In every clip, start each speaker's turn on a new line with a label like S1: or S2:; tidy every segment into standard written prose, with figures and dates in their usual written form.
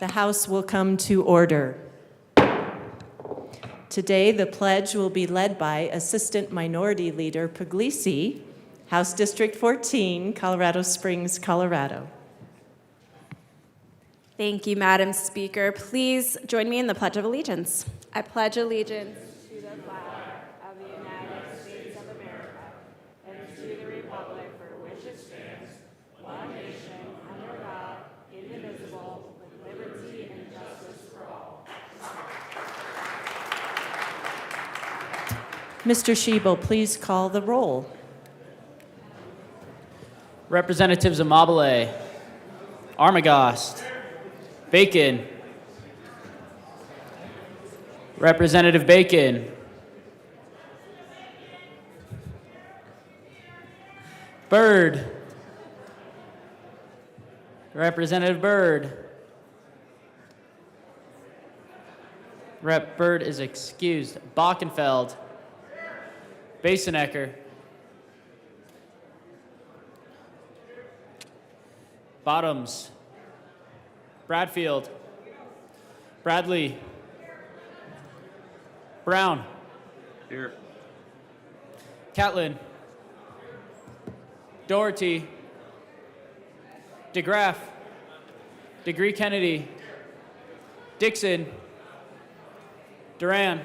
S1: The House will come to order. Today, the pledge will be led by Assistant Minority Leader Puglisi, House District 14, Colorado Springs, Colorado.
S2: Thank you, Madam Speaker. Please join me in the Pledge of Allegiance. I pledge allegiance to the flag of the United States of America and to the republic for which it stands, one nation, under God, indivisible, with liberty and justice for all.
S1: Mr. Schiebel, please call the roll.
S3: Representatives Amabile, Armagost, Bacon, Representative Bacon, Byrd, Representative Byrd. Rep. Byrd is excused. Bockenfeld, Basenecker, Bottoms, Bradfield, Bradley, Brown,
S4: Here.
S3: Catlin, Doherty, DeGraff, Degree Kennedy, Dixon, Duran,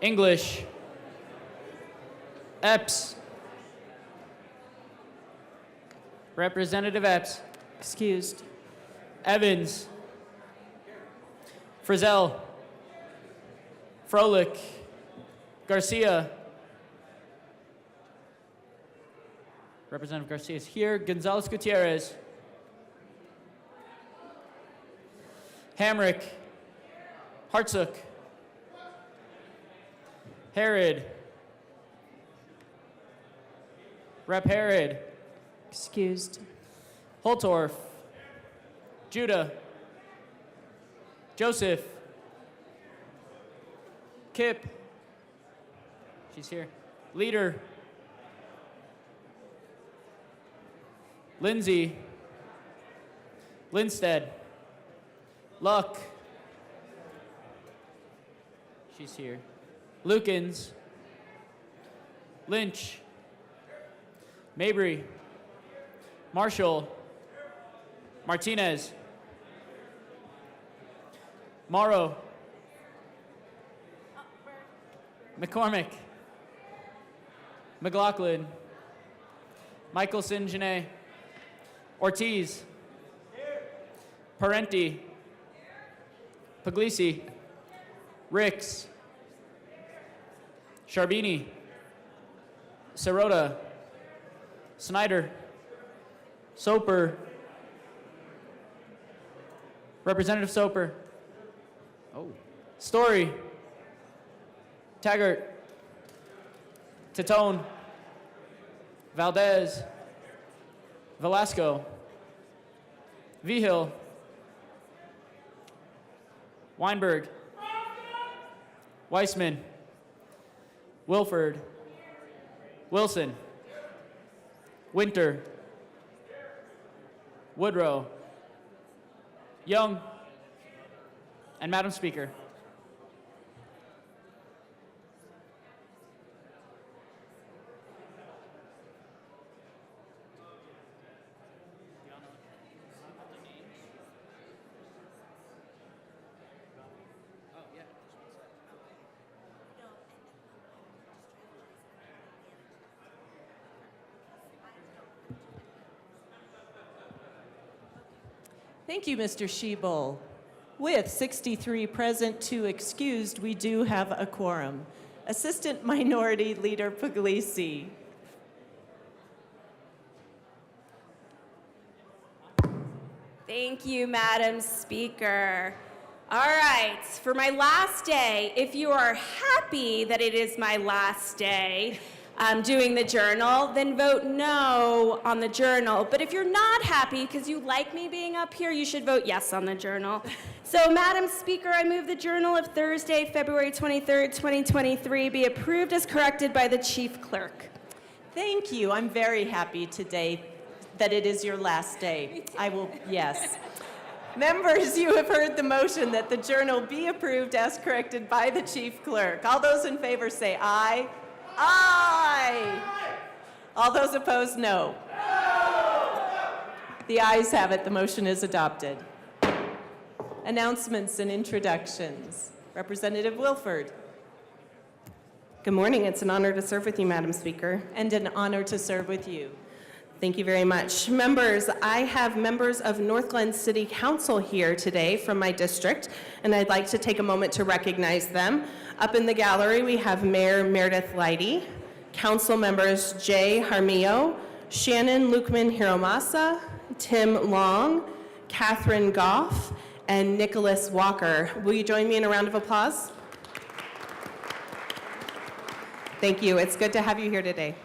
S3: English, Epps, Representative Epps,
S1: Excused.
S3: Evans, Frizzell, Froelich, Garcia. Representative Garcia is here. Gonzalez Gutierrez, Hamrick, Hartsook, Herod, Rep. Herod,
S1: Excused.
S3: Holtorf, Judah, Joseph, Kip, she's here, Leader, Lindsay, Lindstead, Luck, she's here, Lukens, Lynch, Mabry, Marshall, Martinez, Morrow, McCormick, McLaughlin, Michelson, Janae, Ortiz, Parenti, Puglisi, Ricks, Sharbini, Sirota, Snyder, Soper, Representative Soper, Story, Taggart, Titone, Valdez, Velasco, Vigil, Weinberg, Weissman, Wilford, Wilson, Winter, Woodrow, Young, and Madam Speaker.
S1: Thank you, Mr. Schiebel. With 63 present, 2 excused, we do have a quorum. Assistant Minority Leader Puglisi.
S2: Thank you, Madam Speaker. All right, for my last day, if you are happy that it is my last day doing the journal, then vote no on the journal. But if you're not happy because you like me being up here, you should vote yes on the journal. So, Madam Speaker, I move the journal of Thursday, February 23rd, 2023 be approved as corrected by the Chief Clerk.
S1: Thank you. I'm very happy today that it is your last day. I will, yes. Members, you have heard the motion that the journal be approved as corrected by the chief clerk. All those in favor say aye. Aye. All those opposed, no. The ayes have it. The motion is adopted. Announcements and introductions. Representative Wilford.
S4: Good morning. It's an honor to serve with you, Madam Speaker.
S1: And an honor to serve with you.
S4: Thank you very much. Members, I have members of North Glen City Council here today from my district, and I'd like to take a moment to recognize them. Up in the gallery, we have Mayor Meredith Leidy, Council members Jay Harmio, Shannon Lukman Hiromasa, Tim Long, Catherine Goff, and Nicholas Walker. Will you join me in a round of applause? Thank you. It's good to have you here today.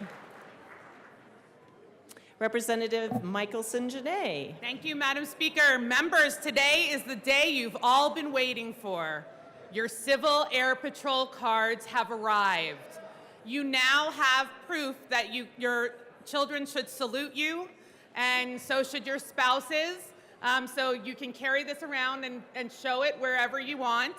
S1: Representative Michelson-Janae.
S5: Thank you, Madam Speaker. Members, today is the day you've all been waiting for. Your Civil Air Patrol cards have arrived. You now have proof that your children should salute you, and so should your spouses. So you can carry this around and show it wherever you want.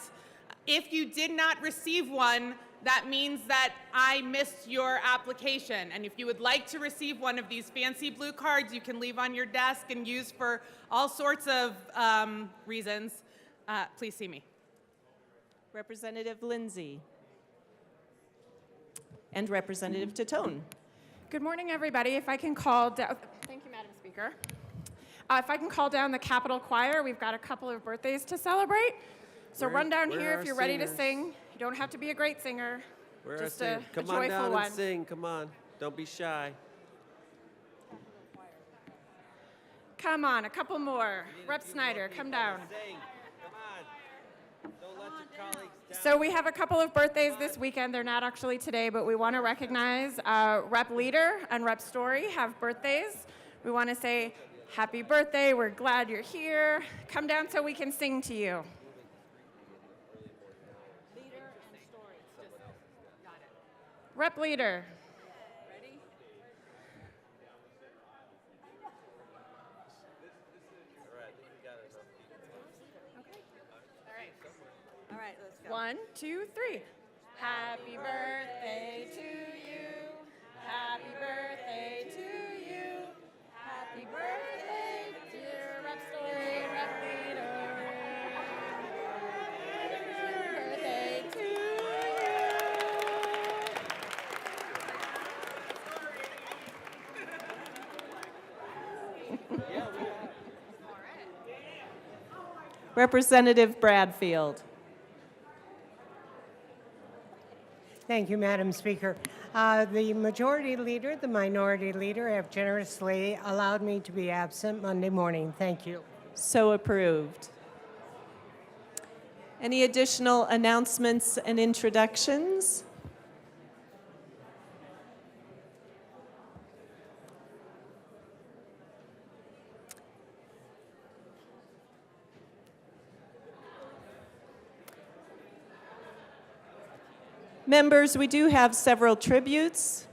S5: If you did not receive one, that means that I missed your application. And if you would like to receive one of these fancy blue cards you can leave on your desk and use for all sorts of reasons, please see me.
S1: Representative Lindsay. And Representative Tatone.
S6: Good morning, everybody. If I can call down, thank you, Madam Speaker. If I can call down the Capitol Choir, we've got a couple of birthdays to celebrate. So run down here if you're ready to sing. You don't have to be a great singer, just a
S7: Come
S6: joyful
S7: on down
S6: one.
S7: and sing. Come on. Don't be shy.
S6: Come on, a couple more. Rep Snyder, come down.
S7: Sing. Come on. Don't let your colleagues down.
S6: So we have a couple of birthdays this weekend. They're not actually today, but we want to recognize Rep Leader and Rep Story have birthdays. We want to say happy birthday. We're glad you're here. Come down so we can sing to you. Rep Leader.
S5: Ready?
S6: All right, let's go. 1, 2, 3. Happy birthday to you. Happy birthday to you. Happy birthday, dear Rep Story, Rep Leader. Happy birthday to you.
S1: Representative Bradfield.
S8: Thank you, Madam Speaker. The Majority Leader, the Minority Leader have generously allowed me to be absent Monday morning. Thank you.
S1: So approved. Any additional announcements and introductions? Members, we do have several tributes.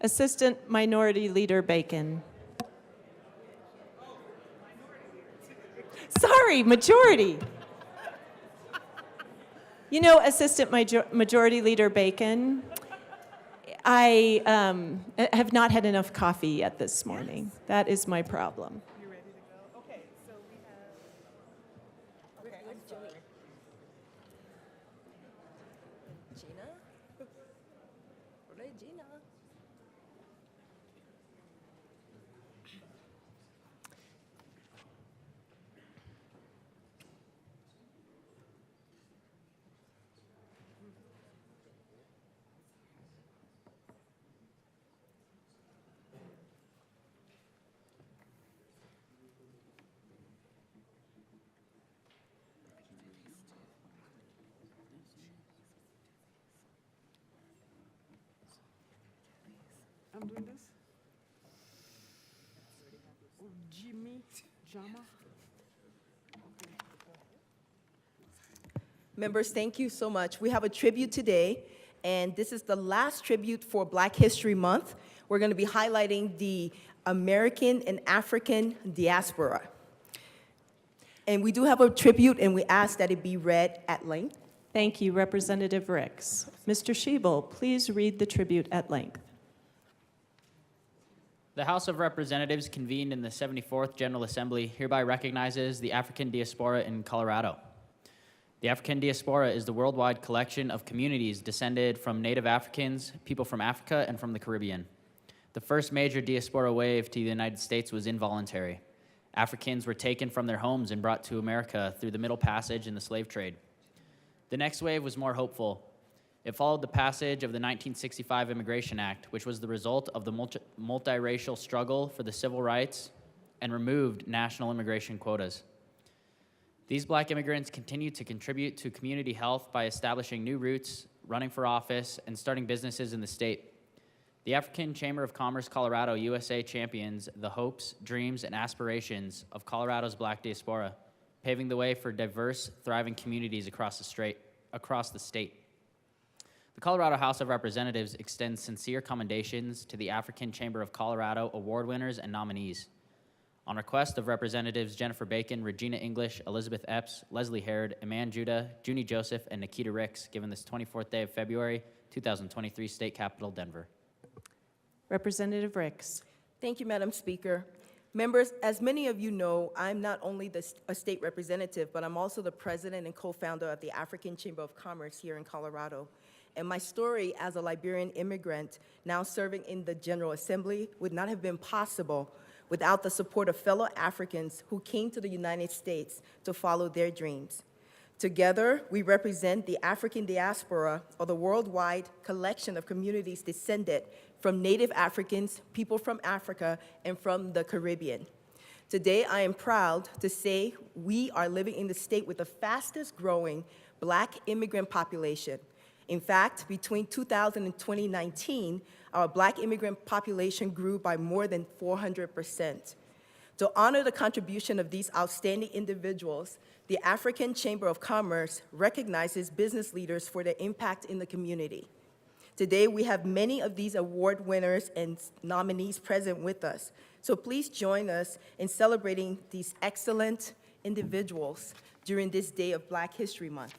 S1: Assistant Minority Leader Bacon. Sorry, majority. You know, Assistant Majority Leader Bacon, I have not had enough coffee yet this morning. That is my problem.
S9: I'm doing this. Jimmy Jama.
S10: Members, thank you so much. We have a tribute today, and this is the last tribute for Black History Month. We're going to be highlighting the American and African diaspora. And we do have a tribute, and we ask that it be read at length.
S1: Thank you, Representative Ricks. Mr. Schiebel, please read the tribute at length.
S3: The House of Representatives, convened in the 74th General Assembly, hereby recognizes the African diaspora in Colorado. The African diaspora is the worldwide collection of communities descended from Native Africans, people from Africa, and from the Caribbean. The first major diaspora wave to the United States was involuntary. Africans were taken from their homes and brought to America through the Middle Passage and the slave trade. The next wave was more hopeful. It followed the passage of the 1965 Immigration Act, which was the result of the multiracial struggle for the civil rights and removed national immigration quotas. These Black immigrants continued to contribute to community health by establishing new routes, running for office, and starting businesses in the state. The African Chamber of Commerce Colorado USA champions the hopes, dreams, and aspirations of Colorado's Black diaspora, paving the way for diverse, thriving communities across the state. The Colorado House of Representatives extends sincere commendations to the African Chamber of Colorado award winners and nominees. On request of Representatives Jennifer Bacon, Regina English, Elizabeth Epps, Leslie Herod, Eman Judah, Junie Joseph, and Nikita Ricks, given this 24th day of February, 2023, State Capitol, Denver.
S1: Representative Ricks.
S10: Thank you, Madam Speaker. Members, as many of you know, I'm not only a state representative, but I'm also the president and co-founder of the African Chamber of Commerce here in Colorado. And my story as a Liberian immigrant now serving in the General Assembly would not have been possible without the support of fellow Africans who came to the United States to follow their dreams. Together, we represent the African diaspora, or the worldwide collection of communities descended from Native Africans, people from Africa, and from the Caribbean. Today, I am proud to say we are living in the state with the fastest growing Black immigrant population. In fact, between 2000 and 2019, our Black immigrant population grew by more than 400%. To honor the contribution of these outstanding individuals, the African Chamber of Commerce recognizes business leaders for their impact in the community. Today, we have many of these award winners and nominees present with us. So please join us in celebrating these excellent individuals during this day of Black History Month.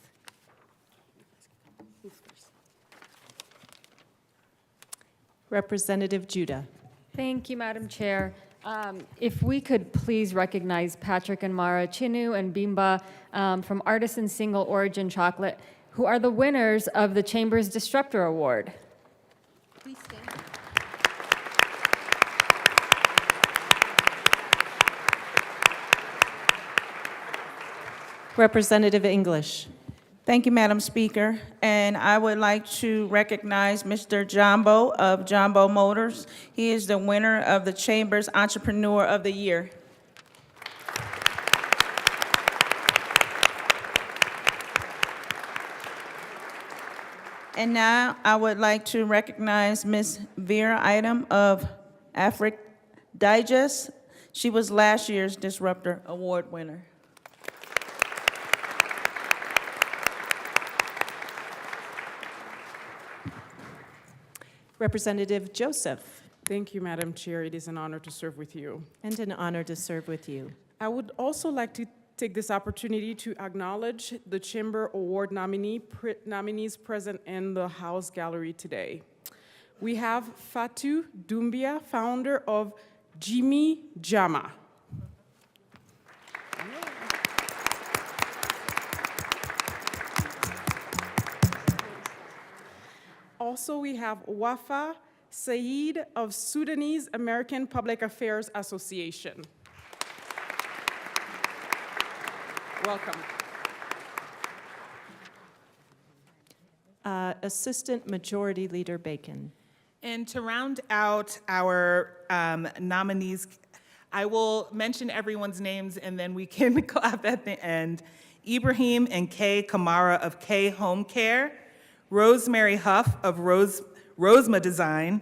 S1: Representative Judah.
S11: Thank you, Madam Chair. If we could please recognize Patrick and Mara Chinu and Bimba from Artisan Single Origin Chocolate, who are the winners of the Chamber's Disruptor Award.
S10: Please stand.
S1: Representative English.
S12: Thank you, Madam Speaker. And I would like to recognize Mr. Jumbo of Jumbo Motors. He is the winner of the Chamber's Entrepreneur of the Year. And now I would like to recognize Ms. Vera Item of Afric Digest. She was last year's Disruptor Award winner.
S1: Representative Joseph.
S9: Thank you, Madam Chair. It is an honor to serve with you.
S1: And an honor to serve with you.
S9: I would also like to take this opportunity to acknowledge the Chamber Award nominees present in the House Gallery today. We have Fatou Doumbia, founder of Jimmy Jama. Also, we have Wafa Saeed of Sudanese American Public Affairs Association. Welcome.
S1: Assistant Majority Leader Bacon.
S13: And to round out our nominees, I will mention everyone's names and then we can clap at the end. Ibrahim and Kay Kamara of K Home Care, Rosemary Huff of Rosema Design,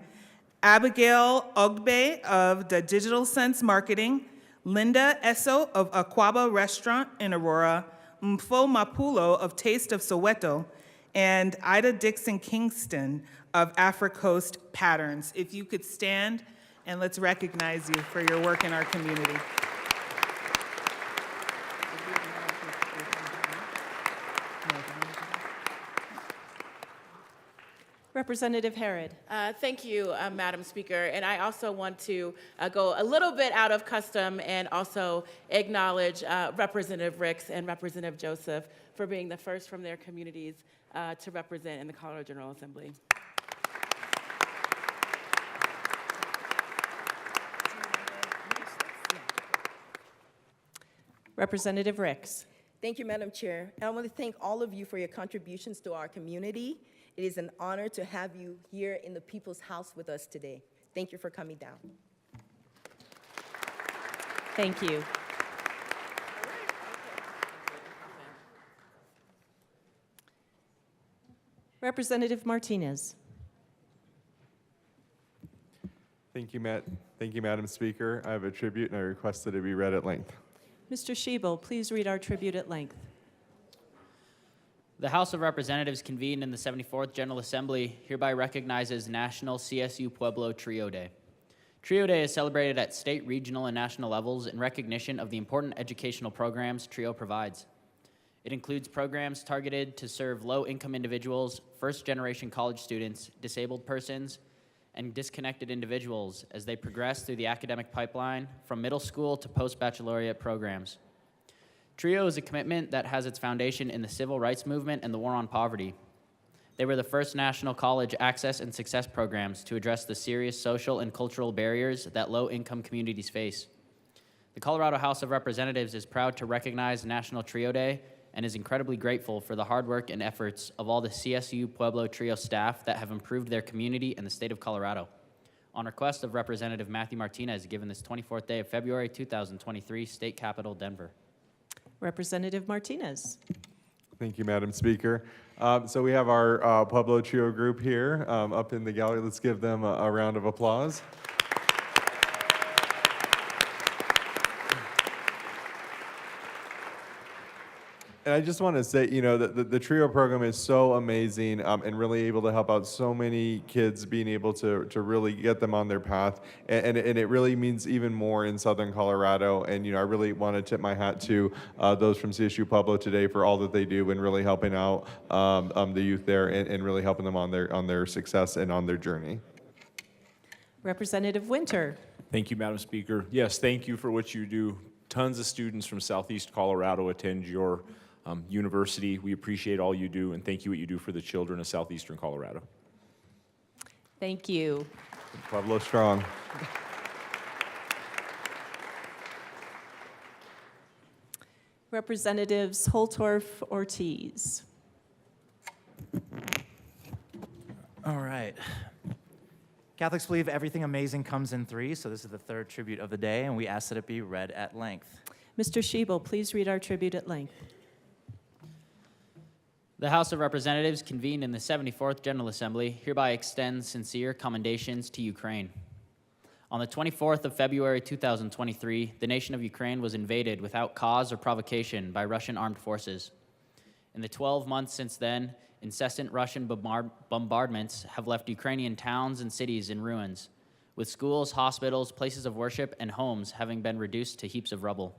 S13: Abigail Ogbe of the Digital Sense Marketing, Linda Esso of Aquaba Restaurant in Aurora, Mfo Mapulo of Taste of Soweto, and Ida Dixon Kingston of AfriCoast Patterns. If you could stand, and let's recognize you for your work in our community.
S1: Representative Herod.
S14: Thank you, Madam Speaker. And I also want to go a little bit out of custom and also acknowledge Representative Ricks and Representative Joseph for being the first from their communities to represent in the Colorado General Assembly.
S1: Representative Ricks.
S10: Thank you, Madam Chair. And I want to thank all of you for your contributions to our community. It is an honor to have you here in the People's House with us today. Thank you for coming down.
S1: Thank you. Representative Martinez.
S15: Thank you, Madam Speaker. I have a tribute and I request that it be read at length.
S1: Mr. Schiebel, please read our tribute at length.
S3: The House of Representatives convened in the 74th General Assembly hereby recognizes National CSU Pueblo Trio Day. Trio Day is celebrated at state, regional, and national levels in recognition of the important educational programs Trio provides. It includes programs targeted to serve low-income individuals, first-generation college students, disabled persons, and disconnected individuals as they progress through the academic pipeline from middle school to post-baccalaureate programs. TRIO is a commitment that has its foundation in the civil rights movement and the war on poverty. They were the first national college access and success programs to address the serious social and cultural barriers that low-income communities face. The Colorado House of Representatives is proud to recognize National TRIO Day and is incredibly grateful for the hard work and efforts of all the CSU Pueblo TRIO staff that have improved their community and the state of Colorado. On request of Representative Matthew Martinez, given this 24th day of February 2023, State Capitol, Denver.
S1: Representative Martinez.
S15: Thank you, Madam Speaker. So we have our Pueblo Trio group here up in the gallery. Let's give them a round of applause. And I just want to say, you know, the TRIO program is so amazing and really able to help out so many kids, being able to really get them on their path. And it really means even more in Southern Colorado. And, you know, I really want to tip my hat to those from CSU Pueblo today for all that they do and really helping out the youth there and really helping them on their success and on their journey.
S1: Representative Winter.
S16: Thank you, Madam Speaker. Yes, thank you for what you do. Tons of students from Southeast Colorado attend your university. We appreciate all you do, and thank you what you do for the children of Southeastern Colorado.
S1: Thank you.
S15: Pueblo strong.
S1: Representatives Holtorf, Ortiz.
S17: All right. Catholics believe everything amazing comes in threes, so this is the third tribute of the day, and we ask that it be read at length.
S1: Mr. Schiebel, please read our tribute at length.
S3: The House of Representatives convened in the 74th General Assembly hereby extends sincere commendations to Ukraine. On the 24th of February 2023, the nation of Ukraine was invaded without cause or provocation by Russian armed forces. In the 12 months since then, incessant Russian bombardments have left Ukrainian towns and cities in ruins, with schools, hospitals, places of worship, and homes having been reduced to heaps of rubble.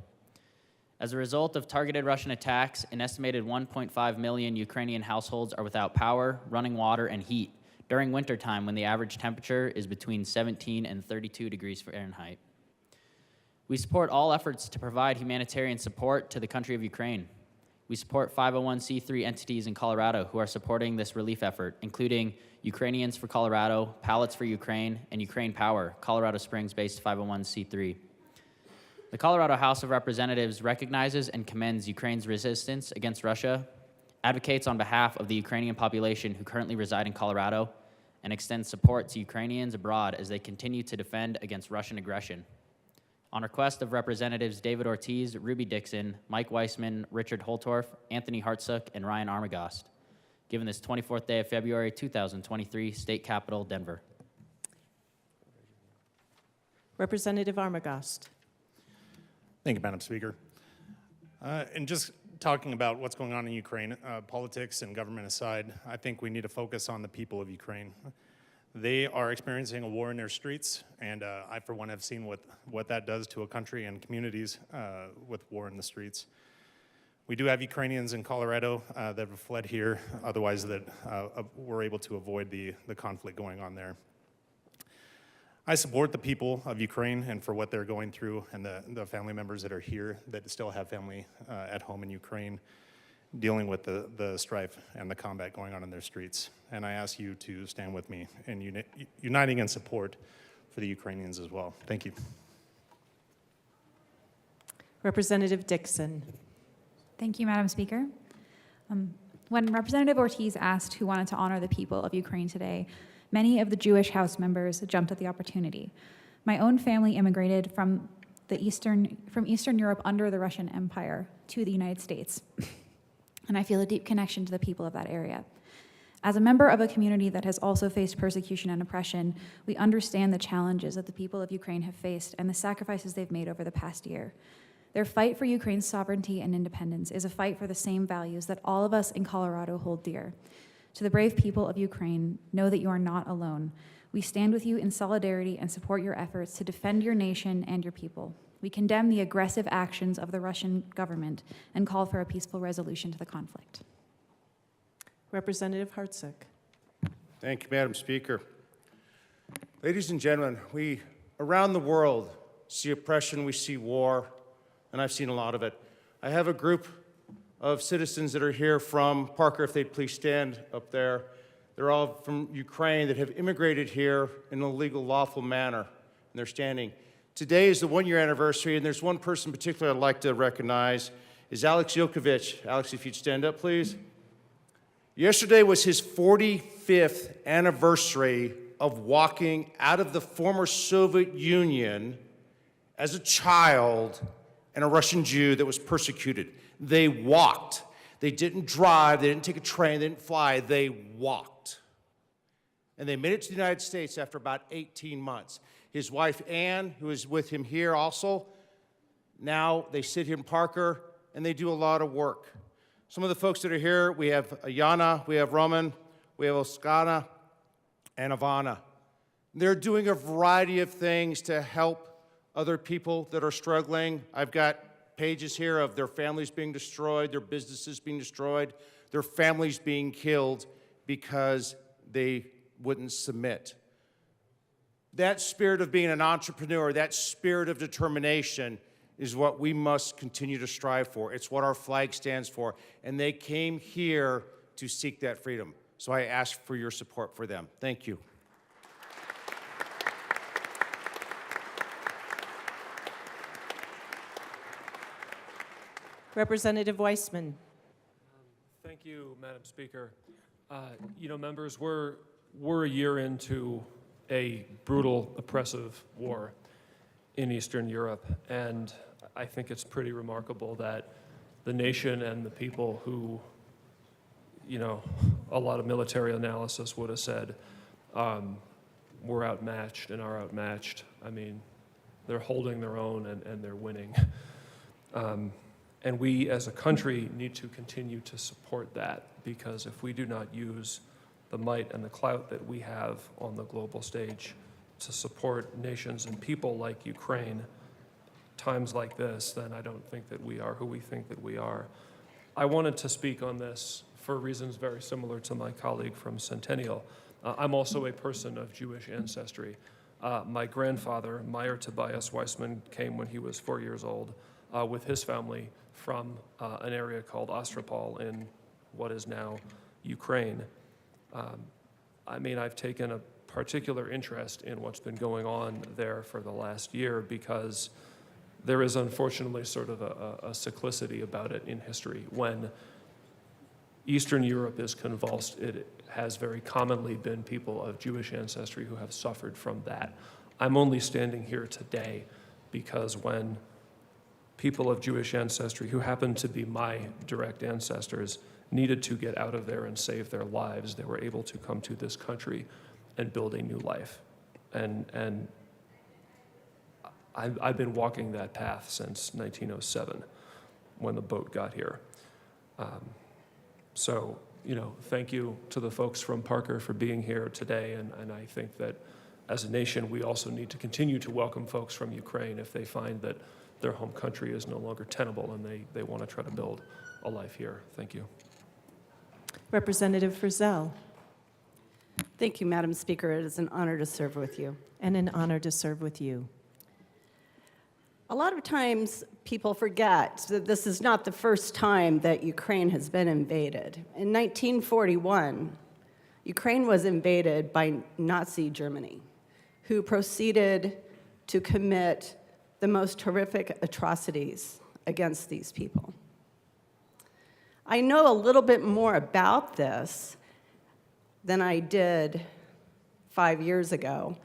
S3: As a result of targeted Russian attacks, an estimated 1.5 million Ukrainian households are without power, running water, and heat during wintertime when the average temperature is between 17 and 32 degrees Fahrenheit. We support all efforts to provide humanitarian support to the country of Ukraine. We support 501c3 entities in Colorado who are supporting this relief effort, including Ukrainians for Colorado, Pallets for Ukraine, and Ukraine Power, Colorado Springs-based 501c3. The Colorado House of Representatives recognizes and commends Ukraine's resistance against Russia, advocates on behalf of the Ukrainian population who currently reside in Colorado, and extends support to Ukrainians abroad as they continue to defend against Russian aggression. On request of Representatives David Ortiz, Ruby Dixon, Mike Weissman, Richard Holtorf, Anthony Hartsook, and Ryan Armagost, given this 24th day of February 2023, State Capitol, Denver.
S1: Representative Armagost.
S18: Thank you, Madam Speaker. And just talking about what's going on in Ukraine, politics and government aside, I think we need to focus on the people of Ukraine. They are experiencing a war in their streets, and I, for one, have seen what that does to a country and communities with war in the streets. We do have Ukrainians in Colorado that have fled here, otherwise that were able to avoid the conflict going on there. I support the people of Ukraine and for what they're going through, and the family members that are here that still have family at home in Ukraine dealing with the strife and the combat going on in their streets. And I ask you to stand with me in uniting in support for the Ukrainians as well. Thank you.
S1: Representative Dixon.
S19: Thank you, Madam Speaker. When Representative Ortiz asked who wanted to honor the people of Ukraine today, many of the Jewish House members jumped at the opportunity. My own family immigrated from Eastern Europe under the Russian Empire to the United States, and I feel a deep connection to the people of that area. As a member of a community that has also faced persecution and oppression, we understand the challenges that the people of Ukraine have faced and the sacrifices they've made over the past year. Their fight for Ukraine's sovereignty and independence is a fight for the same values that all of us in Colorado hold dear. To the brave people of Ukraine, know that you are not alone. We stand with you in solidarity and support your efforts to defend your nation and your people. We condemn the aggressive actions of the Russian government and call for a peaceful resolution to the conflict.
S1: Representative Hartsook.
S20: Thank you, Madam Speaker. Ladies and gentlemen, we, around the world, see oppression, we see war, and I've seen a lot of it. I have a group of citizens that are here from Parker, if they'd please stand up there. They're all from Ukraine that have immigrated here in a legal, lawful manner, and they're standing. Today is the one-year anniversary, and there's one person in particular I'd like to recognize, is Alex Yokovich. Alex, if you'd stand up, please. Yesterday was his 45th anniversary of walking out of the former Soviet Union as a child and a Russian Jew that was persecuted. They walked. They didn't drive, they didn't take a train, they didn't fly, they walked. And they made it to the United States after about 18 months. His wife, Ann, who is with him here also, now they sit here in Parker and they do a lot of work. Some of the folks that are here, we have Ayana, we have Roman, we have Oskana, and Ivana. They're doing a variety of things to help other people that are struggling. I've got pages here of their families being destroyed, their businesses being destroyed, their families being killed because they wouldn't submit. That spirit of being an entrepreneur, that spirit of determination is what we must continue to strive for. It's what our flag stands for. And they came here to seek that freedom. So I ask for your support for them. Thank you.
S1: Representative Weissman.
S21: Thank you, Madam Speaker. Members, we're a year into a brutal, oppressive war in Eastern Europe, and I think it's pretty remarkable that the nation and the people who, a lot of military analysis would have said were outmatched and are outmatched. I mean, they're holding their own and they're winning. And we as a country need to continue to support that, because if we do not use the might and the clout that we have on the global stage to support nations and people like Ukraine, times like this, then I don't think that we are who we think that we are. I wanted to speak on this for reasons very similar to my colleague from Centennial. I'm also a person of Jewish ancestry. My grandfather, Meyer Tobias Weissman, came when he was 4 years old with his family from an area called Ostropol in what is now Ukraine. I've taken a particular interest in what's been going on there for the last year because there is unfortunately sort of a cyclicity about it in history. When Eastern Europe is convulsed, it has very commonly been people of Jewish ancestry who have suffered from that. I'm only standing here today because when people of Jewish ancestry, who happen to be my direct ancestors, needed to get out of there and save their lives, they were able to come to this country and build a new life. And I've been walking that path since 1907, when the boat got here. So, thank you to the folks from Parker for being here today, and I think that as a nation, we also need to continue to welcome folks from Ukraine if they find that their home country is no longer tenable and they want to try to build a life here. Thank you.
S1: Representative Frizzell.
S2: Thank you, Madam Speaker. It is an honor to serve with you.
S1: And an honor to serve with you.
S2: A lot of times people forget that this is not the first time that Ukraine has been invaded. In 1941, Ukraine was invaded by Nazi Germany, who proceeded to commit the most horrific atrocities against these people. I know a little bit more about this than I did 5 years ago.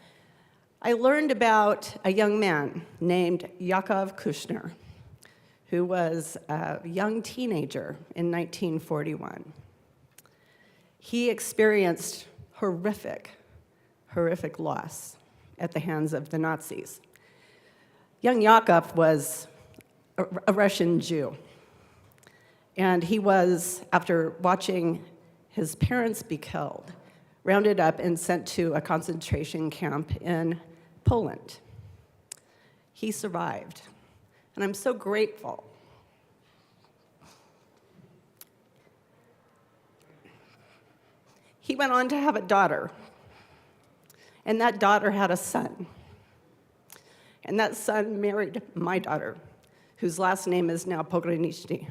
S2: I learned about a young man named Yakov Kushner, who was a young teenager in 1941. He experienced horrific loss at the hands of the Nazis. Young Yakov was a Russian Jew, and he was, after watching his parents be killed, rounded up and sent to a concentration camp in Poland. He survived, and I'm so grateful. He went on to have a daughter, and that daughter had a son. And that son married my daughter, whose last name is now Pogranichny.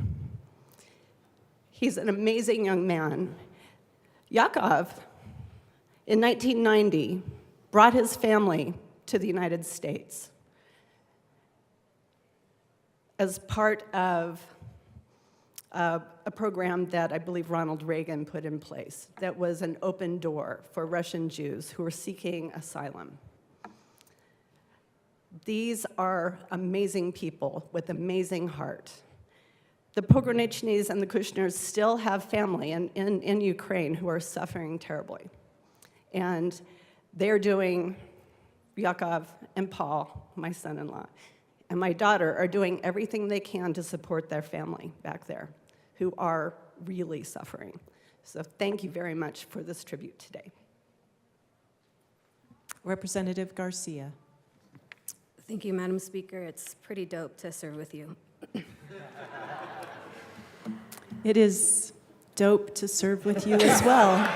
S2: He's an amazing young man. Yakov, in 1990, brought his family to the United States as part of a program that I believe Ronald Reagan put in place that was an open door for Russian Jews who were seeking asylum. These are amazing people with amazing heart. The Pogranichni's and the Kushners still have family in Ukraine who are suffering terribly. And they're doing, Yakov and Paul, my son-in-law, and my daughter are doing everything they can to support their family back there, who are really suffering. So thank you very much for this tribute today.
S1: Representative Garcia.
S22: Thank you, Madam Speaker. It's pretty dope to serve with you.
S1: It is dope to serve with you as well.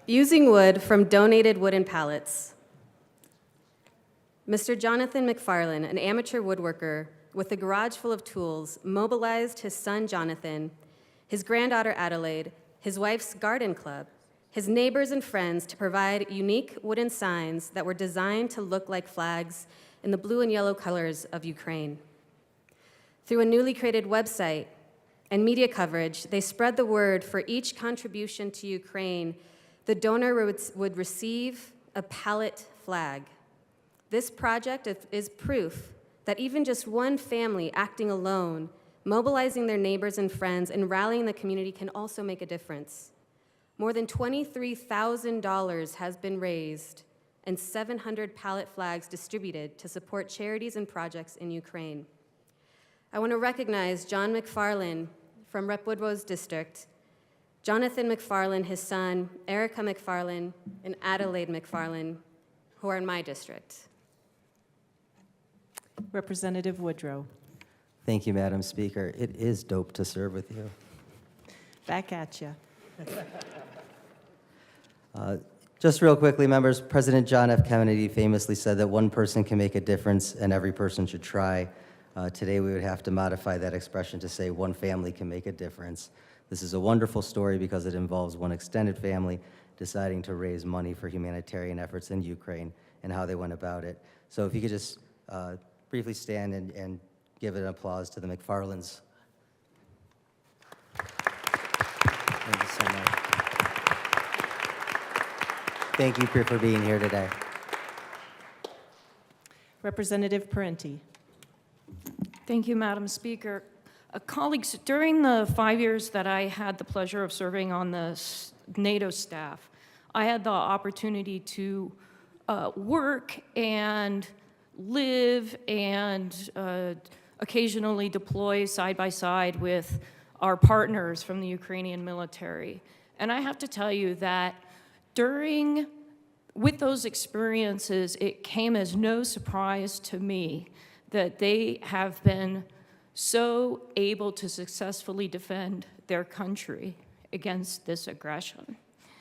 S22: Using wood from donated wooden pallets. Mr. Jonathan McFarlane, an amateur woodworker with a garage full of tools, mobilized his son Jonathan, his granddaughter Adelaide, his wife's garden club, his neighbors and friends to provide unique wooden signs that were designed to look like flags in the blue and yellow colors of Ukraine. Through a newly created website and media coverage, they spread the word for each contribution to Ukraine. The donor would receive a pallet flag. This project is proof that even just one family acting alone, mobilizing their neighbors and friends, and rallying the community can also make a difference. More than $23,000 has been raised and 700 pallet flags distributed to support charities and projects in Ukraine. I want to recognize John McFarlane from Rep. Woodrow's district, Jonathan McFarlane, his son, Erica McFarlane, and Adelaide McFarlane, who are in my district.
S1: Representative Woodrow.
S23: Thank you, Madam Speaker. It is dope to serve with you.
S1: Back at you.
S23: Just real quickly, members, President John F. Kennedy famously said that one person can make a difference and every person should try. Today we would have to modify that expression to say one family can make a difference. This is a wonderful story because it involves one extended family deciding to raise money for humanitarian efforts in Ukraine and how they went about it. So if you could just briefly stand and give an applause to the McFarlanes. Thank you so much. Thank you for being here today.
S1: Representative Parenti.
S24: Thank you, Madam Speaker. Colleagues, during the 5 years that I had the pleasure of serving on the NATO staff, I had the opportunity to work and live and occasionally deploy side by side with our partners from the Ukrainian military. And I have to tell you that with those experiences, it came as no surprise to me that they have been so able to successfully defend their country against this aggression.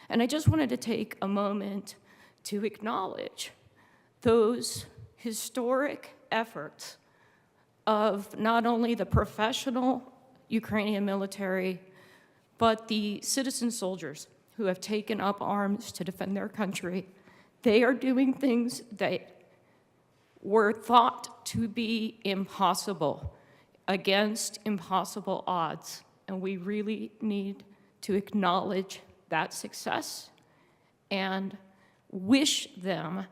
S24: And I just wanted to take a moment to acknowledge those historic efforts of not only the professional Ukrainian military, but the citizen soldiers who have taken up arms to defend their country. They are doing things that were thought to be impossible against impossible odds. And we really need to acknowledge that success and wish them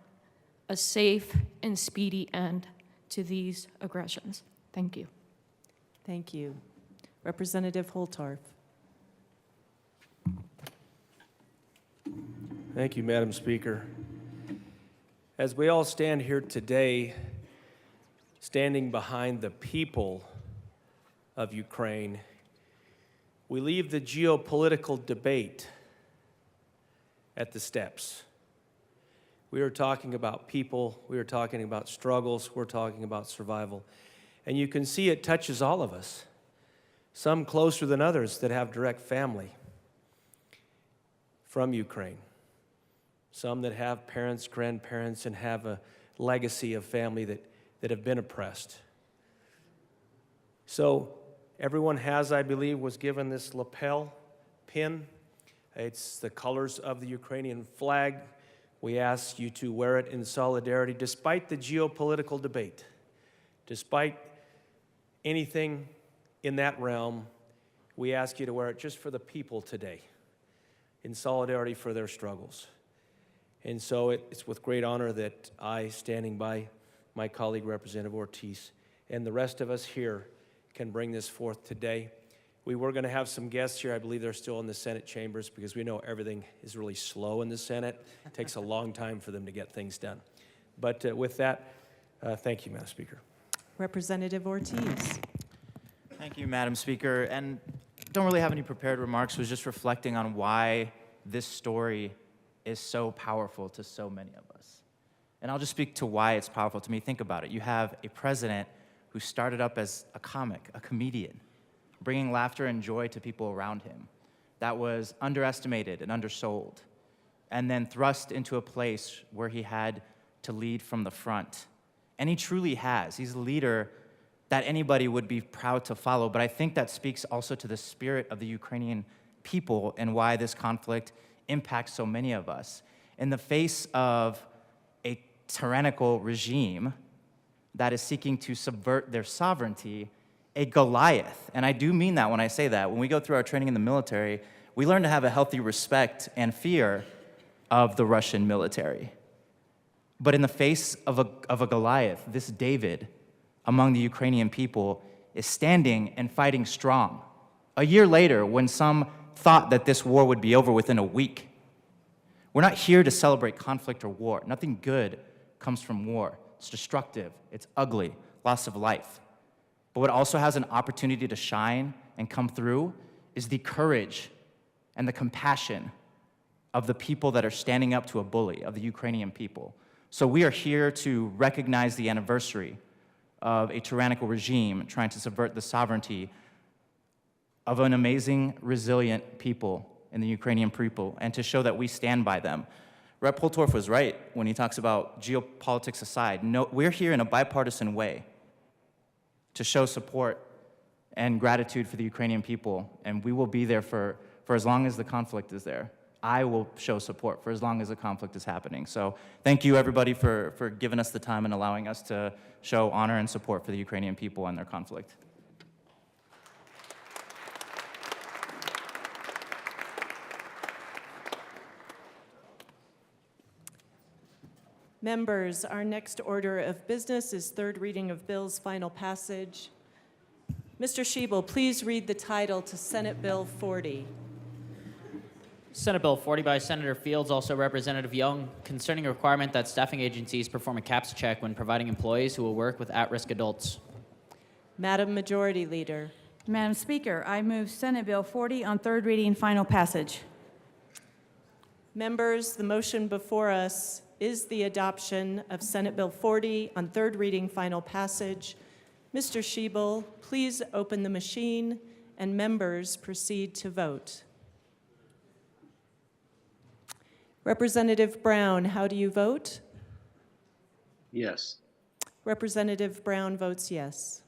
S24: a safe and speedy end to these aggressions. Thank you.
S1: Thank you. Representative Holtorf.
S4: Thank you, Madam Speaker. As we all stand here today, standing behind the people of Ukraine, we leave the geopolitical debate at the steps. We are talking about people, we are talking about struggles, we're talking about survival. And you can see it touches all of us, some closer than others that have direct family from Ukraine, some that have parents, grandparents, and have a legacy of family that have been oppressed. So everyone has, I believe, was given this lapel pin. It's the colors of the Ukrainian flag. We ask you to wear it in solidarity, despite the geopolitical debate, despite anything in that realm. We ask you to wear it just for the people today, in solidarity for their struggles. And so it's with great honor that I, standing by my colleague Representative Ortiz, and the rest of us here can bring this forth today. We were going to have some guests here. I believe they're still in the Senate chambers because we know everything is really slow in the Senate. It takes a long time for them to get things done. But with that, thank you, Madam Speaker.
S1: Representative Ortiz.
S17: Thank you, Madam Speaker. And don't really have any prepared remarks. Was just reflecting on why this story is so powerful to so many of us. And I'll just speak to why it's powerful to me. Think about it. You have a president who started up as a comic, a comedian, bringing laughter and joy to people around him. That was underestimated and undersold, and then thrust into a place where he had to lead from the front. And he truly has. He's a leader that anybody would be proud to follow, but I think that speaks also to the spirit of the Ukrainian people and why this conflict impacts so many of us. In the face of a tyrannical regime that is seeking to subvert their sovereignty, a Goliath, and I do mean that when I say that. When we go through our training in the military, we learn to have a healthy respect and fear of the Russian military. But in the face of a Goliath, this David among the Ukrainian people is standing and fighting strong. A year later, when some thought that this war would be over within a week. We're not here to celebrate conflict or war. Nothing good comes from war. It's destructive, it's ugly, loss of life. But what also has an opportunity to shine and come through is the courage and the compassion of the people that are standing up to a bully, of the Ukrainian people. So we are here to recognize the anniversary of a tyrannical regime trying to subvert the sovereignty of an amazing, resilient people in the Ukrainian people, and to show that we stand by them. Rep. Holtorf was right when he talks about geopolitics aside. No, we're here in a bipartisan way to show support and gratitude for the Ukrainian people, and we will be there for as long as the conflict is there. I will show support for as long as the conflict is happening. So thank you, everybody, for giving us the time and allowing us to show honor and support for the Ukrainian people and their conflict.
S1: Members, our next order of business is third reading of bills, final passage. Mr. Schiebel, please read the title to Senate Bill 40.
S3: Senate Bill 40 by Senator Fields, also Representative Young, concerning a requirement that staffing agencies perform a CAPS check when providing employees who will work with at-risk adults.
S1: Madam Majority Leader.
S5: Madam Speaker, I move Senate Bill 40 on third reading and final passage.
S1: Members, the motion before us is the adoption of Senate Bill 40 on third reading, final passage. Mr. Schiebel, please open the machine, and members proceed to vote. Representative Brown, how do you vote?
S6: Yes.
S1: Representative Brown votes yes.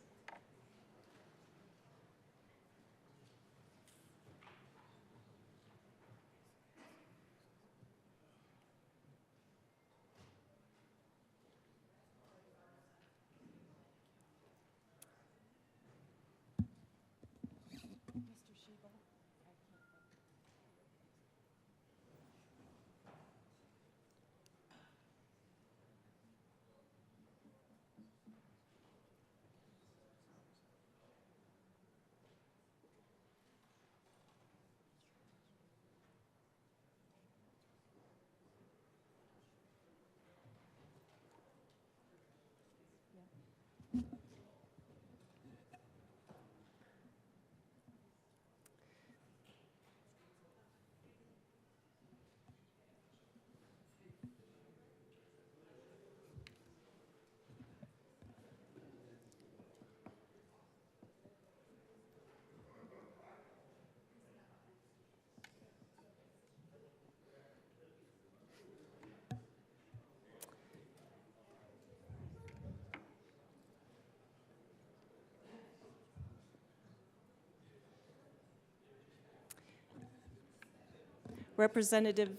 S1: Representative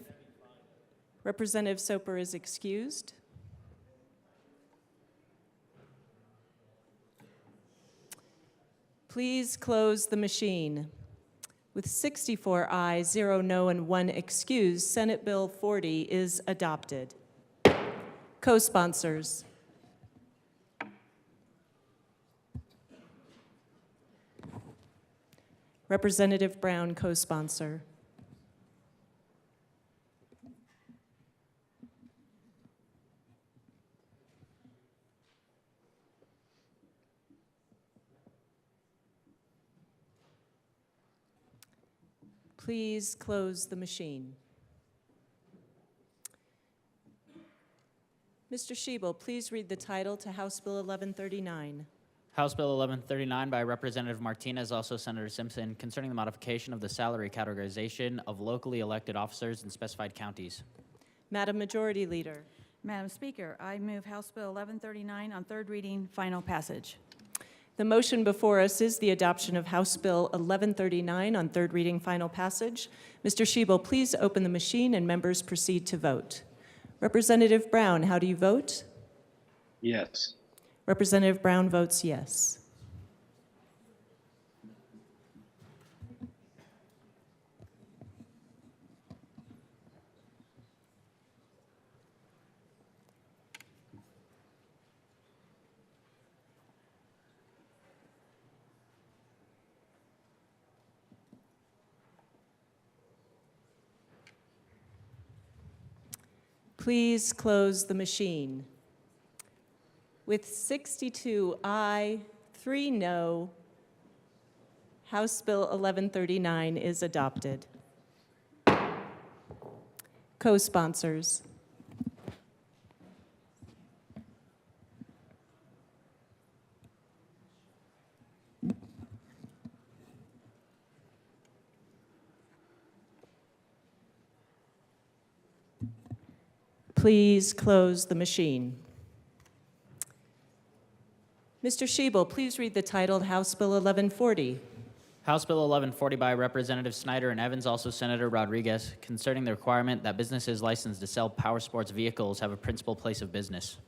S1: Soper is excused. Please close the machine. With 64 ayes, 0 no, and 1 excused, Senate Bill 40 is adopted. Co-sponsors. Representative Brown, co-sponsor. Please close the machine. Mr. Schiebel, please read the title to House Bill 1139.
S3: House Bill 1139 by Representative Martinez, also Senator Simpson, concerning the modification of the salary categorization of locally elected officers in specified counties.
S1: Madam Majority Leader.
S5: Madam Speaker, I move House Bill 1139 on third reading, final passage.
S1: The motion before us is the adoption of House Bill 1139 on third reading, final passage. Mr. Schiebel, please open the machine and members proceed to vote. Representative Brown, how do you vote?
S6: Yes.
S1: Representative Brown votes yes. Please close the machine. With 62 aye, 3 no, House Bill 1139 is adopted. Co-sponsors. Please close the machine. Mr. Schiebel, please read the title House Bill 1140.
S3: House Bill 1140 by Representative Snyder and Evans, also Senator Rodriguez, concerning the requirement that businesses licensed to sell power sports vehicles have a principal place of business.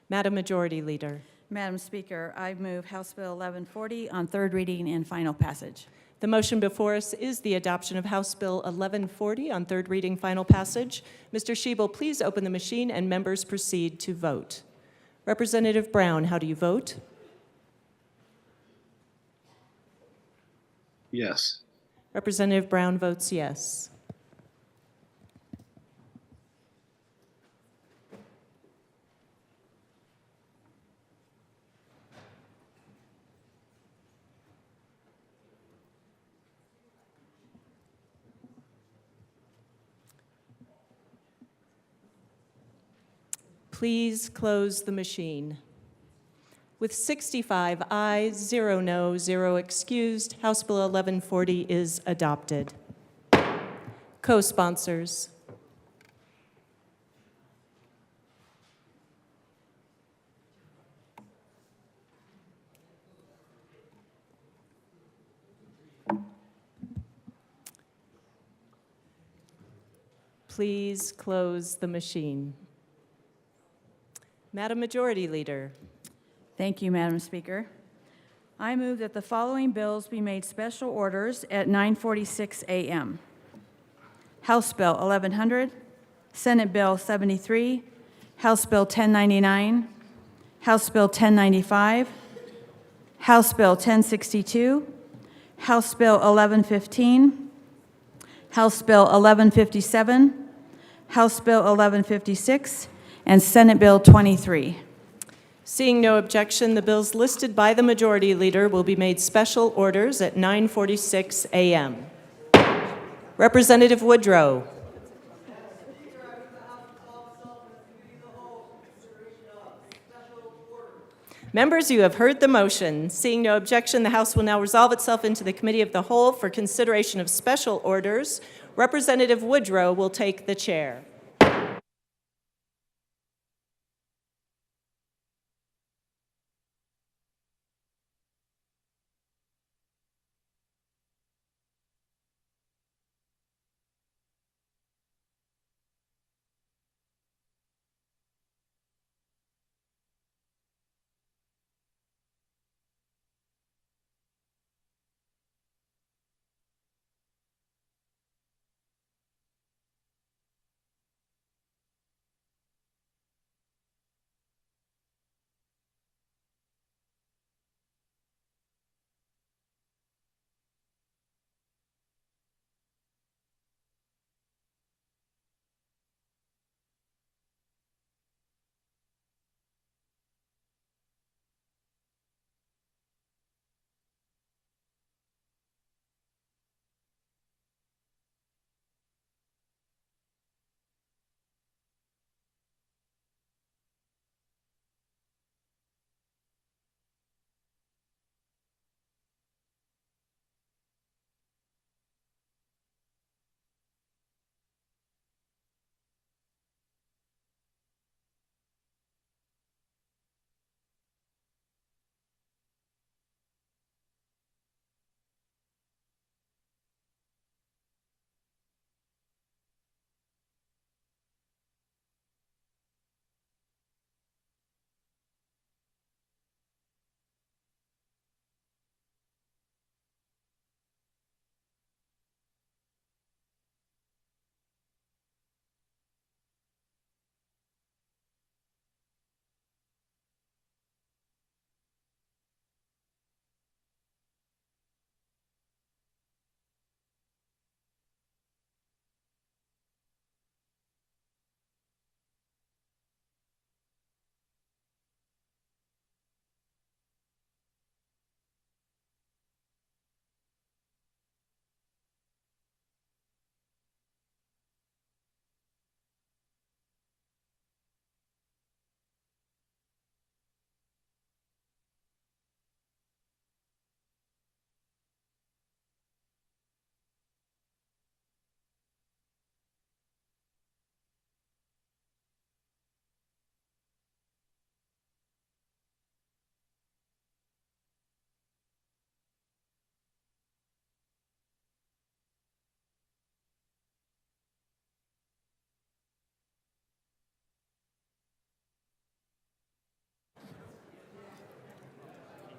S1: Madam Majority Leader.
S5: Madam Speaker, I move House Bill 1140 on third reading and final passage.
S1: The motion before us is the adoption of House Bill 1140 on third reading, final passage. Mr. Schiebel, please open the machine and members proceed to vote. Representative Brown, how do you vote?
S6: Yes.
S1: Representative Brown votes yes. Please close the machine. With 65 ayes, 0 no, 0 excused, House Bill 1140 is adopted. Co-sponsors. Please close the machine. Madam Majority Leader.
S5: Thank you, Madam Speaker. I move that the following bills be made special orders at 9:46 a.m. House Bill 1100, Senate Bill 73, House Bill 1099, House Bill 1095, House Bill 1062, House Bill 1115, House Bill 1157, House Bill 1156, and Senate Bill 23.
S1: Seeing no objection, the bills listed by the Majority Leader will be made special orders at 9:46 a.m. Representative Woodrow. Members, you have heard the motion. Seeing no objection, the House will now resolve itself into the Committee of the Whole for consideration of special orders. Representative Woodrow will take the chair.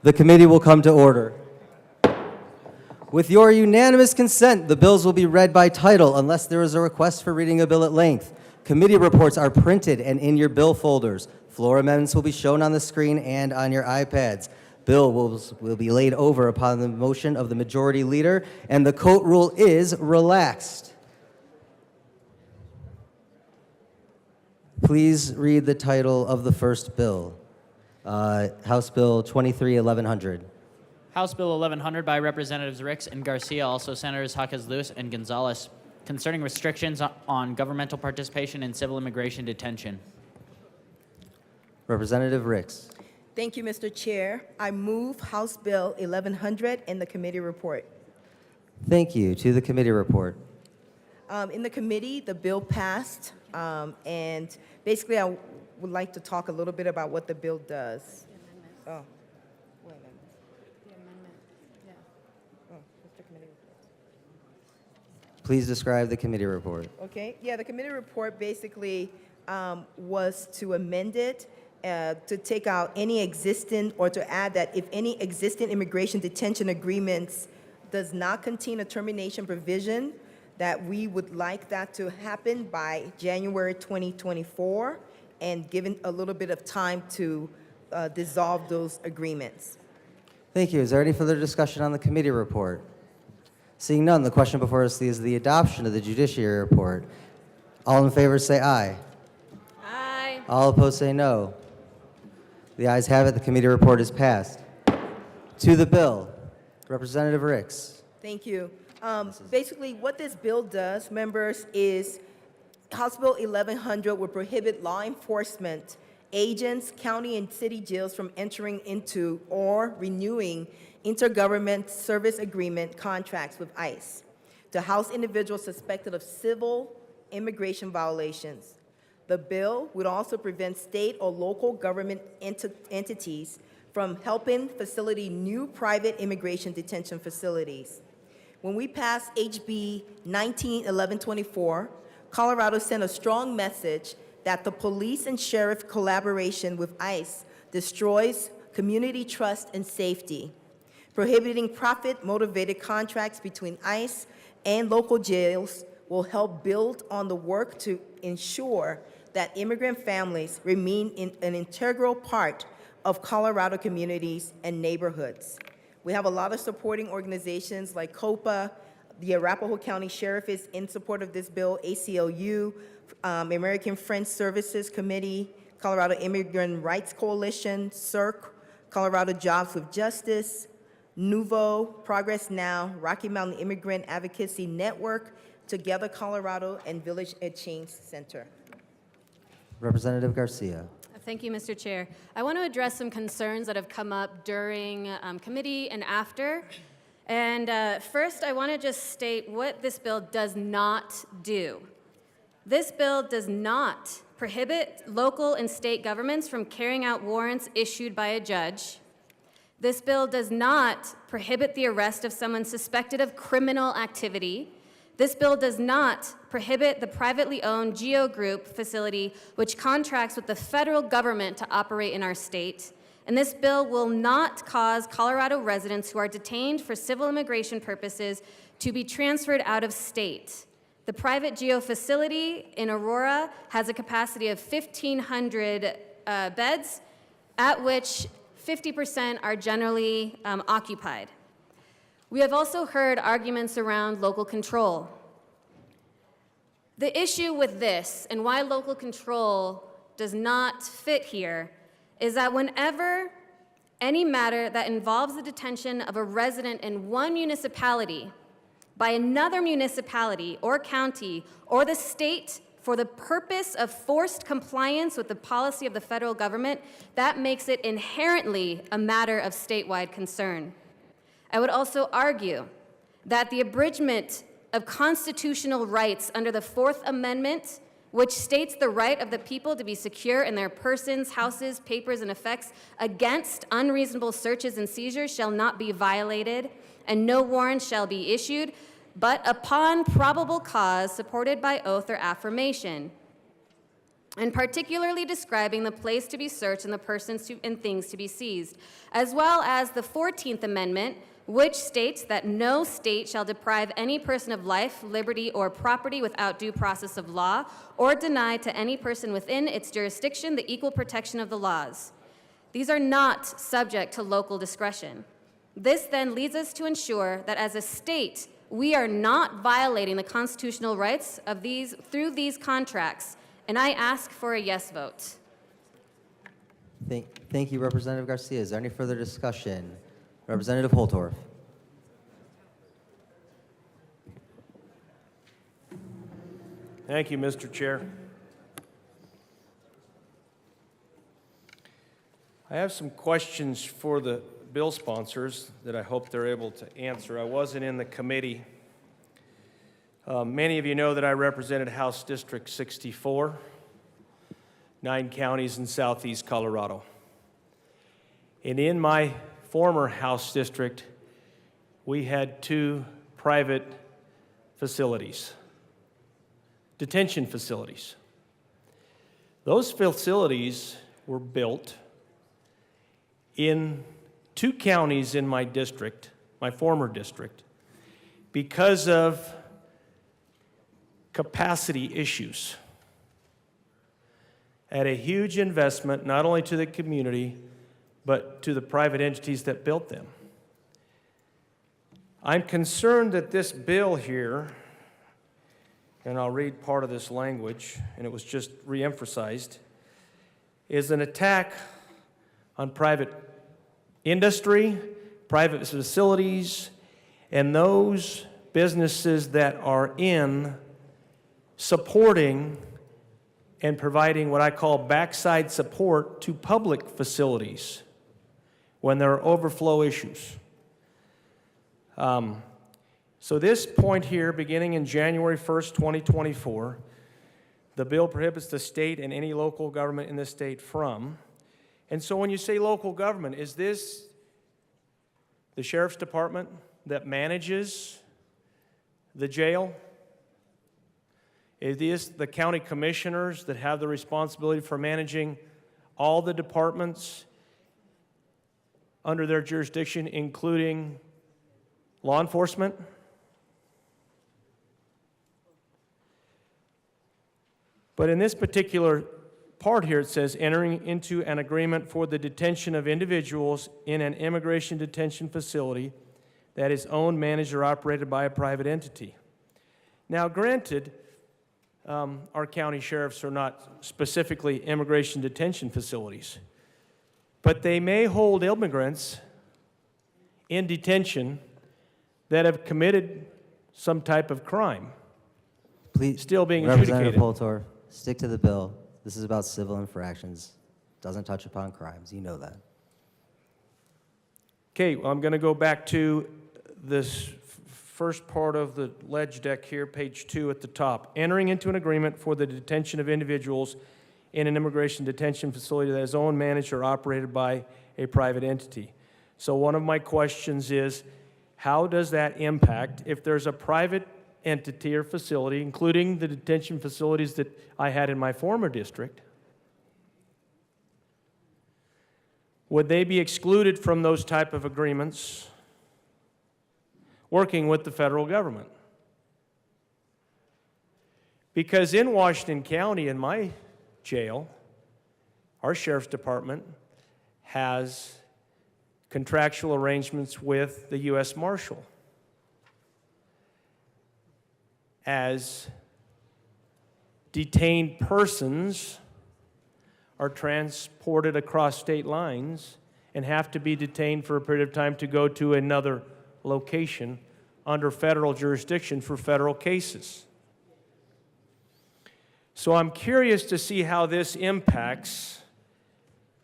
S23: The committee will come to order. With your unanimous consent, the bills will be read by title unless there is a request for reading a bill at length. Committee reports are printed and in your bill folders. Floor amendments will be shown on the screen and on your iPads. Bills will be laid over upon the motion of the Majority Leader, and the court rule is relaxed. Please read the title of the first bill. House Bill 23-1100.
S3: House Bill 1100 by Representatives Ricks and Garcia, also Senators Jaquez Lewis and Gonzalez, concerning restrictions on governmental participation in civil immigration detention.
S23: Representative Ricks.
S10: Thank you, Mr. Chair. I move House Bill 1100 in the committee report.
S23: Thank you. To the committee report.
S10: In the committee, the bill passed, and basically, I would like to talk a little bit about what the bill does. Oh, what amendment? The amendment, yeah. Oh, what's the committee report?
S23: Please describe the committee report.
S10: Okay, yeah, the committee report basically was to amend it to take out any existing, or to add that if any existing immigration detention agreements does not contain a termination provision, that we would like that to happen by January 2024, and given a little bit of time to dissolve those agreements.
S23: Thank you. Is there any further discussion on the committee report? Seeing none, the question before us is the adoption of the judiciary report. All in favor say aye.
S22: Aye.
S23: All opposed say no. The ayes have it. The committee report is passed. To the bill, Representative Ricks.
S10: Thank you. Basically, what this bill does, members, is House Bill 1100 will prohibit law enforcement agents, county and city jails from entering into or renewing intergovernment service agreement contracts with ICE to house individuals suspected of civil immigration violations. The bill would also prevent state or local government entities from helping facilitate new private immigration detention facilities. When we passed HB 191124, Colorado sent a strong message that the police and sheriff collaboration with ICE destroys community trust and safety. Prohibiting profit-motivated contracts between ICE and local jails will help build on the work to ensure that immigrant families remain an integral part of Colorado communities and neighborhoods. We have a lot of supporting organizations like COPA, the Arapahoe County Sheriff is in support of this bill, ACLU, American Friends Services Committee, Colorado Immigrant Rights Coalition, CIRC, Colorado Jobs with Justice, NUVO, Progress Now, Rocky Mountain Immigrant Advocacy Network, Together Colorado, and Village Exchange Center.
S23: Representative Garcia.
S22: Thank you, Mr. Chair. I want to address some concerns that have come up during committee and after. And first, I want to just state what this bill does not do. This bill does not prohibit local and state governments from carrying out warrants issued by a judge. This bill does not prohibit the arrest of someone suspected of criminal activity. This bill does not prohibit the privately owned GEO Group facility, which contracts with the federal government to operate in our state. And this bill will not cause Colorado residents who are detained for civil immigration purposes to be transferred out of state. The private GEO facility in Aurora has a capacity of 1,500 beds, at which 50% are generally occupied. We have also heard arguments around local control. The issue with this and why local control does not fit here is that whenever any matter that involves the detention of a resident in one municipality by another municipality or county or the state for the purpose of forced compliance with the policy of the federal government, that makes it inherently a matter of statewide concern. I would also argue that the abridgment of constitutional rights under the Fourth Amendment, which states the right of the people to be secure in their persons, houses, papers, and effects against unreasonable searches and seizures, shall not be violated, and no warrant shall be issued, but upon probable cause supported by oath or affirmation, and particularly describing the place to be searched and the persons and things to be seized, as well as the 14th Amendment, which states that no state shall deprive any person of life, liberty, or property without due process of law, or deny to any person within its jurisdiction the equal protection of the laws. These are not subject to local discretion. This then leads us to ensure that as a state, we are not violating the constitutional rights of these through these contracts, and I ask for a yes vote.
S23: Thank you, Representative Garcia. Is there any further discussion? Representative Holtorf.
S4: Thank you, Mr. Chair. I have some questions for the bill sponsors that I hope they're able to answer. I wasn't in the committee. Many of you know that I represented House District 64, 9 counties in southeast Colorado. And in my former House district, we had 2 private facilities, detention facilities. Those facilities were built in 2 counties in my district, my former district, because of capacity issues. At a huge investment, not only to the community, but to the private entities that built them. I'm concerned that this bill here, and I'll read part of this language, and it was just reemphasized, is an attack on private industry, private facilities, and those businesses that are in supporting and providing what I call backside support to public facilities when there are overflow issues. So this point here, beginning in January 1st, 2024, the bill prohibits the state and any local government in the state from. And so when you say local government, is this the sheriff's department that manages the jail? Is this the county commissioners that have the responsibility for managing all the departments under their jurisdiction, including law enforcement? But in this particular part here, it says, entering into an agreement for the detention of individuals in an immigration detention facility that is owned, managed, or operated by a private entity. Now, granted, our county sheriffs are not specifically immigration detention facilities, but they may hold immigrants in detention that have committed some type of crime.
S23: Please,
S4: still being
S23: Representative
S4: adjudicated.
S23: Poltor, stick to the bill. This is about civil infractions. Doesn't touch upon crimes. You know that.
S4: Okay, well, I'm going to go back to this first part of the ledge deck here, page 2 at the top. Entering into an agreement for the detention of individuals in an immigration detention facility that is owned, managed, or operated by a private entity. So one of my questions is, how does that impact if there's a private entity or facility, including the detention facilities that I had in my former district? Would they be excluded from those type of agreements working with the federal government? Because in Washington County, in my jail, our sheriff's department has contractual arrangements with the U.S. Marshal. As detained persons are transported across state lines and have to be detained for a period of time to go to another location under federal jurisdiction for federal cases. So I'm curious to see how this impacts,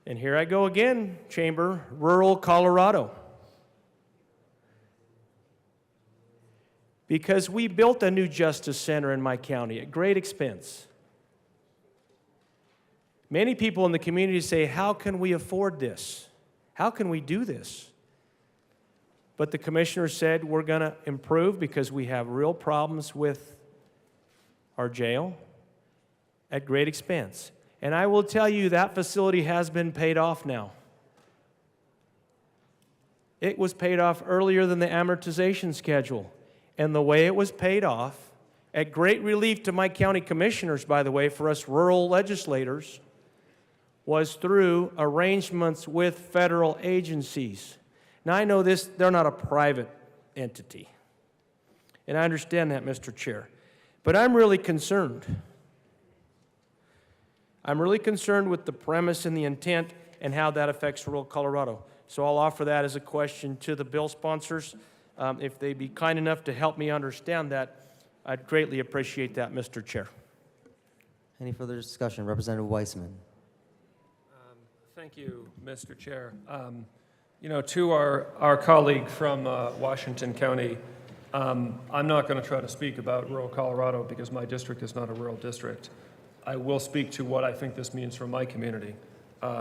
S4: and here I go again, Chamber, rural Colorado. Because we built a new justice center in my county at great expense. Many people in the community say, how can we afford this? How can we do this? But the commissioner said, we're going to improve because we have real problems with our jail at great expense. And I will tell you that facility has been paid off now. It was paid off earlier than the amortization schedule. And the way it was paid off, at great relief to my county commissioners, by the way, for us rural legislators, was through arrangements with federal agencies. Now, I know this, they're not a private entity. And I understand that, Mr. Chair. But I'm really concerned. I'm really concerned with the premise and the intent and how that affects rural Colorado. So I'll offer that as a question to the bill sponsors. If they'd be kind enough to help me understand that, I'd greatly appreciate that, Mr. Chair.
S23: Any further discussion? Representative Weissman.
S21: Thank you, Mr. Chair. You know, to our colleague from Washington County, I'm not going to try to speak about rural Colorado because my district is not a rural district. I will speak to what I think this means for my community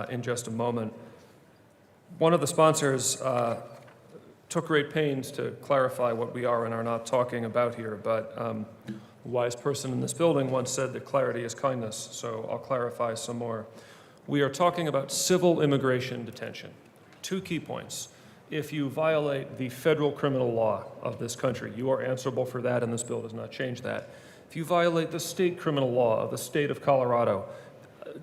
S21: in just a moment. One of the sponsors took great pains to clarify what we are and are not talking about here, but a wise person in this building once said that clarity is kindness, so I'll clarify some more. We are talking about civil immigration detention. 2 key points. If you violate the federal criminal law of this country, you are answerable for that, and this bill does not change that. If you violate the state criminal law of the state of Colorado,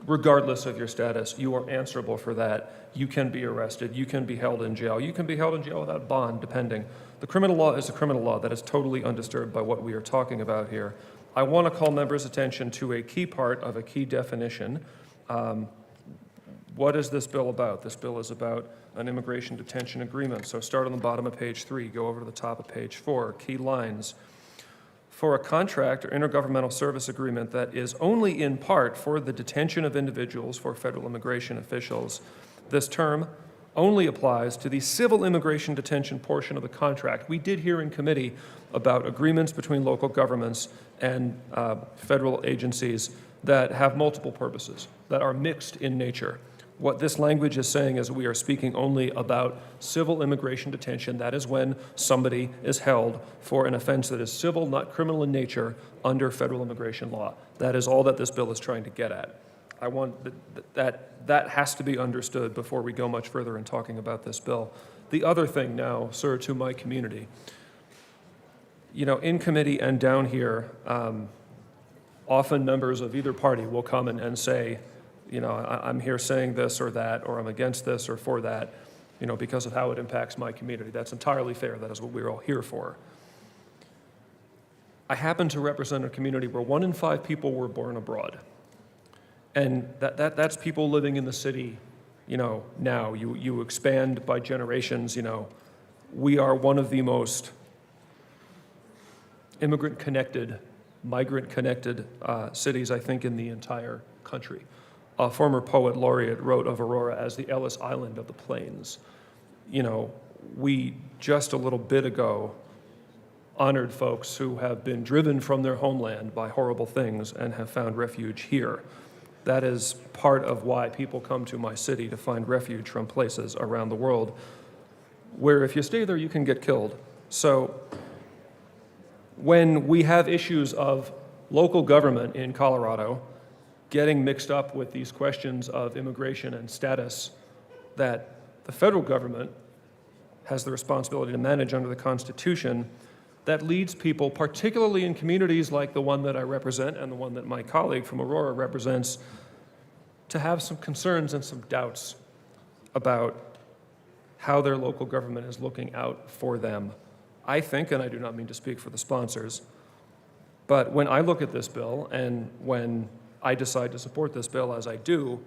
S21: regardless of your status, you are answerable for that. You can be arrested. You can be held in jail. You can be held in jail without bond, depending. The criminal law is a criminal law that is totally undisturbed by what we are talking about here. I want to call members' attention to a key part of a key definition. What is this bill about? This bill is about an immigration detention agreement. So start on the bottom of page 3, go over to the top of page 4, key lines. For a contract or intergovernmental service agreement that is only in part for the detention of individuals for federal immigration officials, this term only applies to the civil immigration detention portion of the contract. We did hear in committee about agreements between local governments and federal agencies that have multiple purposes, that are mixed in nature. What this language is saying is we are speaking only about civil immigration detention. That is when somebody is held for an offense that is civil, not criminal in nature, under federal immigration law. That is all that this bill is trying to get at. I want that has to be understood before we go much further in talking about this bill. The other thing now, sir, to my community, you know, in committee and down here, often members of either party will come and say, you know, I'm here saying this or that, or I'm against this or for that, you know, because of how it impacts my community. That's entirely fair. That is what we're all here for. I happen to represent a community where 1 in 5 people were born abroad. And that's people living in the city, you know, now. You expand by generations, you know. We are one of the most immigrant-connected, migrant-connected cities, I think, in the entire country. A former poet laureate wrote of Aurora as the Ellis Island of the Plains. You know, we just a little bit ago honored folks who have been driven from their homeland by horrible things and have found refuge here. That is part of why people come to my city, to find refuge from places around the world where if you stay there, you can get killed. So when we have issues of local government in Colorado getting mixed up with these questions of immigration and status that the federal government has the responsibility to manage under the Constitution, that leads people, particularly in communities like the one that I represent and the one that my colleague from Aurora represents, to have some concerns and some doubts about how their local government is looking out for them. I think, and I do not mean to speak for the sponsors, but when I look at this bill and when I decide to support this bill as I do,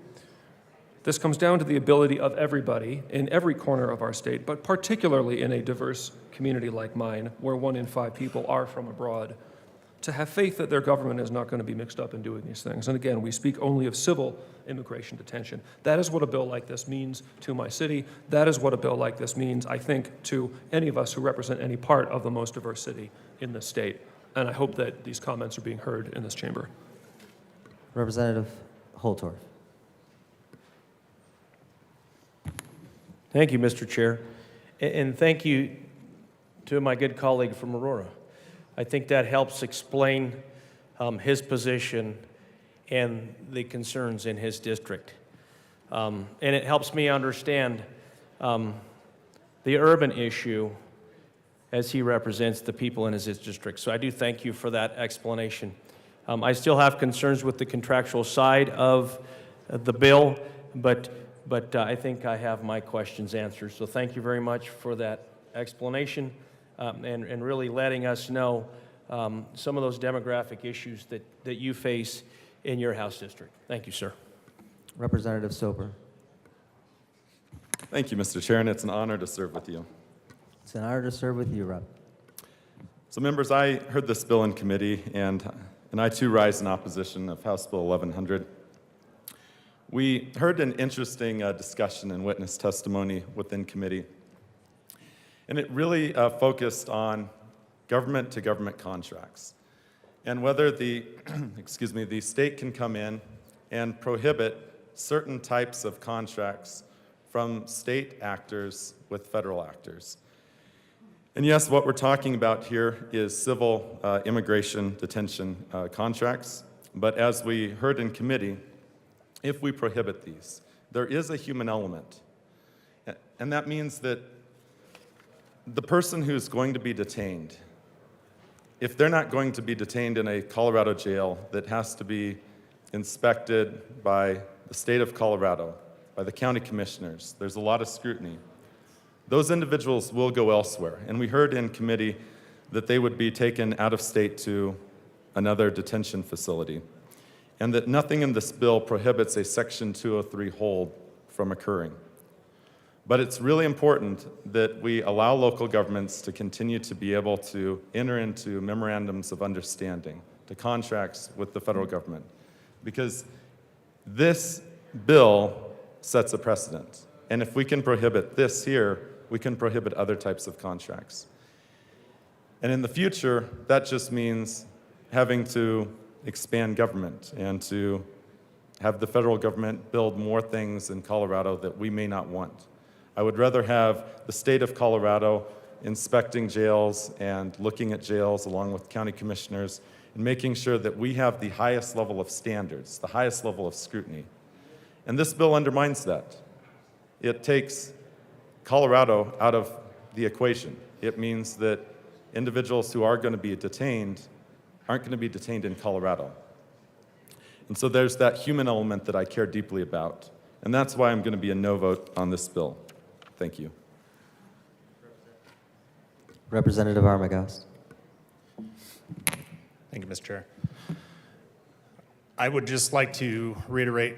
S21: this comes down to the ability of everybody in every corner of our state, but particularly in a diverse community like mine, where 1 in 5 people are from abroad, to have faith that their government is not going to be mixed up in doing these things. And again, we speak only of civil immigration detention. That is what a bill like this means to my city. That is what a bill like this means, I think, to any of us who represent any part of the most diverse city in this state. And I hope that these comments are being heard in this chamber.
S23: Representative Holtorf.
S4: Thank you, Mr. Chair. And thank you to my good colleague from Aurora. I think that helps explain his position and the concerns in his district. And it helps me understand the urban issue as he represents the people in his district. So I do thank you for that explanation. I still have concerns with the contractual side of the bill, but I think I have my questions answered. So thank you very much for that explanation and really letting us know some of those demographic issues that you face in your House district. Thank you, sir.
S23: Representative Soper.
S7: Thank you, Mr. Chair, and it's an honor to serve with you.
S23: It's an honor to serve with you, Rob.
S7: So members, I heard this bill in committee, and I too rise in opposition of House Bill 1100. We heard an interesting discussion and witness testimony within committee, and it really focused on government-to-government contracts and whether the, the state can come in and prohibit certain types of contracts from state actors with federal actors. And yes, what we're talking about here is civil immigration detention contracts, but as we heard in committee, if we prohibit these, there is a human element. And that means that the person who's going to be detained, if they're not going to be detained in a Colorado jail that has to be inspected by the state of Colorado, by the county commissioners, there's a lot of scrutiny. Those individuals will go elsewhere. And we heard in committee that they would be taken out of state to another detention facility, and that nothing in this bill prohibits a Section 203 hold from occurring. But it's really important that we allow local governments to continue to be able to enter into memorandums of understanding, to contracts with the federal government, because this bill sets a precedent. And if we can prohibit this here, we can prohibit other types of contracts. And in the future, that just means having to expand government and to have the federal government build more things in Colorado that we may not want. I would rather have the state of Colorado inspecting jails and looking at jails along with county commissioners and making sure that we have the highest level of standards, the highest level of scrutiny. And this bill undermines that. It takes Colorado out of the equation. It means that individuals who are going to be detained aren't going to be detained in Colorado. And so there's that human element that I care deeply about. And that's why I'm going to be a no vote on this bill. Thank you.
S23: Representative Armagost.
S18: Thank you, Mr. Chair. I would just like to reiterate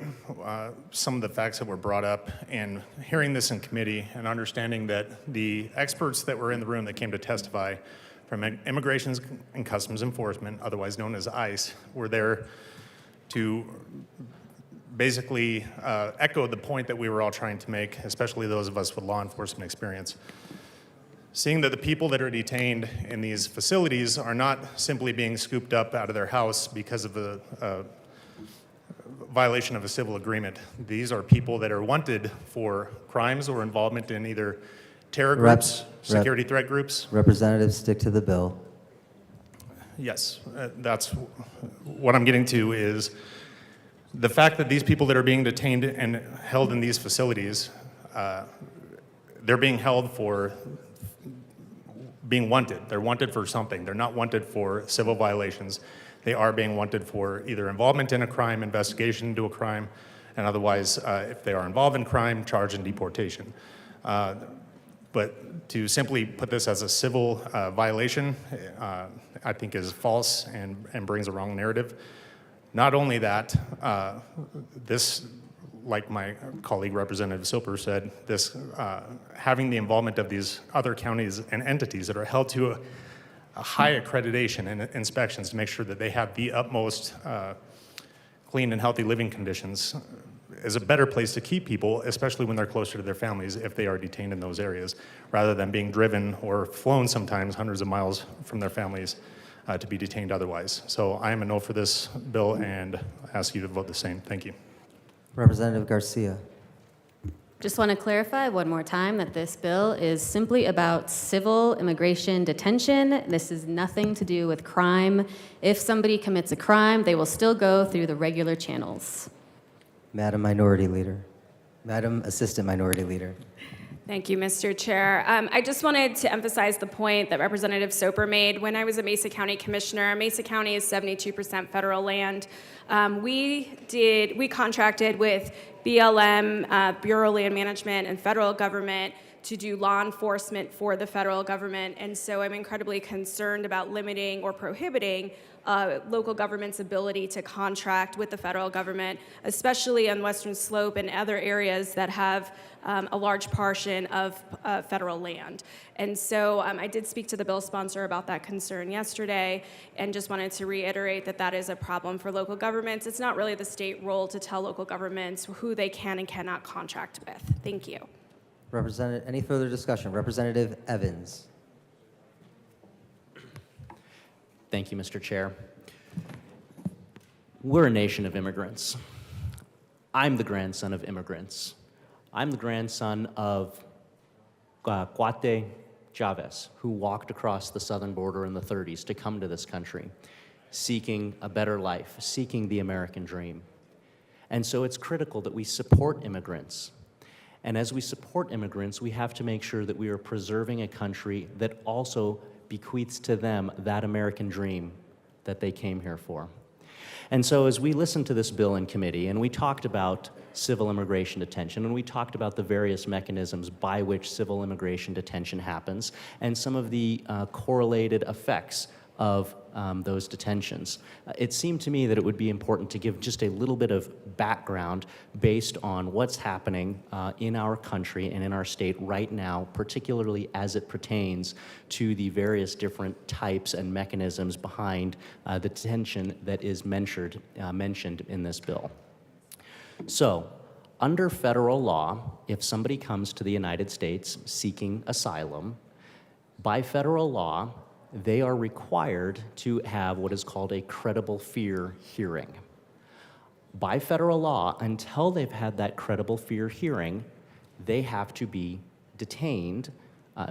S18: some of the facts that were brought up, and hearing this in committee and understanding that the experts that were in the room that came to testify from Immigration and Customs Enforcement, otherwise known as ICE, were there to basically echo the point that we were all trying to make, especially those of us with law enforcement experience. Seeing that the people that are detained in these facilities are not simply being scooped up out of their house because of a violation of a civil agreement. These are people that are wanted for crimes or involvement in either terror groups, security threat groups.
S23: Representatives, stick to the bill.
S18: Yes, that's what I'm getting to is the fact that these people that are being detained and held in these facilities, they're being held for being wanted. They're wanted for something. They're not wanted for civil violations. They are being wanted for either involvement in a crime, investigation into a crime, and otherwise, if they are involved in crime, charge and deportation. But to simply put this as a civil violation, I think is false and brings a wrong narrative. Not only that, this, like my colleague Representative Soper said, this having the involvement of these other counties and entities that are held to a high accreditation and inspections to make sure that they have the utmost clean and healthy living conditions is a better place to keep people, especially when they're closer to their families if they are detained in those areas, rather than being driven or flown sometimes hundreds of miles from their families to be detained otherwise. So I am a no for this bill and ask you to vote the same. Thank you.
S23: Representative Garcia.
S22: Just want to clarify one more time that this bill is simply about civil immigration detention. This is nothing to do with crime. If somebody commits a crime, they will still go through the regular channels.
S23: Madam Minority Leader. Madam Assistant Minority Leader.
S8: Thank you, Mr. Chair. I just wanted to emphasize the point that Representative Soper made. When I was a Mesa County Commissioner, Mesa County is 72% federal land. We contracted with BLM, Bureau of Land Management, and federal government to do law enforcement for the federal government. And so I'm incredibly concerned about limiting or prohibiting local government's ability to contract with the federal government, especially on Western Slope and other areas that have a large portion of federal land. And so I did speak to the bill sponsor about that concern yesterday and just wanted to reiterate that that is a problem for local governments. It's not really the state role to tell local governments who they can and cannot contract with. Thank you.
S23: Any further discussion? Representative Evans.
S3: Thank you, Mr. Chair. We're a nation of immigrants. I'm the grandson of immigrants. I'm the grandson of Cuate Chavez, who walked across the southern border in the 30s to come to this country, seeking a better life, seeking the American dream. And so it's critical that we support immigrants. And as we support immigrants, we have to make sure that we are preserving a country that also bequeaths to them that American dream that they came here for. And so as we listened to this bill in committee, and we talked about civil immigration detention, and we talked about the various mechanisms by which civil immigration detention happens, and some of the correlated effects of those detentions. It seemed to me that it would be important to give just a little bit of background based on what's happening in our country and in our state right now, particularly as it pertains to the various different types and mechanisms behind the detention that is mentioned in this bill. So, under federal law, if somebody comes to the United States seeking asylum, by federal law, they are required to have what is called a credible fear hearing. By federal law, until they've had that credible fear hearing, they have to be detained.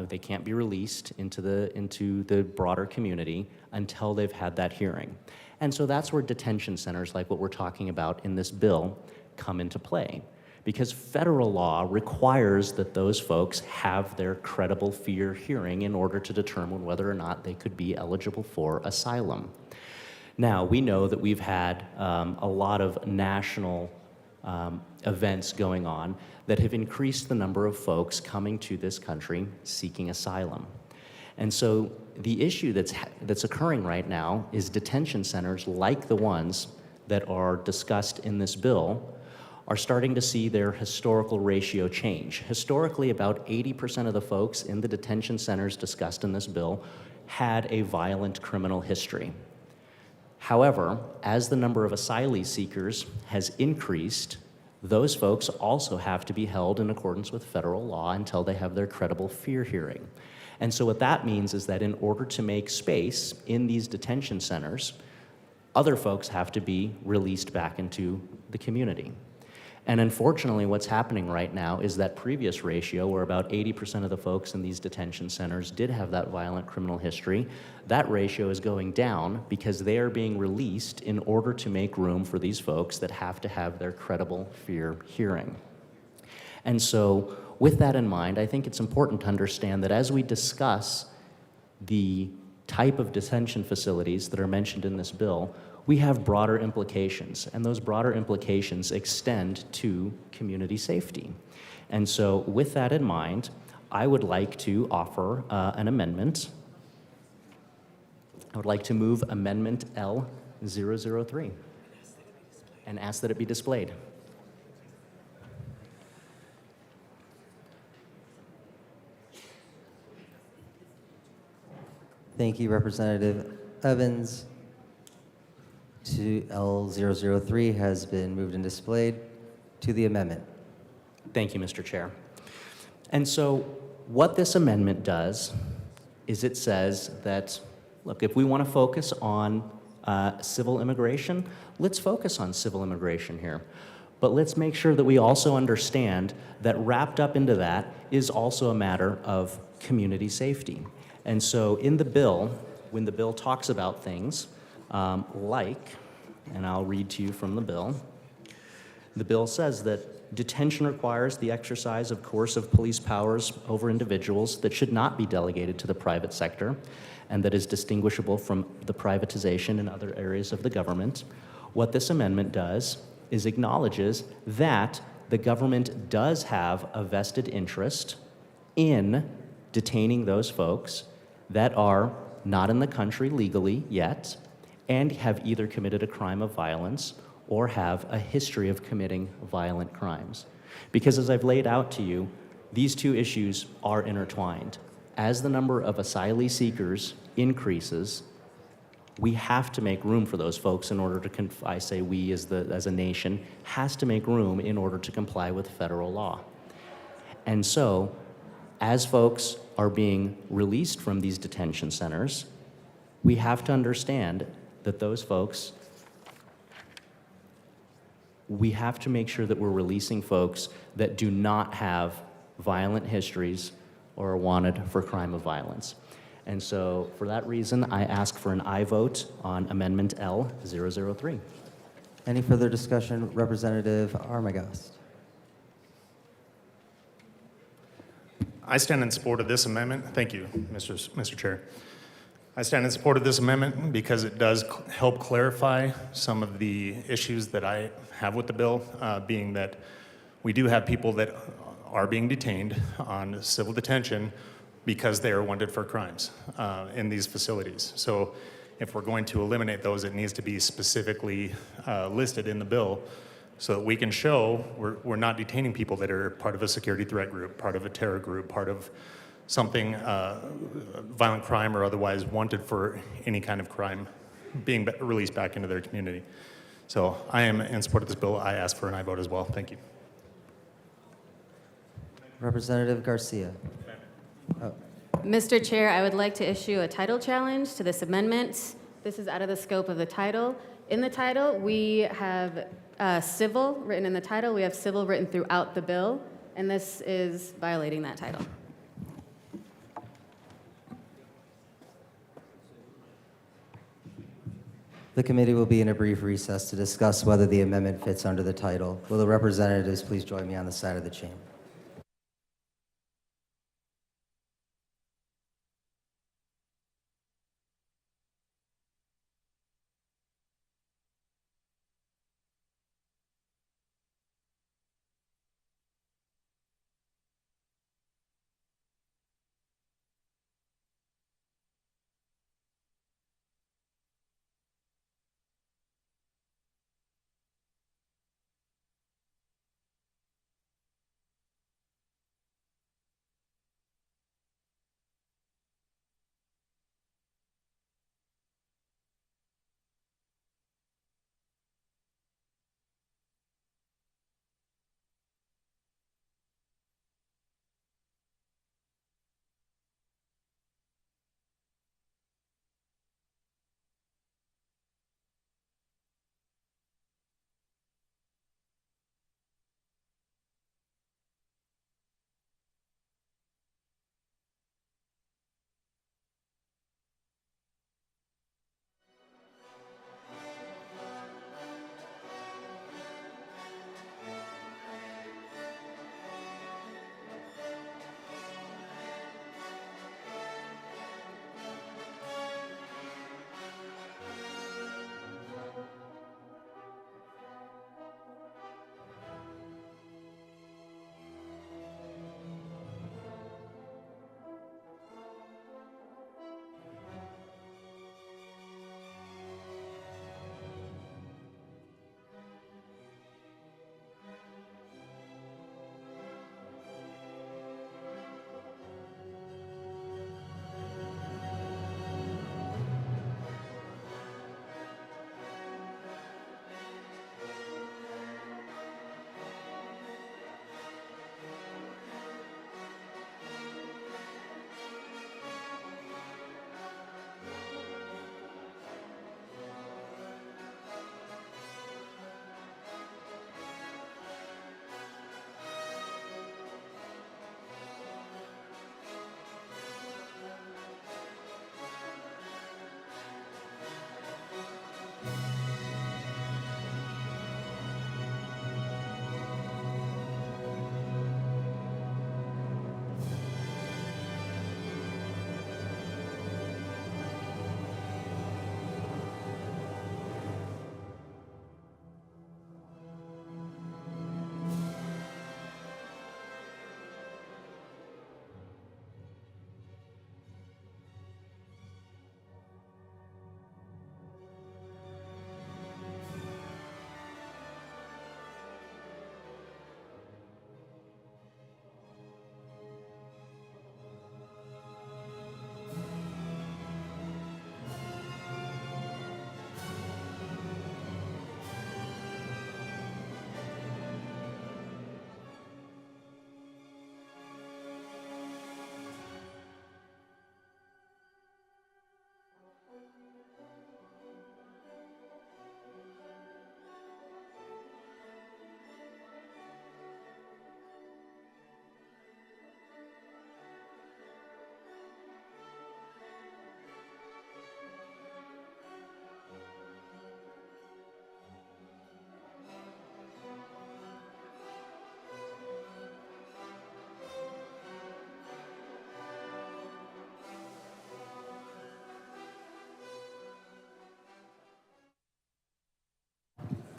S3: They can't be released into the broader community until they've had that hearing. And so that's where detention centers like what we're talking about in this bill come into play, because federal law requires that those folks have their credible fear hearing in order to determine whether or not they could be eligible for asylum. Now, we know that we've had a lot of national events going on that have increased the number of folks coming to this country seeking asylum. And so the issue that's occurring right now is detention centers like the ones that are discussed in this bill are starting to see their historical ratio change. Historically, about 80% of the folks in the detention centers discussed in this bill had a violent criminal history. However, as the number of asylee seekers has increased, those folks also have to be held in accordance with federal law until they have their credible fear hearing. And so what that means is that in order to make space in these detention centers, other folks have to be released back into the community. And unfortunately, what's happening right now is that previous ratio, where about 80% of the folks in these detention centers did have that violent criminal history, that ratio is going down because they are being released in order to make room for these folks that have to have their credible fear hearing. And so, with that in mind, I think it's important to understand that as we discuss the type of detention facilities that are mentioned in this bill, we have broader implications, and those broader implications extend to community safety. And so with that in mind, I would like to offer an amendment. I would like to move Amendment L003 and ask that it be displayed.
S23: Thank you, Representative Evans. L003 has been moved and displayed. To the amendment.
S3: Thank you, Mr. Chair. And so what this amendment does is it says that, look, if we want to focus on civil immigration, let's focus on civil immigration here. But let's make sure that we also understand that wrapped up into that is also a matter of community safety. And so in the bill, when the bill talks about things and I'll read to you from the bill says that detention requires the exercise of coercive police powers over individuals that should not be delegated to the private sector and that is distinguishable from the privatization in other areas of the government. What this amendment does is acknowledges that the government does have a vested interest
S9: in detaining those folks that are not in the country legally yet and have either committed a crime of violence or have a history of committing violent crimes. Because as I've laid out to you, these two issues are intertwined. As the number of asylee seekers increases, we have to make room for those folks in order to, I say we as a nation, has to make room in order to comply with federal law. And so, as folks are being released from these detention centers, we have to understand that those folks, we have to make sure that we're releasing folks that do not have violent histories or are wanted for crime of violence. And so for that reason, I ask for an aye vote on Amendment L003.
S23: Any further discussion? Representative Armagast.
S18: I stand in support of this amendment. Thank you, Mr. Chair. I stand in support of this amendment because it does help clarify some of the issues that I have with the bill, being that we do have people that are being detained on civil detention because they are wanted for crimes in these facilities. So if we're going to eliminate those, it needs to be specifically listed in the bill so that we can show we're not detaining people that are part of a security threat group, part of a terror group, part of something, violent crime or otherwise wanted for any kind of crime, being released back into their community. So I am in support of this bill. I ask for an aye vote as well. Thank you.
S23: Representative Garcia.
S22: Mr. Chair, I would like to issue a title challenge to this amendment. This is out of the scope of the title. In the title, we have civil written in the title. We have civil written throughout the bill, and this is violating that title.
S23: The committee will be in a brief recess to discuss whether the amendment fits under the title. Will the representatives please join me on the side of the chamber?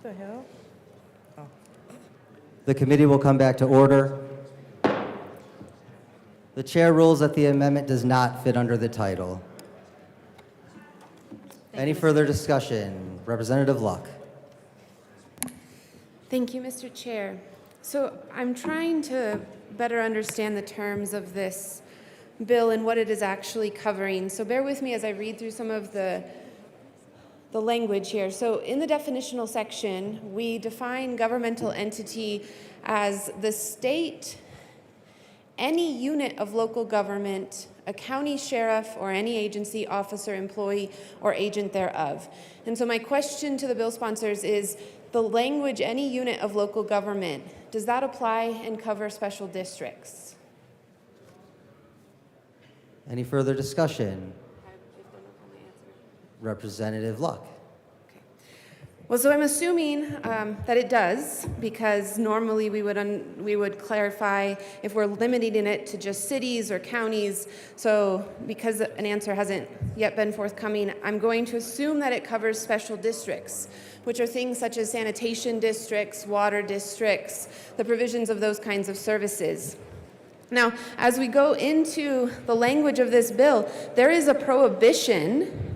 S1: The hell?
S23: The committee will come back to order. The chair rules that the amendment does not fit under the title. Any further discussion? Representative Luck.
S11: Thank you, Mr. Chair. So I'm trying to better understand the terms of this bill and what it is actually covering. So bear with me as I read through some of the language here. So in the definitional section, we define governmental entity as the state, any unit of local government, a county sheriff, or any agency, officer, employee, or agent thereof. And so my question to the bill sponsors is, the language, any unit of local government, does that apply and cover special districts?
S23: Any further discussion? Representative Luck.
S11: Well, so I'm assuming that it does, because normally we would clarify if we're limiting it to just cities or counties. So because an answer hasn't yet been forthcoming, I'm going to assume that it covers special districts, which are things such as sanitation districts, water districts, the provisions of those kinds of services. Now, as we go into the language of this bill, there is a prohibition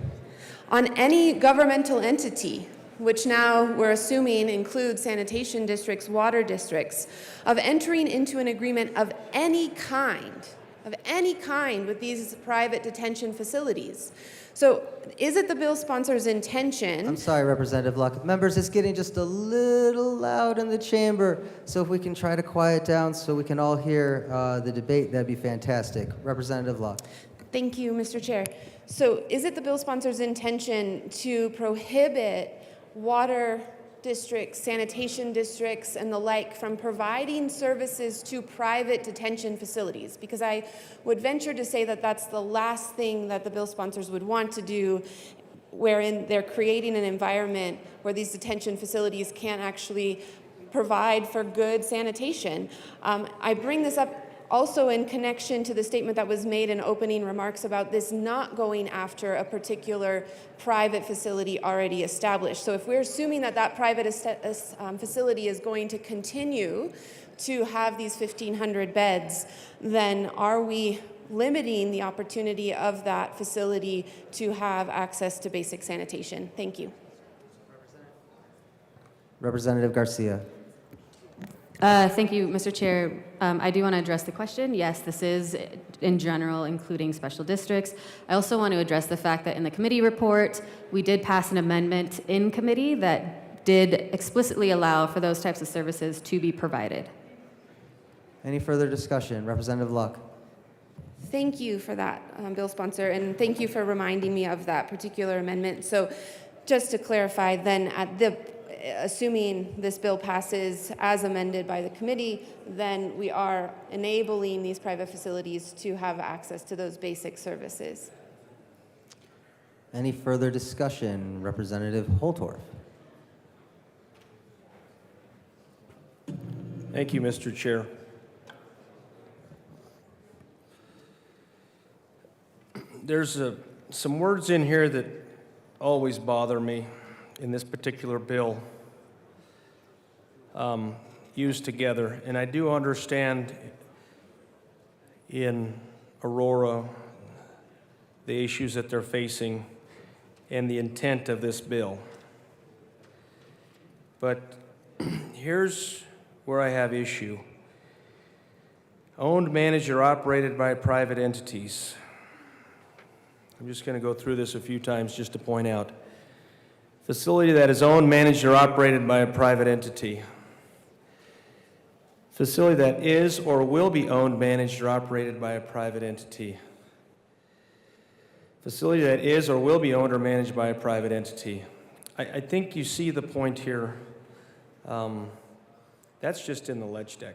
S11: on any governmental entity, which now we're assuming includes sanitation districts, water districts, of entering into an agreement of any kind with these private detention facilities. So is it the bill sponsor's intention?
S23: I'm sorry, Representative Luck. Members, it's getting just a little loud in the chamber, so if we can try to quiet down so we can all hear the debate, that'd be fantastic. Representative Luck.
S11: Thank you, Mr. Chair. So is it the bill sponsor's intention to prohibit water districts, sanitation districts, and the like from providing services to private detention facilities? Because I would venture to say that that's the last thing that the bill sponsors would want to do, wherein they're creating an environment where these detention facilities can't actually provide for good sanitation. I bring this up also in connection to the statement that was made in opening remarks about this not going after a particular private facility already established. So if we're assuming that that private facility is going to continue to have these 1,500 beds, then are we limiting the opportunity of that facility to have access to basic sanitation? Thank you.
S23: Representative Garcia.
S22: Thank you, Mr. Chair. I do want to address the question. Yes, this is in general, including special districts. I also want to address the fact that in the committee report, we did pass an amendment in committee that did explicitly allow for those types of services to be provided.
S23: Any further discussion? Representative Luck.
S11: Thank you for that, bill sponsor, and thank you for reminding me of that particular amendment. So just to clarify, then assuming this bill passes as amended by the committee, then we are enabling these private facilities to have access to those basic services.
S23: Any further discussion? Representative Holtorf.
S4: Thank you, Mr. Chair. There's some words in here that always bother me in this particular bill used together. And I do understand in Aurora the issues that they're facing and the intent of this bill. But here's where I have issue. Owned, managed, or operated by private entities. I'm just going to go through this a few times just to point out. Facility that is owned, managed, or operated by a private entity. Facility that is or will be owned, managed, or operated by a private entity. Facility that is or will be owned or managed by a private entity. I think you see the point here. That's just in the ledge deck.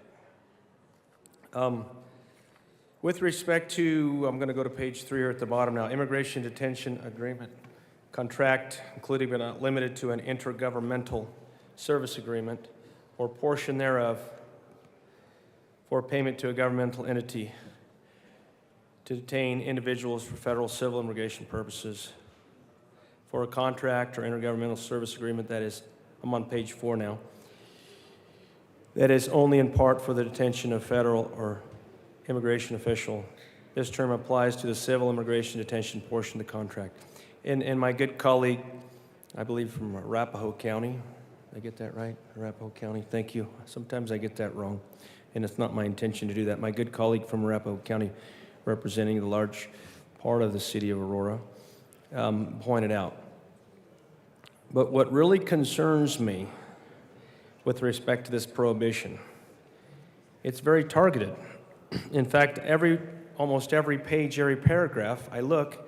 S4: With respect to, I'm going to go to page 3 here at the bottom now, immigration detention agreement. Contract, including but not limited to an intergovernmental service agreement or portion thereof for payment to a governmental entity to detain individuals for federal civil immigration purposes for a contract or intergovernmental service agreement that is I'm on page 4 now. That is only in part for the detention of federal or immigration official. This term applies to the civil immigration detention portion of the contract. And my good colleague, I believe from Arapahoe County, did I get that right? Arapahoe County, thank you. Sometimes I get that wrong, and it's not my intention to do that. My good colleague from Arapahoe County, representing the large part of the city of Aurora, pointed out. But what really concerns me with respect to this prohibition, it's very targeted. In fact, almost every page, every paragraph I look,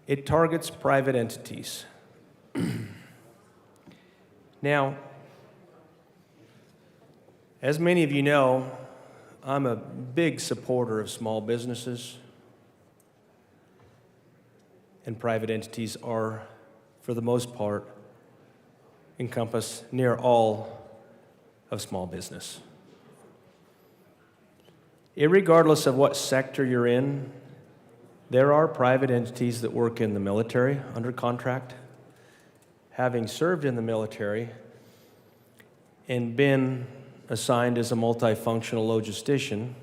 S4: it targets private entities. Now, as many of you know, I'm a big supporter of small businesses, and private entities are, for the most part, encompass near all of small business. Irregardless of what sector you're in, there are private entities that work in the military under contract. Having served in the military and been assigned as a multifunctional logistician, and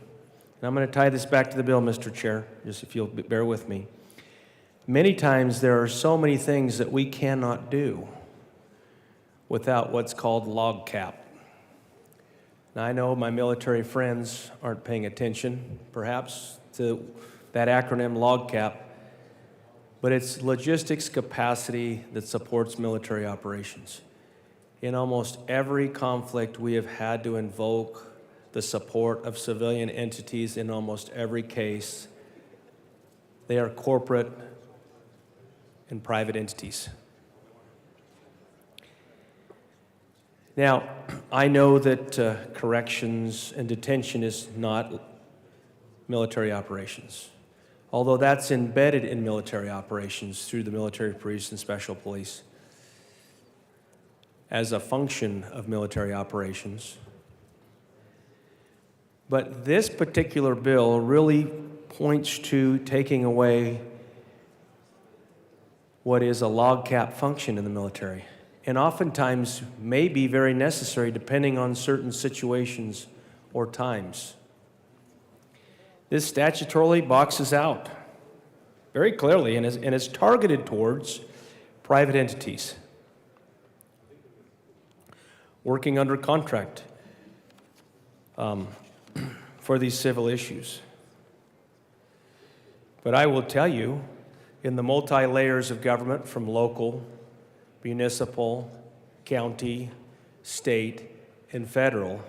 S4: I'm going to tie this back to the bill, Mr. Chair, just if you'll bear with me. Many times there are so many things that we cannot do without what's called log cap. Now, I know my military friends aren't paying attention, perhaps, to that acronym log cap, but it's logistics capacity that supports military operations. In almost every conflict, we have had to invoke the support of civilian entities in almost every case. They are corporate and private entities. Now, I know that corrections and detention is not military operations, although that's embedded in military operations through the military police and special police as a function of military operations. But this particular bill really points to taking away what is a log cap function in the military, and oftentimes may be very necessary depending on certain situations or times. This statutorily boxes out very clearly and is targeted towards private entities working under contract for these civil issues. But I will tell you, in the multi-layers of government from local, municipal, county, state, and federal,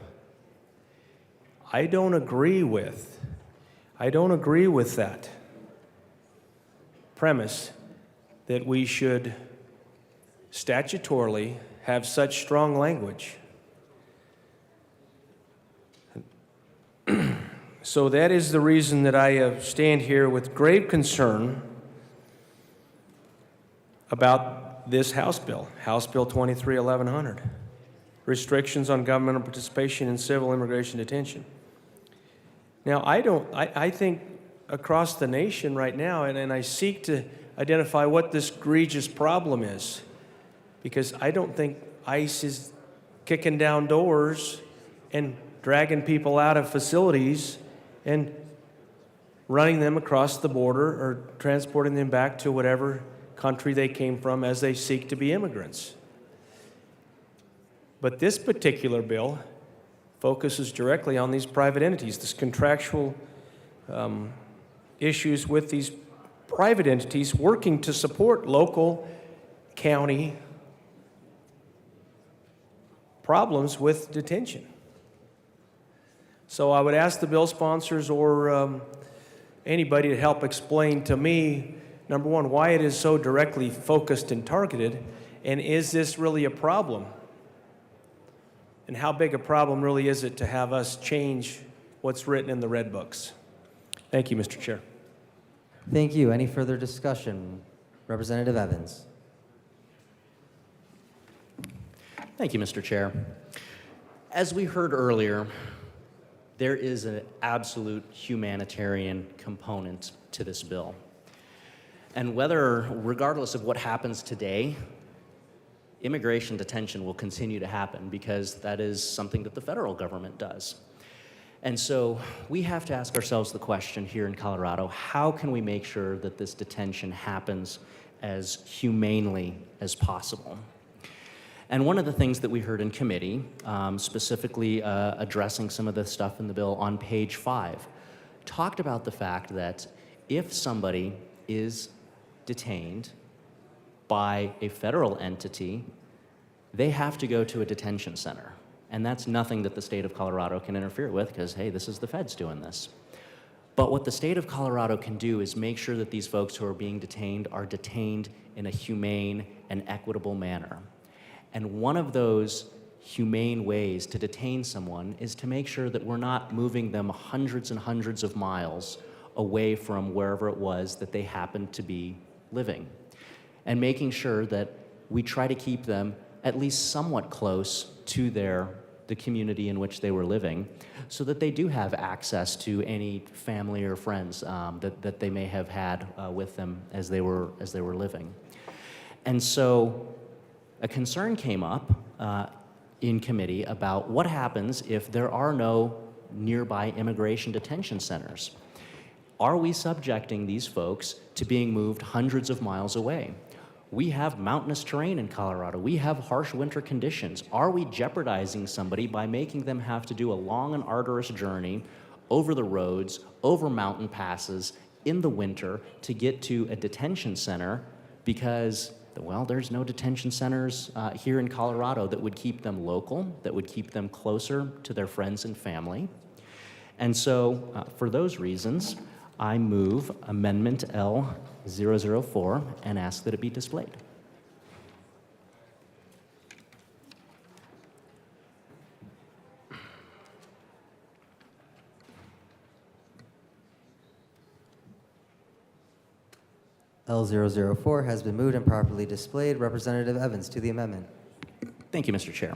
S4: I don't agree with that premise that we should statutorily have such strong language. So that is the reason that I stand here with grave concern about this House Bill 23-1100, restrictions on governmental participation in civil immigration detention. Now, I think across the nation right now, and I seek to identify what this egregious problem is, because I don't think ICE is kicking down doors and dragging people out of facilities and running them across the border or transporting them back to whatever country they came from as they seek to be immigrants. But this particular bill focuses directly on these private entities, this contractual issues with these private entities working to support local, county problems with detention. So I would ask the bill sponsors or anybody to help explain to me, number one, why it is so directly focused and targeted, and is this really a problem? And how big a problem really is it to have us change what's written in the red books? Thank you, Mr. Chair.
S23: Thank you. Any further discussion? Representative Evans.
S9: Thank you, Mr. Chair. As we heard earlier, there is an absolute humanitarian component to this bill. And regardless of what happens today, immigration detention will continue to happen because that is something that the federal government does. And so we have to ask ourselves the question here in Colorado, how can we make sure that this detention happens as humanely as possible? And one of the things that we heard in committee, specifically addressing some of the stuff in the bill on page 5, talked about the fact that if somebody is detained by a federal entity, they have to go to a detention center. And that's nothing that the state of Colorado can interfere with because, hey, this is the feds doing this. But what the state of Colorado can do is make sure that these folks who are being detained are detained in a humane and equitable manner. And one of those humane ways to detain someone is to make sure that we're not moving them hundreds and hundreds of miles away from wherever it was that they happened to be living. And making sure that we try to keep them at least somewhat close to the community in which they were living, so that they do have access to any family or friends that they may have had with them as they were living. And so a concern came up in committee about what happens if there are no nearby immigration detention centers. Are we subjecting these folks to being moved hundreds of miles away? We have mountainous terrain in Colorado. We have harsh winter conditions. Are we jeopardizing somebody by making them have to do a long and arduous journey over the roads, over mountain passes in the winter to get to a detention center because, well, there's no detention centers here in Colorado that would keep them local, that would keep them closer to their friends and family. And so for those reasons, I move Amendment L004 and ask that it be displayed.
S23: L004 has been moved and properly displayed. Representative Evans to the amendment.
S9: Thank you, Mr. Chair.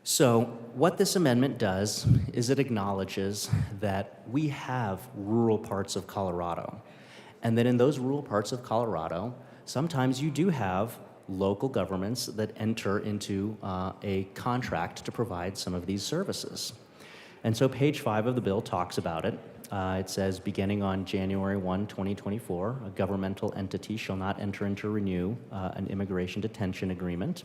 S9: So what this amendment does is it acknowledges that we have rural parts of Colorado, and that in those rural parts of Colorado, sometimes you do have local governments that enter into a contract to provide some of these services. And so page 5 of the bill talks about it. It says, beginning on January 1, 2024, a governmental entity shall not enter into renew an immigration detention agreement,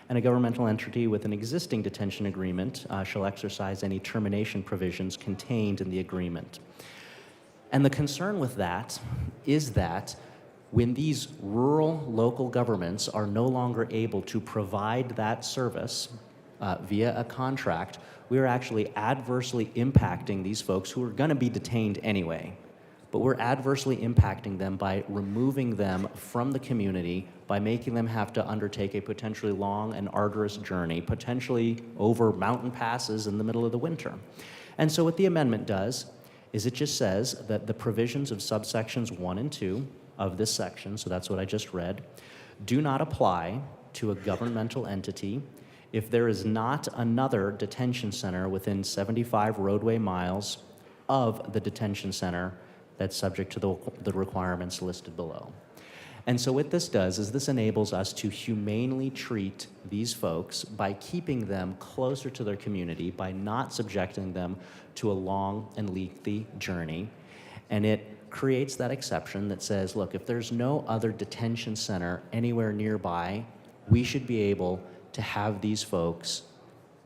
S9: and a governmental entity with an existing detention agreement shall exercise any termination provisions contained in the agreement. And the concern with that is that when these rural local governments are no longer able to provide that service via a contract, we are actually adversely impacting these folks who are going to be detained anyway. But we're adversely impacting them by removing them from the community, by making them have to undertake a potentially long and arduous journey, potentially over mountain passes in the middle of the winter. And so what the amendment does is it just says that the provisions of subsections 1 and 2 of this section, so that's what I just read, do not apply to a governmental entity if there is not another detention center within 75 roadway miles of the detention center that's subject to the requirements listed below. And so what this does is this enables us to humanely treat these folks by keeping them closer to their community, by not subjecting them to a long and lengthy journey. And it creates that exception that says, look, if there's no other detention center anywhere nearby, we should be able to have these folks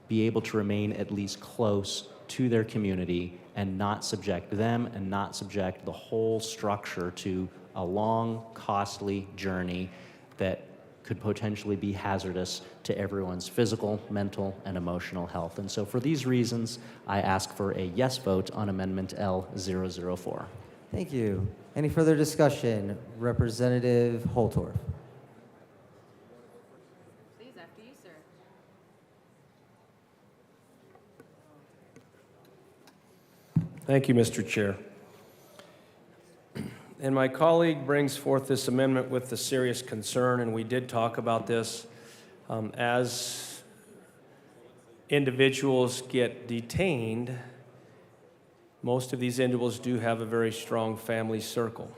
S9: be able to remain at least close to their community and not subject them and not subject the whole structure to a long, costly journey that could potentially be hazardous to everyone's physical, mental, and emotional health. And so for these reasons, I ask for a yes vote on Amendment L004.
S23: Thank you. Any further discussion? Representative Holtorf.
S22: Please, after you, sir.
S4: Thank you, Mr. Chair. And my colleague brings forth this amendment with the serious concern, and we did talk about this. As individuals get detained, most of these individuals do have a very strong family circle.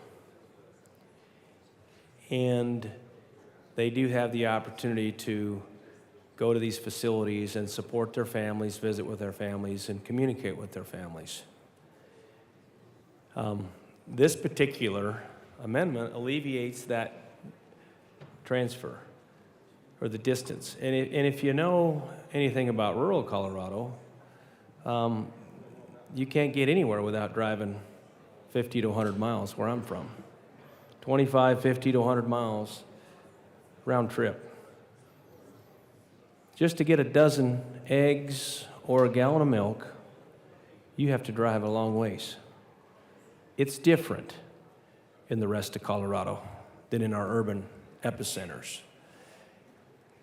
S4: And they do have the opportunity to go to these facilities and support their families, visit with their families, and communicate with their families. This particular amendment alleviates that transfer or the distance. And if you know anything about rural Colorado, you can't get anywhere without driving 50 to 100 miles where I'm from. 25, 50 to 100 miles round trip. Just to get a dozen eggs or a gallon of milk, you have to drive a long ways. It's different in the rest of Colorado than in our urban epicenters.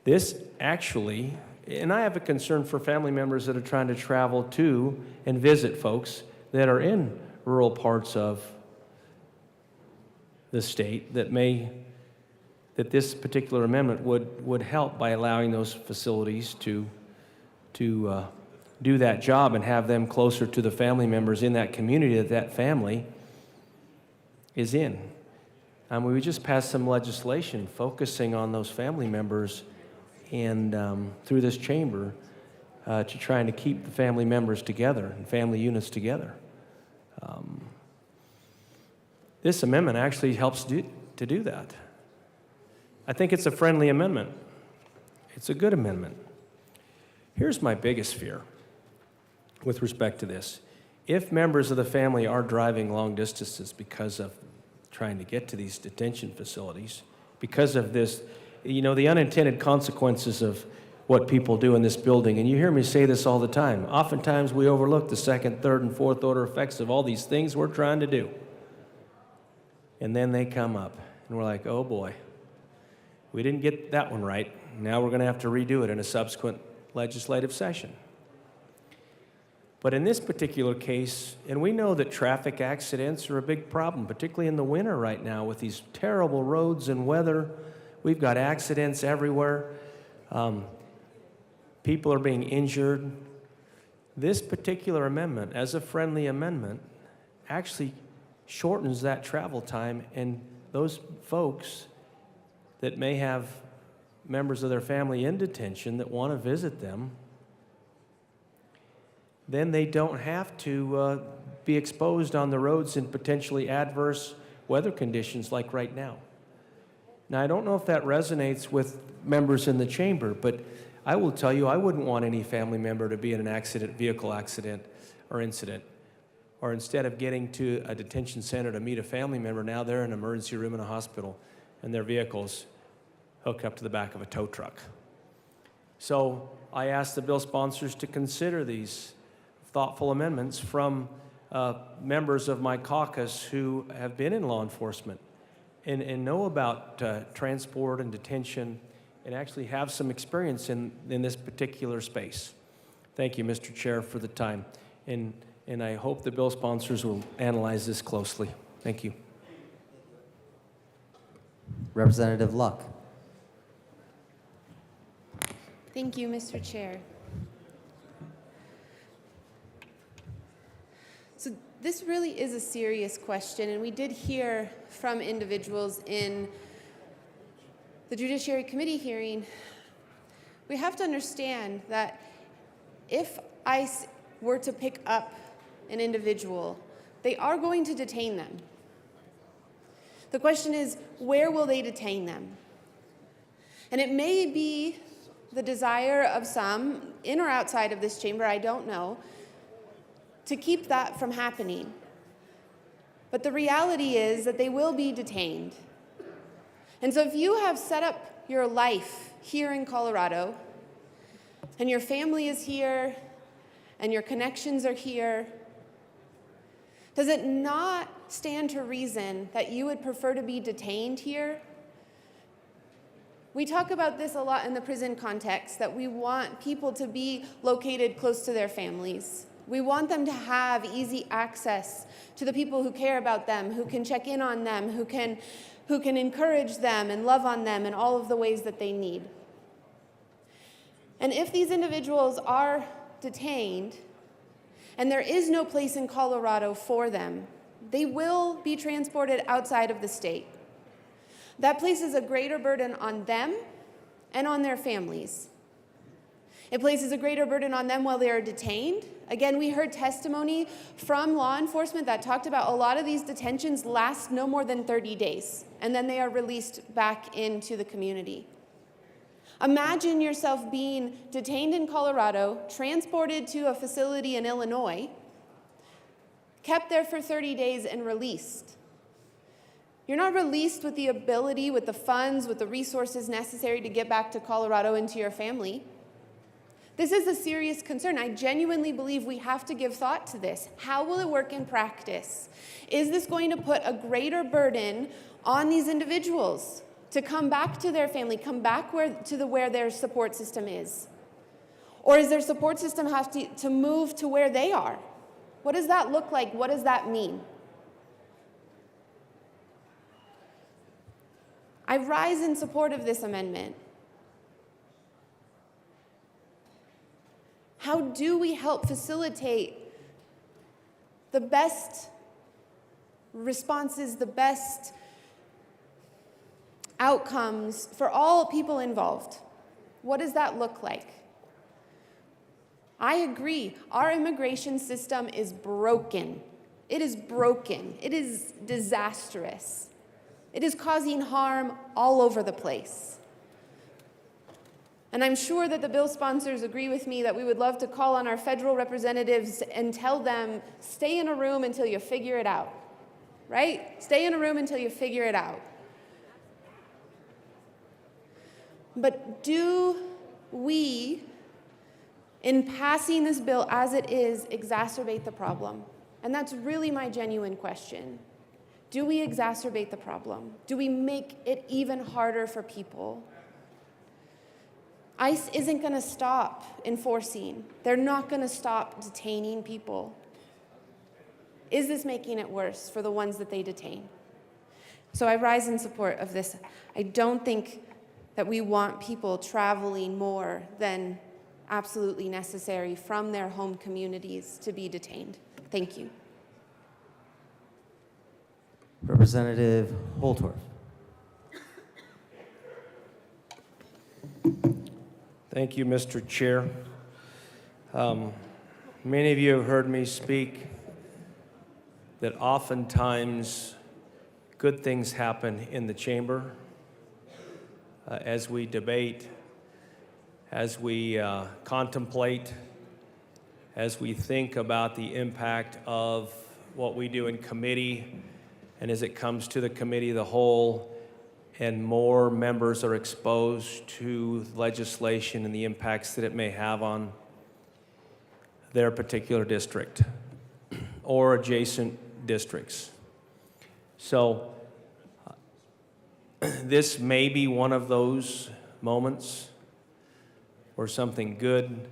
S4: This actually, and I have a concern for family members that are trying to travel to and visit folks that are in rural parts of the state that this particular amendment would help by allowing those facilities to do that job and have them closer to the family members in that community that family is in. We just passed some legislation focusing on those family members and through this chamber to trying to keep the family members together and family units together. This amendment actually helps to do that. I think it's a friendly amendment. It's a good amendment. Here's my biggest fear with respect to this. If members of the family are driving long distances because of trying to get to these detention facilities, because of this, the unintended consequences of what people do in this building, and you hear me say this all the time, oftentimes we overlook the second, third, and fourth order effects of all these things we're trying to do. And then they come up, and we're like, oh boy, we didn't get that one right. Now we're going to have to redo it in a subsequent legislative session. But in this particular case, and we know that traffic accidents are a big problem, particularly in the winter right now with these terrible roads and weather. We've got accidents everywhere. People are being injured. This particular amendment, as a friendly amendment, actually shortens that travel time, and those folks that may have members of their family in detention that want to visit them, then they don't have to be exposed on the roads in potentially adverse weather conditions like right now. Now, I don't know if that resonates with members in the chamber, but I will tell you I wouldn't want any family member to be in an accident, vehicle accident or incident, or instead of getting to a detention center to meet a family member, now they're in an emergency room in a hospital and their vehicle's hooked up to the back of a tow truck. So I asked the bill sponsors to consider these thoughtful amendments from members of my caucus who have been in law enforcement and know about transport and detention and actually have some experience in this particular space. Thank you, Mr. Chair, for the time. And I hope the bill sponsors will analyze this closely. Thank you.
S23: Representative Luck.
S11: Thank you, Mr. Chair. So this really is a serious question, and we did hear from individuals in the Judiciary Committee hearing. We have to understand that if ICE were to pick up an individual, they are going to detain them. The question is, where will they detain them? And it may be the desire of some, in or outside of this chamber, I don't know, to keep that from happening. But the reality is that they will be detained. And so if you have set up your life here in Colorado, and your family is here, and your connections are here, does it not stand to reason that you would prefer to be detained here? We talk about this a lot in the prison context, that we want people to be located close to their families. We want them to have easy access to the people who care about them, who can check in on them, who can encourage them and love on them in all of the ways that they need. And if these individuals are detained, and there is no place in Colorado for them, they will be transported outside of the state. That places a greater burden on them and on their families. It places a greater burden on them while they are detained. Again, we heard testimony from law enforcement that talked about a lot of these detentions last no more than 30 days, and then they are released back into the community. Imagine yourself being detained in Colorado, transported to a facility in Illinois, kept there for 30 days, and released. You're not released with the ability, with the funds, with the resources necessary to get back to Colorado and to your family. This is a serious concern. I genuinely believe we have to give thought to this. How will it work in practice? Is this going to put a greater burden on these individuals to come back to their family, come back where their support system is? Or is their support system have to move to where they are? What does that look like? What does that mean? I rise in support of this amendment. How do we help facilitate the best responses, the best outcomes for all people involved? What does that look like? I agree, our immigration system is broken. It is broken. It is disastrous. It is causing harm all over the place. And I'm sure that the bill sponsors agree with me that we would love to call on our federal representatives and tell them, stay in a room until you figure it out, right? Stay in a room until you figure it out. But do we, in passing this bill as it is, exacerbate the problem? And that's really my genuine question. Do we exacerbate the problem? Do we make it even harder for people? ICE isn't going to stop enforcing. They're not going to stop detaining people. Is this making it worse for the ones that they detain? So I rise in support of this. I don't think that we want people traveling more than absolutely necessary from their home communities to be detained. Thank you.
S23: Representative Holtorf.
S4: Thank you, Mr. Chair. Many of you have heard me speak that oftentimes good things happen in the chamber as we debate, as we contemplate, as we think about the impact of what we do in committee, and as it comes to the committee of the whole, and more members are exposed to legislation and the impacts that it may have on their particular district or adjacent districts. So this may be one of those moments where something good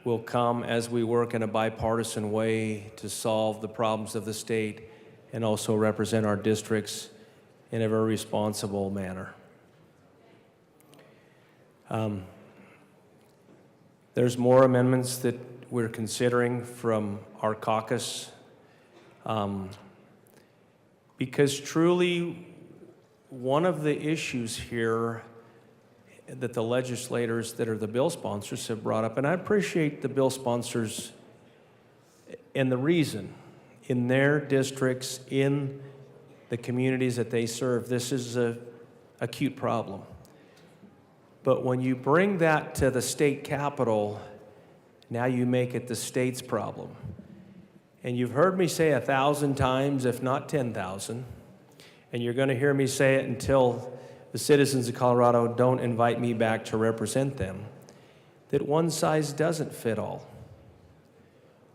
S4: will come as we work in a bipartisan way to solve the problems of the state and also represent our districts in a very responsible manner. There's more amendments that we're considering from our caucus because truly one of the issues here that the legislators that are the bill sponsors have brought up, and I appreciate the bill sponsors and the reason in their districts, in the communities that they serve, this is an acute problem. But when you bring that to the state capitol, now you make it the state's problem. And you've heard me say 1,000 times, if not 10,000, and you're going to hear me say it until the citizens of Colorado don't invite me back to represent them, that one size doesn't fit all.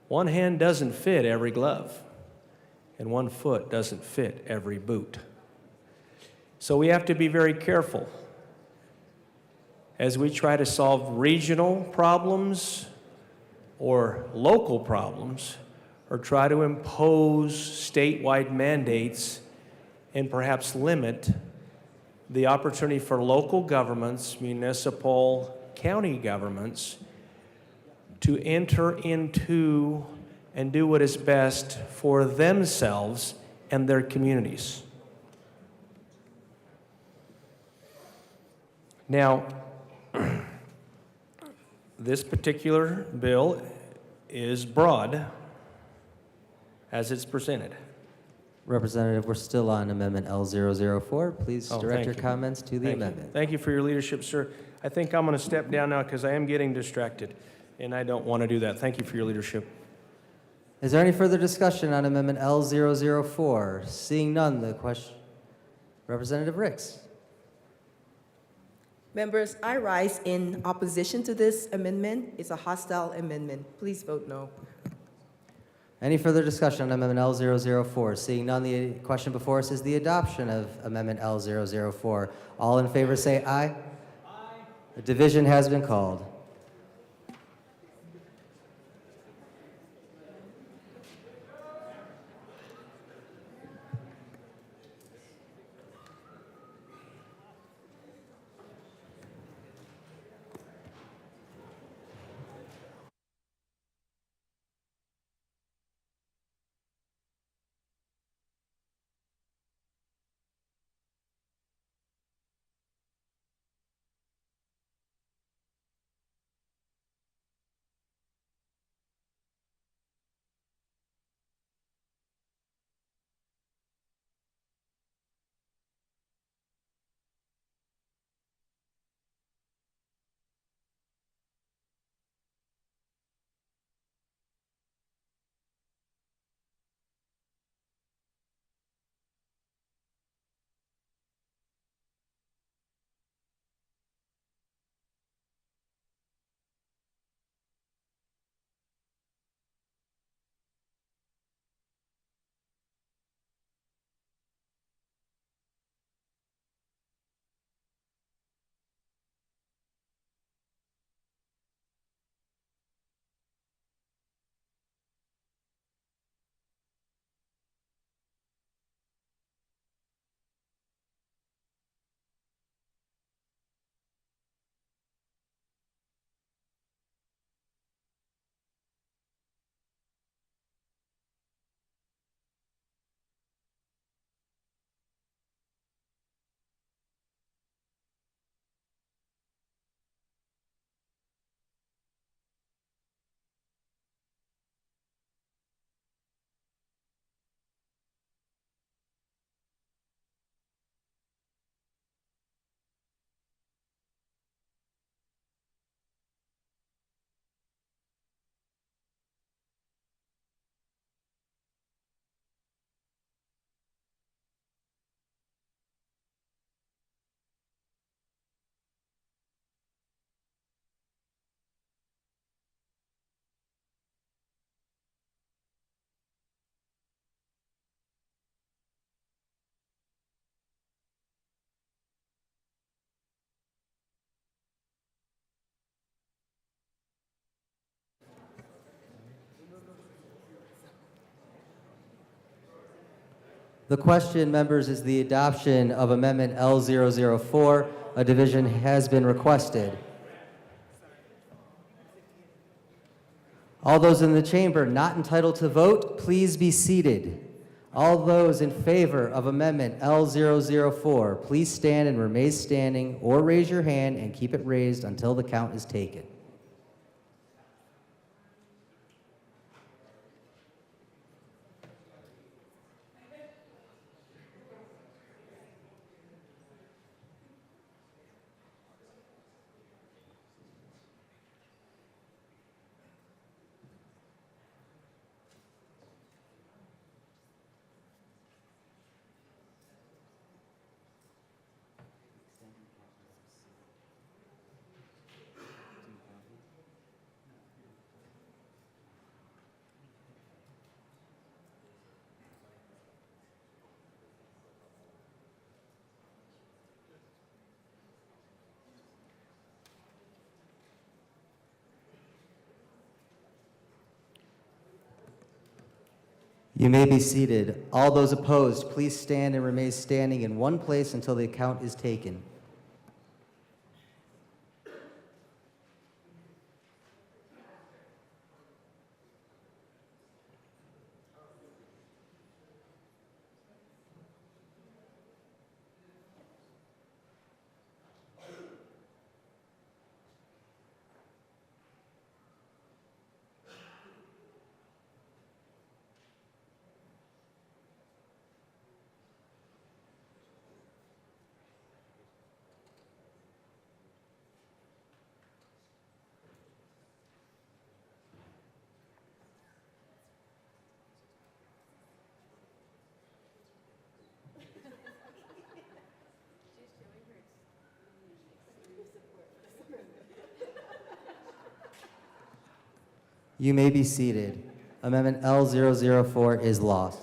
S4: One hand doesn't fit every glove, and one foot doesn't fit every boot. So we have to be very careful as we try to solve regional problems or local problems, or try to impose statewide mandates and perhaps limit the opportunity for local governments, municipal, county governments, to enter into and do what is best for themselves and their communities. Now, this particular bill is broad as it's presented.
S23: Representative, we're still on Amendment L004. Please
S4: Oh,
S23: direct
S4: thank
S23: your
S4: you.
S23: comments to the
S4: Thank you.
S23: amendment.
S4: Thank you for your leadership, sir. I think I'm going to step down now because I am getting distracted, and I don't want to do that. Thank you for your leadership.
S23: Is there any further discussion on Amendment L004? Seeing none, the question. Representative Ricks.
S10: Members, I rise in opposition to this amendment. It's a hostile amendment. Please vote no.
S23: Any further discussion on Amendment L004? Seeing none, the question before us is the adoption of Amendment L004. All in favor say aye. Aye. The division has been called. The question, members, is the adoption of Amendment L004. A division has been requested. All those in the chamber not entitled to vote, please be seated. All those in favor of Amendment L004, please stand and remain standing or raise your hand and keep it raised until the count is taken. You may be seated. All those opposed, please stand and remain standing in one place until the count is taken. You may be seated. Amendment L004 is lost.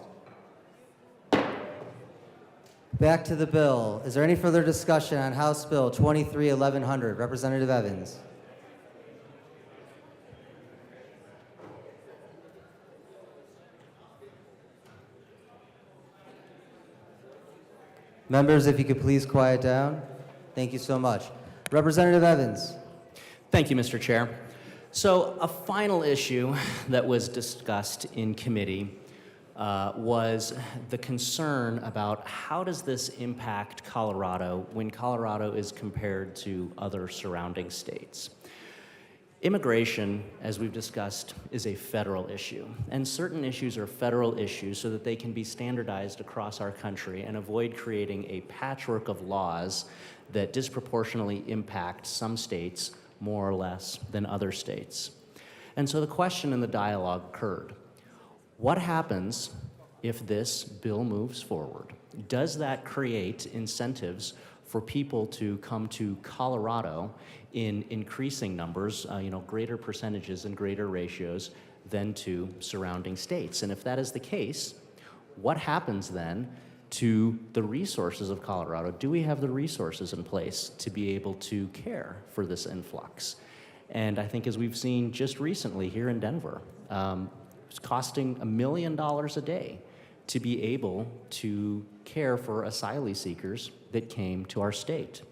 S23: Back to the bill. Is there any further discussion on House Bill 23-1100? Representative Evans. Members, if you could please quiet down. Thank you so much. Representative Evans.
S9: Thank you, Mr. Chair. So a final issue that was discussed in committee was the concern about how does this impact Colorado when Colorado is compared to other surrounding states. Immigration, as we've discussed, is a federal issue, and certain issues are federal issues so that they can be standardized across our country and avoid creating a patchwork of laws that disproportionately impact some states more or less than other states. And so the question in the dialogue occurred: what happens if this bill moves forward? Does that create incentives for people to come to Colorado in increasing numbers, greater percentages and greater ratios than to surrounding states? And if that is the case, what happens then to the resources of Colorado? Do we have the resources in place to be able to care for this influx? And I think, as we've seen just recently here in Denver, it's costing $1 million a day to be able to care for asylee seekers that came to our state.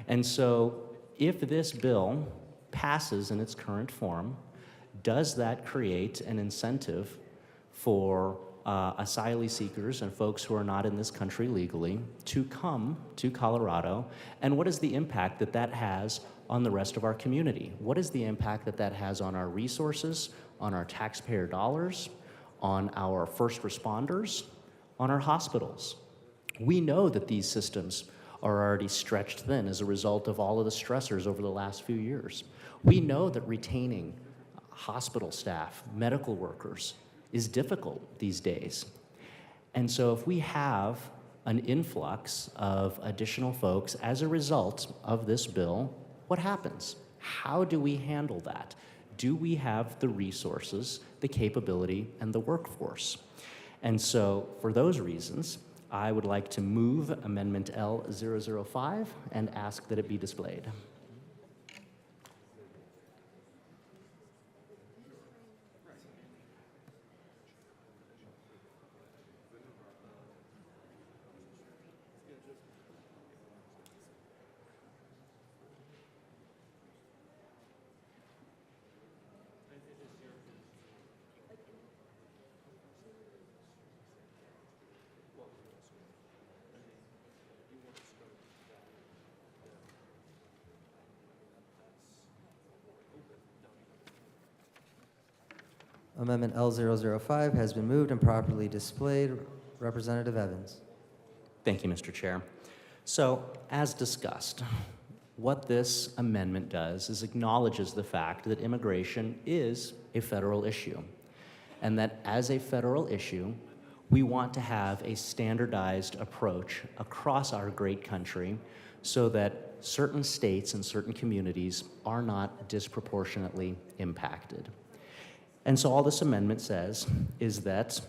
S9: And so if this bill passes in its current form, does that create an incentive for asylee seekers and folks who are not in this country legally to come to Colorado? And what is the impact that that has on the rest of our community? What is the impact that that has on our resources, on our taxpayer dollars, on our first responders, on our hospitals? We know that these systems are already stretched thin as a result of all of the stressors over the last few years. We know that retaining hospital staff, medical workers, is difficult these days. And so if we have an influx of additional folks as a result of this bill, what happens? How do we handle that? Do we have the resources, the capability, and the workforce? And so for those reasons, I would like to move Amendment L005 and ask that it be displayed.
S23: Amendment L005 has been moved and properly displayed. Representative Evans.
S9: Thank you, Mr. Chair. So, as discussed, what this amendment does is acknowledges the fact that immigration is a federal issue, and that as a federal issue, we want to have a standardized approach across our great country so that certain states and certain communities are not disproportionately impacted. And so all this amendment says is that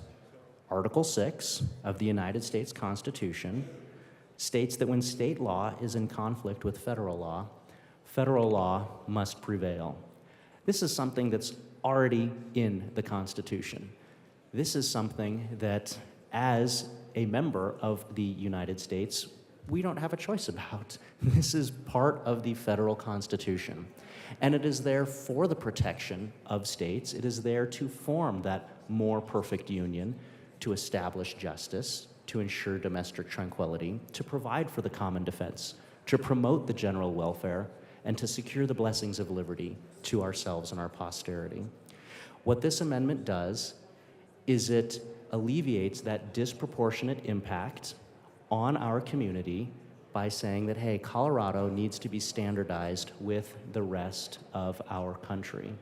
S9: Article 6 of the United States Constitution states that when state law is in conflict with federal law must prevail. This is something that's already in the Constitution. This is something that, as a member of the United States, we don't have a choice about. This is part of the federal Constitution. And it is there for the protection of states. It is there to form that more perfect union, to establish justice, to ensure domestic tranquility, to provide for the common defense, to promote the general welfare, and to secure the blessings of liberty to ourselves and our posterity. What this amendment does is it alleviates that disproportionate impact on our community by saying that, hey, Colorado needs to be standardized with the rest of our country.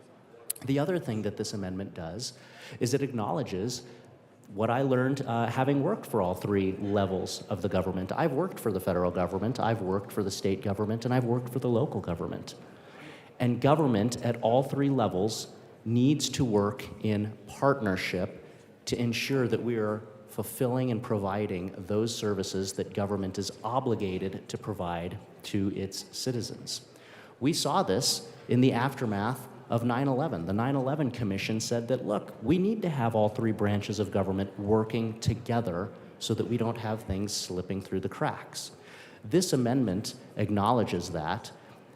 S9: The other thing that this amendment does is it acknowledges what I learned having worked for all three levels of the government. I've worked for the federal government, I've worked for the state government, and I've worked for the local government. And government at all three levels needs to work in partnership to ensure that we are fulfilling and providing those services that government is obligated to provide to its citizens. We saw this in the aftermath of 9/11. The 9/11 Commission said that, look, we need to have all three branches of government working together so that we don't have things slipping through the cracks. This amendment acknowledges that,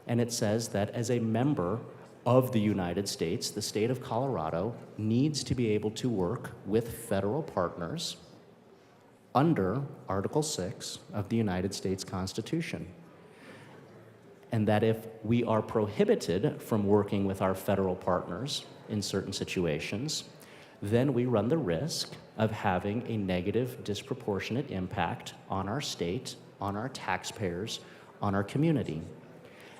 S9: and it says that as a member of the United States, the state of Colorado needs to be able to work with federal partners under Article 6 of the United States Constitution. And that if we are prohibited from working with our federal partners in certain situations, then we run the risk of having a negative, disproportionate impact on our state, on our taxpayers, on our community.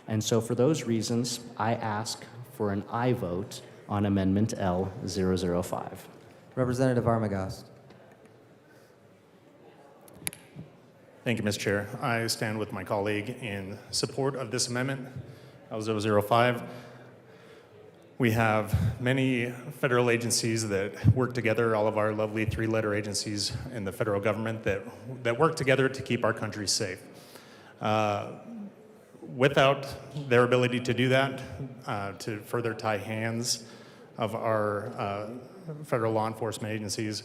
S9: And so for those reasons, I ask for an aye vote on Amendment L005.
S23: Representative Armagast.
S18: Thank you, Mr. Chair. I stand with my colleague in support of this amendment, L005. We have many federal agencies that work together, all of our lovely three-letter agencies in the federal government that work together to keep our country safe. Without their ability to do that, to further tie hands of our federal law enforcement agencies,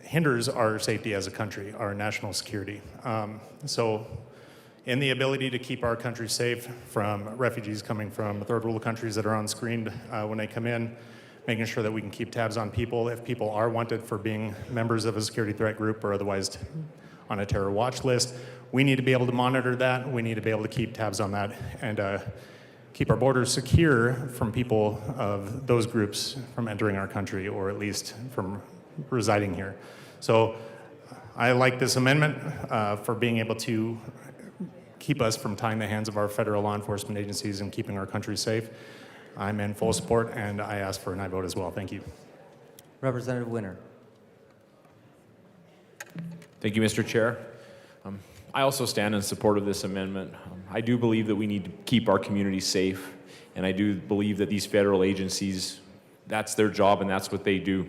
S18: hinders our safety as a country, our national security. So in the ability to keep our country safe from refugees coming from third world countries that are unscreened when they come in, making sure that we can keep tabs on people if people are wanted for being members of a security threat group or otherwise on a terror watch list. We need to be able to monitor that. We need to be able to keep tabs on that and keep our borders secure from people of those groups from entering our country or at least from residing here. So I like this amendment for being able to keep us from tying the hands of our federal law enforcement agencies and keeping our country safe. I'm in full support, and I ask for an aye vote as well. Thank you.
S23: Representative Winter.
S12: Thank you, Mr. Chair. I also stand in support of this amendment. I do believe that we need to keep our communities safe, and I do believe that these federal agencies, that's their job and that's what they do.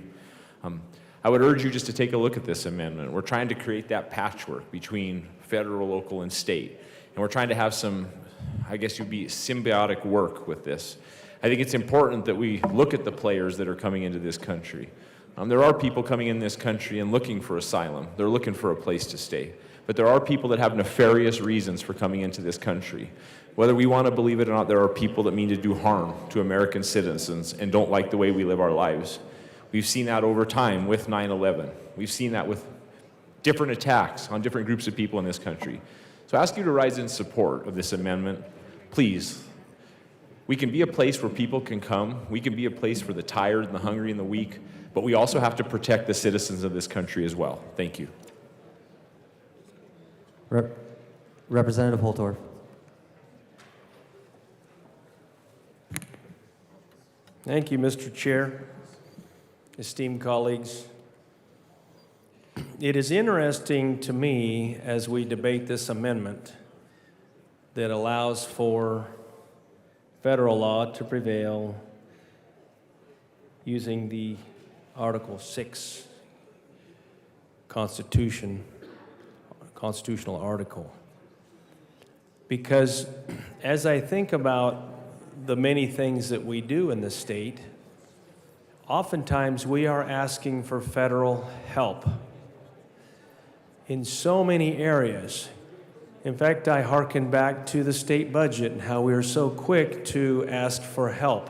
S12: I would urge you just to take a look at this amendment. We're trying to create that patchwork between federal, local, and state, and we're trying to have some, I guess you'd be symbiotic work with this. I think it's important that we look at the players that are coming into this country. There are people coming in this country and looking for asylum. They're looking for a place to stay. But there are people that have nefarious reasons for coming into this country. Whether we want to believe it or not, there are people that mean to do harm to American citizens and don't like the way we live our lives. We've seen that over time with 9/11. We've seen that with different attacks on different groups of people in this country. So I ask you to rise in support of this amendment. Please. We can be a place where people can come. We can be a place for the tired and the hungry and the weak, but we also have to protect the citizens of this country as well. Thank you.
S23: Representative Holtorf.
S4: Thank you, Mr. Chair, esteemed colleagues. It is interesting to me as we debate this amendment that allows for federal law to prevail using the Article 6 constitutional article. Because as I think about the many things that we do in the state, oftentimes we are asking for federal help in so many areas. In fact, I hearken back to the state budget and how we are so quick to ask for help.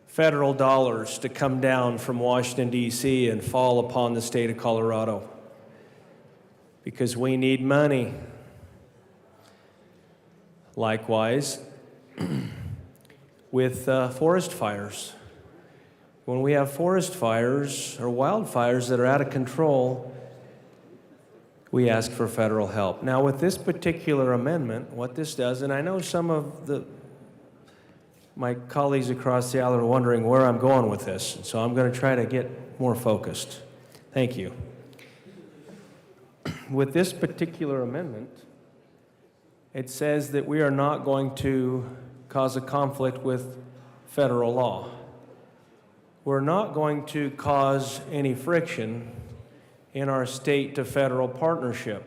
S4: Federal dollars to come down from Washington, D.C. and fall upon the state of Colorado because we need money. Likewise, with forest fires. When we have forest fires or wildfires that are out of control, we ask for federal help. Now, with this particular amendment, what this does, and I know some of my colleagues across the aisle are wondering where I'm going with this, so I'm going to try to get more focused. Thank you. With this particular amendment, it says that we are not going to cause a conflict with federal law. We're not going to cause any friction in our state to federal partnership.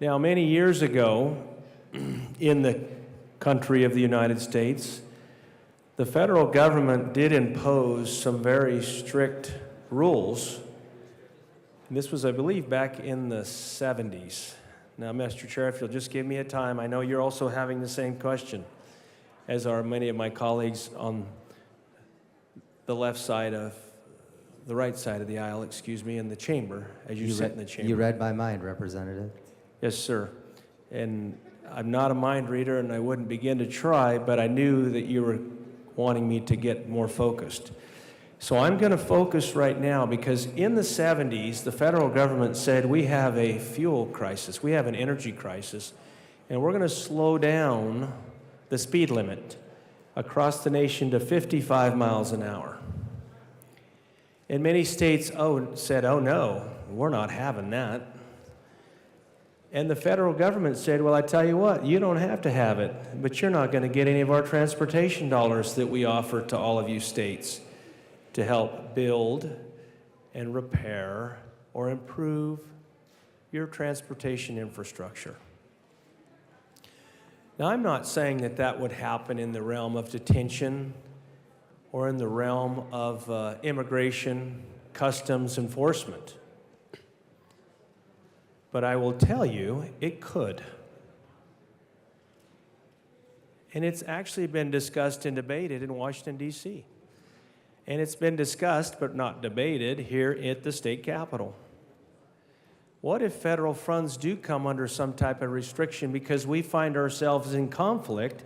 S4: Now, many years ago, in the country of the United States, the federal government did impose some very strict rules. And this was, I believe, back in the 70s. Now, Mr. Chair, if you'll just give me a time, I know you're also having the same question, as are many of my colleagues on the right side of the aisle, excuse me, in the chamber, as you sit in the chamber.
S23: You read my mind, Representative.
S4: Yes, sir. And I'm not a mind reader, and I wouldn't begin to try, but I knew that you were wanting me to get more focused. So I'm going to focus right now because in the 70s, the federal government said we have a fuel crisis, we have an energy crisis, and we're going to slow down the speed limit across the nation to 55 miles an hour. And many states said, oh no, we're not having that. And the federal government said, well, I tell you what, you don't have to have it, but you're not going to get any of our transportation dollars that we offer to all of you states to help build and repair or improve your transportation infrastructure. Now, I'm not saying that that would happen in the realm of detention or in the realm of immigration, customs enforcement. But I will tell you, it could. And it's actually been discussed and debated in Washington, D.C. And it's been discussed, but not debated, here at the state capitol. What if federal funds do come under some type of restriction because we find ourselves in conflict?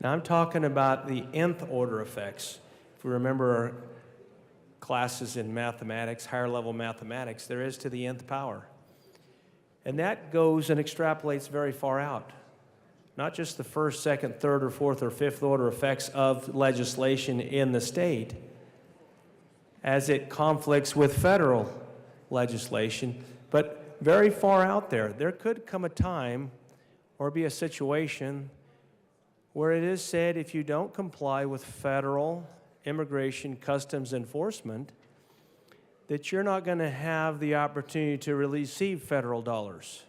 S4: Now, I'm talking about the nth order effects. If we remember our classes in mathematics, higher level mathematics, there is to the nth power. And that goes and extrapolates very far out. Not just the first, second, third, or fourth, or fifth order effects of legislation in the state as it conflicts with federal legislation, but very far out there. There could come a time or be a situation where it is said if you don't comply with federal immigration customs enforcement, that you're not going to have the opportunity to receive federal dollars.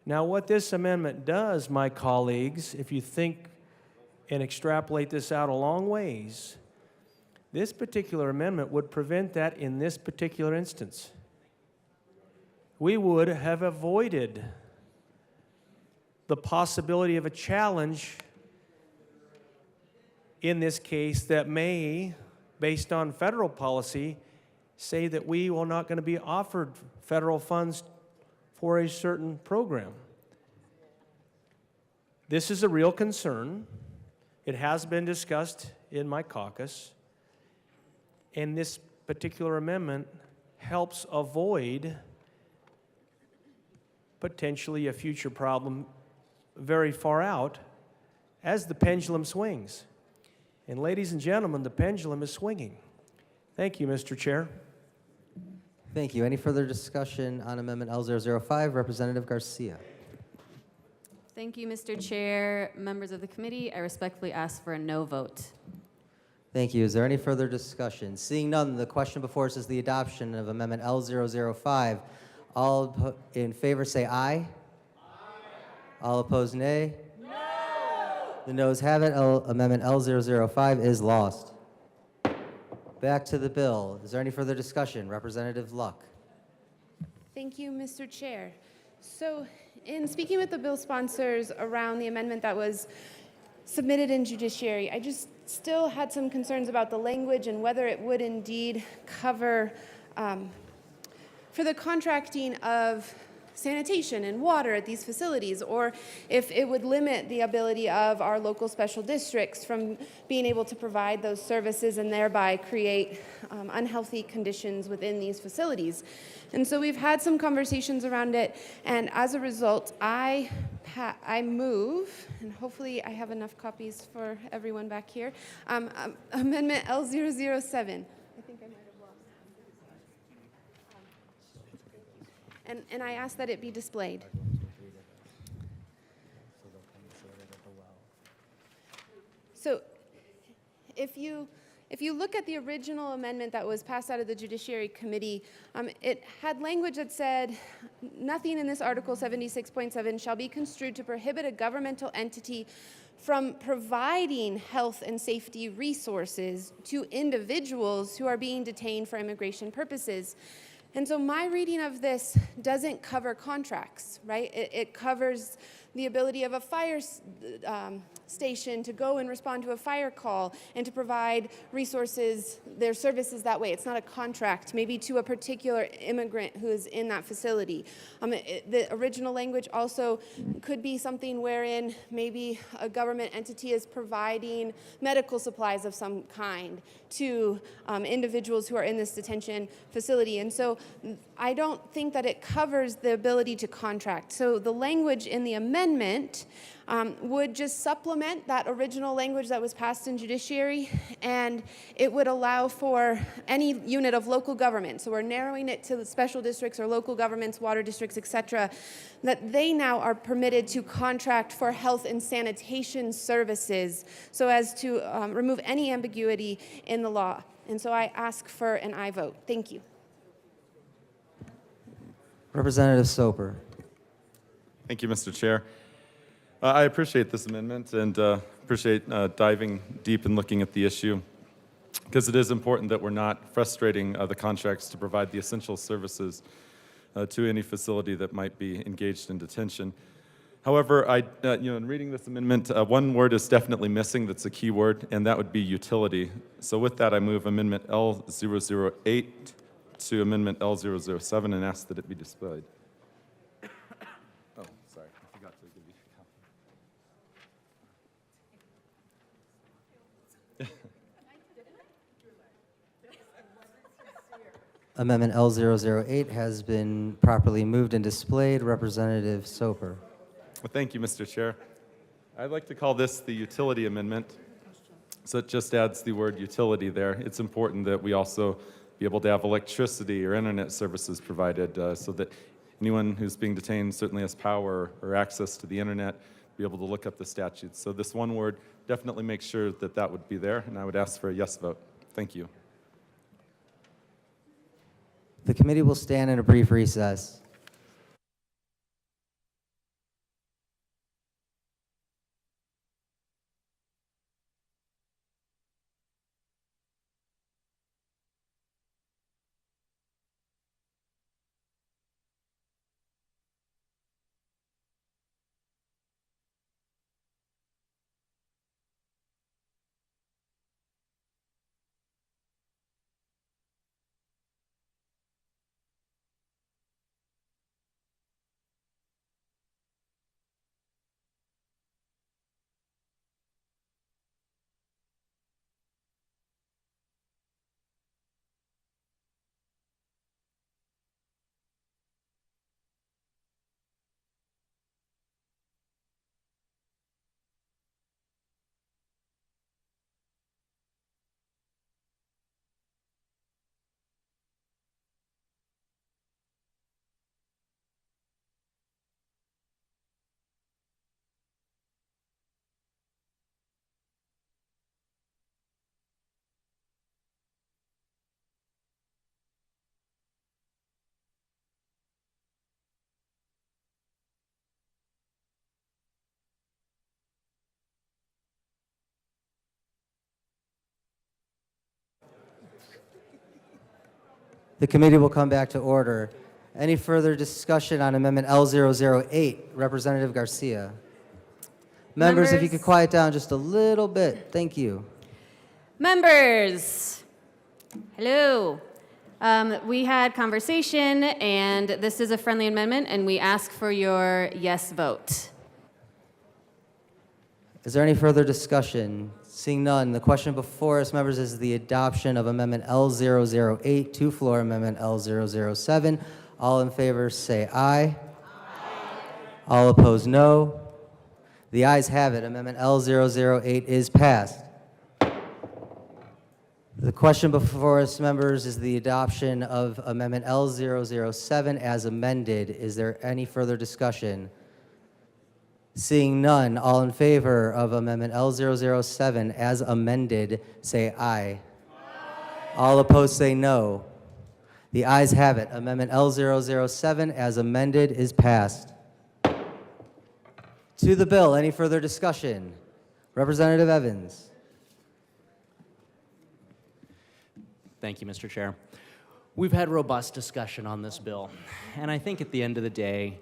S4: Now, what this amendment does, my colleagues, if you think and extrapolate this out a long ways, this particular amendment would prevent that in this particular instance. We would have avoided the possibility of a challenge in this case that may, based on federal policy, say that we are not going to be offered federal funds for a certain program. This is a real concern. It has been discussed in my caucus, and this particular amendment helps avoid potentially a future problem very far out as the pendulum swings. And ladies and gentlemen, the pendulum is swinging. Thank you, Mr. Chair.
S23: Thank you. Any further discussion on Amendment L005? Representative Garcia.
S22: Thank you, Mr. Chair. Members of the committee, I respectfully ask for a no vote.
S23: Thank you. Is there any further discussion? Seeing none, the question before us is the adoption of Amendment L005. All in favor say aye. Aye. All opposed, nay. No. The noes have it. Amendment L005 is lost. Back to the bill. Is there any further discussion? Representative Luck.
S11: Thank you, Mr. Chair. So, in speaking with the bill sponsors around the amendment that was submitted in judiciary, I just still had some concerns about the language and whether it would indeed cover for the contracting of sanitation and water at these facilities, or if it would limit the ability of our local special districts from being able to provide those services and thereby create unhealthy conditions within these facilities. And so we've had some conversations around it, and as a result, I move, and hopefully I have enough copies for everyone back here, Amendment L007. I think I might have lost. And I ask that it be displayed. if you look at the original amendment that was passed out of the Judiciary Committee, it had language that said, nothing in this Article 76.7 shall be construed to prohibit a governmental entity from providing health and safety resources to individuals who are being detained for immigration purposes. And so my reading of this doesn't cover contracts, right? It covers the ability of a fire station to go and respond to a fire call and to provide resources, their services that way. It's not a contract, maybe to a particular immigrant who is in that facility. The original language also could be something wherein maybe a government entity is providing medical supplies of some kind to individuals who are in this detention facility. And so I don't think that it covers the ability to contract. So the language in the amendment would just supplement that original language that was passed in judiciary, and it would allow for any unit of local government, so we're narrowing it to the special districts or local governments, water districts, etc., that they now are permitted to contract for health and sanitation services so as to remove any ambiguity in the law. And so I ask for an aye vote. Thank you.
S23: Representative Soper.
S7: Thank you, Mr. Chair. I appreciate this amendment and appreciate diving deep and looking at the issue, because it is important that we're not frustrating the contracts to provide the essential services to any facility that might be engaged in detention. However, in reading this amendment, one word is definitely missing that's a key word, and that would be utility. So with that, I move Amendment L008 to Amendment L007 and ask that it be displayed. Oh, sorry, I forgot to give you a copy.
S23: Amendment L008 has been properly moved and displayed. Representative Soper.
S7: Well, thank you, Mr. Chair. I'd like to call this the utility amendment. So it just adds the word utility there. It's important that we also be able to have electricity or internet services provided so that anyone who's being detained certainly has power or access to the internet, be able to look up the statutes. So this one word definitely makes sure that that would be there, and I would ask for a yes vote. Thank you.
S23: The committee will stand in a brief recess. The committee will come back to order. Any further discussion on Amendment L008? Representative Garcia. Members, if you could quiet down just a little bit. Thank you.
S22: Members, hello. We had conversation, and this is a friendly amendment, and we ask for your yes vote.
S23: Is there any further discussion? Seeing none, the question before us, members, is the adoption of Amendment L008 to floor Amendment L007. All in favor say aye. Aye. All opposed, no. The ayes have it. Amendment L008 is passed. The question before us, members, is the adoption of Amendment L007 as amended. Is there any further discussion? Seeing none, all in favor of Amendment L007 as amended, say aye. All opposed say no. The ayes have it. Amendment L007 as amended is passed. To the bill, any further discussion? Representative Evans.
S9: Thank you, Mr. Chair. We've had robust discussion on this bill, and I think at the end of the day,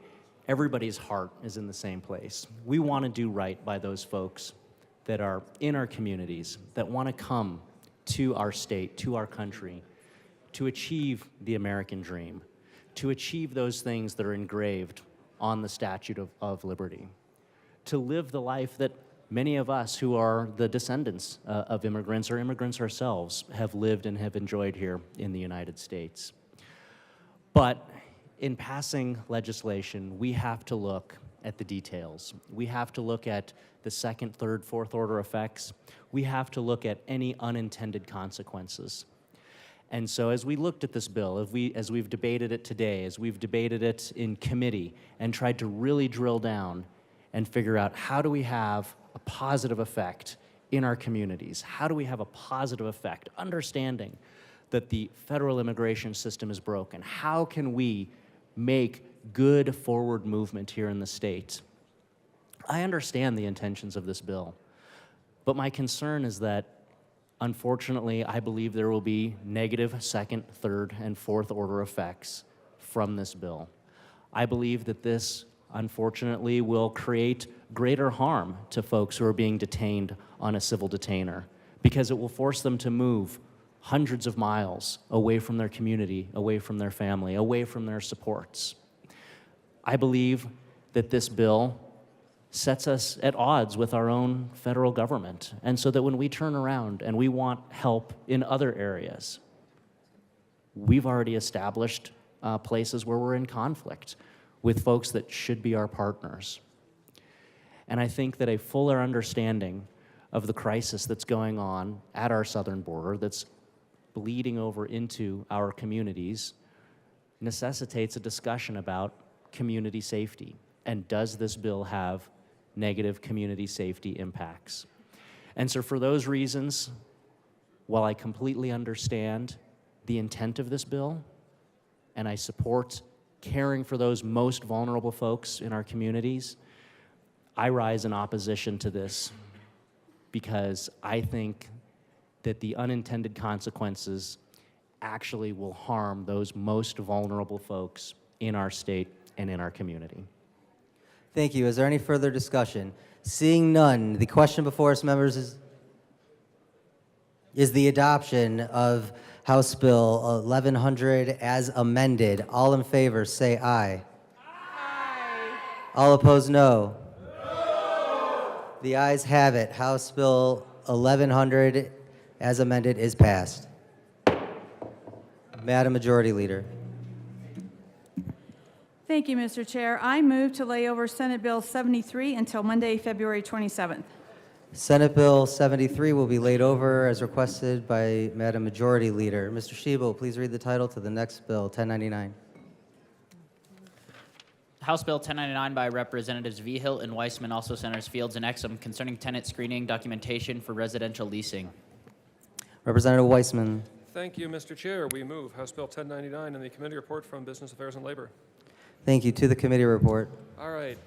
S9: everybody's heart is in the same place. We want to do right by those folks that are in our communities, that want to come to our state, to our country, to achieve the American dream, to achieve those things that are engraved on the Statute of Liberty, to live the life that many of us who are the descendants of immigrants or immigrants ourselves have lived and have enjoyed here in the United States. But in passing legislation, we have to look at the details. We have to look at the second, third, fourth order effects. We have to look at any unintended consequences. And so as we looked at this bill, as we've debated it today, as we've debated it in committee and tried to really drill down and figure out how do we have a positive effect in our communities? How do we have a positive effect, understanding that the federal immigration system is broken? How can we make good forward movement here in the state? I understand the intentions of this bill, but my concern is that, unfortunately, I believe there will be negative second, third, and fourth order effects from this bill. I believe that this, unfortunately, will create greater harm to folks who are being detained on a civil detainer, because it will force them to move hundreds of miles away from their community, away from their family, away from their supports. I believe that this bill sets us at odds with our own federal government, and so that when we turn around and we want help in other areas, we've already established places where we're in conflict with folks that should be our partners. And I think that a fuller understanding of the crisis that's going on at our southern border, that's bleeding over into our communities, necessitates a discussion about community safety. And does this bill have negative community safety impacts? And so for those reasons, while I completely understand the intent of this bill, and I support caring for those most vulnerable folks in our communities, I rise in opposition to this because I think that the unintended consequences actually will harm those most vulnerable folks in our state and in our community.
S23: Thank you. Is there any further discussion? Seeing none, the question before us, members, is the adoption of House Bill 1100 as amended. All in favor, say aye. Aye. All opposed, no. No. The ayes have it. House Bill 1100 as amended is passed. Madam Majority Leader.
S5: Thank you, Mr. Chair. I move to lay over Senate Bill 73 until Monday, February 27th.
S23: Senate Bill 73 will be laid over as requested by Madam Majority Leader. Mr. Shebo, please read the title to the next bill, 1099.
S3: House Bill 1099 by Representatives Vigil and Weissman, also Senators Fields and Exum, concerning tenant screening documentation for residential leasing.
S23: Representative Weissman.
S21: Thank you, Mr. Chair. We move House Bill 1099 and the committee report from Business Affairs and Labor.
S23: Thank you. To the committee report.
S21: All right.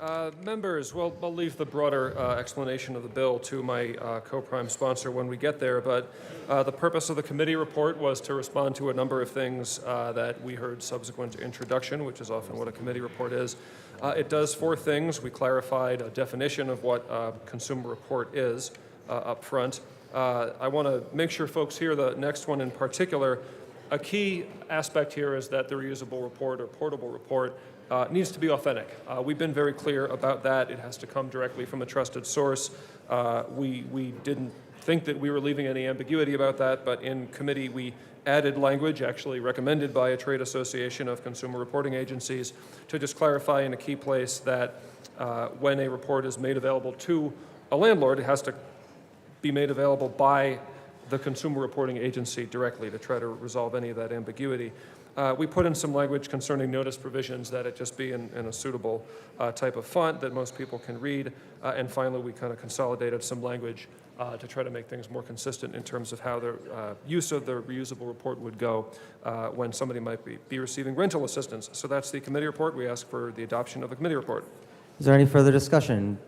S21: Members, well, I'll leave the broader explanation of the bill to my co-prime sponsor when we get there, but the purpose of the committee report was to respond to a number of things that we heard subsequent to introduction, which is often what a committee report is. It does four things. We clarified a definition of what a consumer report is up front. I want to make sure folks hear the next one in particular. A key aspect here is that the reusable report or portable report needs to be authentic. We've been very clear about that. It has to come directly from a trusted source. We didn't think that we were leaving any ambiguity about that, but in committee we added language, actually recommended by a trade association of consumer reporting agencies, to just clarify in a key place that when a report is made available to a landlord, it has to be made available by the consumer reporting agency directly to try to resolve any of that ambiguity. We put in some language concerning notice provisions that it just be in a suitable type of font that most people can read. And finally, we kind of consolidated some language to try to make things more consistent in terms of how the use of the reusable report would go when somebody might be receiving rental assistance. So that's the committee report. We ask for the adoption of the committee report.
S23: Is there any further discussion?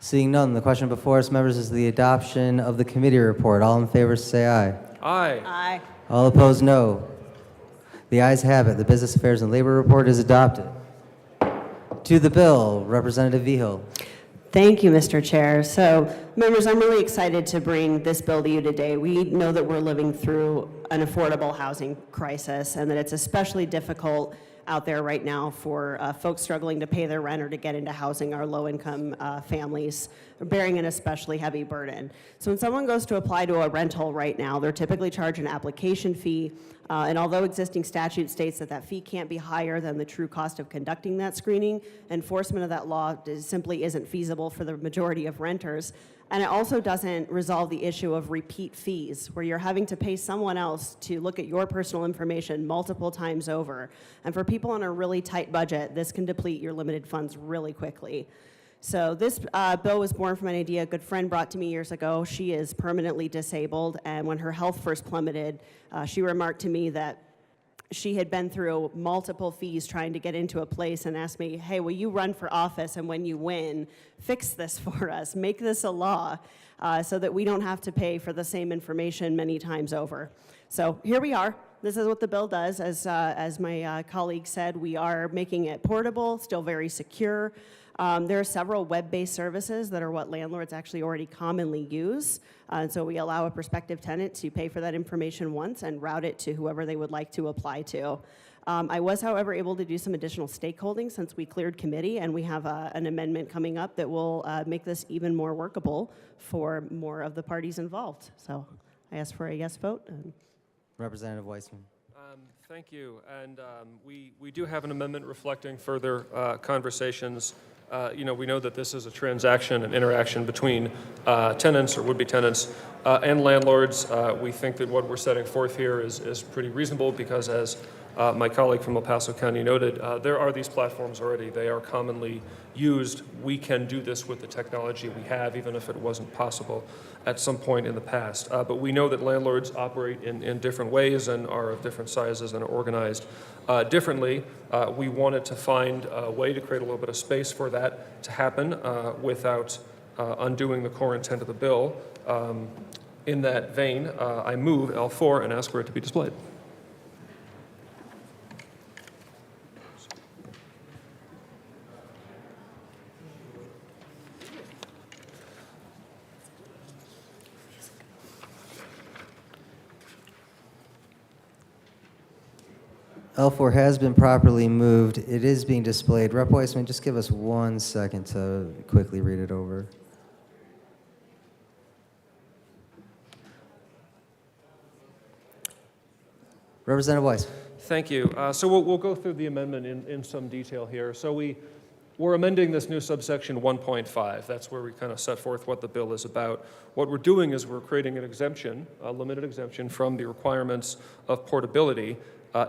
S23: Seeing none, the question before us, members, is the adoption of the committee report. All in favor say aye.
S21: Aye.
S2: Aye.
S23: All opposed, no. The ayes have it. The Business Affairs and Labor Report is adopted. To the bill, Representative Vigil.
S13: Thank you, Mr. Chair. So, members, I'm really excited to bring this bill to you today. We know that we're living through an affordable housing crisis and that it's especially difficult out there right now for folks struggling to pay their rent or to get into housing. Our low-income families are bearing an especially heavy burden. So when someone goes to apply to a rental right now, they're typically charged an application fee, and although existing statute states that that fee can't be higher than the true cost of conducting that screening, enforcement of that law simply isn't feasible for the majority of renters. And it also doesn't resolve the issue of repeat fees, where you're having to pay someone else to look at your personal information multiple times over. And for people on a really tight budget, this can deplete your limited funds really quickly. So this bill was born from an idea a good friend brought to me years ago. She is permanently disabled, and when her health first plummeted, she remarked to me that she had been through multiple fees trying to get into a place and asked me, hey, will you run for office, and when you win, fix this for us, make this a law so that we don't have to pay for the same information many times over. So here we are. This is what the bill does. As my colleague said, we are making it portable, still very secure. There are several web-based services that are what landlords actually already commonly use. And so we allow a prospective tenant to pay for that information once and route it to whoever they would like to apply to. I was, however, able to do some additional stakeholding since we cleared committee, and we have an amendment coming up that will make this even more workable for more of the parties involved. So I ask for a yes vote.
S23: Representative Weissman.
S21: Thank you. And we do have an amendment reflecting further conversations. We know that this is a transaction, an interaction between tenants or would-be tenants and landlords. We think that what we're setting forth here is pretty reasonable because, as my colleague from El Paso County noted, there are these platforms already. They are commonly used. We can do this with the technology we have, even if it wasn't possible at some point in the past. But we know that landlords operate in different ways and are of different sizes and are organized differently. We wanted to find a way to create a little bit of space for that to happen without undoing the core intent of the bill. In that vein, I move L4 and ask for it to be displayed.
S23: L4 has been properly moved. It is being displayed. Rep. Weissman, just give us 1 second to quickly read it over. Representative Weiss.
S21: Thank you. So we'll go through the amendment in some detail here. So we're amending this new subsection 1.5. That's where we kind of set forth what the bill is about. What we're doing is we're creating an exemption, a limited exemption from the requirements of portability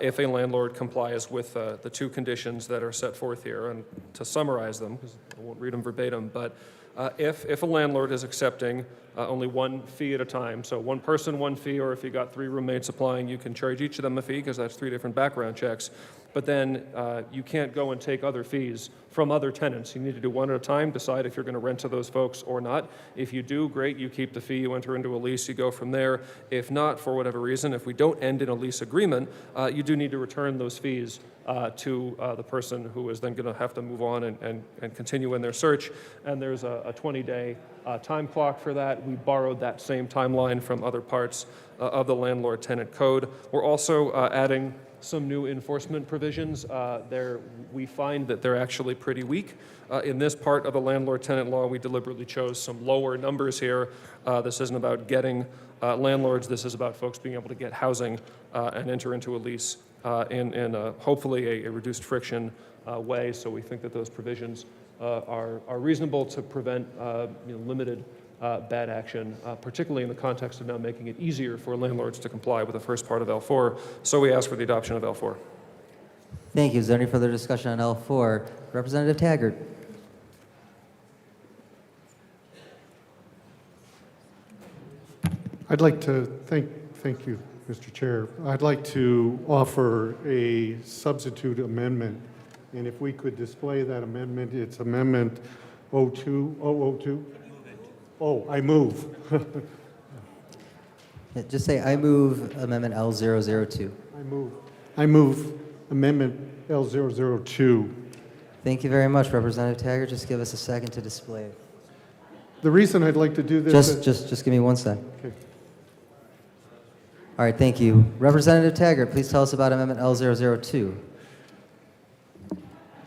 S21: if a landlord complies with the two conditions that are set forth here. And to summarize them, because I won't read them verbatim, but if a landlord is accepting only one fee at a time, so one person, one fee, or if you got 3 roommates applying, you can charge each of them a fee because that's 3 different background checks. But then you can't go and take other fees from other tenants. You need to do one at a time, decide if you're going to rent to those folks or not. If you do, great, you keep the fee, you enter into a lease, you go from there. If not, for whatever reason, if we don't end in a lease agreement, you do need to return those fees to the person who is then going to have to move on and continue in their search. And there's a 20-day time clock for that. We borrowed that same timeline from other parts of the landlord-tenant code. We're also adding some new enforcement provisions. We find that they're actually pretty weak. In this part of the landlord-tenant law, we deliberately chose some lower numbers here. This isn't about getting landlords. This is about folks being able to get housing and enter into a lease in hopefully a reduced friction way. So we think that those provisions are reasonable to prevent limited bad action, particularly in the context of now making it easier for landlords to comply with the first part of L4. So we ask for the adoption of L4.
S23: Thank you. Is there any further discussion on L4? Representative Taggart.
S14: I'd like to thank you, Mr. Chair. I'd like to offer a substitute amendment, and if we could display that amendment, it's Amendment 002. Oh, I move.
S23: Yeah, just say, I move Amendment L002.
S14: I move Amendment L002.
S23: Thank you very much, Representative Taggart. Just give us a second to display it.
S14: The reason I'd like to do this
S23: Just give me one sec.
S14: Okay.
S23: All right, thank you. Representative Taggart, please tell us about Amendment L002.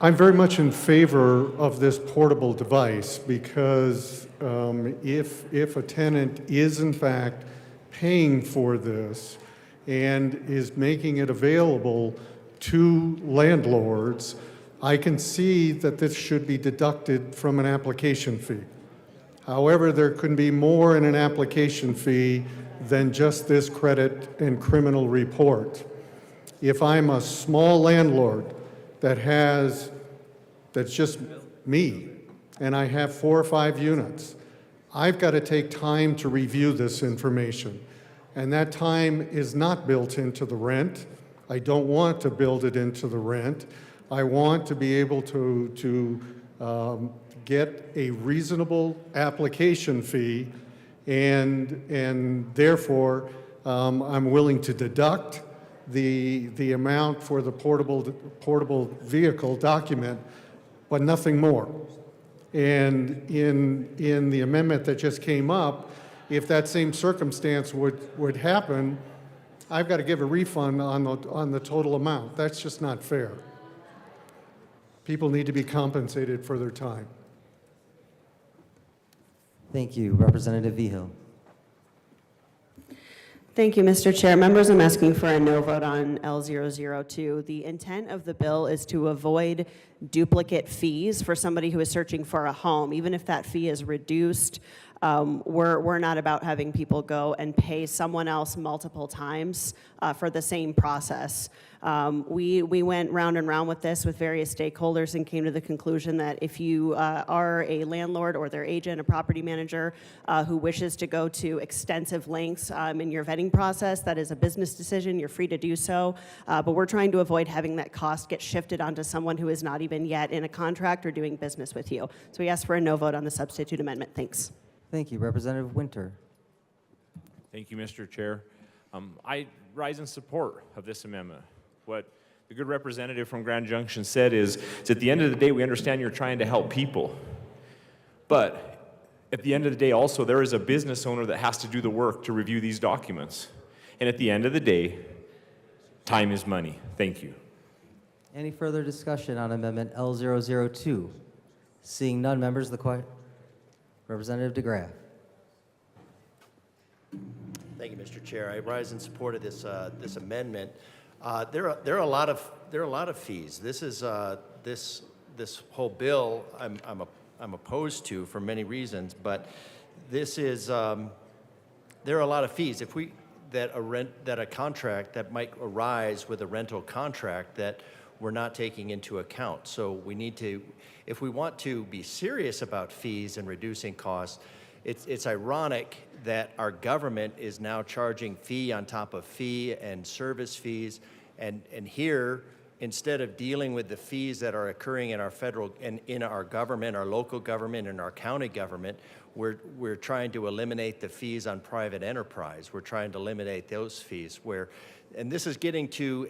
S14: I'm very much in favor of this portable device because if a tenant is in fact paying for this and is making it available to landlords, I can see that this should be deducted from an application fee. However, there can be more in an application fee than just this credit and criminal report. If I'm a small landlord that's just me, and I have 4 or 5 units, I've got to take time to review this information. And that time is not built into the rent. I don't want to build it into the rent. I want to be able to get a reasonable application fee, and therefore I'm willing to deduct the amount for the portable vehicle document, but nothing more. And in the amendment that just came up, if that same circumstance would happen, I've got to give a refund on the total amount. That's just not fair. People need to be compensated for their time.
S23: Thank you. Representative Vigil.
S13: Thank you, Mr. Chair. Members, I'm asking for a no vote on L002. The intent of the bill is to avoid duplicate fees for somebody who is searching for a home. Even if that fee is reduced, we're not about having people go and pay someone else multiple times for the same process. We went round and round with this with various stakeholders and came to the conclusion that if you are a landlord or their agent, a property manager who wishes to go to extensive lengths in your vetting process, that is a business decision. You're free to do so. But we're trying to avoid having that cost get shifted onto someone who is not even yet in a contract or doing business with you. So we ask for a no vote on the substitute amendment. Thanks.
S23: Thank you. Representative Winter.
S12: Thank you, Mr. Chair. I rise in support of this amendment. What the good representative from Grand Junction said is at the end of the day, we understand you're trying to help people. But at the end of the day, also, there is a business owner that has to do the work to review these documents. And at the end of the day, time is money. Thank you.
S23: Any further discussion on Amendment L002? Seeing none, members of the quiet. Representative DeGraff.
S15: Thank you, Mr. Chair. I rise in support of this amendment. There are a lot of fees. This is this whole bill I'm opposed to for many reasons, but this is there are a lot of fees. If we that a contract that might arise with a rental contract that we're not taking into account. So we need to, if we want to be serious about fees and reducing costs, it's ironic that our government is now charging fee on top of fee and service fees, and here, instead of dealing with the fees that are occurring in our federal and in our government, our local government, and our county government, we're trying to eliminate the fees on private enterprise. We're trying to eliminate those fees and this is getting to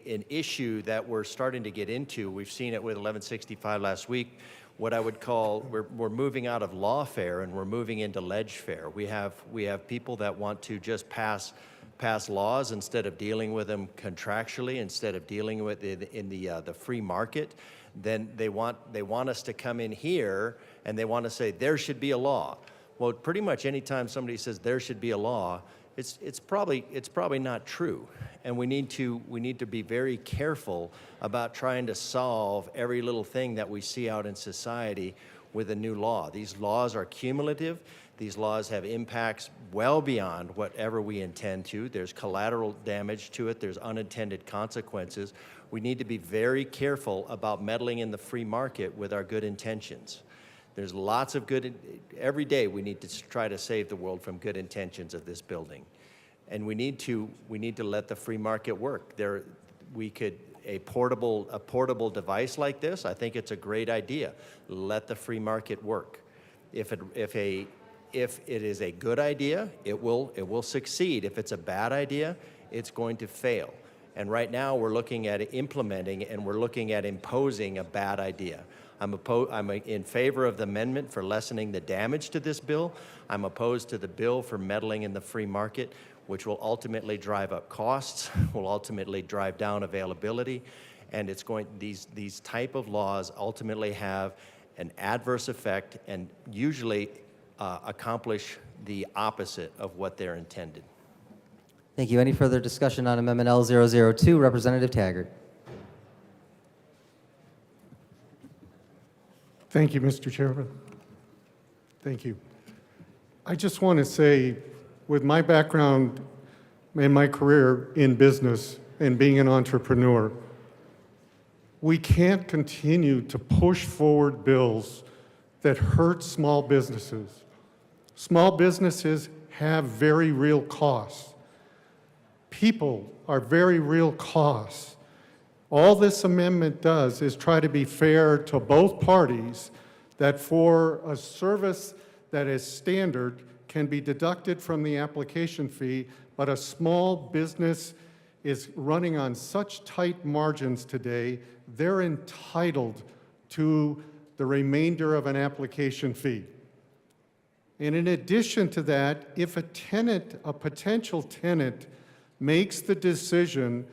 S15: an issue that we're starting to get into. We've seen it with 1165 last week. What I would call, we're moving out of lawfare and we're moving into ledge-fare. We have people that want to just pass laws instead of dealing with them contractually, instead of dealing with it in the free market. Then they want us to come in here and they want to say there should be a law. Well, pretty much anytime somebody says there should be a law, it's probably not true. And we need to be very careful about trying to solve every little thing that we see out in society with a new law. These laws are cumulative. These laws have impacts well beyond whatever we intend to. There's collateral damage to it. There's unintended consequences. We need to be very careful about meddling in the free market with our good intentions. There's lots of good, every day we need to try to save the world from good intentions of this building. And we need to let the free market work. A portable device like this, I think it's a great idea. Let the free market work. If it is a good idea, it will succeed. If it's a bad idea, it's going to fail. And right now we're looking at implementing and we're looking at imposing a bad idea. I'm in favor of the amendment for lessening the damage to this bill. I'm opposed to the bill for meddling in the free market, which will ultimately drive up costs, will ultimately drive down availability, and these type of laws ultimately have an adverse effect and usually accomplish the opposite of what they're intended.
S23: Thank you. Any further discussion on Amendment L002? Representative Taggart.
S14: Thank you, Mr. Chairman. Thank you. I just want to say, with my background and my career in business and being an entrepreneur, we can't continue to push forward bills that hurt small businesses. Small businesses have very real costs. People are very real costs. All this amendment does is try to be fair to both parties, that for a service that is standard can be deducted from the application fee, but a small business is running on such tight margins today, they're entitled to the remainder of an application fee. And in addition to that, if a potential tenant makes the decision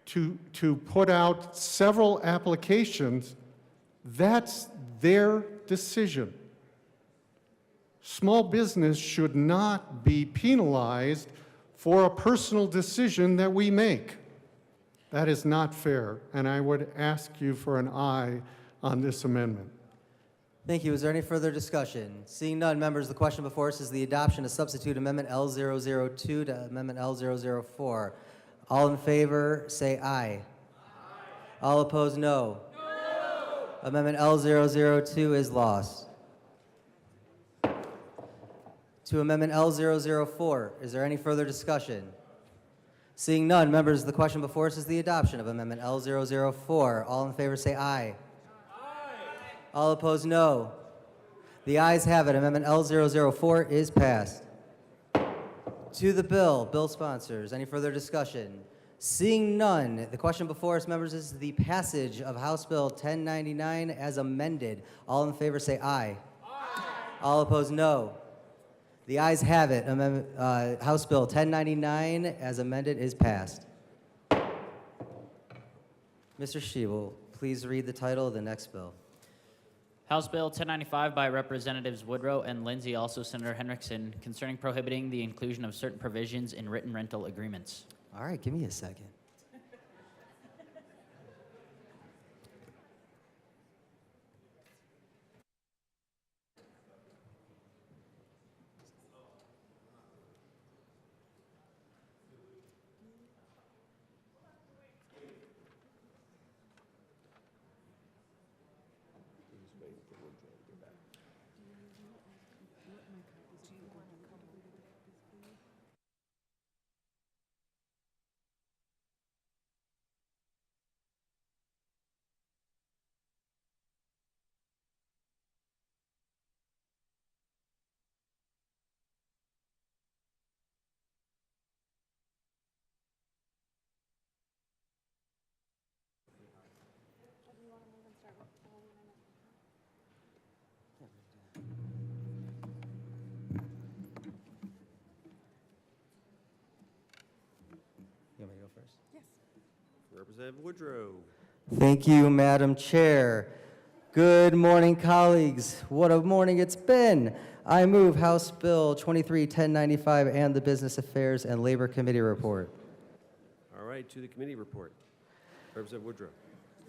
S14: to put out several applications, that's their decision. Small business should not be penalized for a personal decision that we make. That is not fair, and I would ask you for an aye on this amendment.
S23: Thank you. Is there any further discussion? Seeing none, members, the question before us is the adoption of substitute Amendment L002 to Amendment L004. All in favor, say aye. Aye. All opposed, no. No. Amendment L002 is lost. To Amendment L004, is there any further discussion? Seeing none, members, the question before us is the adoption of Amendment L004. All in favor, say aye. Aye. All opposed, no. The ayes have it. Amendment L004 is passed. To the bill sponsors, any further discussion? Seeing none, the question before us, members, is the passage of House Bill 1099 as amended. All in favor say aye. Aye. All opposed, no. The ayes have it. House Bill 1099 as amended is passed. Mr. Schiebel, please read the title of the next bill.
S3: House Bill 1095 by Representatives Woodrow and Lindsay, also Senator Henriksen, concerning prohibiting the inclusion of certain provisions in written rental agreements.
S23: All right, give me a second. You want me to go first?
S15: Yes. Representative Woodrow.
S23: Thank you, Madam Chair. Good morning, colleagues. What a morning it's been. I move House Bill 23-1095 and the Business Affairs and Labor Committee report.
S15: All right, to the committee report. Representative Woodrow.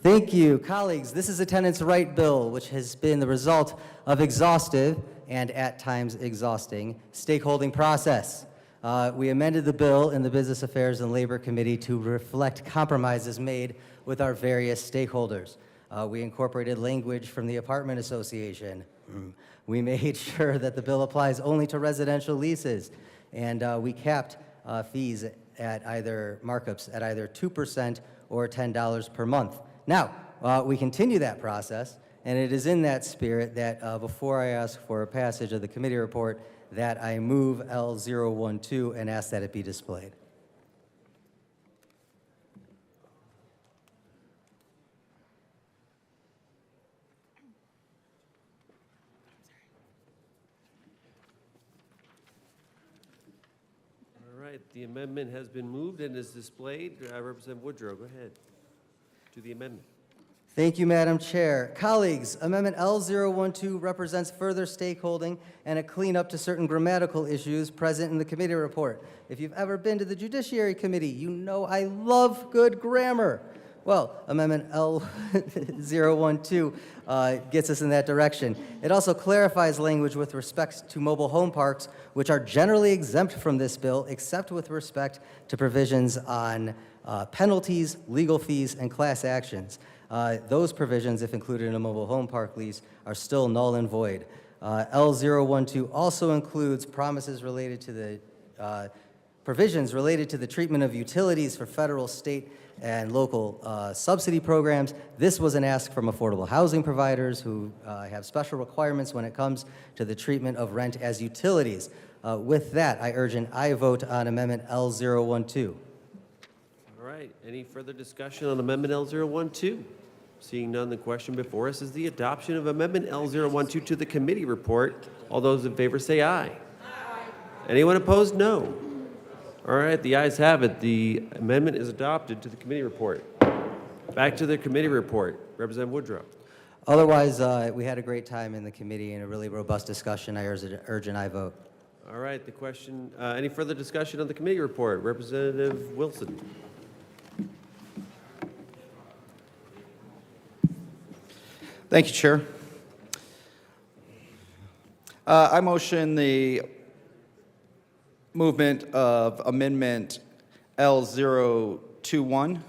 S23: Thank you. Colleagues, this is a tenants' right bill, which has been the result of exhaustive and at times exhausting stakeholding process. We amended the bill in the Business Affairs and Labor Committee to reflect compromises made with our various stakeholders. We incorporated language from the Apartment Association. We made sure that the bill applies only to residential leases, and we capped fees at either markups at either 2% or $10 per month. Now, we continue that process, and it is in that spirit that before I ask for a passage of the committee report, that I move L012 and ask that it be displayed.
S16: All right, the amendment has been moved and is displayed. Representative Woodrow, go ahead. To the amendment.
S23: Thank you, Madam Chair. Colleagues, Amendment L012 represents further stakeholding and a cleanup to certain grammatical issues present in the committee report. If you've ever been to the Judiciary Committee, you know I love good grammar. Well, Amendment L012 gets us in that direction. It also clarifies language with respect to mobile home parks, which are generally exempt from this bill, except with respect to provisions on penalties, legal fees, and class actions. Those provisions, if included in a mobile home park lease, are still null and void. L012 also includes promises related to the provisions related to the treatment of utilities for federal, state, and local subsidy programs. This was an ask from affordable housing providers who have special requirements when it comes to the treatment of rent as utilities. With that, I urge an aye vote on Amendment L012.
S16: All right, any further discussion on Amendment L012? Seeing none, the question before us is the adoption of Amendment L012 to the committee report. All those in favor say aye. Aye. Anyone opposed? No. All right, the ayes have it. The amendment is adopted to the committee report. Back to the committee report. Representative Woodrow.
S23: Otherwise, we had a great time in the committee and a really robust discussion. I urge an aye vote.
S16: All right, the question, any further discussion on the committee report? Representative Wilson.
S19: Thank you, Chair. I motion the movement of Amendment L021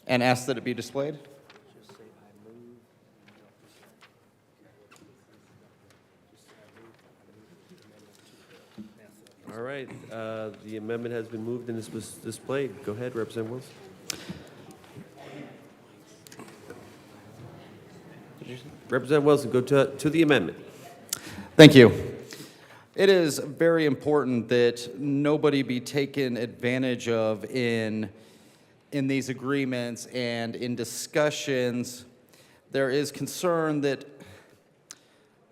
S19: and ask that it be displayed.
S16: All right, the amendment has been moved and is displayed. Go ahead, Representative Wilson. Representative Wilson, go to the amendment.
S19: Thank you. It is very important that nobody be taken advantage of in these agreements and in discussions. There is concern that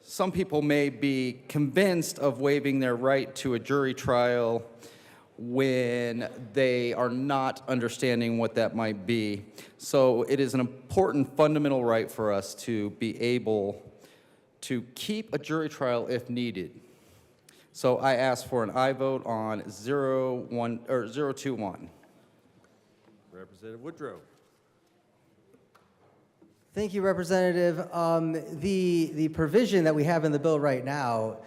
S19: some people may be convinced of waiving their right to a jury trial when they are not understanding what that might be. So it is an important fundamental right for us to be able to keep a jury trial if needed. So I ask for an aye vote on 021.
S16: Representative Woodrow.
S23: Thank you, Representative. The provision that we have in the bill right now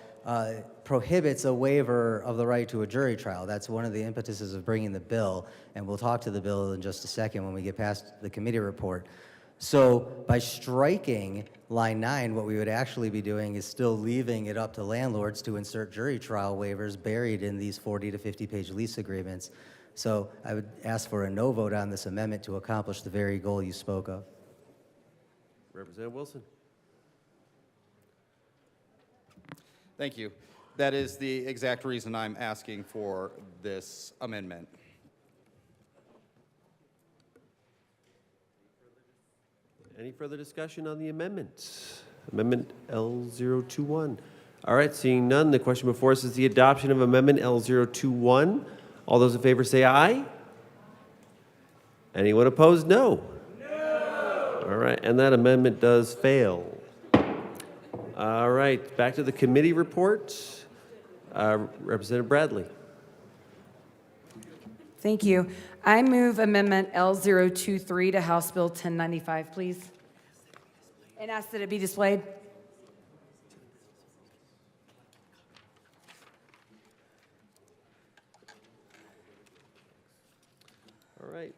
S23: prohibits a waiver of the right to a jury trial. That's one of the impetuses of bringing the bill, and we'll talk to the bill in just a second when we get past the committee report. So by striking line 9, what we would actually be doing is still leaving it up to landlords to insert jury trial waivers buried in these 40 to 50-page lease agreements. So I would ask for a no vote on this amendment to accomplish the very goal you spoke of.
S16: Representative Wilson.
S19: Thank you. That is the exact reason I'm asking for this amendment.
S16: Any further discussion on the amendment? Amendment L021. All right, seeing none, the question before us is the adoption of Amendment L021. All those in favor say aye. Anyone opposed? No. No. All right, and that amendment does fail. All right, back to the committee report. Representative Bradley.
S6: Thank you. I move Amendment L023 to House Bill 1095, please. And ask that it be displayed.
S16: All right.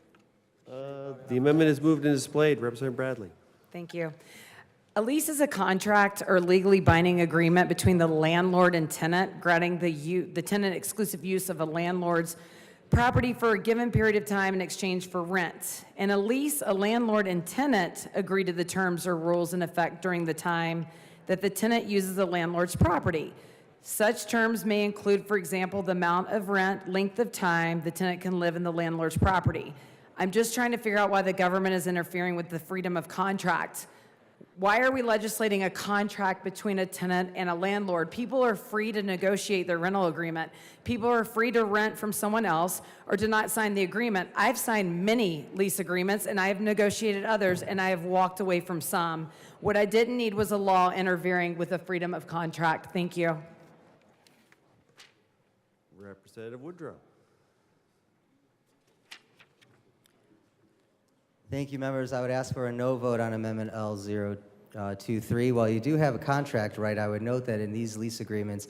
S16: The amendment is moved and displayed. Representative Bradley.
S6: Thank you. A lease is a contract or legally binding agreement between the landlord and tenant, granting the tenant exclusive use of a landlord's property for a given period of time in exchange for rent. In a lease, a landlord and tenant agree to the terms or rules in effect during the time that the tenant uses the landlord's property. Such terms may include, for example, the amount of rent, length of time the tenant can live in the landlord's property. I'm just trying to figure out why the government is interfering with the freedom of contract. Why are we legislating a contract between a tenant and a landlord? People are free to negotiate their rental agreement. People are free to rent from someone else or to not sign the agreement. I've signed many lease agreements and I have negotiated others and I have walked away from some. What I didn't need was a law interfering with the freedom of contract. Thank you.
S16: Representative Woodrow.
S23: Thank you, members. I would ask for a no vote on Amendment L023. While you do have a contract right, I would note that in these lease agreements,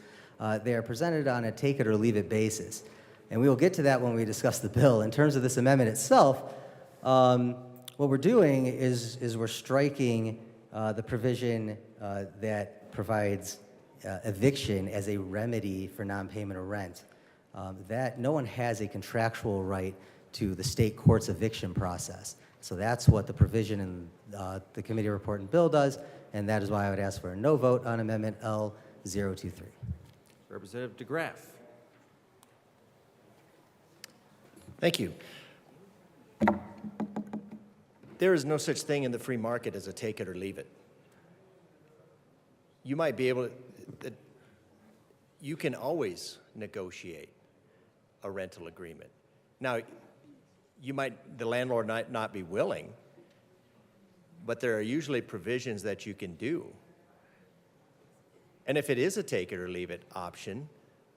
S23: they are presented on a take it or leave it basis. And we will get to that when we discuss the bill. In terms of this amendment itself, what we're doing is we're striking the provision that provides eviction as a remedy for non-payment of rent. That no one has a contractual right to the state court's eviction process. So that's what the provision in the committee report and bill does, and that is why I would ask for a no vote on Amendment L023.
S16: Representative DeGraff.
S15: Thank you. There is no such thing in the free market as a take it or leave it. You might be able to, you can always negotiate a rental agreement. Now, the landlord might not be willing, but there are usually provisions that you can do. And if it is a take it or leave it option,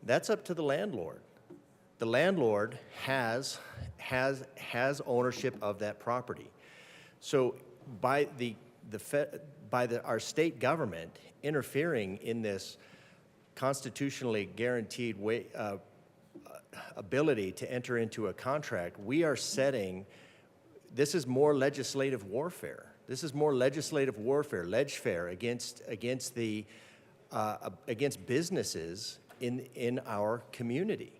S15: that's up to the landlord. The landlord has ownership of that property. So by our state government interfering in this constitutionally guaranteed way, ability to enter into a contract, we are setting, this is more legislative warfare. This is more legislative warfare, leg-fare against businesses in our community.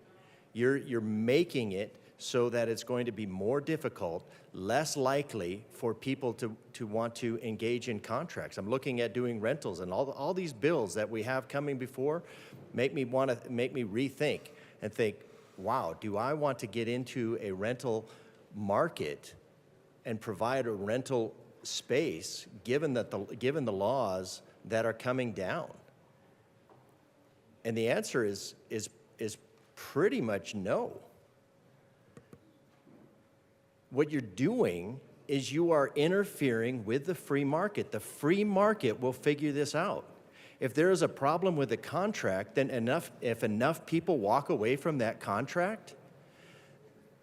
S15: You're making it so that it's going to be more difficult, less likely for people to want to engage in contracts. I'm looking at doing rentals, and all these bills that we have coming before make me rethink and think, wow, do I want to get into a rental market and provide a rental space given the laws that are coming down? And the answer is pretty much no. What you're doing is you are interfering with the free market. The free market will figure this out. If there is a problem with a contract, then if enough people walk away from that contract,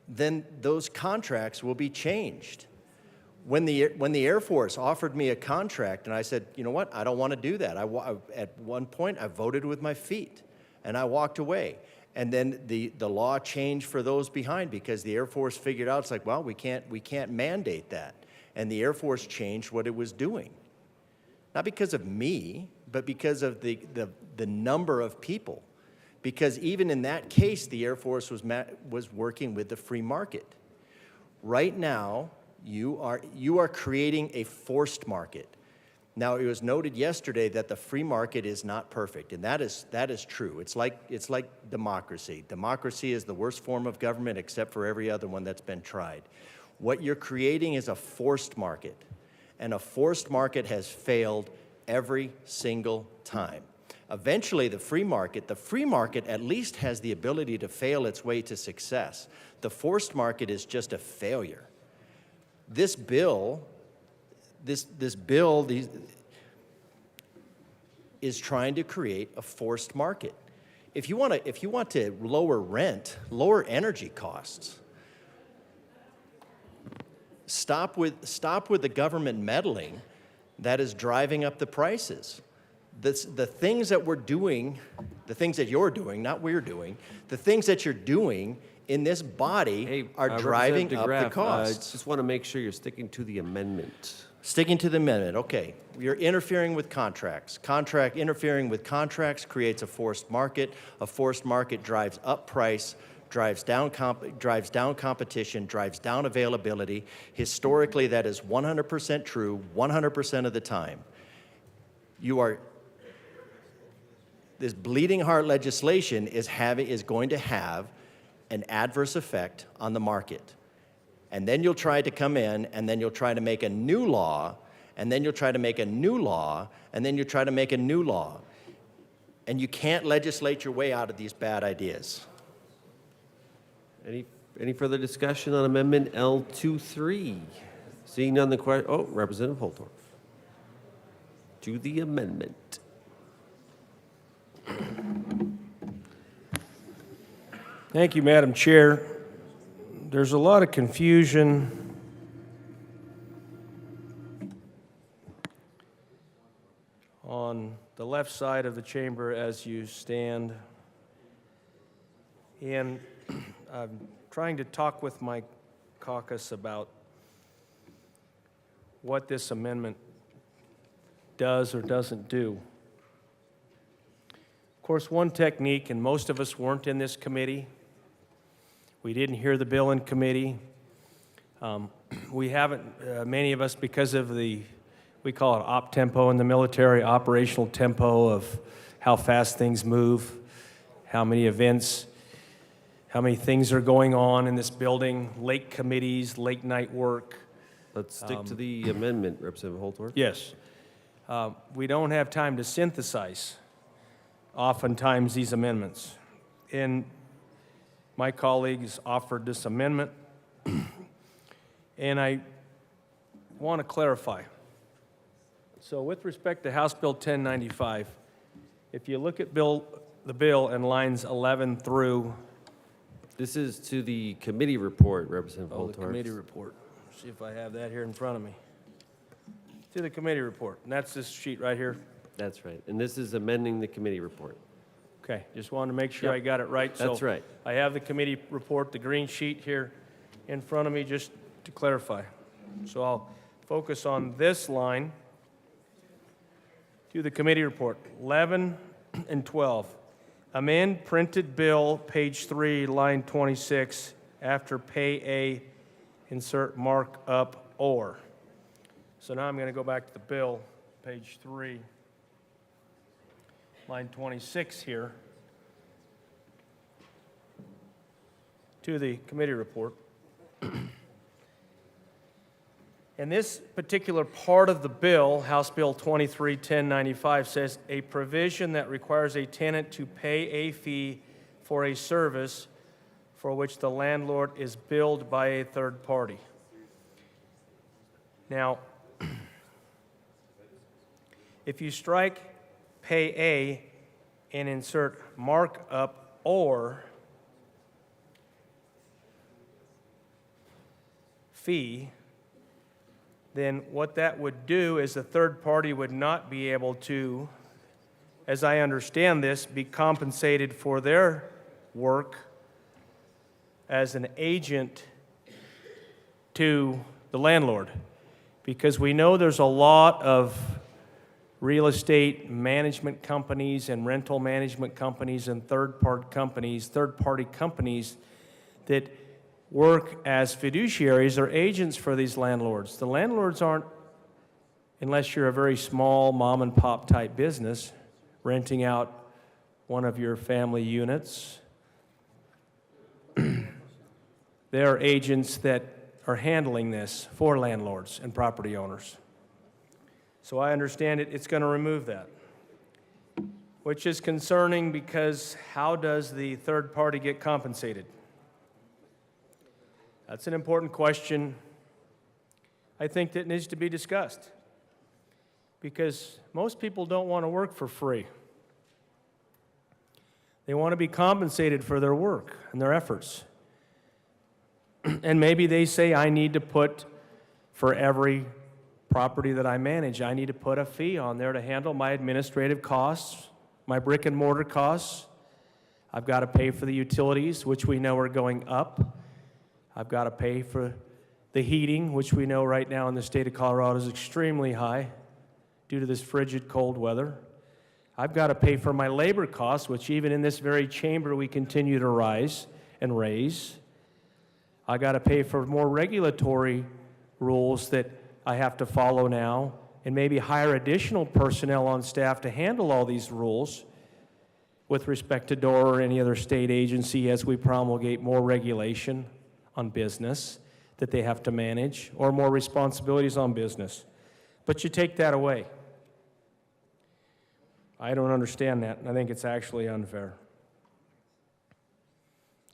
S15: then those contracts will be changed. When the Air Force offered me a contract and I said, you know what, I don't want to do that. At one point, I voted with my feet and I walked away. And then the law changed for those behind because the Air Force figured out, it's like, well, we can't mandate that. And the Air Force changed what it was doing. Not because of me, but because of the number of people. Because even in that case, the Air Force was working with the free market. Right now, you are creating a forced market. Now, it was noted yesterday that the free market is not perfect, and that is true. It's like democracy. Democracy is the worst form of government except for every other one that's been tried. What you're creating is a forced market, and a forced market has failed every single time. Eventually, the free market at least has the ability to fail its way to success. The forced market is just a failure. This bill is trying to create a forced market. If you want to lower rent, lower energy costs, Stop with the government meddling that is driving up the prices. The things that we're doing, the things that you're doing, not we're doing, the things that you're doing in this body are driving up the costs.
S16: Just want to make sure you're sticking to the amendment.
S15: Sticking to the amendment, okay. You're interfering with contracts. Interfering with contracts creates a forced market. A forced market drives up price, drives down competition, drives down availability. Historically, that is 100% true, 100% of the time. This bleeding heart legislation is going to have an adverse effect on the market. And then you'll try to come in, and then you'll try to make a new law, and then you'll try to make a new law, and then you'll try to make a new law. And you can't legislate your way out of these bad ideas.
S16: Any further discussion on Amendment L004? Seeing none, the question. Oh, Representative Holtorf. To the amendment.
S4: Thank you, Madam Chair. There's a lot of confusion on the left side of the chamber as you stand. And I'm trying to talk with my caucus about what this amendment does or doesn't do. Of course, one technique, and most of us weren't in this committee. We didn't hear the bill in committee. We haven't, many of us, because of we call it op tempo in the military, operational tempo of how fast things move, how many events, how many things are going on in this building, late committees, late night work.
S16: Let's stick to the amendment, Representative Holtorf.
S4: Yes. We don't have time to synthesize oftentimes these amendments. And my colleagues offered this amendment, and I want to clarify. So with respect to House Bill 1095, if you look at the bill in lines 11 through...
S16: This is to the committee report, Representative Holtorf.
S4: The committee report. See if I have that here in front of me. To the committee report, and that's this sheet right here.
S16: That's right. And this is amending the committee report.
S4: Okay, just wanted to make sure I got it right.
S16: That's right.
S4: I have the committee report, the green sheet here in front of me, just to clarify. So I'll focus on this line to the committee report, 11 and 12. Amend printed bill, page 3, line 26, after pay A, insert markup or. So now I'm going to go back to the bill, page 3. Line 26 here, to the committee report. And this particular part of the bill, House Bill 23-1095, says a provision that requires a tenant to pay a fee for a service for which the landlord is billed by a third party. Now, if you strike pay A and insert markup or fee, then what that would do is the third party would not be able to, as I understand this, be compensated for their work as an agent to the landlord. Because we know there's a lot of real estate management companies and rental management companies and third-party companies that work as fiduciaries or agents for these landlords. The landlords aren't, unless you're a very small mom-and-pop type business, renting out one of your family units. They are agents that are handling this for landlords and property owners. So I understand it's going to remove that, which is concerning because how does the third party get compensated? That's an important question, I think, that needs to be discussed, because most people don't want to work for free. They want to be compensated for their work and their efforts. And maybe they say, I need to put for every property that I manage. I need to put a fee on there to handle my administrative costs, my brick and mortar costs. I've got to pay for the utilities, which we know are going up. I've got to pay for the heating, which we know right now in the state of Colorado is extremely high due to this frigid cold weather. I've got to pay for my labor costs, which even in this very chamber we continue to rise and raise. I got to pay for more regulatory rules that I have to follow now, and maybe hire additional personnel on staff to handle all these rules with respect to DORA or any other state agency as we promulgate more regulation on business that they have to manage, or more responsibilities on business. But you take that away. I don't understand that, and I think it's actually unfair.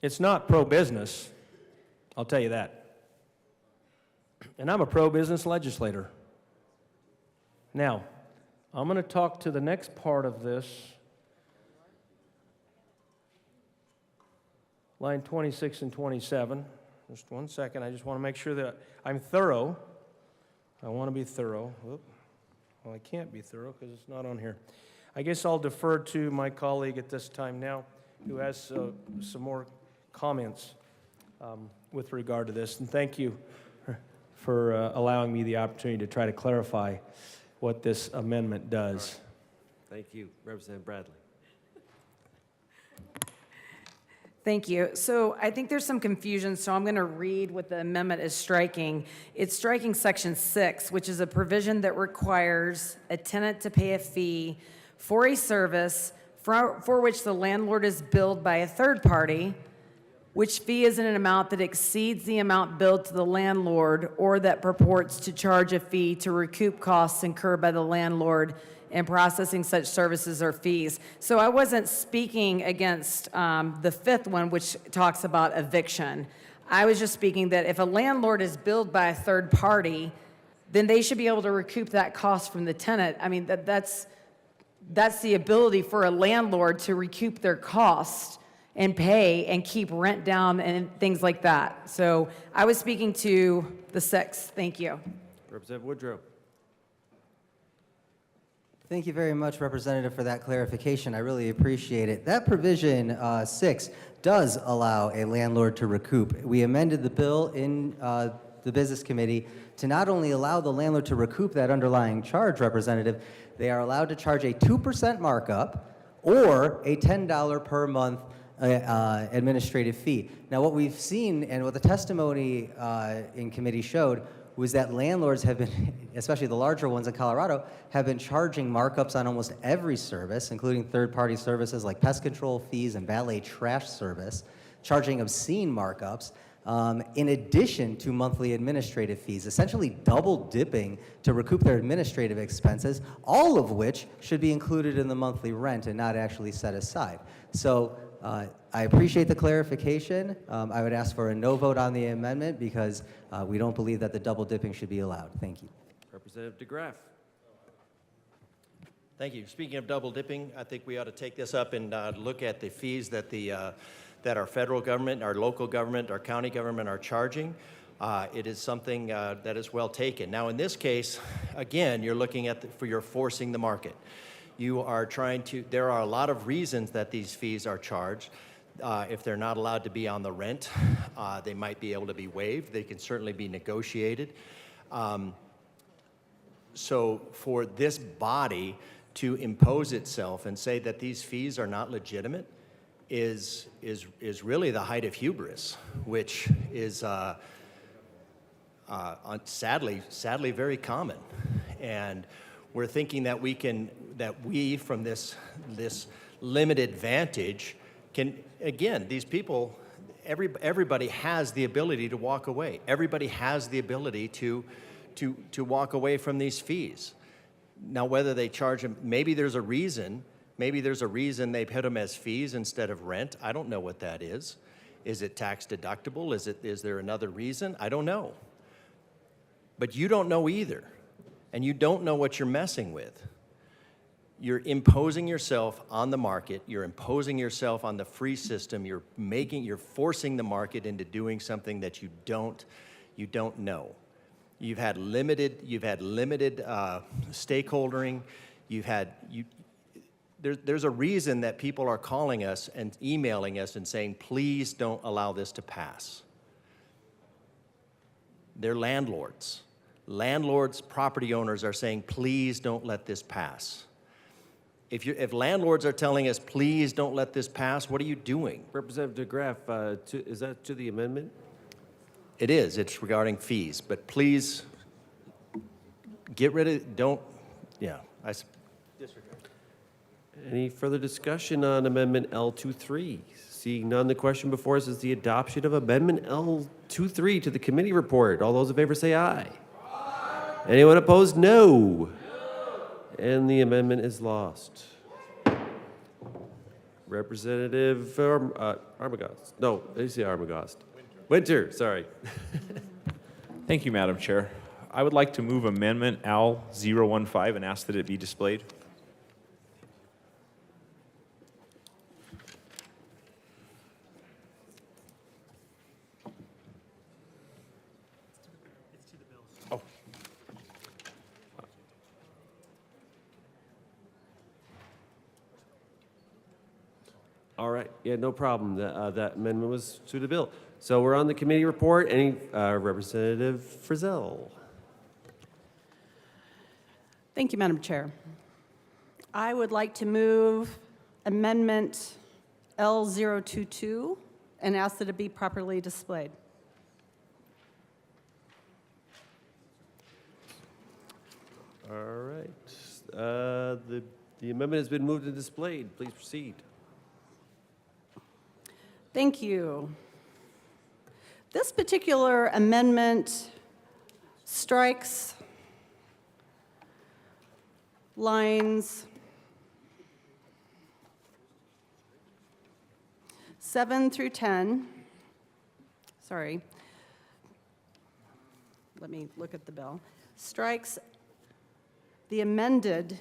S4: It's not pro-business, I'll tell you that. And I'm a pro-business legislator. Now, I'm going to talk to the next part of this. Line 26 and 27. Just one second. I just want to make sure that I'm thorough. I want to be thorough. Whoop. Well, I can't be thorough because it's not on here. I guess I'll defer to my colleague at this time now who has some more comments with regard to this. And thank you for allowing me the opportunity to try to clarify what this amendment does.
S16: Thank you. Representative Bradley.
S6: Thank you. So I think there's some confusion, so I'm going to read what the amendment is striking. It's striking Section 6, which is a provision that requires a tenant to pay a fee for a service for which the landlord is billed by a third party, which fee is in an amount that exceeds the amount billed to the landlord or that purports to charge a fee to recoup costs incurred by the landlord in processing such services or fees. So I wasn't speaking against the fifth one, which talks about eviction. I was just speaking that if a landlord is billed by a third party, then they should be able to recoup that cost from the tenant. I mean, that's the ability for a landlord to recoup their cost and pay and keep rent down and things like that. So I was speaking to the sixth. Thank you.
S16: Representative Woodrow.
S23: Thank you very much, Representative, for that clarification. I really appreciate it. That provision 6 does allow a landlord to recoup. We amended the bill in the Business Committee to not only allow the landlord to recoup that underlying charge, Representative, they are allowed to charge a 2% markup or a $10 per month administrative fee. Now, what we've seen and what the testimony in committee showed was that landlords have been, especially the larger ones in Colorado, have been charging markups on almost every service, including third-party services like pest control fees and valet trash service, charging obscene markups, in addition to monthly administrative fees, essentially double dipping to recoup their administrative expenses, all of which should be included in the monthly rent and not actually set aside. So I appreciate the clarification. I would ask for a no vote on the amendment because we don't believe that the double dipping should be allowed. Thank you.
S16: Representative DeGraff.
S15: Thank you. Speaking of double dipping, I think we ought to take this up and look at the fees that that our federal government, our local government, our county government are charging. It is something that is well taken. Now, in this case, again, you're looking at you're forcing the market. You are trying to, there are a lot of reasons that these fees are charged. If they're not allowed to be on the rent, they might be able to be waived. They can certainly be negotiated. So for this body to impose itself and say that these fees are not legitimate is really the height of hubris, which is sadly very common. And we're thinking that we from this limited vantage can, again, these people, everybody has the ability to walk away. Everybody has the ability to walk away from these fees. Now, whether they charge them, maybe there's a reason they put them as fees instead of rent. I don't know what that is. Is it tax deductible? Is there another reason? I don't know. But you don't know either. And you don't know what you're messing with. You're imposing yourself on the market. You're imposing yourself on the free system. You're forcing the market into doing something that you don't know. You've had limited stakeholdering. There's a reason that people are calling us and emailing us and saying, please don't allow this to pass. They're landlords. Landlords, property owners are saying, please don't let this pass. If landlords are telling us, please don't let this pass, what are you doing?
S16: Representative DeGraff, is that to the amendment?
S15: It is. It's regarding fees. But please get rid of, don't, yeah. Disregard.
S16: Any further discussion on Amendment L004? Seeing none, the question before us is the adoption of Amendment L004 to the committee report. All those in favor say aye. Aye. Anyone opposed? No. And the amendment is lost. Representative Armagost. No, I say Armagost. Winter, sorry.
S12: Thank you, Madam Chair. I would like to move Amendment L015 and ask that it be displayed.
S16: All right, yeah, no problem. That amendment was to the bill. So we're on the committee report. Any Representative Frizzell?
S2: Thank you, Madam Chair. I would like to move Amendment L022 and ask that it be properly displayed.
S16: All right. The amendment has been moved and displayed. Please proceed.
S2: Thank you. This particular amendment strikes lines 7 through 10. Sorry. Let me look at the bill. Strikes the amended,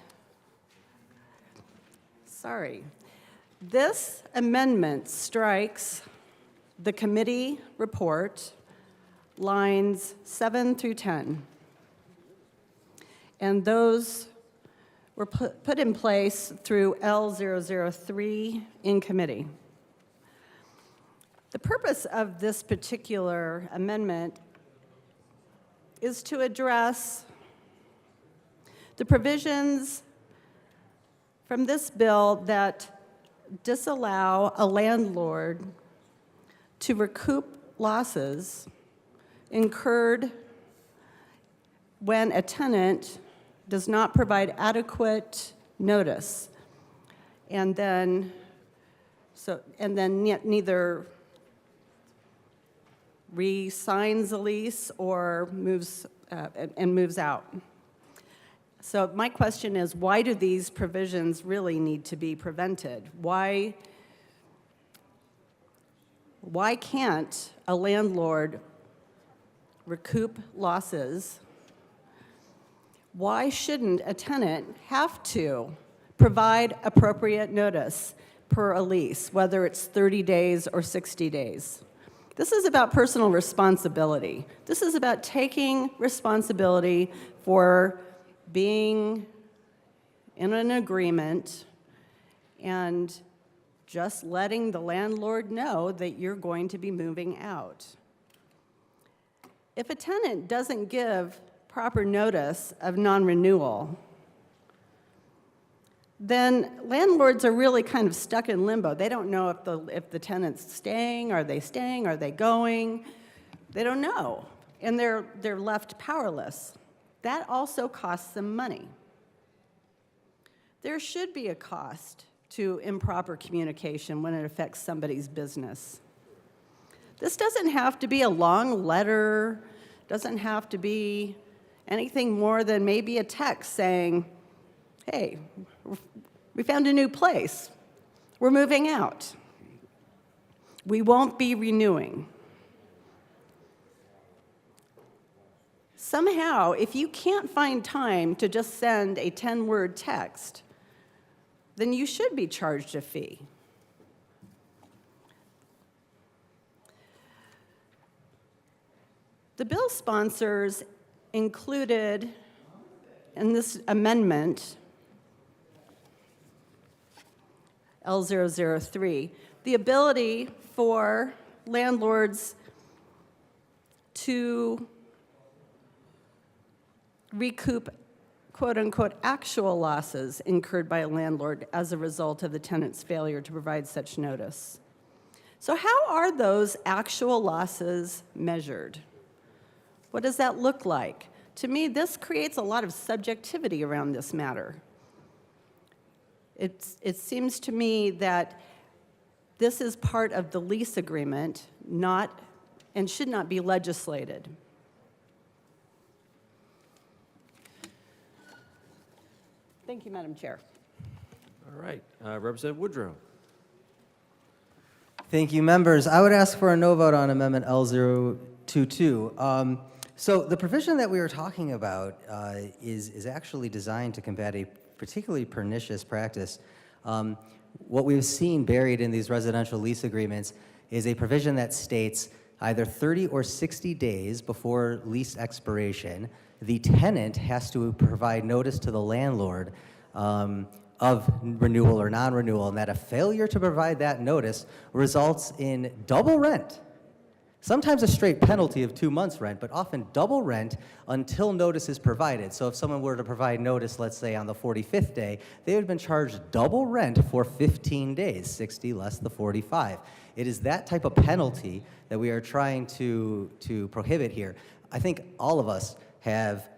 S2: This amendment strikes the committee report, lines 7 through 10. And those were put in place through L003 in committee. The purpose of this particular amendment is to address the provisions from this bill that disallow a landlord to recoup losses incurred when a tenant does not provide adequate notice and then neither re-signs a lease or moves out. So my question is, why do these provisions really need to be prevented? Why can't a landlord recoup losses? Why shouldn't a tenant have to provide appropriate notice per a lease, whether it's 30 days or 60 days? This is about personal responsibility. This is about taking responsibility for being in an agreement and just letting the landlord know that you're going to be moving out. If a tenant doesn't give proper notice of non-renewal, then landlords are really kind of stuck in limbo. They don't know if the tenant's staying, are they going? They don't know, and they're left powerless. That also costs them money. There should be a cost to improper communication when it affects somebody's business. This doesn't have to be a long letter, doesn't have to be anything more than maybe a text saying, hey, we found a new place. We're moving out. We won't be renewing. Somehow, if you can't find time to just send a 10-word text, then you should be charged a fee. The bill sponsors included in this amendment, L003, the ability for landlords to recoup quote-unquote actual losses incurred by a landlord as a result of the tenant's failure to provide such notice. So how are those actual losses measured? What does that look like? To me, this creates a lot of subjectivity around this matter. It seems to me that this is part of the lease agreement, not and should not be legislated. Thank you, Madam Chair.
S16: All right, Representative Woodrow.
S23: Thank you, members. I would ask for a no vote on Amendment L022. So the provision that we were talking about is actually designed to combat a particularly pernicious practice. What we've seen buried in these residential lease agreements is a provision that states either 30 or 60 days before lease expiration, the tenant has to provide notice to the landlord of renewal or non-renewal, and that a failure to provide that notice results in double rent. Sometimes a straight penalty of 2 months' rent, but often double rent until notice is provided. So if someone were to provide notice, let's say on the 45th day, they would have been charged double rent for 15 days, 60 less the 45. It is that type of penalty that we are trying to prohibit here. I think all of us have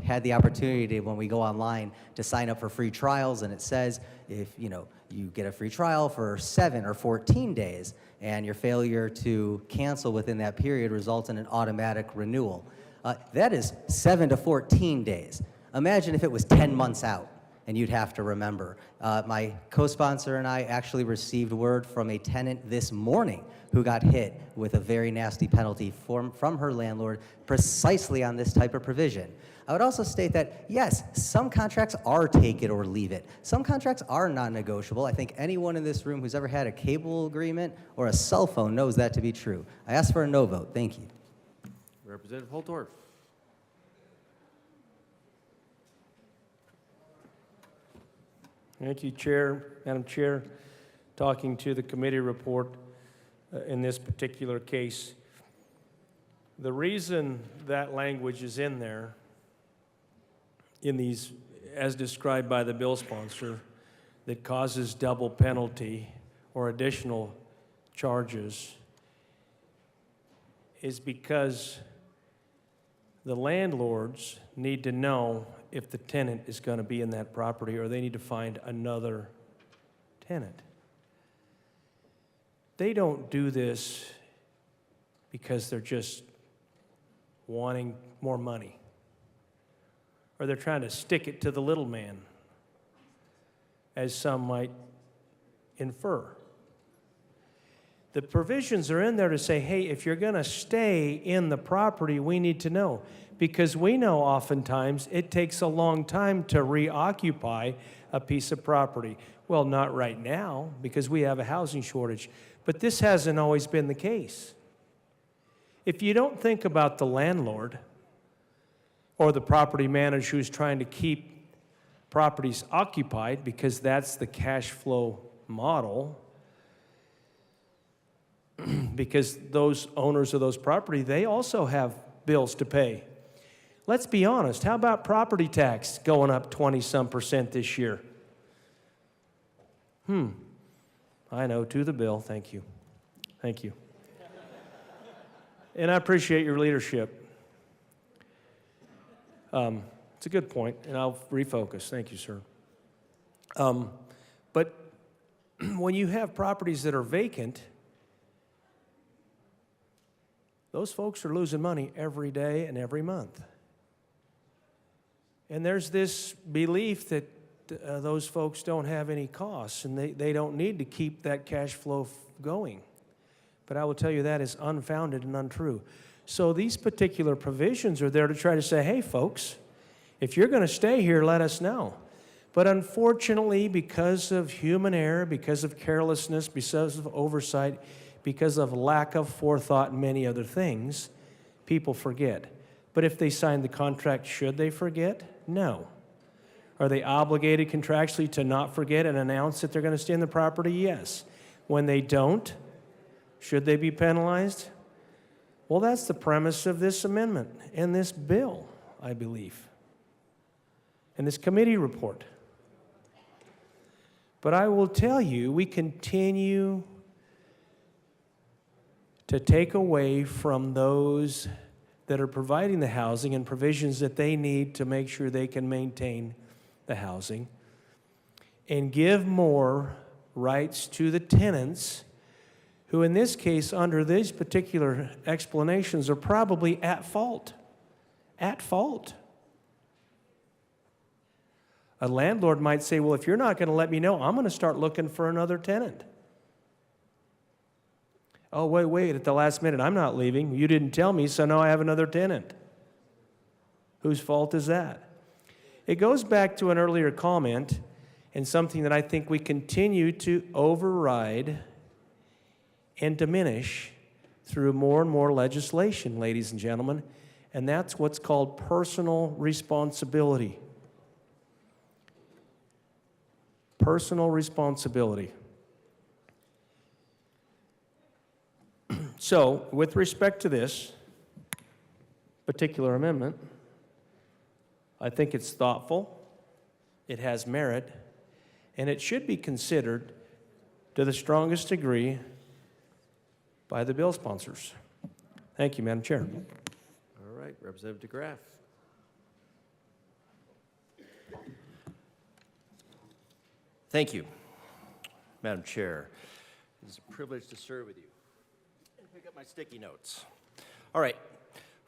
S23: had the opportunity when we go online to sign up for free trials, and it says if you get a free trial for 7 or 14 days, and your failure to cancel within that period results in an automatic renewal. That is 7 to 14 days. Imagine if it was 10 months out, and you'd have to remember. My co-sponsor and I actually received word from a tenant this morning who got hit with a very nasty penalty from her landlord precisely on this type of provision. I would also state that, yes, some contracts are take it or leave it. Some contracts are non-negotiable. I think anyone in this room who's ever had a cable agreement or a cell phone knows that to be true. I ask for a no vote. Thank you.
S16: Representative Holtorf.
S4: Thank you, Chair. Madam Chair, talking to the committee report in this particular case, the reason that language is in there, in these, as described by the bill sponsor, that causes double penalty or additional charges, is because the landlords need to know if the tenant is going to be in that property, or they need to find another tenant. They don't do this because they're just wanting more money, or they're trying to stick it to the little man, as some might infer. The provisions are in there to say, hey, if you're going to stay in the property, we need to know. Because we know oftentimes it takes a long time to reoccupy a piece of property. Well, not right now, because we have a housing shortage. But this hasn't always been the case. If you don't think about the landlord or the property manager who's trying to keep properties occupied, because that's the cash flow model, because those owners of those property, they also have bills to pay. Let's be honest, how about property tax going up 20-some% this year? I know, to the bill, thank you. Thank you. And I appreciate your leadership. It's a good point, and I'll refocus. Thank you, sir. But when you have properties that are vacant, those folks are losing money every day and every month. And there's this belief that those folks don't have any costs, and they don't need to keep that cash flow going. But I will tell you that is unfounded and untrue. So these particular provisions are there to try to say, hey, folks, if you're going to stay here, let us know. But unfortunately, because of human error, because of carelessness, because of oversight, because of lack of forethought and many other things, people forget. But if they sign the contract, should they forget? No. Are they obligated contractually to not forget and announce that they're going to stay in the property? Yes. When they don't, should they be penalized? Well, that's the premise of this amendment and this bill, I believe, and this committee report. But I will tell you, we continue to take away from those that are providing the housing and provisions that they need to make sure they can maintain the housing, and give more rights to the tenants, who in this case, under these particular explanations, are probably at fault. At fault. A landlord might say, well, if you're not going to let me know, I'm going to start looking for another tenant. Oh, wait, at the last minute, I'm not leaving. You didn't tell me, so now I have another tenant. Whose fault is that? It goes back to an earlier comment and something that I think we continue to override and diminish through more and more legislation, ladies and gentlemen, and that's what's called personal responsibility. Personal responsibility. So, with respect to this particular amendment, I think it's thoughtful, it has merit, and it should be considered to the strongest degree by the bill sponsors. Thank you, Madam Chair.
S16: All right, Representative DeGraff.
S15: Thank you, Madam Chair. It's a privilege to serve with you. And pick up my sticky notes. All right.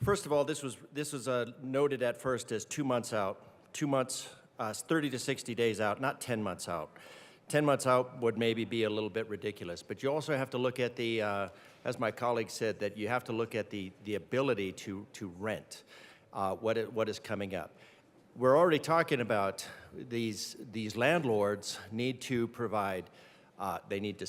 S15: First of all, this was noted at first as 2 months out. 2 months, 30 to 60 days out, not 10 months out. 10 months out would maybe be a little bit ridiculous, but you also have to look at the, as my colleague said, that you have to look at the ability to rent what is coming up. We're already talking about these landlords need to provide. They need to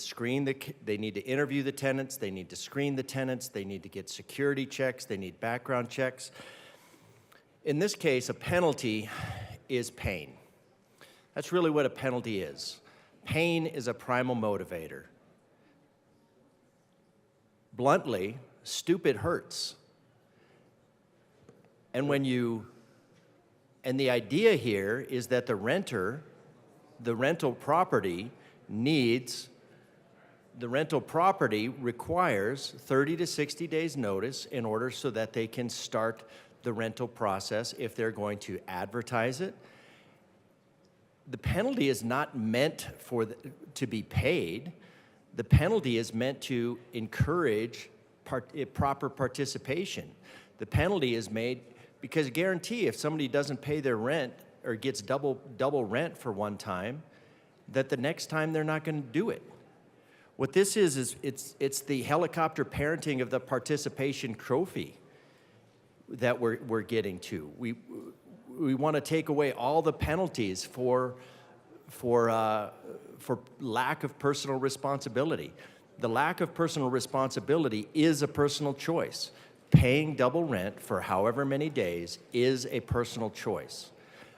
S15: they need to interview the tenants, they need to screen the tenants, they need to get security checks, they need background checks. In this case, a penalty is pain. That's really what a penalty is. Pain is a primal motivator. Bluntly, stupid hurts. And the idea here is that the rental property requires 30 to 60 days notice in order so that they can start the rental process if they're going to advertise it. The penalty is not meant to be paid. The penalty is meant to encourage proper participation. The penalty is made because guarantee if somebody doesn't pay their rent or gets double rent for one time, that the next time they're not going to do it. What this is it's the helicopter parenting of the participation trophy that we're getting to. We want to take away all the penalties for lack of personal responsibility. The lack of personal responsibility is a personal choice. Paying double rent for however many days is a personal choice.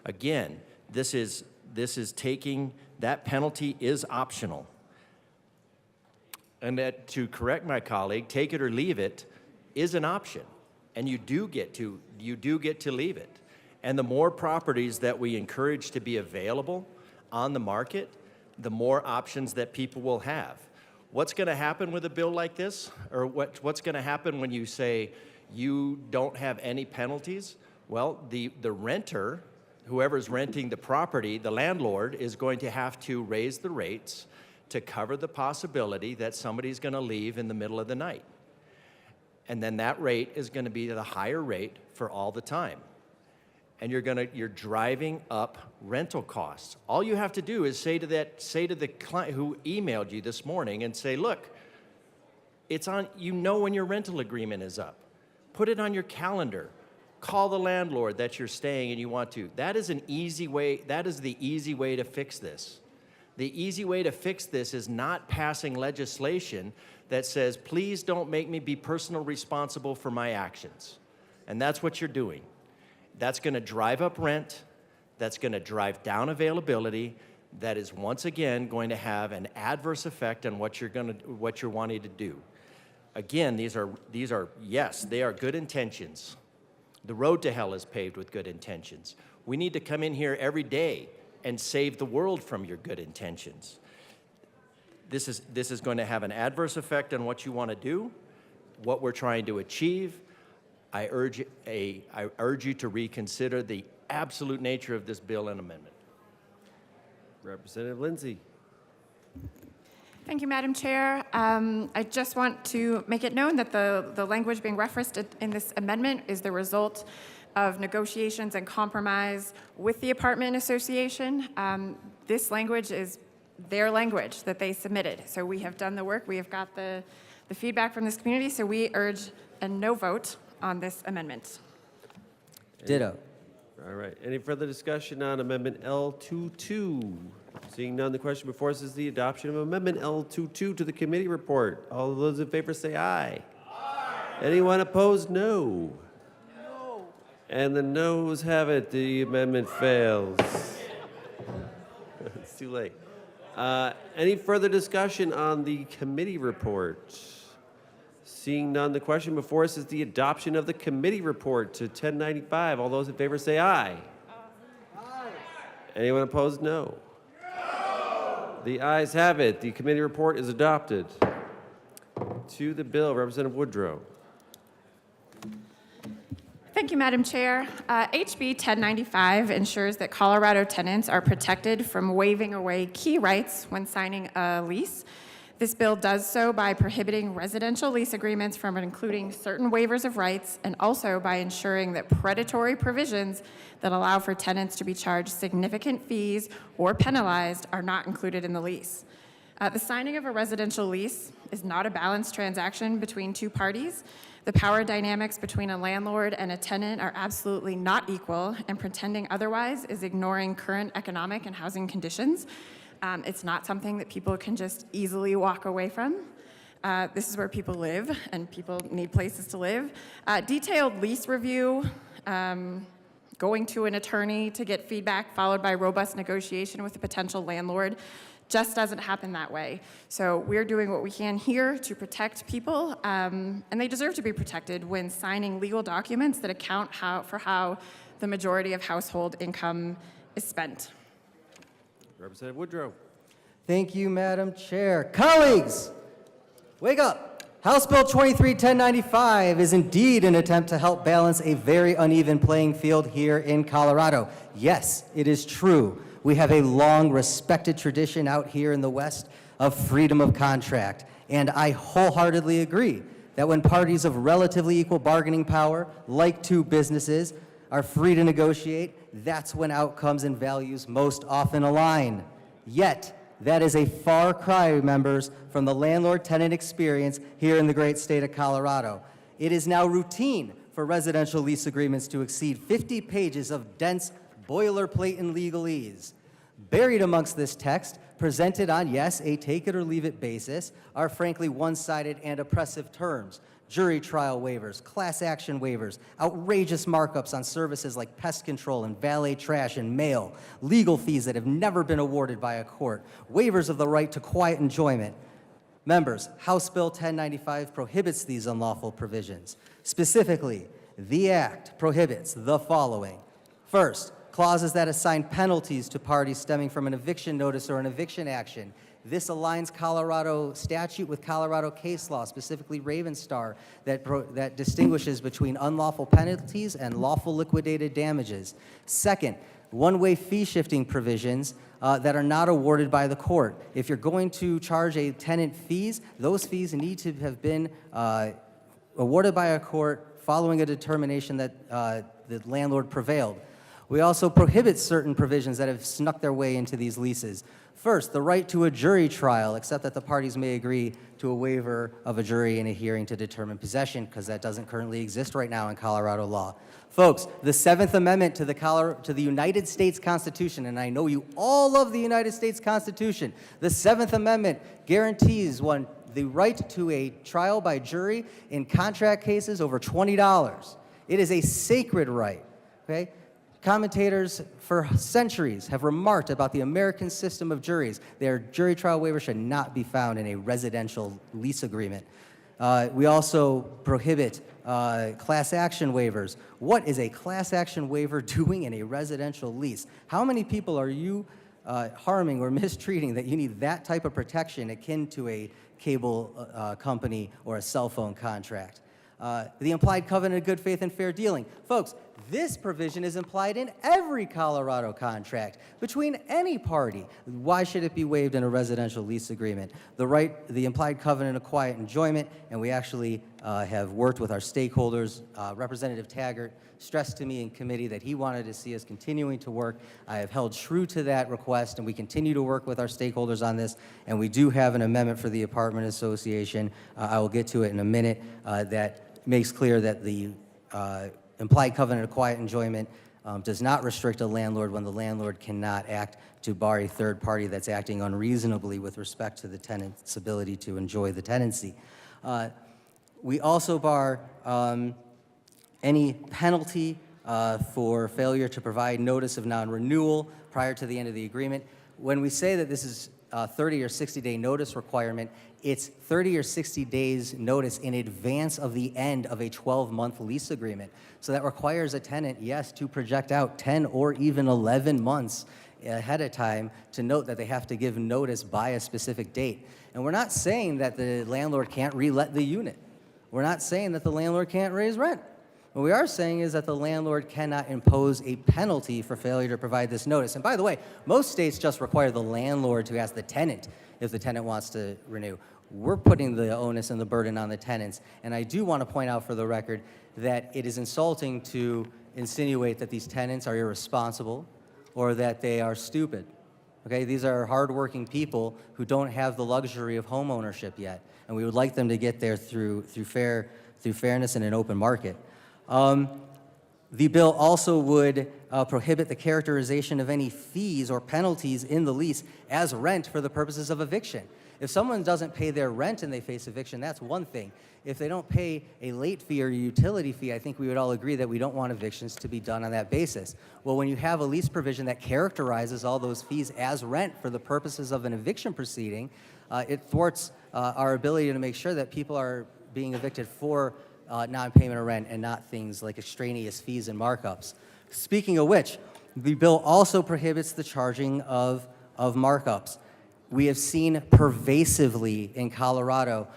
S15: Again, this is taking, that penalty is optional. And that, to correct my colleague, take it or leave it is an option. And you do get to leave it. And the more properties that we encourage to be available on the market, the more options that people will have. What's going to happen with a bill like this? Or what's going to happen when you say you don't have any penalties? Well, the renter, whoever's renting the property, the landlord, is going to have to raise the rates to cover the possibility that somebody's going to leave in the middle of the night. And then that rate is going to be the higher rate for all the time. And you're driving up rental costs. All you have to do is say to the client who emailed you this morning and say, look, it's on, you know when your rental agreement is up. Put it on your calendar. Call the landlord that you're staying and you want to. That is an easy way, that is the easy way to fix this. The easy way to fix this is not passing legislation that says, please don't make me be personally responsible for my actions. And that's what you're doing. That's going to drive up rent. That's going to drive down availability. That is once again going to have an adverse effect on what you're wanting to do. Again, these are yes, they are good intentions. The road to hell is paved with good intentions. We need to come in here every day and save the world from your good intentions. This is going to have an adverse effect on what you want to do, what we're trying to achieve. I urge you to reconsider the absolute nature of this bill and amendment.
S16: Representative Lindsay.
S8: Thank you, Madam Chair. I just want to make it known that the language being referenced in this amendment is the result of negotiations and compromise with the apartment association. This language is their language that they submitted. So we have done the work. We have got the feedback from this community. So we urge a no vote on this amendment.
S23: Ditto.
S16: All right. Any further discussion on Amendment L004? Seeing none, the question before us is the adoption of Amendment L004 to the committee report. All those in favor say aye. Aye. Anyone opposed, no. No. And the noes have it. The amendment fails. It's too late. Any further discussion on the committee report? Seeing none, the question before us is the adoption of the committee report to 1095. All those in favor say aye. Aye. Anyone opposed, no. The ayes have it. The committee report is adopted. To the bill, Representative Woodrow.
S8: Thank you, Madam Chair. HB 1095 ensures that Colorado tenants are protected from waiving away key rights when signing a lease. This bill does so by prohibiting residential lease agreements from including certain waivers of rights, and also by ensuring that predatory provisions that allow for tenants to be charged significant fees or penalized are not included in the lease. The signing of a residential lease is not a balanced transaction between two parties. The power dynamics between a landlord and a tenant are absolutely not equal, and pretending otherwise is ignoring current economic and housing conditions. It's not something that people can just easily walk away from. This is where people live, and people need places to live. Detailed lease review, going to an attorney to get feedback, followed by robust negotiation with a potential landlord, just doesn't happen that way. So we're doing what we can here to protect people, and they deserve to be protected when signing legal documents that account for how the majority of household income is spent.
S16: Representative Woodrow.
S23: Thank you, Madam Chair. Colleagues, wake up. House Bill 23-1095 is indeed an attempt to help balance a very uneven playing field here in Colorado. Yes, it is true. We have a long respected tradition out here in the West of freedom of contract. And I wholeheartedly agree that when parties of relatively equal bargaining power, like two businesses, are free to negotiate, that's when outcomes and values most often align. Yet, that is a far cry, members, from the landlord-tenant experience here in the great state of Colorado. It is now routine for residential lease agreements to exceed 50 pages of dense boilerplate and legalese. Buried amongst this text, presented on, yes, a take-it-or-leave-it basis, are frankly one-sided and oppressive terms. Jury trial waivers, class action waivers, outrageous markups on services like pest control and valet trash and mail, legal fees that have never been awarded by a court, waivers of the right to quiet enjoyment. Members, House Bill 1095 prohibits these unlawful provisions. Specifically, the Act prohibits the following. First, clauses that assign penalties to parties stemming from an eviction notice or an eviction action. This aligns Colorado statute with Colorado case law, specifically Ravenstar, that distinguishes between unlawful penalties and lawful liquidated damages. Second, one-way fee shifting provisions that are not awarded by the court. If you're going to charge a tenant fees, those fees need to have been awarded by a court following a determination that the landlord prevailed. We also prohibit certain provisions that have snuck their way into these leases. First, the right to a jury trial, except that the parties may agree to a waiver of a jury in a hearing to determine possession, because that doesn't currently exist right now in Colorado law. Folks, the Seventh Amendment to the United States Constitution, and I know you all love the United States Constitution, the Seventh Amendment guarantees the right to a trial by jury in contract cases over $20. It is a sacred right, okay? Commentators for centuries have remarked about the American system of juries. Their jury trial waiver should not be found in a residential lease agreement. We also prohibit class action waivers. What is a class action waiver doing in a residential lease? How many people are you harming or mistreating that you need that type of protection akin to a cable company or a cell phone contract? The implied covenant of good faith and fair dealing. Folks, this provision is implied in every Colorado contract between any party. Why should it be waived in a residential lease agreement? The implied covenant of quiet enjoyment, and we actually have worked with our stakeholders. Representative Taggart stressed to me in committee that he wanted to see us continuing to work. I have held true to that request, and we continue to work with our stakeholders on this, and we do have an amendment for the Apartment Association. I will get to it in a minute that makes clear that the implied covenant of quiet enjoyment does not restrict a landlord when the landlord cannot act to bar a third party that's acting unreasonably with respect to the tenant's ability to enjoy the tenancy. We also bar any penalty for failure to provide notice of non-renewal prior to the end of the agreement. When we say that this is a 30 or 60-day notice requirement, it's 30 or 60 days notice in advance of the end of a 12-month lease agreement. So that requires a tenant, yes, to project out 10 or even 11 months ahead of time to note that they have to give notice by a specific date. And we're not saying that the landlord can't relet the unit. We're not saying that the landlord can't raise rent. What we are saying is that the landlord cannot impose a penalty for failure to provide this notice. And by the way, most states just require the landlord to ask the tenant if the tenant wants to renew. We're putting the onus and the burden on the tenants. And I do want to point out for the record that it is insulting to insinuate that these tenants are irresponsible or that they are stupid. Okay, these are hardworking people who don't have the luxury of home ownership yet, and we would like them to get there through fairness and an open market. The bill also would prohibit the characterization of any fees or penalties in the lease as rent for the purposes of eviction. If someone doesn't pay their rent and they face eviction, that's one thing. If they don't pay a late fee or a utility fee, I think we would all agree that we don't want evictions to be done on that basis. Well, when you have a lease provision that characterizes all those fees as rent for the purposes of an eviction proceeding, it thwarts our ability to make sure that people are being evicted for non-payment of rent and not things like extraneous fees and markups. Speaking of which, the bill also prohibits the charging of markups. We have seen pervasively in Colorado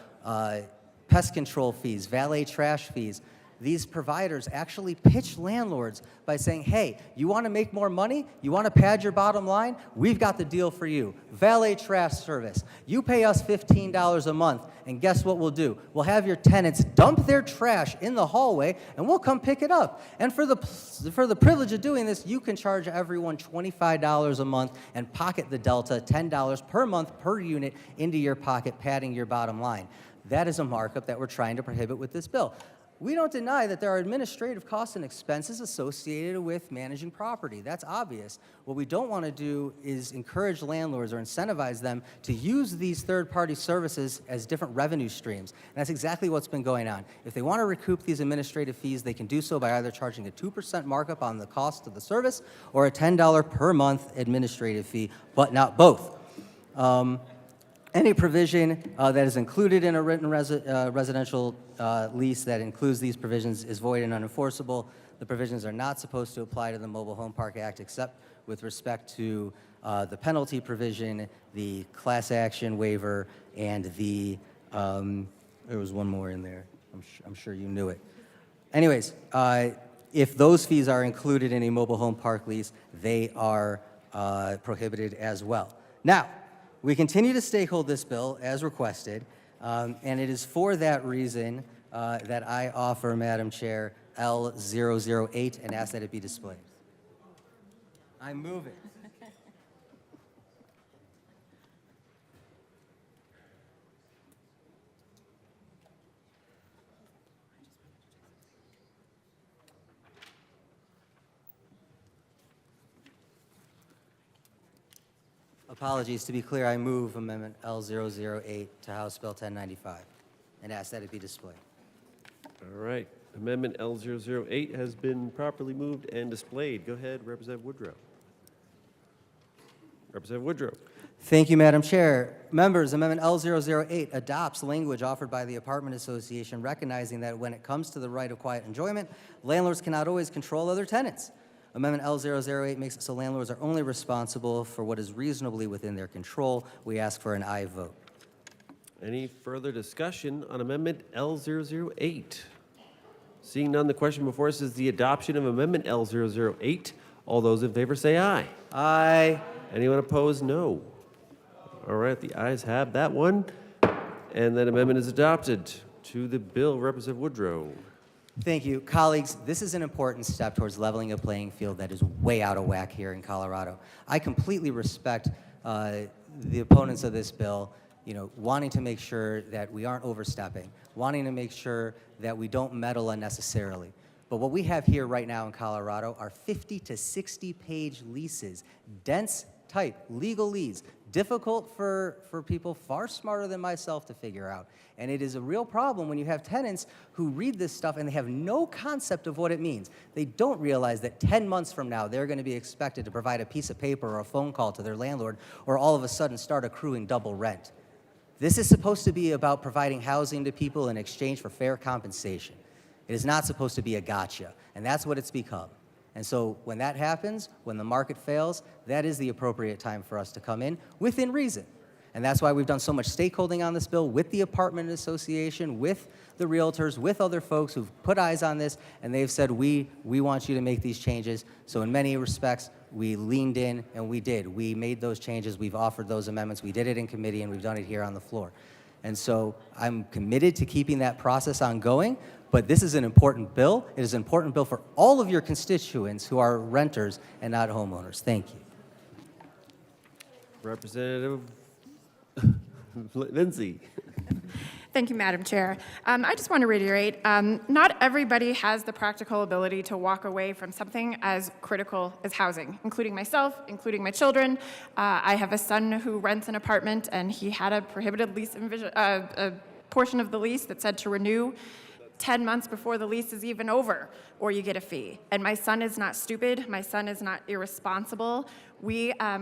S23: pest control fees, valet trash fees. These providers actually pitch landlords by saying, hey, you want to make more money? You want to pad your bottom line? We've got the deal for you. Valet trash service. You pay us $15 a month, and guess what we'll do? We'll have your tenants dump their trash in the hallway, and we'll come pick it up. And for the privilege of doing this, you can charge everyone $25 a month and pocket the delta, $10 per month per unit into your pocket, padding your bottom line. That is a markup that we're trying to prohibit with this bill. We don't deny that there are administrative costs and expenses associated with managing property. That's obvious. What we don't want to do is encourage landlords or incentivize them to use these third-party services as different revenue streams. And that's exactly what's been going on. If they want to recoup these administrative fees, they can do so by either charging a 2% markup on the cost of the service or a $10 per month administrative fee, but not both. Any provision that is included in a written residential lease that includes these provisions is void and unenforceable. The provisions are not supposed to apply to the Mobile Home Park Act except with respect to the penalty provision, the class action waiver, and the, there was one more in there. I'm sure you knew it. Anyways, if those fees are included in a mobile home park lease, they are prohibited as well. Now, we continue to stakehold this bill as requested, and it is for that reason that I offer, Madam Chair, L008 and ask that it be displayed. I move it. Apologies. To be clear, I move Amendment L008 to House Bill 1095 and ask that it be displayed.
S16: All right. Amendment L008 has been properly moved and displayed. Go ahead, Representative Woodrow. Representative Woodrow.
S23: Thank you, Madam Chair. Members, Amendment L008 adopts language offered by the Apartment Association, recognizing that when it comes to the right of quiet enjoyment, landlords cannot always control other tenants. Amendment L008 makes it so landlords are only responsible for what is reasonably within their control. We ask for an aye vote.
S16: Any further discussion on Amendment L008? Seeing none, the question before us is the adoption of Amendment L008. All those in favor say aye.
S23: Aye.
S16: Anyone opposed? No. All right, the ayes have that one. And that amendment is adopted. To the bill, Representative Woodrow.
S23: Thank you. Colleagues, this is an important step towards leveling a playing field that is way out of whack here in Colorado. I completely respect the opponents of this bill, wanting to make sure that we aren't overstepping, wanting to make sure that we don't meddle unnecessarily. But what we have here right now in Colorado are 50 to 60-page leases, dense type, legalese, difficult for people far smarter than myself to figure out. And it is a real problem when you have tenants who read this stuff and they have no concept of what it means. They don't realize that 10 months from now, they're going to be expected to provide a piece of paper or a phone call to their landlord, or all of a sudden start accruing double rent. This is supposed to be about providing housing to people in exchange for fair compensation. It is not supposed to be a gotcha, and that's what it's become. And so when that happens, when the market fails, that is the appropriate time for us to come in within reason. And that's why we've done so much stakeholding on this bill with the Apartment Association, with the realtors, with other folks who've put eyes on this, and they've said, we want you to make these changes. So in many respects, we leaned in and we did. We made those changes. We've offered those amendments. We did it in committee, and we've done it here on the floor. And so I'm committed to keeping that process ongoing, but this is an important bill. It is an important bill for all of your constituents who are renters and not homeowners. Thank you.
S16: Representative Lindsay.
S8: Thank you, Madam Chair. I just want to reiterate, not everybody has the practical ability to walk away from something as critical as housing, including myself, including my children. I have a son who rents an apartment, and he had a prohibited lease, a portion of the lease that said to renew 10 months before the lease is even over, or you get a fee. And my son is not stupid. My son is not irresponsible.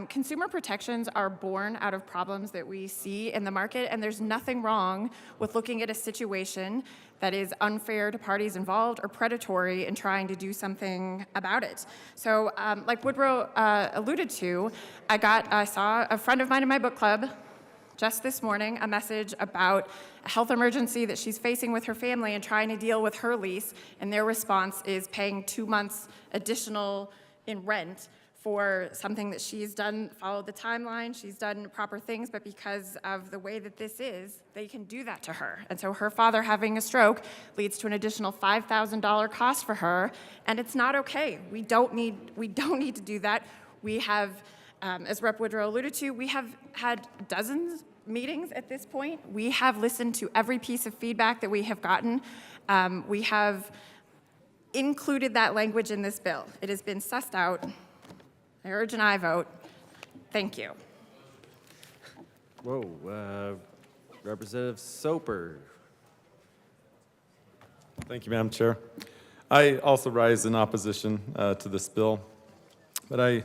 S8: Consumer protections are born out of problems that we see in the market, and there's nothing wrong with looking at a situation that is unfair to parties involved or predatory and trying to do something about it. So like Woodrow alluded to, I saw a friend of mine in my book club just this morning a message about a health emergency that she's facing with her family and trying to deal with her lease, and their response is paying 2 months additional in rent for something that she's done, followed the timeline, she's done proper things, but because of the way that this is, they can do that to her. And so her father having a stroke leads to an additional $5,000 cost for her, and it's not okay. We don't need to do that. We have, as Rep. Woodrow alluded to, we have had dozens meetings at this point. We have listened to every piece of feedback that we have gotten. We have included that language in this bill. It has been sussed out. I urge an aye vote. Thank you.
S16: Whoa, Representative Soper.
S7: Thank you, Madam Chair. I also rise in opposition to this bill, but I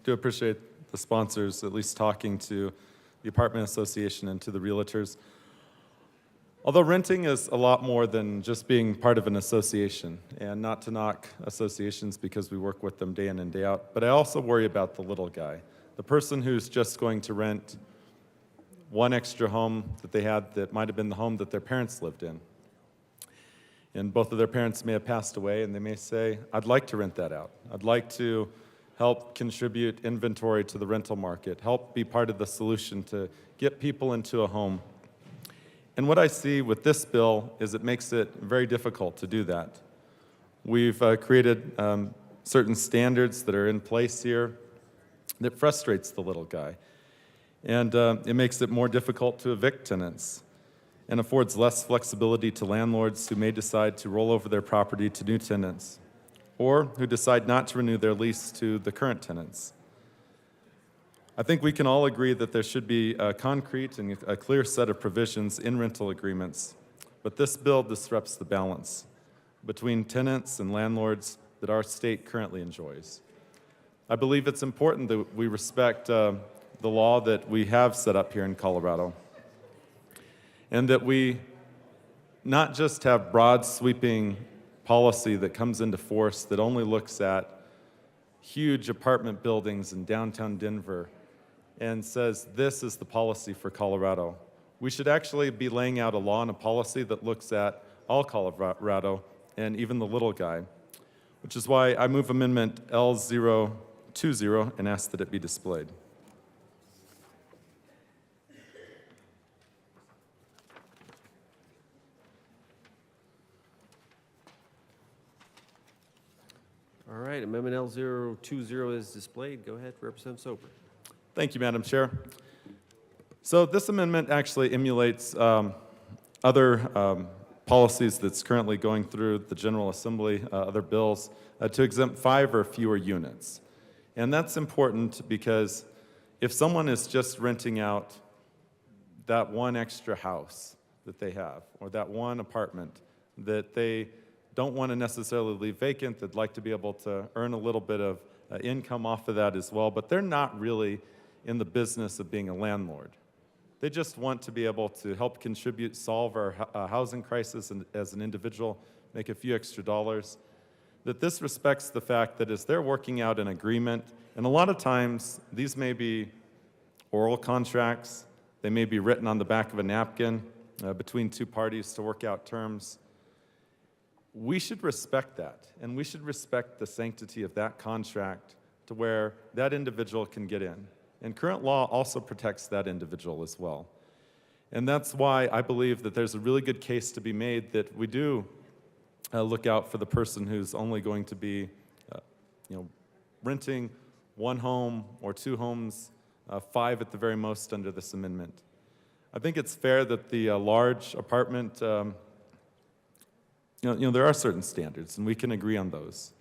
S7: do appreciate the sponsors at least talking to the Apartment Association and to the realtors. Although renting is a lot more than just being part of an association, and not to knock associations because we work with them day in and day out, but I also worry about the little guy, the person who's just going to rent one extra home that they had that might have been the home that their parents lived in. And both of their parents may have passed away, and they may say, I'd like to rent that out. I'd like to help contribute inventory to the rental market, help be part of the solution to get people into a home. And what I see with this bill is it makes it very difficult to do that. We've created certain standards that are in place here that frustrates the little guy. And it makes it more difficult to evict tenants and affords less flexibility to landlords who may decide to roll over their property to new tenants or who decide not to renew their lease to the current tenants. I think we can all agree that there should be a concrete and a clear set of provisions in rental agreements, but this bill disrupts the balance. between tenants and landlords that our state currently enjoys. I believe it's important that we respect the law that we have set up here in Colorado, and that we not just have broad sweeping policy that comes into force that only looks at huge apartment buildings in downtown Denver and says this is the policy for Colorado. We should actually be laying out a law and a policy that looks at all Colorado and even the little guy, which is why I move Amendment L020 and ask that it be displayed.
S16: All right, Amendment L020 is displayed. Go ahead, Representative Soper.
S7: Thank you, Madam Chair. So this amendment actually emulates other policies that's currently going through the General Assembly, other bills, to exempt 5 or fewer units. And that's important because if someone is just renting out that one extra house that they have, or that one apartment that they don't want to necessarily leave vacant, they'd like to be able to earn a little bit of income off of that as well, but they're not really in the business of being a landlord. They just want to be able to help contribute, solve our housing crisis and as an individual, make a few extra dollars. That this respects the fact that as they're working out an agreement, and a lot of times these may be oral contracts, they may be written on the back of a napkin between two parties to work out terms. We should respect that, and we should respect the sanctity of that contract to where that individual can get in. And current law also protects that individual as well. And that's why I believe that there's a really good case to be made that we do look out for the person who's only going to be renting one home or 2 homes, 5 at the very most under this amendment. I think it's fair that the large apartment, there are certain standards, and we can agree on those.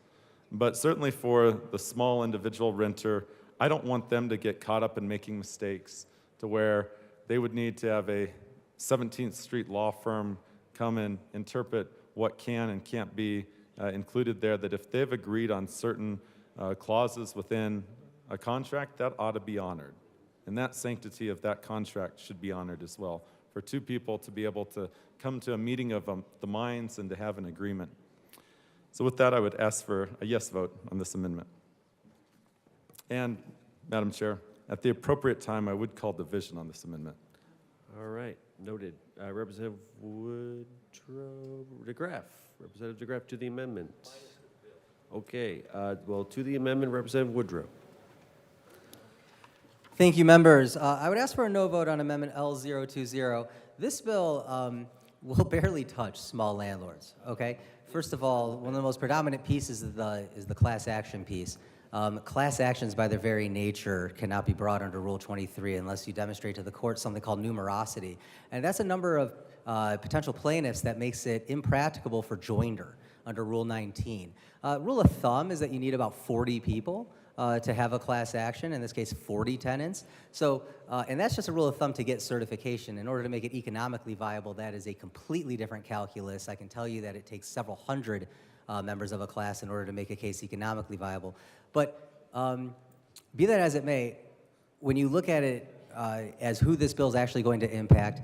S7: But certainly for the small individual renter, I don't want them to get caught up in making mistakes to where they would need to have a 17th Street law firm come and interpret what can and can't be included there, that if they've agreed on certain clauses within a contract, that ought to be honored. And that sanctity of that contract should be honored as well, for 2 people to be able to come to a meeting of the minds and to have an agreement. So with that, I would ask for a yes vote on this amendment. And, Madam Chair, at the appropriate time, I would call division on this amendment.
S16: All right, noted. Representative DeGraff. Representative DeGraff to the amendment. Okay, well, to the amendment, Representative Woodrow.
S23: Thank you, members. I would ask for a no vote on Amendment L020. This bill will barely touch small landlords, okay? First of all, one of the most predominant pieces is the class action piece. Class actions, by their very nature, cannot be brought under Rule 23 unless you demonstrate to the court something called numerosity. And that's a number of potential plaintiffs that makes it impracticable for joinder under Rule 19. Rule of thumb is that you need about 40 people to have a class action, in this case 40 tenants. So, and that's just a rule of thumb to get certification. In order to make it economically viable, that is a completely different calculus. I can tell you that it takes several hundred members of a class in order to make a case economically viable. But be that as it may, when you look at it as who this bill is actually going to impact,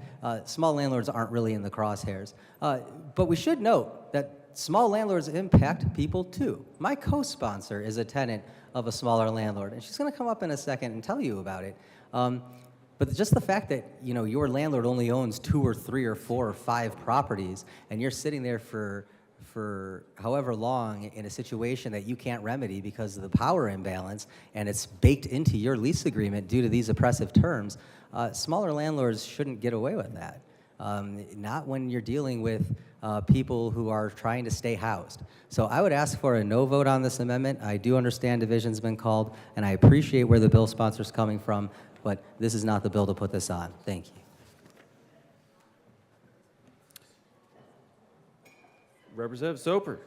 S23: small landlords aren't really in the crosshairs. But we should note that small landlords impact people too. My co-sponsor is a tenant of a smaller landlord, and she's going to come up in a second and tell you about it. But just the fact that your landlord only owns 2 or 3 or 4 or 5 properties, and you're sitting there for however long in a situation that you can't remedy because of the power imbalance, and it's baked into your lease agreement due to these oppressive terms, smaller landlords shouldn't get away with that. Not when you're dealing with people who are trying to stay housed. So I would ask for a no vote on this amendment. I do understand division's been called, and I appreciate where the bill sponsor's coming from, but this is not the bill to put this on. Thank you.
S16: Representative Soper.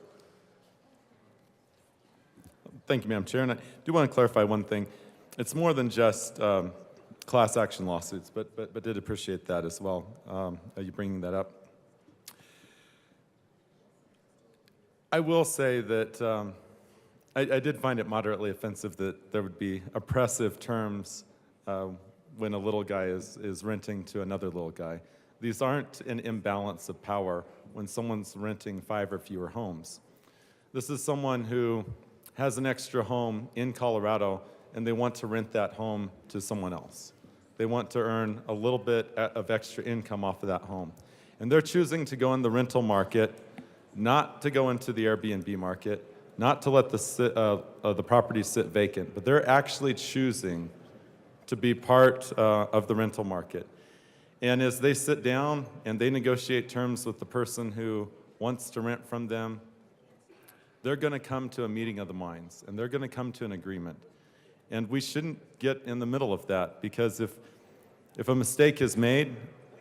S7: Thank you, Madam Chair. And I do want to clarify one thing. It's more than just class action lawsuits, but did appreciate that as well, you bringing that up. I will say that I did find it moderately offensive that there would be oppressive terms when a little guy is renting to another little guy. These aren't an imbalance of power when someone's renting 5 or fewer homes. This is someone who has an extra home in Colorado and they want to rent that home to someone else. They want to earn a little bit of extra income off of that home. And they're choosing to go in the rental market, not to go into the Airbnb market, not to let the property sit vacant, but they're actually choosing to be part of the rental market. And as they sit down and they negotiate terms with the person who wants to rent from them, they're going to come to a meeting of the minds, and they're going to come to an agreement. And we shouldn't get in the middle of that, because if a mistake is made,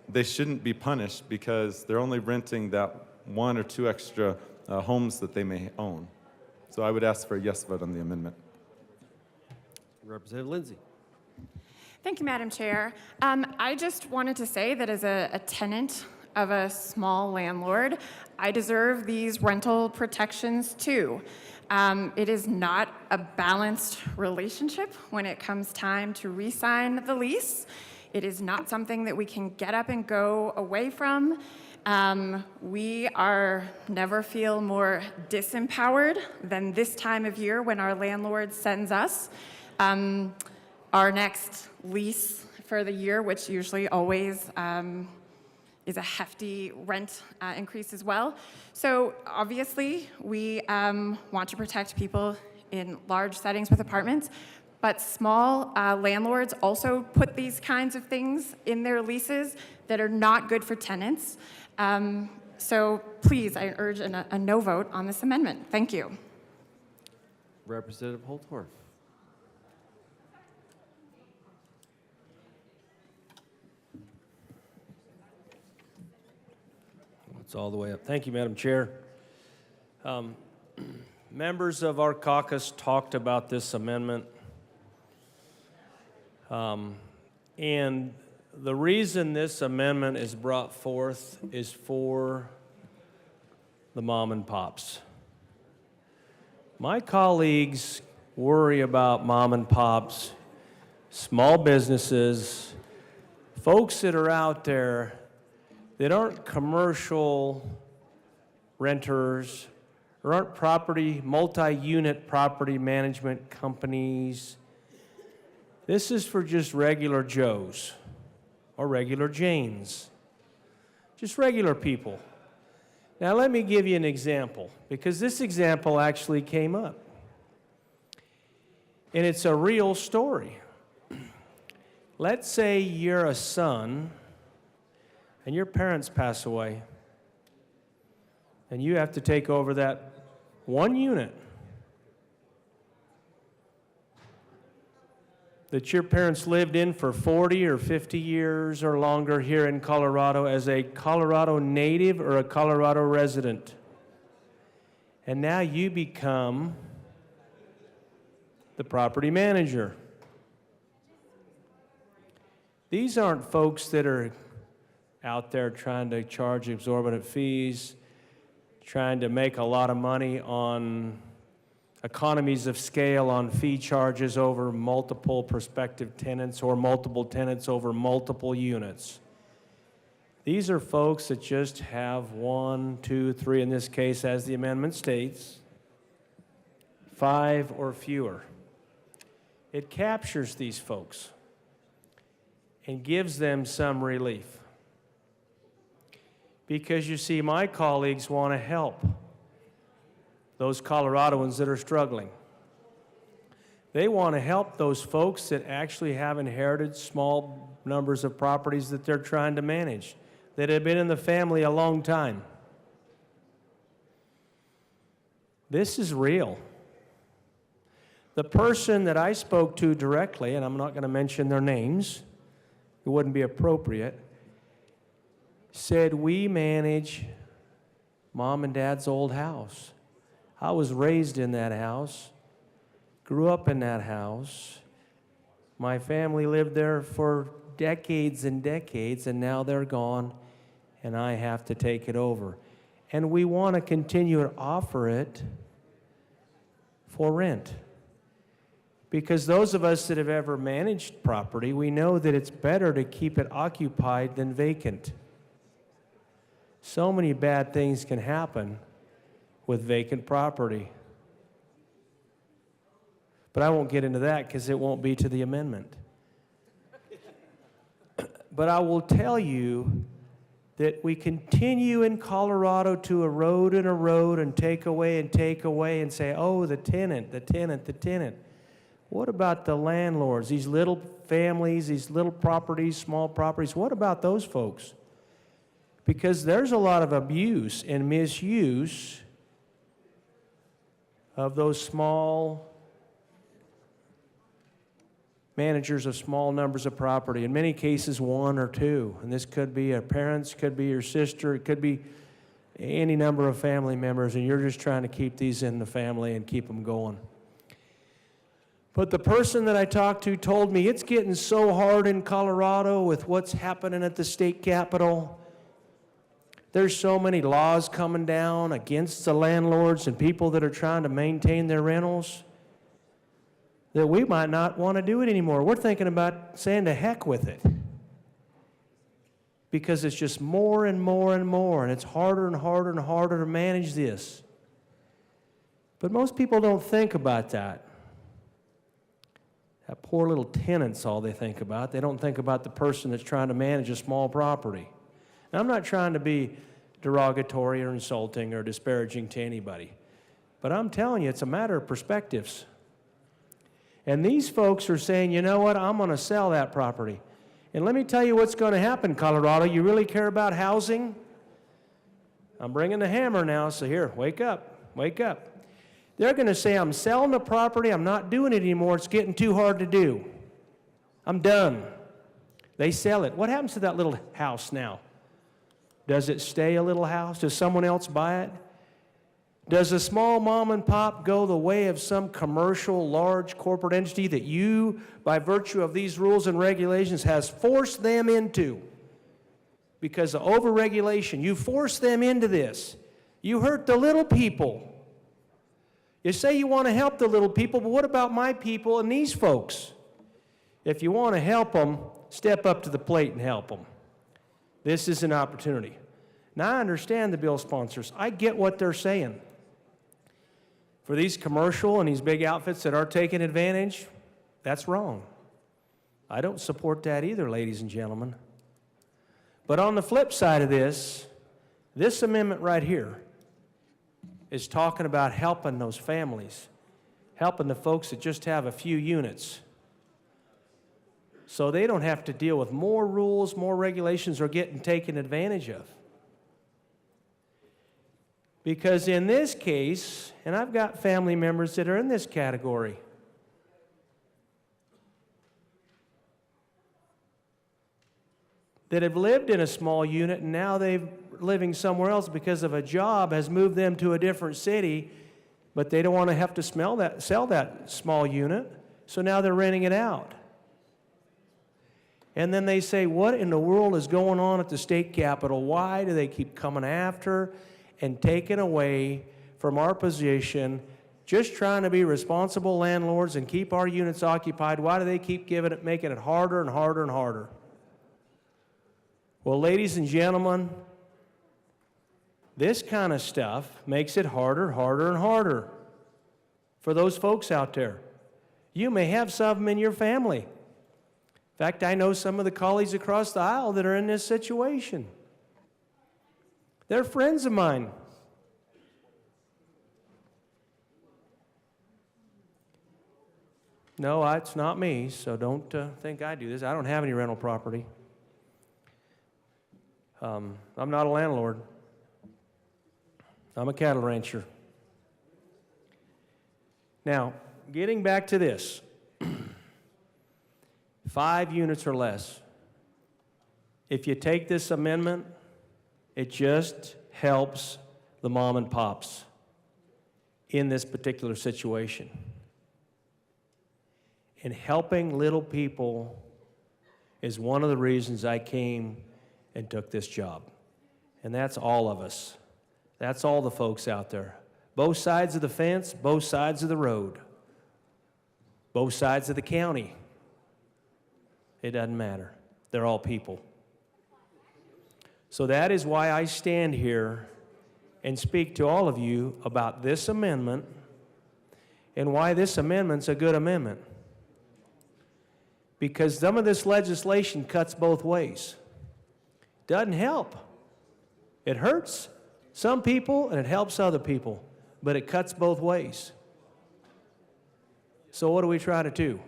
S7: they shouldn't be punished because they're only renting that 1 or 2 extra homes that they may own. So I would ask for a yes vote on the amendment.
S16: Representative Lindsay.
S8: Thank you, Madam Chair. I just wanted to say that as a tenant of a small landlord, I deserve these rental protections too. It is not a balanced relationship when it comes time to re-sign the lease. It is not something that we can get up and go away from. We never feel more disempowered than this time of year when our landlord sends us our next lease for the year, which usually always is a hefty rent increase as well. So obviously, we want to protect people in large settings with apartments, but small landlords also put these kinds of things in their leases that are not good for tenants. So please, I urge a no vote on this amendment. Thank you.
S16: Representative Holtorf. It's all the way up. Thank you, Madam Chair. Members of our caucus talked about this amendment. And the reason this amendment is brought forth is for the mom and pops. My colleagues worry about mom and pops, small businesses, folks that are out there that aren't commercial renters or aren't multi-unit property management companies. This is for just regular Joes or regular Janes, just regular people. Now let me give you an example, because this example actually came up. And it's a real story. Let's say you're a son and your parents pass away, and you have to take over that one unit that your parents lived in for 40 or 50 years or longer here in Colorado as a Colorado native or a Colorado resident. And now you become the property manager. These aren't folks that are out there trying to charge exorbitant fees, trying to make a lot of money on economies of scale on fee charges over multiple prospective tenants or multiple tenants over multiple units. These are folks that just have 1, 2, 3, in this case, as the amendment states, 5 or fewer. It captures these folks and gives them some relief. Because you see, my colleagues want to help those Coloradoans that are struggling. They want to help those folks that actually have inherited small numbers of properties that they're trying to manage, that have been in the family a long time. This is real. The person that I spoke to directly, and I'm not going to mention their names, it wouldn't be appropriate, said, we manage mom and dad's old house. I was raised in that house, grew up in that house. My family lived there for decades and decades, and now they're gone, and I have to take it over.
S4: and we want to continue to offer it for rent. Because those of us that have ever managed property, we know that it's better to keep it occupied than vacant. So many bad things can happen with vacant property. But I won't get into that because it won't be to the amendment. But I will tell you that we continue in Colorado to erode and take away and say, oh, the tenant, the tenant, the tenant. What about the landlords, these little families, these little properties, small properties? What about those folks? Because there's a lot of abuse and misuse of those small managers of small numbers of property, in many cases one or two. And this could be your parents, could be your sister, it could be any number of family members, and you're just trying to keep these in the family and keep them going. But the person that I talked to told me it's getting so hard in Colorado with what's happening at the state capitol. There's so many laws coming down against the landlords and people that are trying to maintain their rentals that we might not want to do it anymore. We're thinking about saying to heck with it. Because it's just more and more and more, and it's harder and harder and harder to manage this. But most people don't think about that. That poor little tenant's all they think about. They don't think about the person that's trying to manage a small property. Now, I'm not trying to be derogatory or insulting or disparaging to anybody, but I'm telling you, it's a matter of perspectives. And these folks are saying, you know what, I'm going to sell that property. And let me tell you what's going to happen, Colorado. You really care about housing? I'm bringing the hammer now, so here, wake up, wake up. They're going to say, I'm selling the property, I'm not doing it anymore, it's getting too hard to do. I'm done. They sell it. What happens to that little house now? Does it stay a little house? Does someone else buy it? Does a small mom and pop go the way of some commercial, large corporate entity that you, by virtue of these rules and regulations, has forced them into? Because of overregulation, you force them into this. You hurt the little people. You say you want to help the little people, but what about my people and these folks? If you want to help them, step up to the plate and help them. This is an opportunity. Now, I understand the bill sponsors. I get what they're saying. For these commercial and these big outfits that are taking advantage, that's wrong. I don't support that either, ladies and gentlemen. But on the flip side of this amendment right here is talking about helping those families, helping the folks that just have a few units, so they don't have to deal with more rules, more regulations, or getting taken advantage of. Because in this case, and I've got family members that are in this category, that have lived in a small unit and now they're living somewhere else because of a job has moved them to a different city, but they don't want to have to sell that small unit, so now they're renting it out. And then they say, what in the world is going on at the state capitol? Why do they keep coming after and taking away from our position, just trying to be responsible landlords and keep our units occupied? Why do they keep making it harder and harder and harder? Well, ladies and gentlemen, this kind of stuff makes it harder, harder, and harder for those folks out there. You may have some of them in your family. In fact, I know some of the colleagues across the aisle that are in this situation. They're friends of mine. No, it's not me, so don't think I do this. I don't have any rental property. I'm not a landlord. I'm a cattle rancher. Now, getting back to this, 5 units or less. If you take this amendment, it just helps the mom and pops in this particular situation. And helping little people is one of the reasons I came and took this job. And that's all of us. That's all the folks out there. Both sides of the fence, both sides of the road, both sides of the county. It doesn't matter. They're all people. So that is why I stand here and speak to all of you about this amendment and why this amendment's a good amendment. Because some of this legislation cuts both ways. Doesn't help. It hurts some people and it helps other people, but it cuts both ways. So what do we try to do?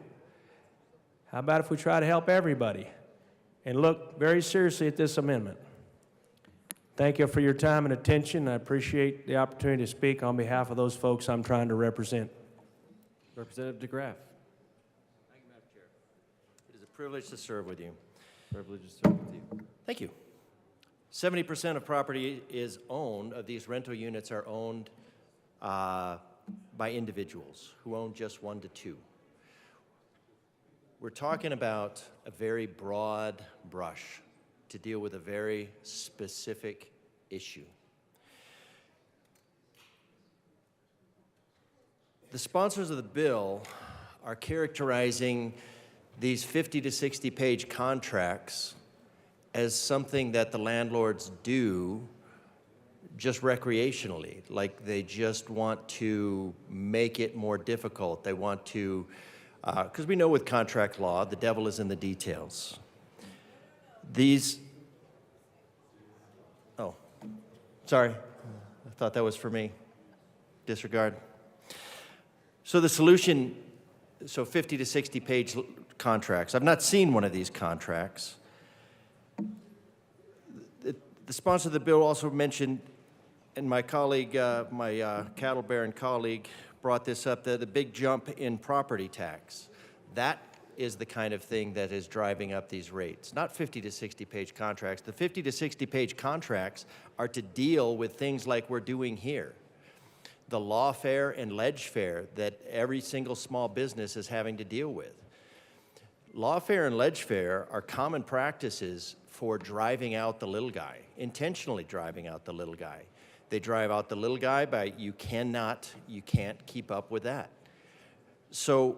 S4: How about if we try to help everybody and look very seriously at this amendment? Thank you for your time and attention. I appreciate the opportunity to speak on behalf of those folks I'm trying to represent.
S16: Representative DeGraff.
S15: Thank you, Madam Chair. It is a privilege to serve with you.
S16: Privilege to serve with you.
S15: Thank you. 70% of property is owned, of these rental units are owned by individuals who own just 1 to 2. We're talking about a very broad brush to deal with a very specific issue. The sponsors of the bill are characterizing these 50 to 60 page contracts as something that the landlords do just recreationally, like they just want to make it more difficult. They want to, because we know with contract law, the devil is in the details. Oh, sorry, I thought that was for me. Disregard. So the solution, 50 to 60 page contracts. I've not seen one of these contracts. The sponsor of the bill also mentioned, and my colleague, my cattle baron colleague brought this up, the big jump in property tax. That is the kind of thing that is driving up these rates, not 50 to 60 page contracts. The 50 to 60 page contracts are to deal with things like we're doing here. The lawfare and ledge-fare that every single small business is having to deal with. Lawfare and ledge-fare are common practices for driving out the little guy, intentionally driving out the little guy. They drive out the little guy by you can't keep up with that. So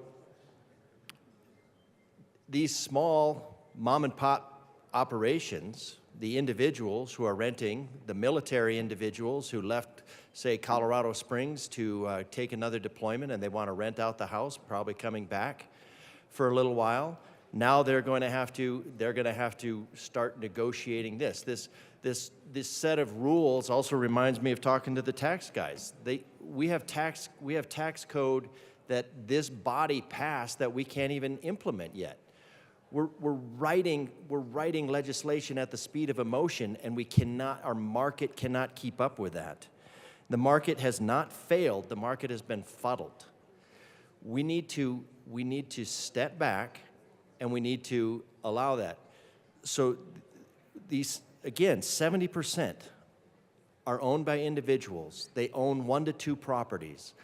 S15: these small mom and pop operations, the individuals who are renting, the military individuals who left, say, Colorado Springs to take another deployment and they want to rent out the house, probably coming back for a little while. Now they're going to have to start negotiating this. This set of rules also reminds me of talking to the tax guys. We have tax code that this body passed that we can't even implement yet. We're writing legislation at the speed of emotion, and our market cannot keep up with that. The market has not failed. The market has been fuddled. We need to step back, and we need to allow that. So these, again, 70% are owned by individuals. They own 1 to 2 properties.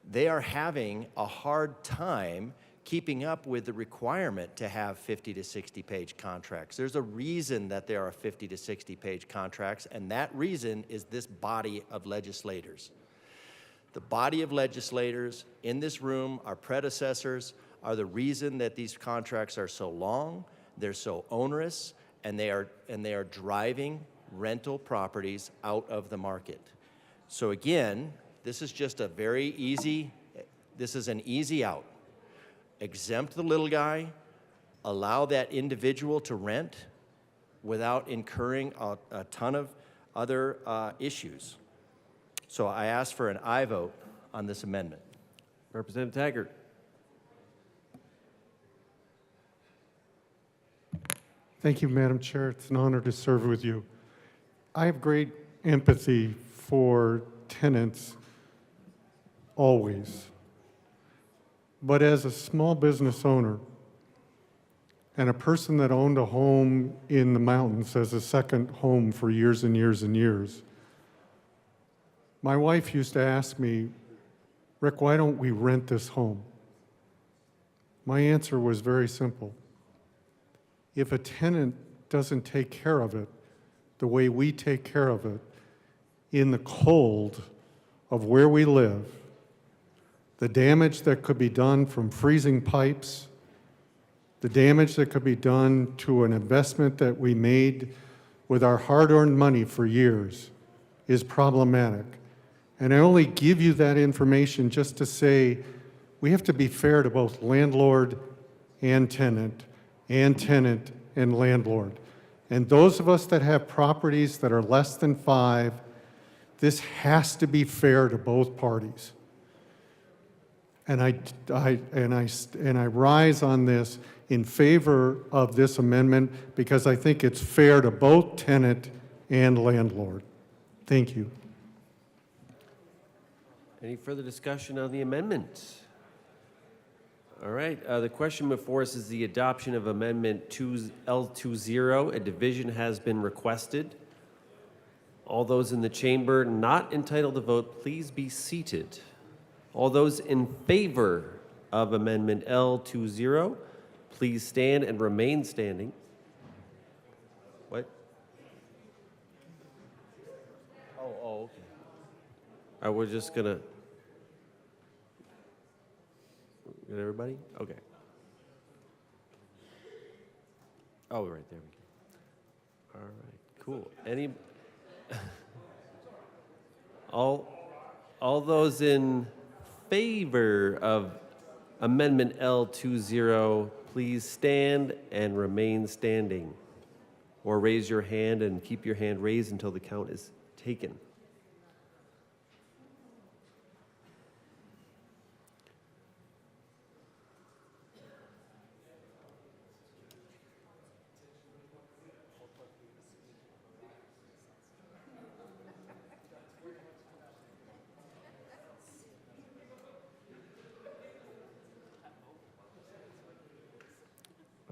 S15: They are having a hard time keeping up with the requirement to have 50 to 60 page contracts. There's a reason that there are 50 to 60 page contracts, and that reason is this body of legislators. The body of legislators in this room, our predecessors, are the reason that these contracts are so long, they're so onerous, and they are driving rental properties out of the market. So again, this is just a very easy, this is an easy out. Exempt the little guy, allow that individual to rent without incurring a ton of other issues. So I ask for an aye vote on this amendment.
S16: Representative Taggart.
S14: Thank you, Madam Chair. It's an honor to serve with you. I have great empathy for tenants always. But as a small business owner and a person that owned a home in the mountains as a second home for years and years and years, my wife used to ask me, Rick, why don't we rent this home? My answer was very simple. If a tenant doesn't take care of it the way we take care of it, in the cold of where we live, the damage that could be done from freezing pipes, the damage that could be done to an investment that we made with our hard-earned money for years is problematic. And I only give you that information just to say we have to be fair to both landlord and tenant and landlord. And those of us that have properties that are less than 5, this has to be fair to both parties. And I rise on this in favor of this amendment because I think it's fair to both tenant and landlord. Thank you.
S16: Any further discussion on the amendment? All right, the question before us is the adoption of Amendment L004. A division has been requested. All those in the chamber not entitled to vote, please be seated. All those in favor of Amendment L004, please stand and remain standing. What? Oh, okay. All right, we're just gonna. Got everybody? Okay. Oh, right there we go. All right, cool. Any? All those in favor of Amendment L004, please stand and remain standing. Or raise your hand and keep your hand raised until the count is taken.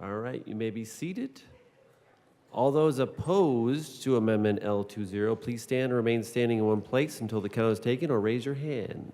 S16: All right, you may be seated. All those opposed to Amendment L004, please stand and remain standing in one place until the count is taken, or raise your hand.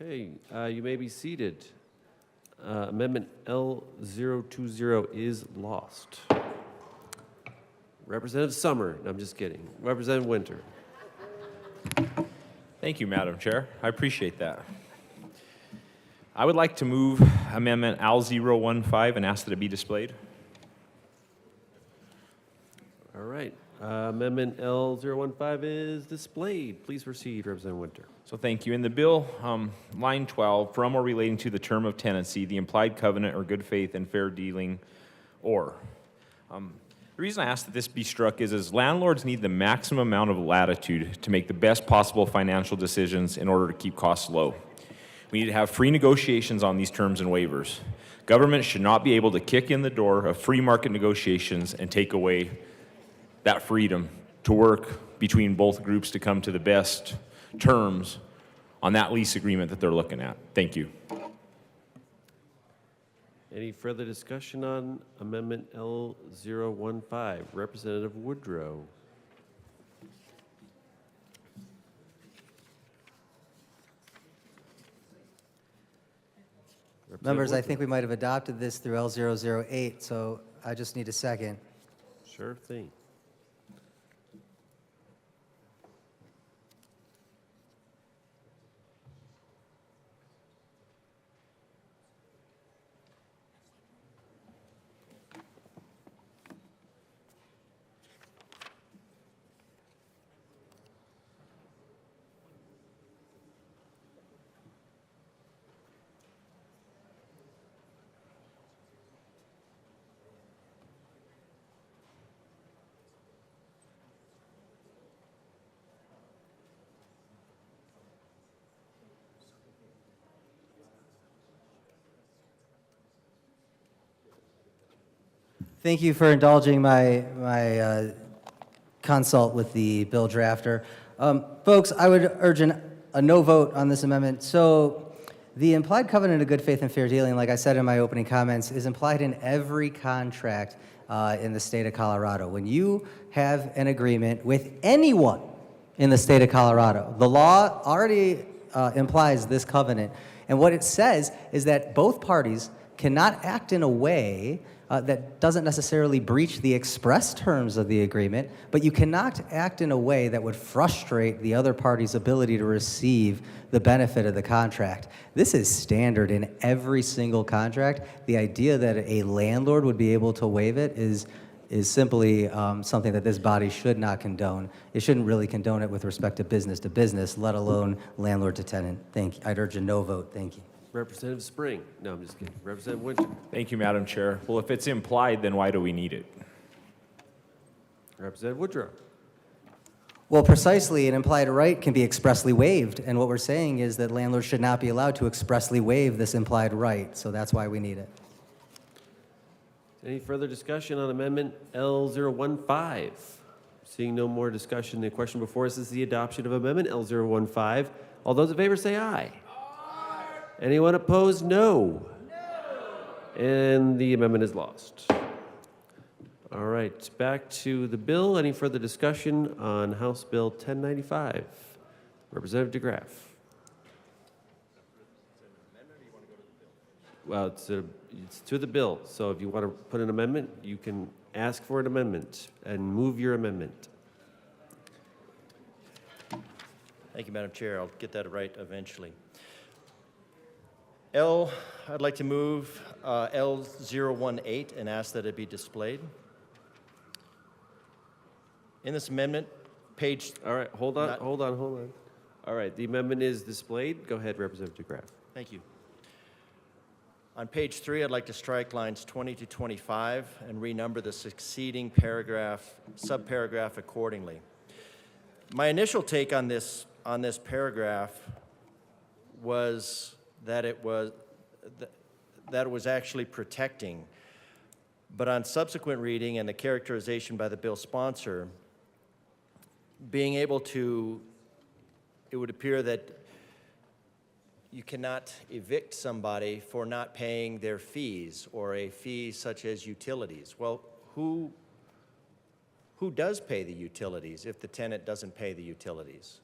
S16: Okay, you may be seated. Amendment L020 is lost. Representative Summer, no, I'm just kidding. Representative Winter.
S12: Thank you, Madam Chair. I appreciate that. I would like to move Amendment L015 and ask that it be displayed.
S16: All right, Amendment L015 is displayed. Please proceed, Representative Winter.
S12: So thank you. In the bill, line 12, from or relating to the term of tenancy, the implied covenant or good faith and fair dealing, or. The reason I ask that this be struck is landlords need the maximum amount of latitude to make the best possible financial decisions in order to keep costs low. We need to have free negotiations on these terms and waivers. Government should not be able to kick in the door of free market negotiations and take away that freedom to work between both groups to come to the best terms on that lease agreement that they're looking at. Thank you.
S16: Any further discussion on Amendment L015? Representative Woodrow.
S23: Members, I think we might have adopted this through L008, so I just need a second.
S16: Sure thing.
S23: Thank you for indulging my consult with the bill drafter. Folks, I would urge a no vote on this amendment. So the implied covenant of good faith and fair dealing, like I said in my opening comments, is implied in every contract in the state of Colorado. When you have an agreement with anyone in the state of Colorado, the law already implies this covenant. And what it says is that both parties cannot act in a way that doesn't necessarily breach the express terms of the agreement, but you cannot act in a way that would frustrate the other party's ability to receive the benefit of the contract. This is standard in every single contract. The idea that a landlord would be able to waive it is simply something that this body should not condone. It shouldn't really condone it with respect to business, let alone landlord to tenant. Thank you. I'd urge a no vote. Thank you.
S16: Representative Spring. No, I'm just kidding. Representative Winter.
S12: Thank you, Madam Chair. Well, if it's implied, then why do we need it?
S16: Representative Woodrow.
S23: Well, precisely, an implied right can be expressly waived, and what we're saying is that landlords should not be allowed to expressly waive this implied right, so that's why we need it.
S16: Any further discussion on Amendment L015? Seeing no more discussion, the question before us is the adoption of Amendment L015. All those in favor say aye. Anyone opposed? No. And the amendment is lost. All right, back to the bill. Any further discussion on House Bill 1095? Representative DeGraff. Well, it's to the bill, so if you want to put an amendment, you can ask for an amendment and move your amendment.
S15: Thank you, Madam Chair. I'll get that right eventually. I'd like to move L018 and ask that it be displayed. In this amendment, page...
S16: All right, hold on. All right, the amendment is displayed. Go ahead, Representative DeGraff.
S15: Thank you. On page 3, I'd like to strike lines 20 to 25 and renumber the succeeding subparagraph accordingly. My initial take on this paragraph was that it was actually protecting. But on subsequent reading and the characterization by the bill sponsor, being able to, it would appear that you cannot evict somebody for not paying their fees or a fee such as utilities. Well, who does pay the utilities if the tenant doesn't pay the utilities?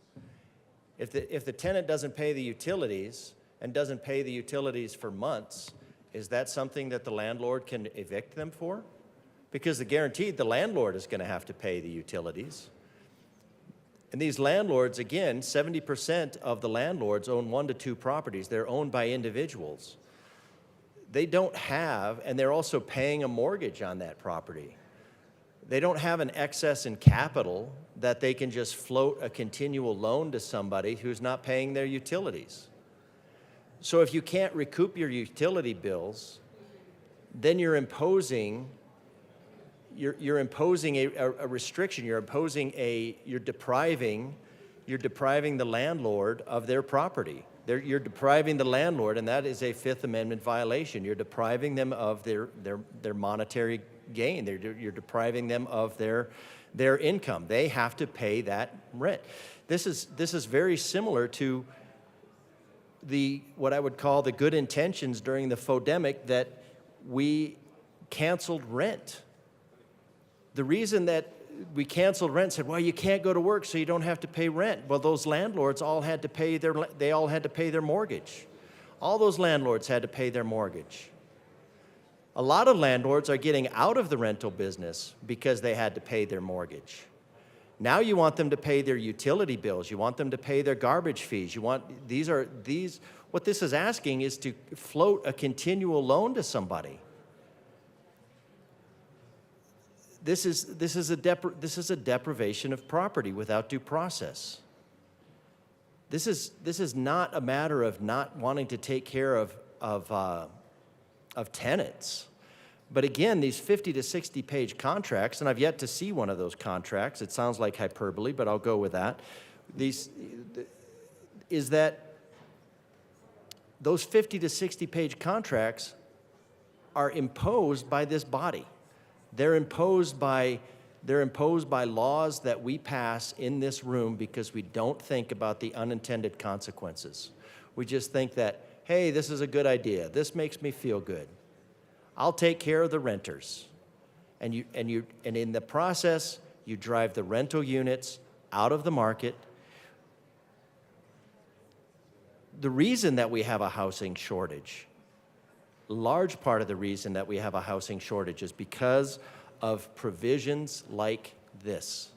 S15: If the tenant doesn't pay the utilities and doesn't pay the utilities for months, is that something that the landlord can evict them for? Because guaranteed the landlord is going to have to pay the utilities. And these landlords, again, 70% of the landlords own 1 to 2 properties. They're owned by individuals. They don't have, and they're also paying a mortgage on that property. They don't have an excess in capital that they can just float a continual loan to somebody who's not paying their utilities. So if you can't recoup your utility bills, then you're imposing a restriction. You're depriving the landlord of their property. You're depriving the landlord, and that is a Fifth Amendment violation. You're depriving them of their monetary gain. You're depriving them of their income. They have to pay that rent. This is very similar to what I would call the good intentions during the fodemic, that we canceled rent. The reason that we canceled rent, said, well, you can't go to work so you don't have to pay rent. Well, those landlords all had to pay their mortgage. All those landlords had to pay their mortgage. A lot of landlords are getting out of the rental business because they had to pay their mortgage. Now you want them to pay their utility bills. You want them to pay their garbage fees. what this is asking is to float a continual loan to somebody. This is a deprivation of property without due process. This is not a matter of not wanting to take care of tenants. But again, these 50 to 60 page contracts, and I've yet to see one of those contracts. It sounds like hyperbole, but I'll go with that. Is that those 50 to 60 page contracts are imposed by this body. They're imposed by laws that we pass in this room because we don't think about the unintended consequences. We just think that, hey, this is a good idea. This makes me feel good. I'll take care of the renters. And in the process, you drive the rental units out of the market. The reason that we have a housing shortage, large part of the reason that we have a housing shortage is because of provisions like this.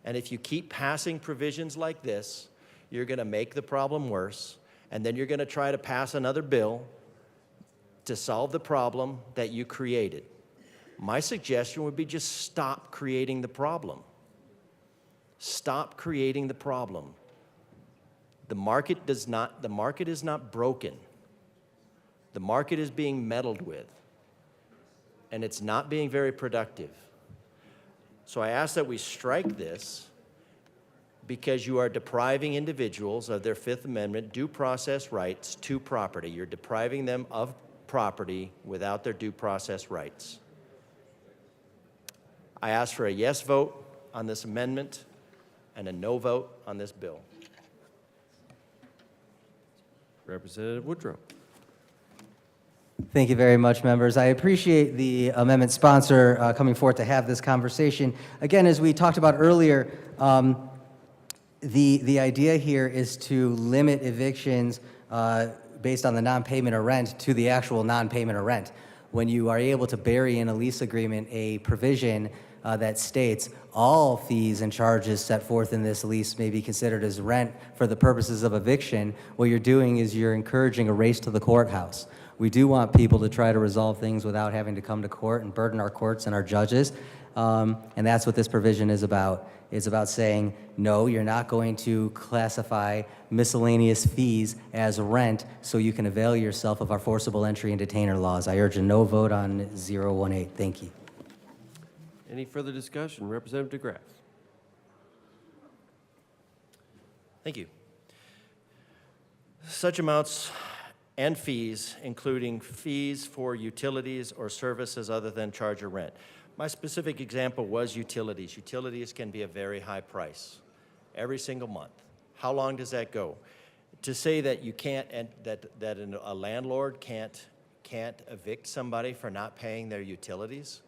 S15: And if you keep passing provisions like this, you're going to make the problem worse, and then you're going to try to pass another bill to solve the problem that you created. My suggestion would be just stop creating the problem. Stop creating the problem. The market is not broken. The market is being meddled with, and it's not being very productive. So I ask that we strike this because you are depriving individuals of their Fifth Amendment due process rights to property. You're depriving them of property without their due process rights. I ask for a yes vote on this amendment and a no vote on this bill.
S16: Representative Woodrow.
S23: Thank you very much, members. I appreciate the amendment sponsor coming forward to have this conversation. Again, as we talked about earlier, the idea here is to limit evictions based on the non-payment of rent to the actual non-payment of rent. When you are able to bury in a lease agreement a provision that states all fees and charges set forth in this lease may be considered as rent for the purposes of eviction, what you're doing is you're encouraging a race to the courthouse. We do want people to try to resolve things without having to come to court and burden our courts and our judges. And that's what this provision is about. It's about saying, no, you're not going to classify miscellaneous fees as rent so you can avail yourself of our forcible entry and detainer laws. I urge a no vote on 018. Thank you.
S16: Any further discussion? Representative DeGraff.
S15: Thank you. Such amounts and fees, including fees for utilities or services other than charge or rent. My specific example was utilities. Utilities can be a very high price every single month. How long does that go? To say that you can't, and that a landlord can't evict somebody for not paying their utilities,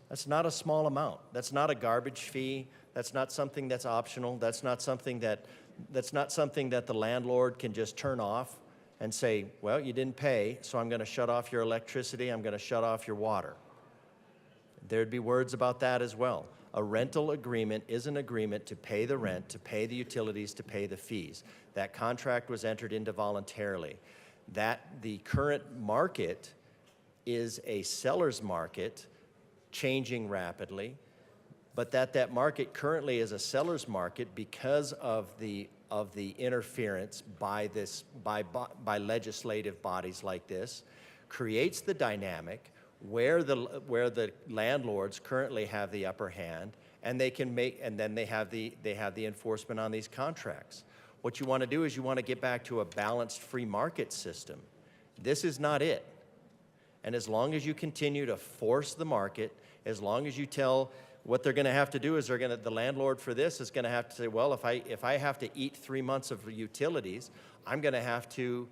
S15: that's not a small amount. That's not a garbage fee. That's not something that's optional. That's not something that the landlord can just turn off and say, well, you didn't pay, so I'm going to shut off your electricity, I'm going to shut off your water. There'd be words about that as well. A rental agreement is an agreement to pay the rent, to pay the utilities, to pay the fees. That contract was entered into voluntarily. The current market is a seller's market, changing rapidly, but that market currently is a seller's market because of the interference by legislative bodies like this, creates the dynamic where the landlords currently have the upper hand, and then they have the enforcement on these contracts. What you want to do is you want to get back to a balanced free market system. This is not it. And as long as you continue to force the market, as long as you tell, what they're going to have to do is the landlord for this is going to have to say, well, if I have to eat 3 months of utilities, I'm going to have to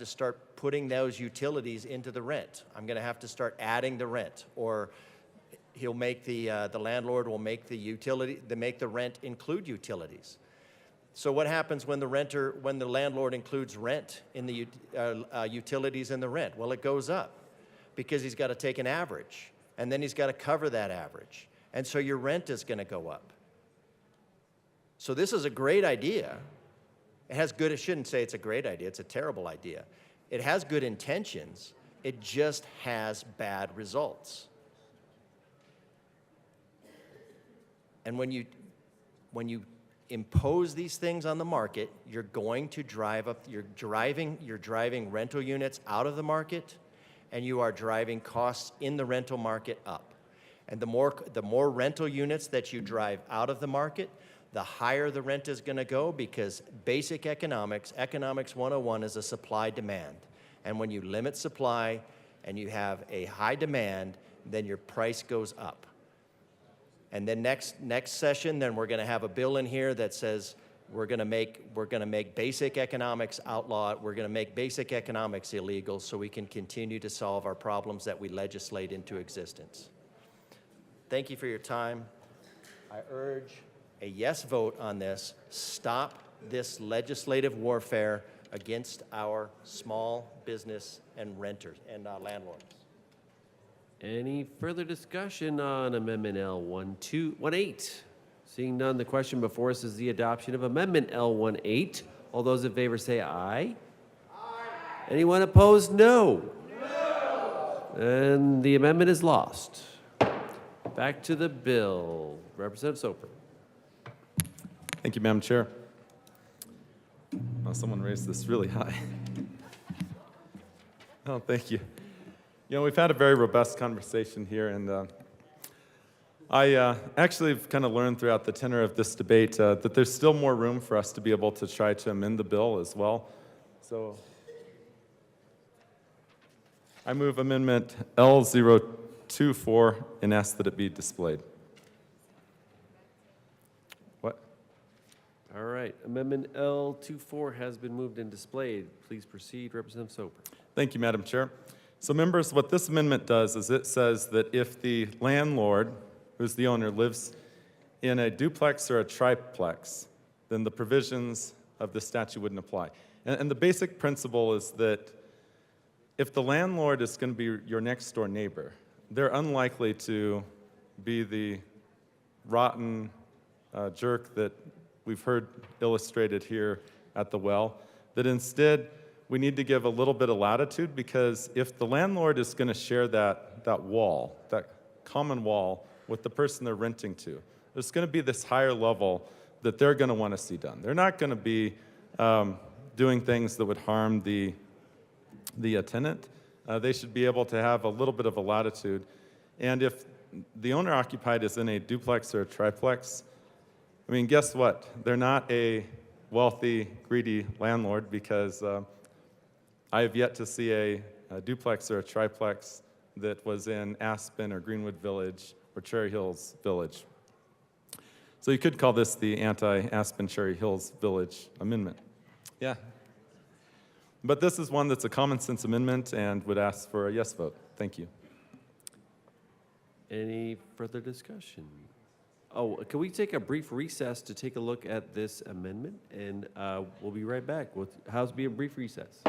S15: start putting those utilities into the rent. I'm going to have to start adding the rent, or he'll make the landlord will make make the rent include utilities. So what happens when the landlord includes rent in the utilities in the rent? Well, it goes up because he's got to take an average, and then he's got to cover that average, and so your rent is going to go up. So this is a great idea. I shouldn't say it's a great idea, it's a terrible idea. It has good intentions, it just has bad results. And when you impose these things on the market, you're going to you're driving rental units out of the market, and you are driving costs in the rental market up. And the more rental units that you drive out of the market, the higher the rent is going to go, because basic economics 101 is a supply demand. And when you limit supply, and you have a high demand, then your price goes up. And then next session, then we're going to have a bill in here that says we're going to make basic economics outlawed. We're going to make basic economics illegal so we can continue to solve our problems that we legislate into existence. Thank you for your time. I urge a yes vote on this. Stop this legislative warfare against our small business and renters and landlords.
S16: Any further discussion on Amendment L1218? Seeing none, the question before us is the adoption of Amendment L18. All those in favor say aye. Aye. Anyone opposed? No. No. And the amendment is lost. Back to the bill. Representative Soper.
S7: Thank you, Madam Chair. Oh, someone raised this really high. Oh, thank you. You know, we've had a very robust conversation here, and I actually have kind of learned throughout the tenor of this debate that there's still more room for us to be able to try to amend the bill as well. So I move Amendment L004 and ask that it be displayed. What?
S16: All right. Amendment L24 has been moved and displayed. Please proceed, Representative Soper.
S7: Thank you, Madam Chair. So members, what this amendment does is it says that if the landlord, who's the owner, lives in a duplex or a triplex, then the provisions of the statute wouldn't apply. And the basic principle is that if the landlord is going to be your next door neighbor, they're unlikely to be the rotten jerk that we've heard illustrated here at the well, that instead we need to give a little bit of latitude, because if the landlord is going to share that wall, that common wall, with the person they're renting to, there's going to be this higher level that they're going to want to see done. They're not going to be doing things that would harm the tenant. They should be able to have a little bit of a latitude. And if the owner occupied is in a duplex or a triplex, I mean, guess what? They're not a wealthy, greedy landlord, because I have yet to see a duplex or a triplex that was in Aspen or Greenwood Village or Cherry Hills Village. So you could call this the anti-Aspen Cherry Hills Village Amendment. Yeah. But this is one that's a common sense amendment and would ask for a yes vote. Thank you.
S16: Any further discussion? Oh, can we take a brief recess to take a look at this amendment? And we'll be right back. How's be a brief recess?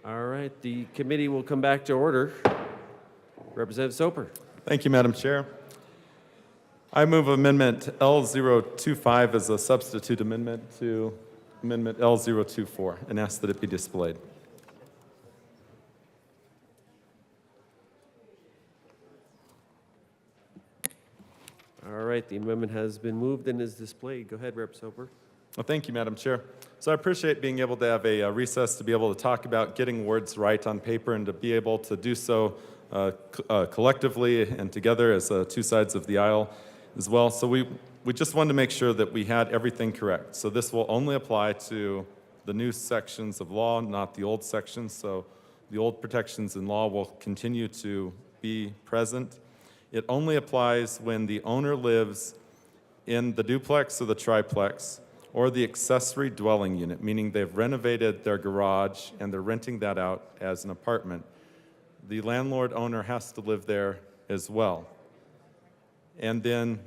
S16: All right, the committee will come back to order. Representative Soper.
S7: Thank you, Madam Chair. I move Amendment L025 as a substitute amendment to Amendment L024 and ask that it be displayed.
S16: All right, the amendment has been moved and is displayed. Go ahead, Rep. Soper.
S7: Well, thank you, Madam Chair. So I appreciate being able to have a recess to be able to talk about getting words right on paper and to be able to do so collectively and together as two sides of the aisle as well. So we just wanted to make sure that we had everything correct. So this will only apply to the new sections of law, not the old sections. So the old protections in law will continue to be present. It only applies when the owner lives in the duplex or the triplex or the accessory dwelling unit, meaning they've renovated their garage and they're renting that out as an apartment. The landlord owner has to live there as well. And then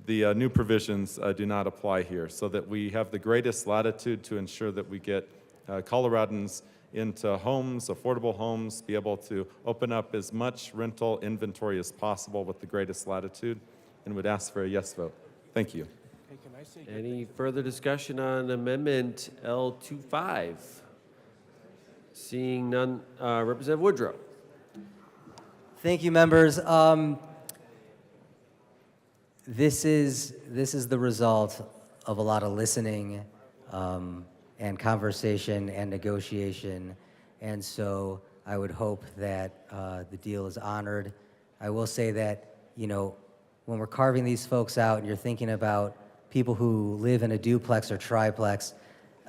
S7: the new provisions do not apply here, so that we have the greatest latitude to ensure that we get Coloradans into homes, affordable homes, be able to open up as much rental inventory as possible with the greatest latitude, and would ask for a yes vote. Thank you.
S16: Any further discussion on Amendment L25? Seeing none, Representative Woodrow.
S23: Thank you, members. This is the result of a lot of listening and conversation and negotiation, and so I would hope that the deal is honored. I will say that, you know, when we're carving these folks out and you're thinking about people who live in a duplex or triplex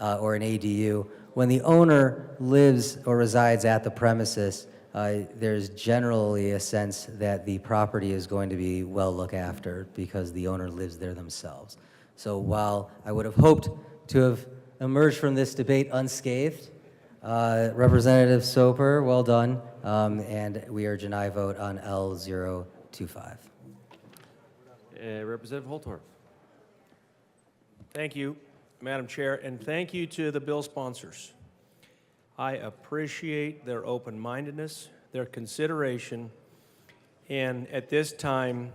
S23: or an ADU, when the owner lives or resides at the premises, there's generally a sense that the property is going to be well looked after because the owner lives there themselves. So while I would have hoped to have emerged from this debate unscathed, Representative Soper, well done, and we urge an aye vote on L025.
S16: Representative Holtorf.
S4: Thank you, Madam Chair, and thank you to the bill sponsors. I appreciate their open-mindedness, their consideration, and at this time,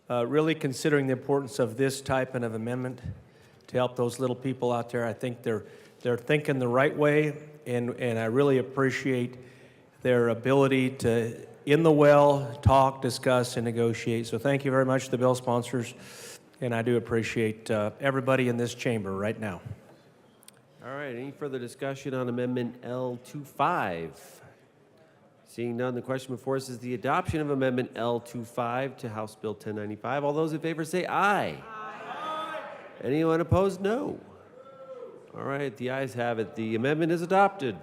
S4: really considering the importance of this type of amendment to help those little people out there. I think they're thinking the right way, and I really appreciate their ability to, in the well, talk, discuss, and negotiate. So thank you very much to the bill sponsors, and I do appreciate everybody in this chamber right now.
S16: All right, any further discussion on Amendment L25? Seeing none, the question before us is the adoption of Amendment L25 to House Bill 1095. All those in favor say aye. Aye. Anyone opposed? No. All right, the ayes have it. The amendment is adopted.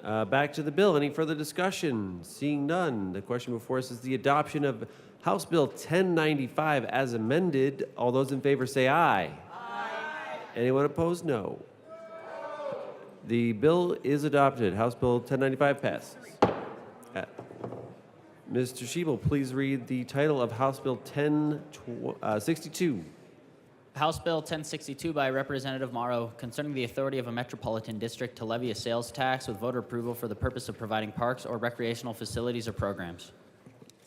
S16: Back to the bill. Any further discussion? Seeing none, the question before us is the adoption of House Bill 1095 as amended. All those in favor say aye. Aye. Anyone opposed? No. The bill is adopted. House Bill 1095 passes. Mr. Schiebel, please read the title of House Bill 1062.
S3: House Bill 1062 by Representative Morrow concerning the authority of a metropolitan district to levy a sales tax with voter approval for the purpose of providing parks or recreational facilities or programs.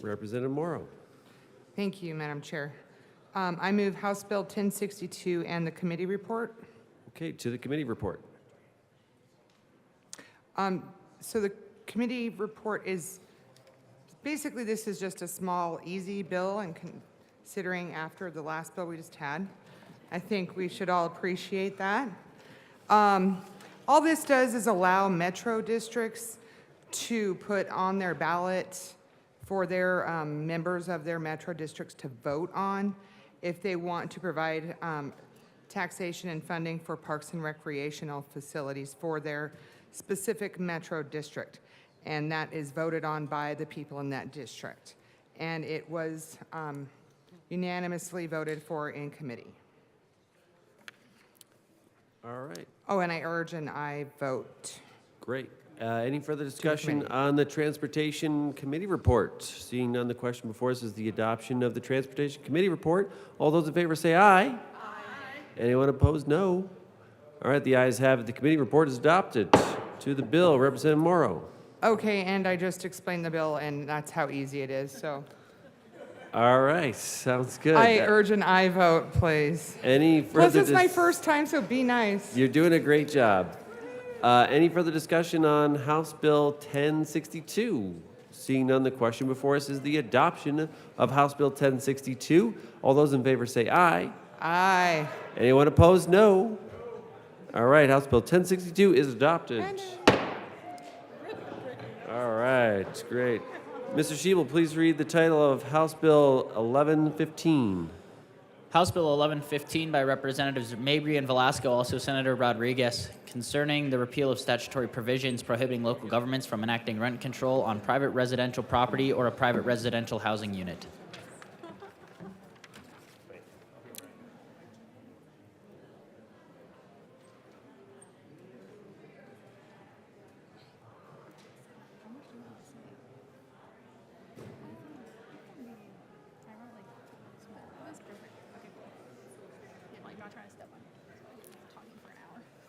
S16: Representative Morrow.
S1: Thank you, Madam Chair. I move House Bill 1062 and the committee report.
S16: Okay, to the committee report.
S1: So the committee report is, basically this is just a small, easy bill, and considering after the last bill we just had, I think we should all appreciate that. All this does is allow metro districts to put on their ballot for their members of their metro districts to vote on if they want to provide taxation and funding for parks and recreational facilities for their specific metro district. And that is voted on by the people in that district. And it was unanimously voted for in committee.
S16: All right.
S1: Oh, and I urge an aye vote.
S16: Great. Any further discussion on the Transportation Committee report? Seeing none, the question before us is the adoption of the Transportation Committee report. All those in favor say aye. Aye. Anyone opposed? No. All right, the ayes have it. The committee report is adopted. To the bill, Representative Morrow.
S1: Okay, and I just explained the bill, and that's how easy it is, so.
S16: All right, sounds good.
S1: I urge an aye vote, please.
S16: Any further?
S1: Plus, it's my first time, so be nice.
S16: You're doing a great job. Any further discussion on House Bill 1062? Seeing none, the question before us is the adoption of House Bill 1062. All those in favor say aye.
S1: Aye.
S16: Anyone opposed? No. All right, House Bill 1062 is adopted. All right, great. Mr. Schiebel, please read the title of House Bill 1115.
S3: House Bill 1115 by Representatives Mabry and Velasco, also Senator Rodriguez, concerning the repeal of statutory provisions prohibiting local governments from enacting rent control on private residential property or a private residential housing unit.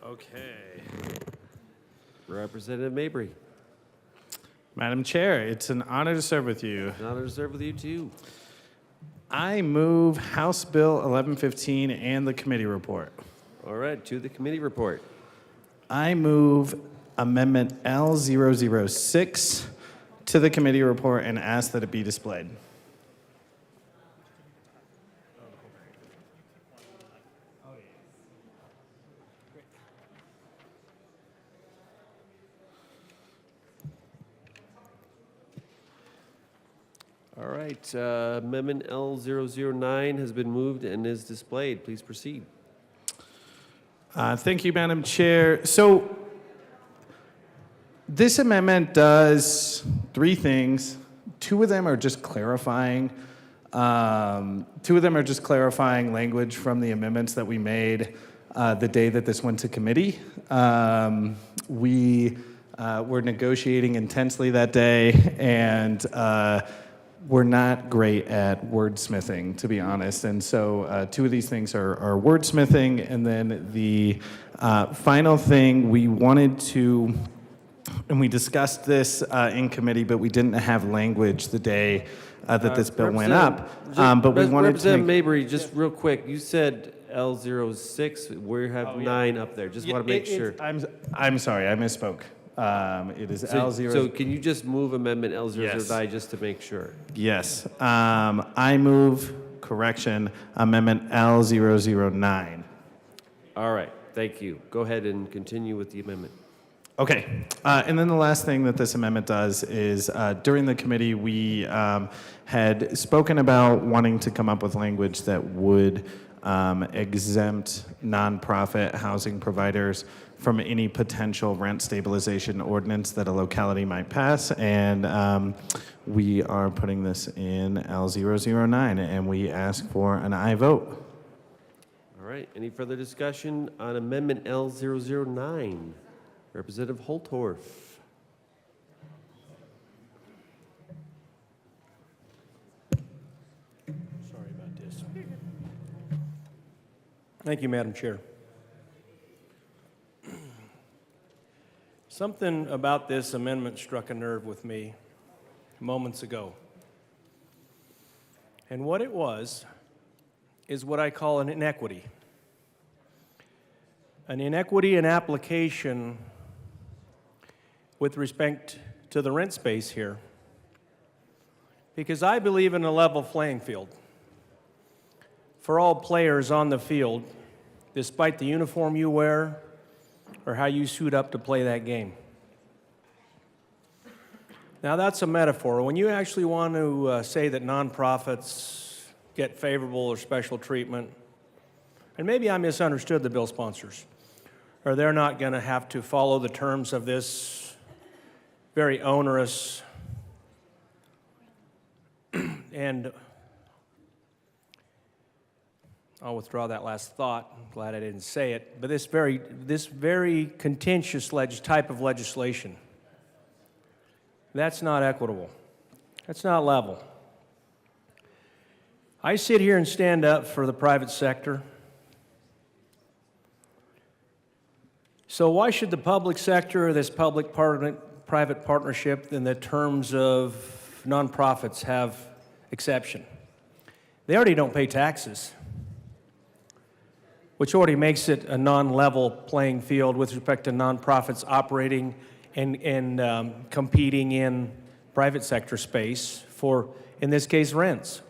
S16: Okay. Representative Mabry.
S10: Madam Chair, it's an honor to serve with you.
S16: An honor to serve with you too.
S10: I move House Bill 1115 and the committee report.
S16: All right, to the committee report.
S10: I move Amendment L006 to the committee report and ask that it be displayed.
S16: All right, Amendment L009 has been moved and is displayed. Please proceed.
S10: Thank you, Madam Chair. So this amendment does three things. Two of them are just clarifying. Language from the amendments that we made the day that this went to committee. We were negotiating intensely that day, and we're not great at wordsmithing, to be honest. And so two of these things are wordsmithing. And then the final thing, we wanted to, and we discussed this in committee, but we didn't have language the day that this bill went up. But we wanted to
S16: Representative Mabry, just real quick, you said L06. We have 9 up there. Just want to make sure.
S10: I'm sorry, I misspoke. It is L0.
S16: So can you just move Amendment L009 just to make sure?
S10: Yes. I move, Amendment L009.
S16: All right, thank you. Go ahead and continue with the amendment.
S10: Okay. And then the last thing that this amendment does is during the committee, we had spoken about wanting to come up with language that would exempt nonprofit housing providers from any potential rent stabilization ordinance that a locality might pass. And we are putting this in L009, and we ask for an aye vote.
S16: All right, any further discussion on Amendment L009? Representative Holtorf.
S4: Sorry about this. Thank you, Madam Chair. Something about this amendment struck a nerve with me moments ago. And what it was is what I call an inequity. An inequity in application with respect to the rent space here. Because I believe in a level playing field for all players on the field, despite the uniform you wear or how you suit up to play that game. Now that's a metaphor. When you actually want to say that nonprofits get favorable or special treatment, and maybe I misunderstood the bill sponsors, or they're not going to have to follow the terms of this very onerous and I'll withdraw that last thought. I'm glad I didn't say it. But this very contentious type of legislation, that's not equitable. That's not level. I sit here and stand up for the private sector. So why should the public sector or this public-private partnership in the terms of nonprofits have exception? They already don't pay taxes, which already makes it a non-level playing field with respect to nonprofits operating and competing in private sector space for, in this case, rents.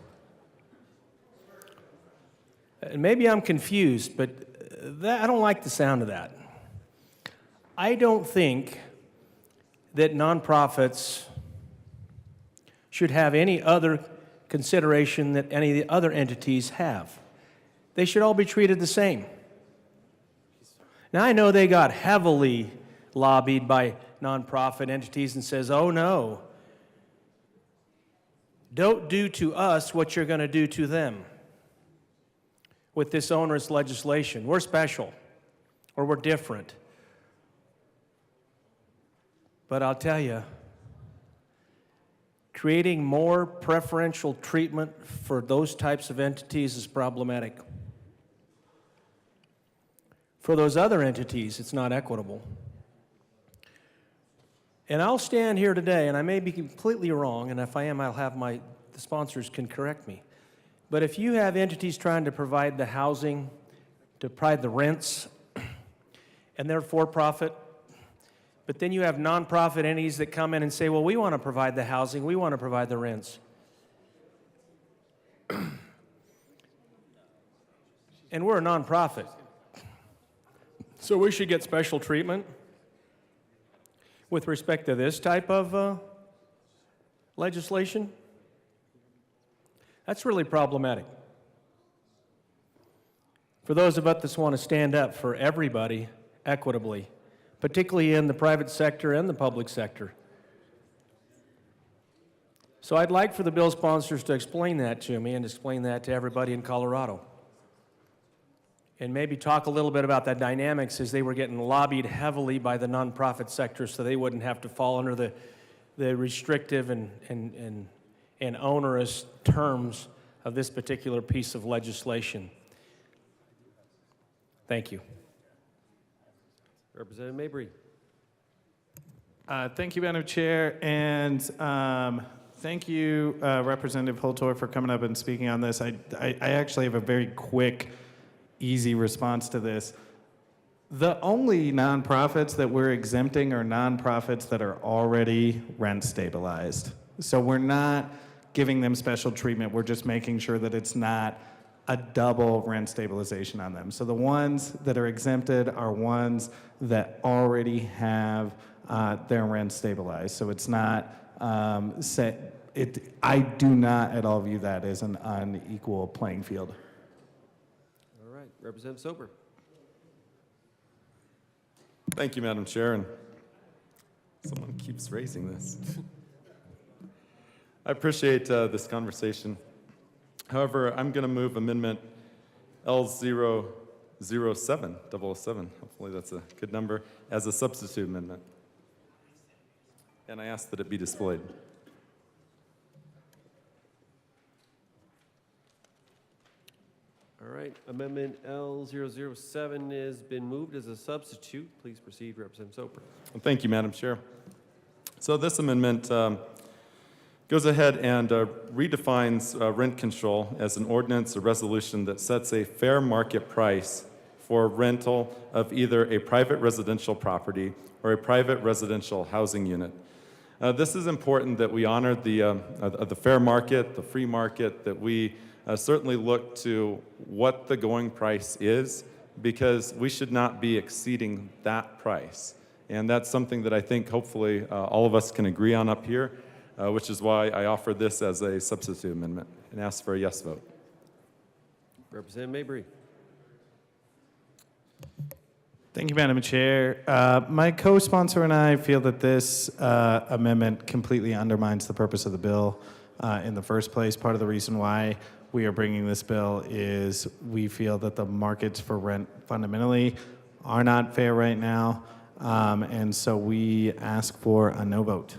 S4: And maybe I'm confused, but I don't like the sound of that. I don't think that nonprofits should have any other consideration that any of the other entities have. They should all be treated the same. Now, I know they got heavily lobbied by nonprofit entities and says, oh no, don't do to us what you're going to do to them with this onerous legislation. We're special, or we're different. But I'll tell you, creating more preferential treatment for those types of entities is problematic. For those other entities, it's not equitable. And I'll stand here today, and I may be completely wrong, and if I am, I'll have the sponsors can correct me. But if you have entities trying to provide the housing, to provide the rents, and they're for-profit, but then you have nonprofit entities that come in and say, well, we want to provide the housing, we want to provide the rents. And we're a nonprofit. So we should get special treatment with respect to this type of legislation? That's really problematic. For those of us that want to stand up for everybody equitably, particularly in the private sector and the public sector. So I'd like for the bill sponsors to explain that to me and explain that to everybody in Colorado. And maybe talk a little bit about the dynamics as they were getting lobbied heavily by the nonprofit sector so they wouldn't have to fall under the restrictive and onerous terms of this particular piece of legislation. Thank you.
S16: Representative Mabry.
S10: Thank you, Madam Chair, and thank you, Representative Holtor, for coming up and speaking on this. I actually have a very quick, easy response to this. The only nonprofits that we're exempting are nonprofits that are already rent stabilized. So we're not giving them special treatment. We're just making sure that it's not a double rent stabilization on them. So the ones that are exempted are ones that already have their rent stabilized. So it's not I do not at all view that as an unequal playing field.
S16: All right, Representative Sober.
S7: Thank you, Madam Chair, and someone keeps raising this. I appreciate this conversation. However, I'm going to move Amendment L007, 007, hopefully that's a good number, as a substitute amendment. And I ask that it be displayed.
S16: All right, Amendment L007 has been moved as a substitute. Please proceed, Representative Soper.
S7: Well, thank you, Madam Chair. So this amendment goes ahead and redefines rent control as an ordinance or resolution that sets a fair market price for rental of either a private residential property or a private residential housing unit. This is important that we honor the fair market, the free market, that we certainly look to what the going price is, because we should not be exceeding that price. And that's something that I think hopefully all of us can agree on up here, which is why I offer this as a substitute amendment and ask for a yes vote.
S16: Representative Mabry.
S10: Thank you, Madam Chair. My co-sponsor and I feel that this amendment completely undermines the purpose of the bill in the first place. Part of the reason why we are bringing this bill is we feel that the markets for rent fundamentally are not fair right now, and so we ask for a no vote.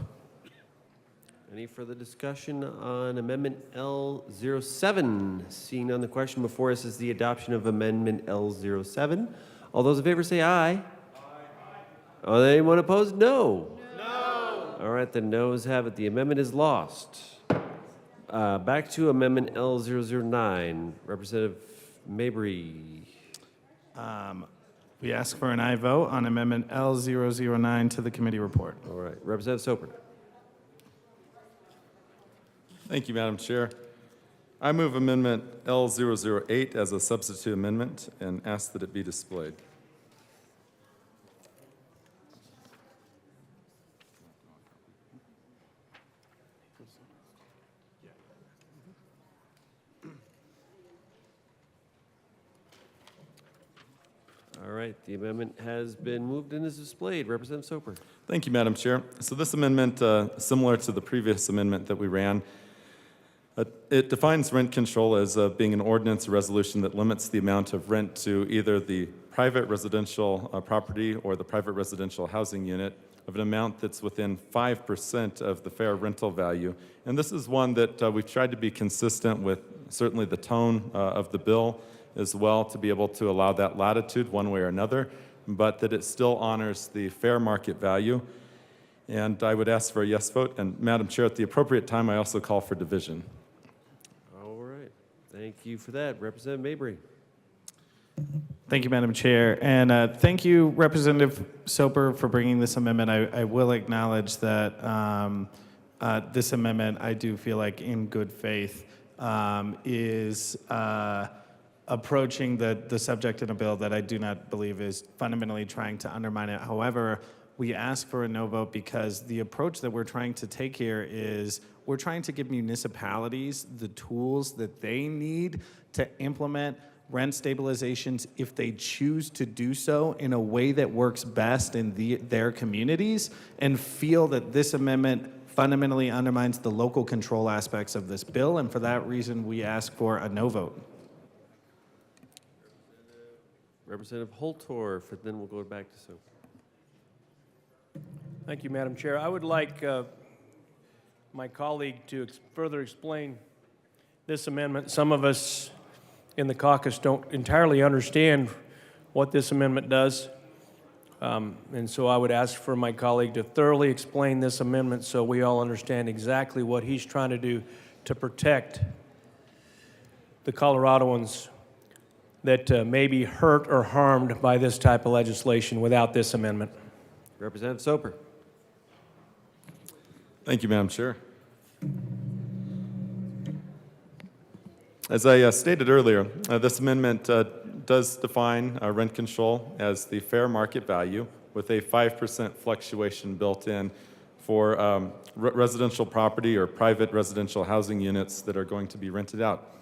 S16: Any further discussion on Amendment L07? Seeing none, the question before us is the adoption of Amendment L07. All those in favor say aye. Aye. Anyone opposed? No. No. All right, the noes have it. The amendment is lost. Back to Amendment L009. Representative Mabry.
S10: We ask for an aye vote on Amendment L009 to the committee report.
S16: All right, Representative Soper.
S7: Thank you, Madam Chair. I move Amendment L008 as a substitute amendment and ask that it be displayed.
S16: All right, the amendment has been moved and is displayed. Representative Soper.
S7: Thank you, Madam Chair. So this amendment, similar to the previous amendment that we ran, it defines rent control as being an ordinance or resolution that limits the amount of rent to either the private residential property or the private residential housing unit of an amount that's within 5% of the fair rental value. And this is one that we've tried to be consistent with certainly the tone of the bill as well, to be able to allow that latitude one way or another, but that it still honors the fair market value. And I would ask for a yes vote. And Madam Chair, at the appropriate time, I also call for division.
S16: All right, thank you for that. Representative Mabry.
S10: Thank you, Madam Chair. And thank you, Representative Soper, for bringing this amendment. I will acknowledge that this amendment, I do feel like in good faith, is approaching the subject in a bill that I do not believe is fundamentally trying to undermine it. However, we ask for a no vote because the approach that we're trying to take here is we're trying to give municipalities the tools that they need to implement rent stabilizations if they choose to do so in a way that works best in their communities, and feel that this amendment fundamentally undermines the local control aspects of this bill. And for that reason, we ask for a no vote.
S16: Representative Holtorf, and then we'll go back to Soper.
S4: Thank you, Madam Chair. I would like my colleague to further explain this amendment. Some of us in the caucus don't entirely understand what this amendment does. And so I would ask for my colleague to thoroughly explain this amendment so we all understand exactly what he's trying to do to protect the Coloradoans that may be hurt or harmed by this type of legislation without this amendment.
S16: Representative Soper.
S7: Thank you, Madam Chair. As I stated earlier, this amendment does define rent control as the fair market value with a 5% fluctuation built in for residential property or private residential housing units that are going to be rented out.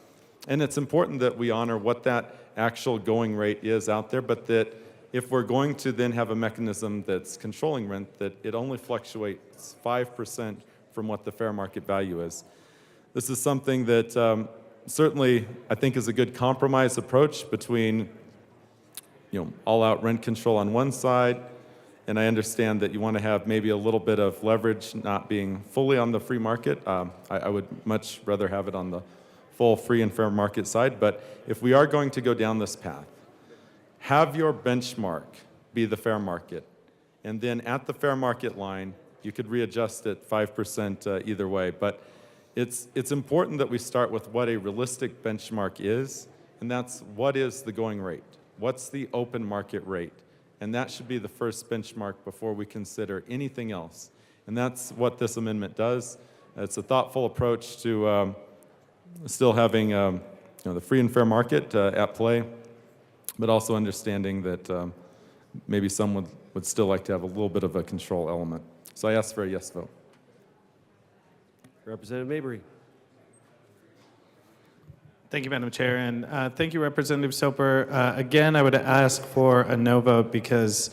S7: And it's important that we honor what that actual going rate is out there, but that if we're going to then have a mechanism that's controlling rent, that it only fluctuates 5% from what the fair market value is. This is something that certainly I think is a good compromise approach between all-out rent control on one side, and I understand that you want to have maybe a little bit of leverage not being fully on the free market. I would much rather have it on the full free and fair market side, but if we are going to go down this path, have your benchmark be the fair market, and then at the fair market line, you could readjust it 5% either way. But it's important that we start with what a realistic benchmark is, and that's what is the going rate? What's the open market rate? And that should be the first benchmark before we consider anything else. And that's what this amendment does. It's a thoughtful approach to still having the free and fair market at play, but also understanding that maybe someone would still like to have a little bit of a control element. So I ask for a yes vote.
S16: Representative Mabry.
S10: Thank you, Madam Chair, and thank you, Representative Soper. Again, I would ask for a no vote because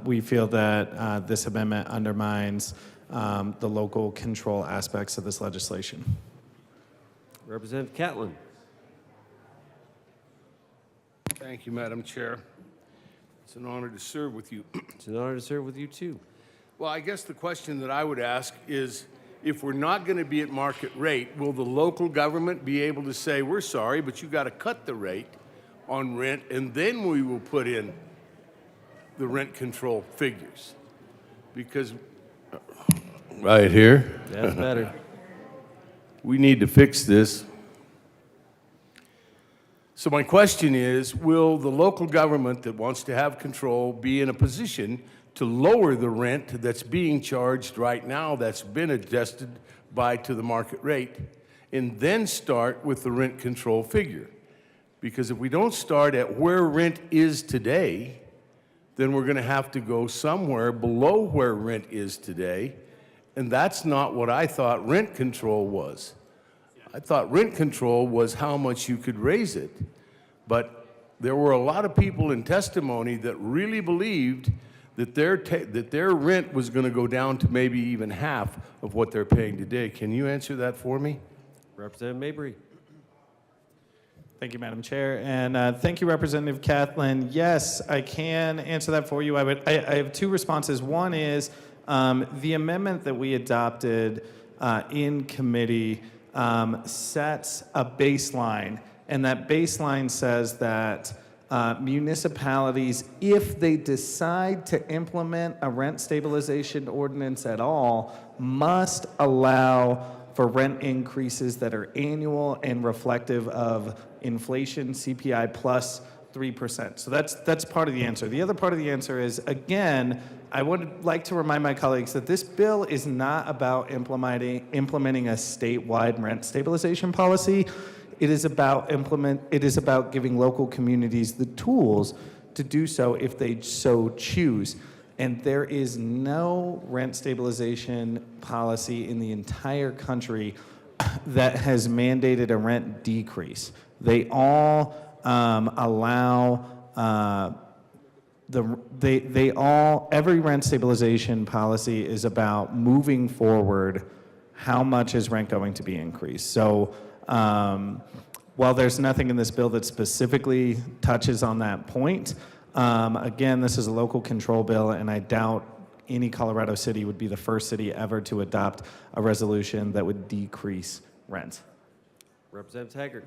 S10: we feel that this amendment undermines the local control aspects of this legislation.
S16: Representative Catlin.
S17: Thank you, Madam Chair. It's an honor to serve with you.
S16: It's an honor to serve with you, too.
S17: Well, I guess the question that I would ask is, if we're not going to be at market rate, will the local government be able to say, we're sorry, but you got to cut the rate on rent, and then we will put in the rent control figures. Because, right here.
S16: That's better.
S17: We need to fix this. So my question is, will the local government that wants to have control be in a position to lower the rent that's being charged right now that's been adjusted to the market rate, and then start with the rent control figure? Because if we don't start at where rent is today, then we're going to have to go somewhere below where rent is today, and that's not what I thought rent control was. I thought rent control was how much you could raise it. But there were a lot of people in testimony that really believed that their rent was going to go down to maybe even half of what they're paying today. Can you answer that for me?
S16: Representative Mabry.
S10: Thank you, Madam Chair, and thank you, Representative Catlin. Yes, I can answer that for you. I have two responses. One is the amendment that we adopted in committee sets a baseline, and that baseline says that municipalities, if they decide to implement a rent stabilization ordinance at all, must allow for rent increases that are annual and reflective of inflation, CPI plus 3%. So that's part of the answer. The other part of the answer is, again, I would like to remind my colleagues that this bill is not about implementing a statewide rent stabilization policy. It is about giving local communities the tools to do so if they so choose. And there is no rent stabilization policy in the entire country that has mandated a rent decrease. They all allow every rent stabilization policy is about moving forward how much is rent going to be increased. So while there's nothing in this bill that specifically touches on that point, again, this is a local control bill, and I doubt any Colorado city would be the first city ever to adopt a resolution that would decrease rent.
S16: Representative Taggart.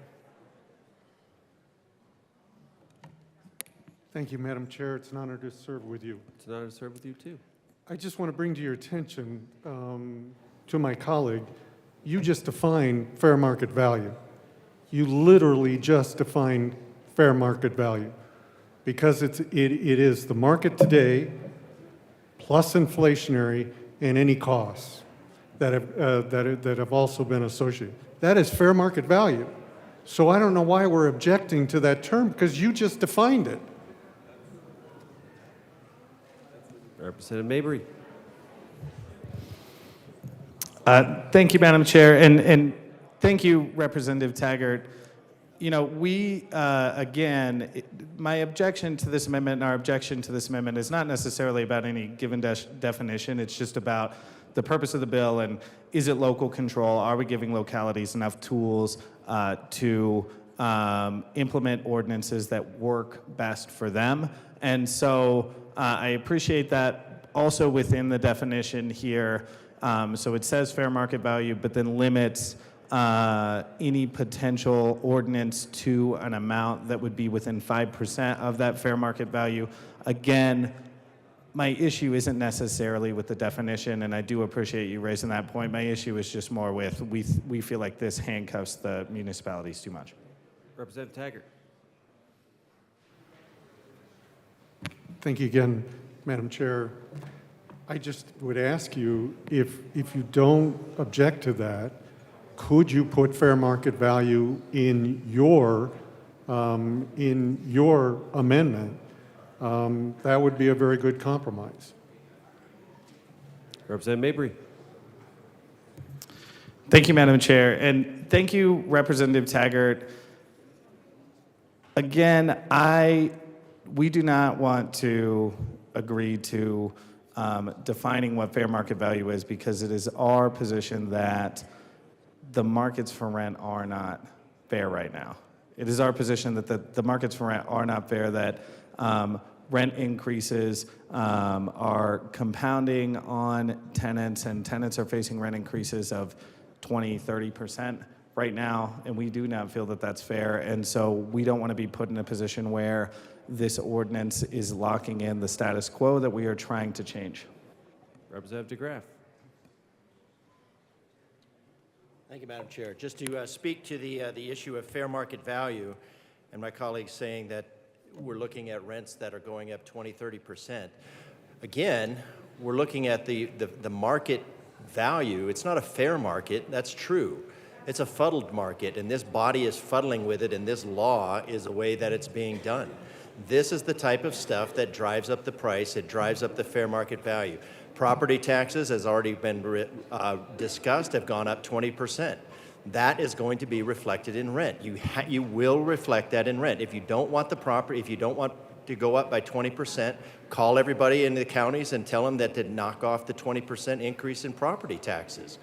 S14: Thank you, Madam Chair. It's an honor to serve with you.
S16: It's an honor to serve with you, too.
S14: I just want to bring to your attention, to my colleague, you just defined fair market value. You literally just defined fair market value, because it is the market today plus inflationary and any costs that have also been associated. That is fair market value. So I don't know why we're objecting to that term, because you just defined it.
S16: Representative Mabry.
S10: Thank you, Madam Chair, and thank you, Representative Taggart. You know, my objection to this amendment and our objection to this amendment is not necessarily about any given definition. It's just about the purpose of the bill and is it local control? Are we giving localities enough tools to implement ordinances that work best for them? And so I appreciate that also within the definition here. So it says fair market value, but then limits any potential ordinance to an amount that would be within 5% of that fair market value. Again, my issue isn't necessarily with the definition, and I do appreciate you raising that point. My issue is just more with we feel like this handcuffs the municipalities too much.
S16: Representative Taggart.
S14: Thank you again, Madam Chair. I just would ask you, if you don't object to that, could you put fair market value in your amendment? That would be a very good compromise.
S16: Representative Mabry.
S10: Thank you, Madam Chair, and thank you, Representative Taggart. Again, we do not want to agree to defining what fair market value is, because it is our position that the markets for rent are not fair right now. It is our position that the markets for rent are not fair, that rent increases are compounding on tenants, and tenants are facing rent increases of 20, 30% right now, and we do not feel that that's fair. And so we don't want to be put in a position where this ordinance is locking in the status quo that we are trying to change.
S16: Representative DeGraff.
S15: Thank you, Madam Chair. Just to speak to the issue of fair market value, and my colleagues saying that we're looking at rents that are going up 20, 30%. Again, we're looking at the market value. It's not a fair market, that's true. It's a fuddled market, and this body is fuddling with it, and this law is the way that it's being done. This is the type of stuff that drives up the price, it drives up the fair market value. Property taxes, as already been discussed, have gone up 20%. That is going to be reflected in rent. You will reflect that in rent. If you don't want the property, if you don't want to go up by 20%, call everybody in the counties and tell them that to knock off the 20% increase in property taxes.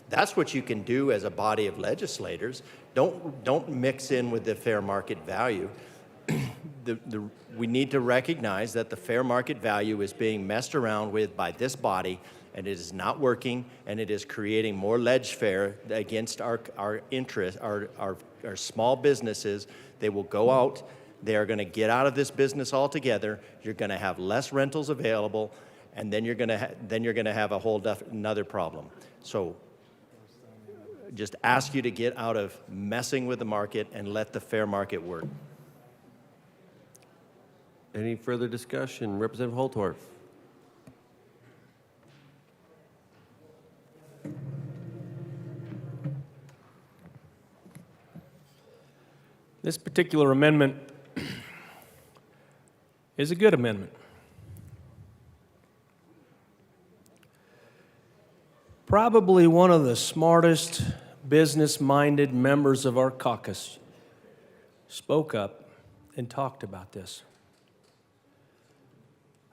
S15: That's what you can do as a body of legislators. Don't mix in with the fair market value. We need to recognize that the fair market value is being messed around with by this body, and it is not working, and it is creating more ledge fare against our interest, our small businesses. They will go out. They are going to get out of this business altogether. You're going to have less rentals available, and then you're going to have a whole another problem. So just ask you to get out of messing with the market and let the fair market work.
S16: Any further discussion? Representative Holtorf.
S4: This particular amendment is a good amendment. Probably one of the smartest, business-minded members of our caucus spoke up and talked about this.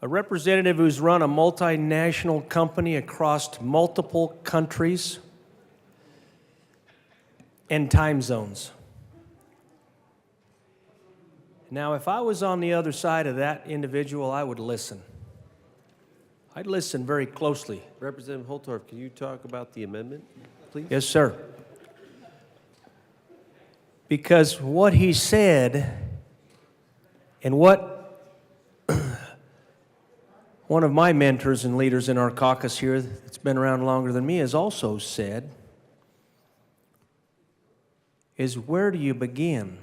S4: A representative who's run a multinational company across multiple countries and time zones. Now, if I was on the other side of that individual, I would listen. I'd listen very closely.
S16: Representative Holtorf, can you talk about the amendment, please?
S4: Yes, sir. Because what he said and what one of my mentors and leaders in our caucus here that's been around longer than me has also said is, where do you begin?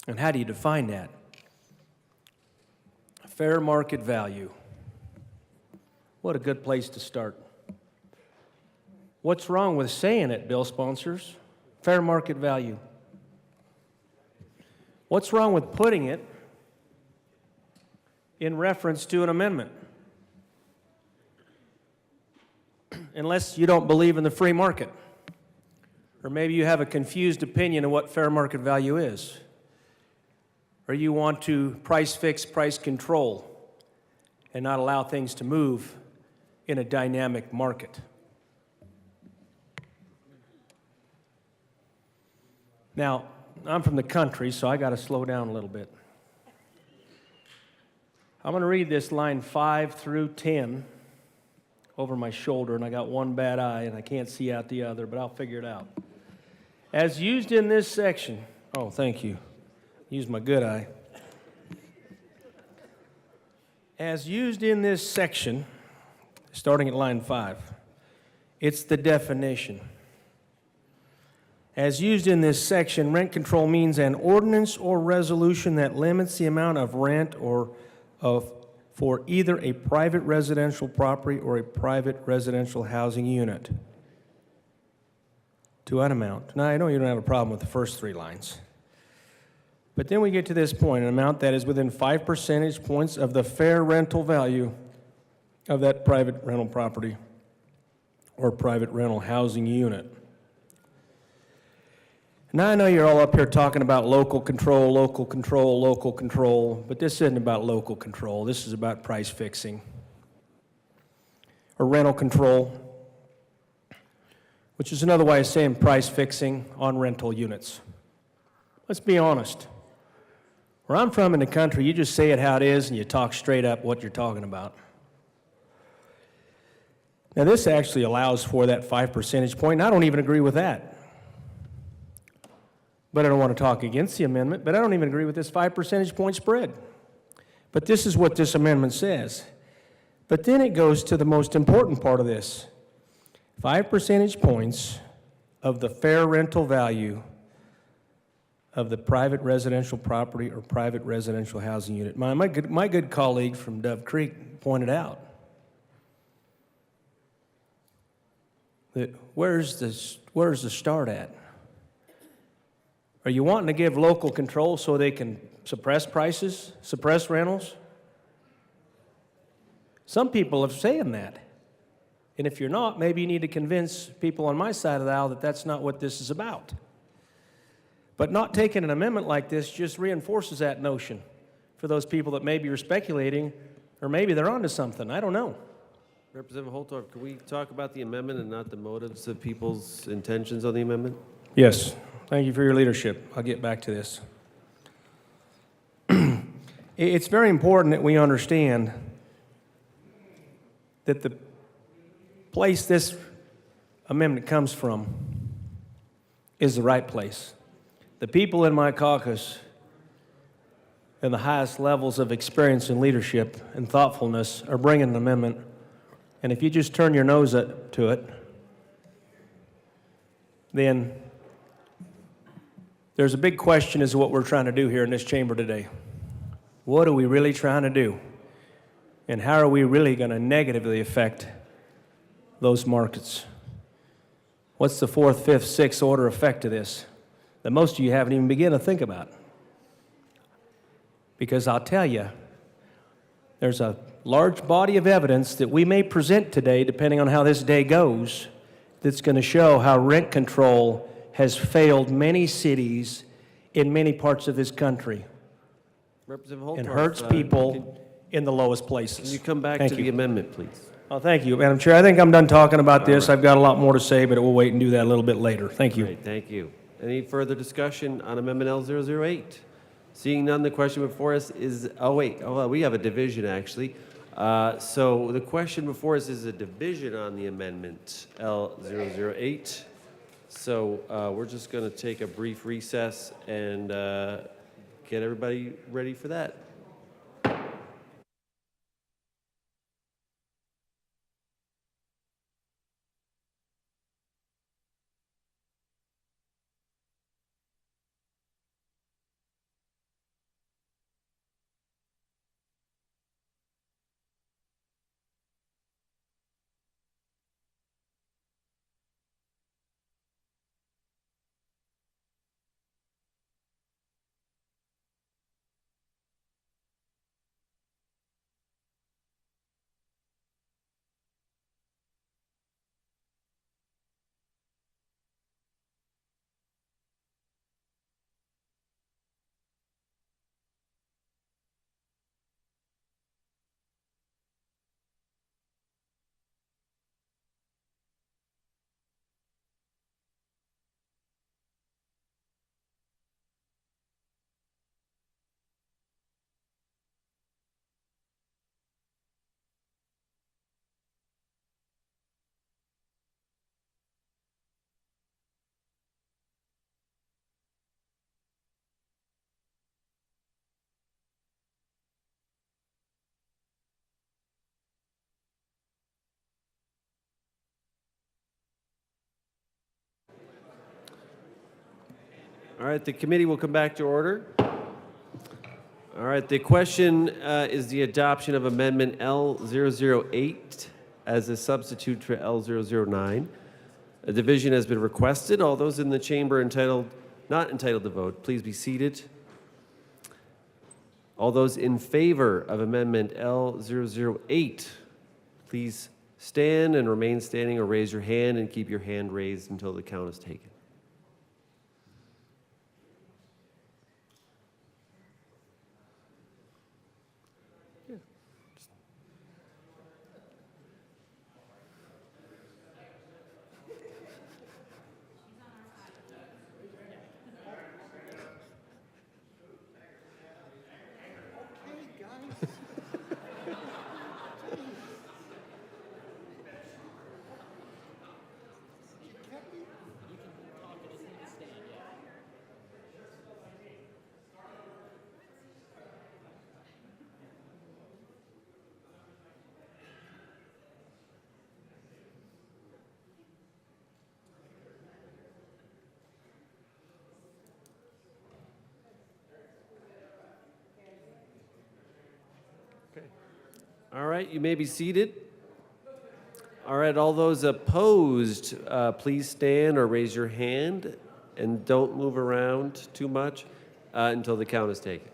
S4: And how do you define that? Fair market value. What a good place to start. What's wrong with saying it, bill sponsors? Fair market value. What's wrong with putting it in reference to an amendment? Unless you don't believe in the free market. Or maybe you have a confused opinion of what fair market value is. Or you want to price fix, price control, and not allow things to move in a dynamic market. Now, I'm from the country, so I got to slow down a little bit. I'm going to read this line 5 through 10 over my shoulder, and I got one bad eye, and I can't see out the other, but I'll figure it out. As used in this section, oh, thank you. Use my good eye. As used in this section, starting at line 5, it's the definition. As used in this section, rent control means an ordinance or resolution that limits the amount of rent for either a private residential property or a private residential housing unit to an amount. Now, I know you don't have a problem with the first 3 lines. But then we get to this point, an amount that is within 5 percentage points of the fair rental value of that private rental property or private rental housing unit. Now, I know you're all up here talking about local control, local control, local control, but this isn't about local control. This is about price fixing or rental control, which is another way of saying price fixing on rental units. Let's be honest. Where I'm from in the country, you just say it how it is and you talk straight up what you're talking about. Now, this actually allows for that 5 percentage point, and I don't even agree with that. but I don't want to talk against the amendment, but I don't even agree with this 5 percentage point spread. But this is what this amendment says. But then it goes to the most important part of this. 5 percentage points of the fair rental value of the private residential property or private residential housing unit. My good colleague from Dove Creek pointed out that where's the start at? Are you wanting to give local control so they can suppress prices, suppress rentals? Some people are saying that. And if you're not, maybe you need to convince people on my side of the aisle that that's not what this is about. But not taking an amendment like this just reinforces that notion for those people that maybe are speculating, or maybe they're onto something. I don't know.
S16: Representative Holtorf, can we talk about the amendment and not the motives of people's intentions on the amendment?
S4: Yes. Thank you for your leadership. I'll get back to this. It's very important that we understand that the place this amendment comes from is the right place. The people in my caucus and the highest levels of experience and leadership and thoughtfulness are bringing an amendment, and if you just turn your nose to it, then there's a big question as to what we're trying to do here in this chamber today. What are we really trying to do? And how are we really going to negatively affect those markets? What's the fourth, fifth, sixth order effect of this that most of you haven't even begun to think about? Because I'll tell you, there's a large body of evidence that we may present today, depending on how this day goes, that's going to show how rent control has failed many cities in many parts of this country
S16: Representative Holtorf,
S4: and hurts people in the lowest places.
S16: Can you come back
S4: Thank
S16: to
S4: you.
S16: the amendment, please?
S4: Oh, thank you, Madam Chair. I think I'm done talking about this. I've got a lot more to say, but we'll wait and do that a little bit later. Thank you.
S16: Great, thank you. Any further discussion on Amendment L008? Seeing none, the question before us is, we have a division, actually. So the question before us is a division on the Amendment L008. So we're just going to take a brief recess and get everybody ready for that. All right, the committee will come back to order. All right, the question is the adoption of Amendment L008 as a substitute for L009. A division has been requested. All those in the chamber not entitled to vote, please be seated. All those in favor of Amendment L008, please stand and remain standing or raise your hand and keep your hand raised until the count is taken. All right, you may be seated. All right, all those opposed, please stand or raise your hand, and don't move around too much until the count is taken.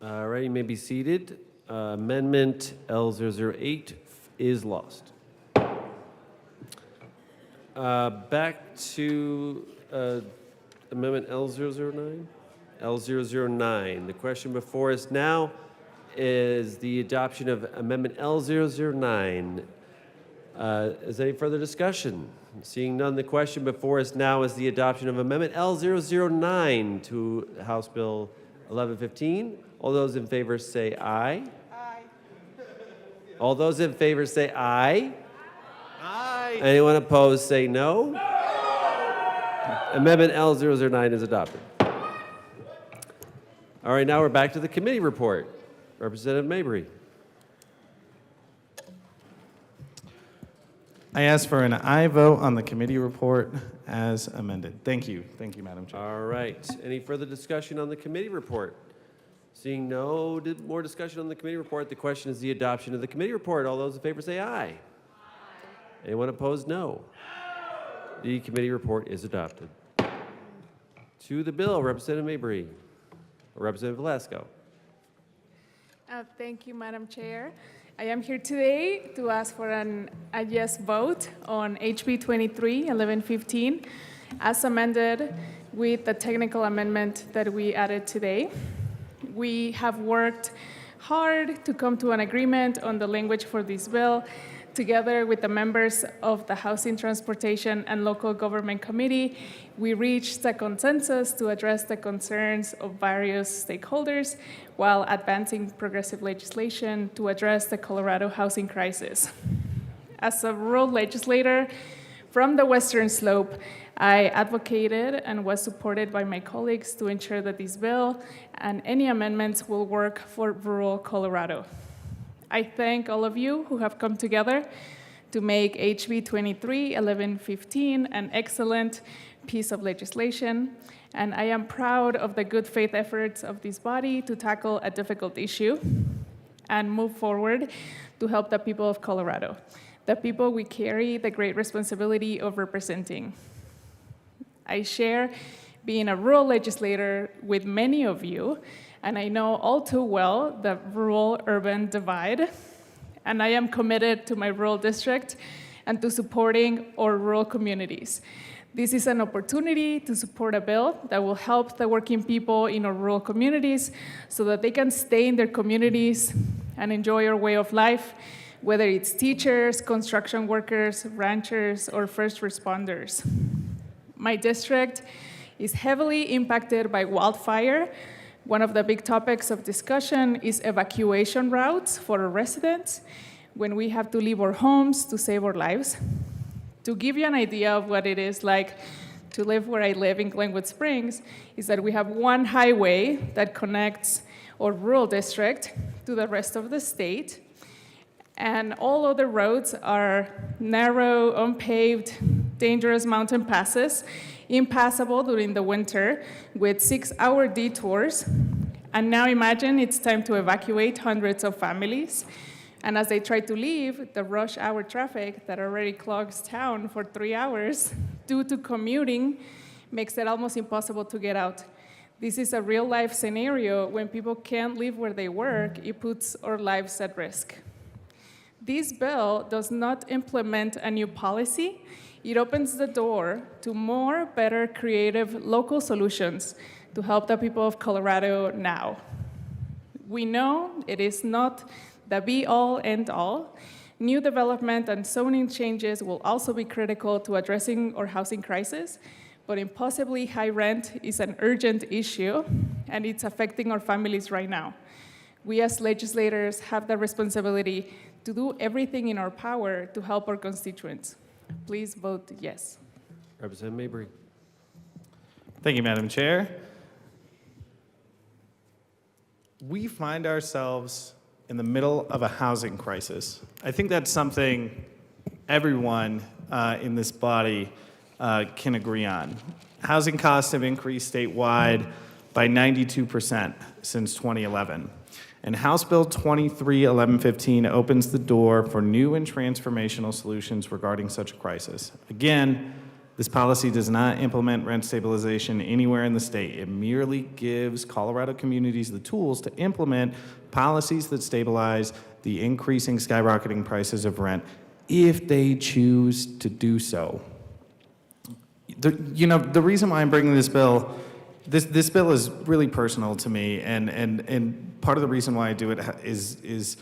S16: All right, you may be seated. Amendment L008 is lost. Back to Amendment L009. L009. The question before us now is the adoption of Amendment L009. Is there any further discussion? Seeing none, the question before us now is the adoption of Amendment L009 to House Bill 1115. All those in favor say aye. Aye. All those in favor say aye. Aye. Anyone opposed say no. No. Amendment L009 is adopted. All right, now we're back to the committee report. Representative Mabry.
S10: I ask for an aye vote on the committee report as amended. Thank you. Thank you, Madam Chair.
S16: All right. Any further discussion on the committee report? Seeing no more discussion on the committee report, the question is the adoption of the committee report. All those in favor say aye. Aye. Anyone opposed, no. The committee report is adopted. To the bill, Representative Mabry. Representative Velasco.
S11: Thank you, Madam Chair. I am here today to ask for a yes vote on HB 23-1115 as amended with the technical amendment that we added today. We have worked hard to come to an agreement on the language for this bill, together with the members of the Housing, Transportation, and Local Government Committee. We reached a consensus to address the concerns of various stakeholders while advancing progressive legislation to address the Colorado housing crisis. As a rural legislator from the Western Slope, I advocated and was supported by my colleagues to ensure that this bill and any amendments will work for rural Colorado. I thank all of you who have come together to make HB 23-1115 an excellent piece of legislation, and I am proud of the good faith efforts of this body to tackle a difficult issue and move forward to help the people of Colorado, the people we carry the great responsibility of representing. I share being a rural legislator with many of you, and I know all too well the rural-urban divide, and I am committed to my rural district and to supporting our rural communities. This is an opportunity to support a bill that will help the working people in our rural communities so that they can stay in their communities and enjoy our way of life, whether it's teachers, construction workers, ranchers, or first responders. My district is heavily impacted by wildfire. One of the big topics of discussion is evacuation routes for our residents when we have to leave our homes to save our lives. To give you an idea of what it is like to live where I live in Glenwood Springs, is that we have one highway that connects our rural district to the rest of the state, and all other roads are narrow, unpaved, dangerous mountain passes, impassable during the winter with 6-hour detours. And now imagine it's time to evacuate hundreds of families. And as they try to leave, the rush hour traffic that already clogs town for 3 hours due to commuting makes it almost impossible to get out. This is a real life scenario. When people can't live where they work, it puts our lives at risk. This bill does not implement a new policy. It opens the door to more, better, creative local solutions to help the people of Colorado now. We know it is not the be-all, end-all. New development and zoning changes will also be critical to addressing our housing crisis, but impossibly high rent is an urgent issue, and it's affecting our families right now. We as legislators have the responsibility to do everything in our power to help our constituents. Please vote yes.
S16: Representative Mabry.
S10: Thank you, Madam Chair. We find ourselves in the middle of a housing crisis. I think that's something everyone in this body can agree on. Housing costs have increased statewide by 92% since 2011. And House Bill 23-1115 opens the door for new and transformational solutions regarding such a crisis. Again, this policy does not implement rent stabilization anywhere in the state. It merely gives Colorado communities the tools to implement policies that stabilize the increasing, skyrocketing prices of rent if they choose to do so. The reason why I'm bringing this bill, this bill is really personal to me, and part of the reason why I do it is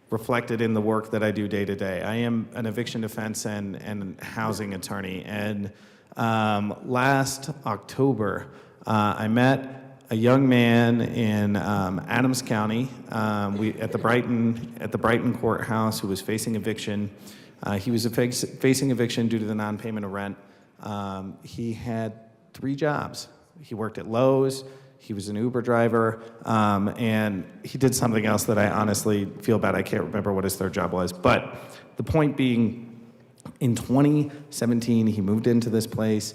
S10: reflected in the work that I do day to day. I am an eviction defense and housing attorney, and last October, I met a young man in Adams County at the Brighton courthouse who was facing eviction. He was facing eviction due to the non-payment of rent. He had 3 jobs. He worked at Lowe's, he was an Uber driver, and he did something else that I honestly feel bad. I can't remember what his 3rd job was. But the point being, in 2017, he moved into this place.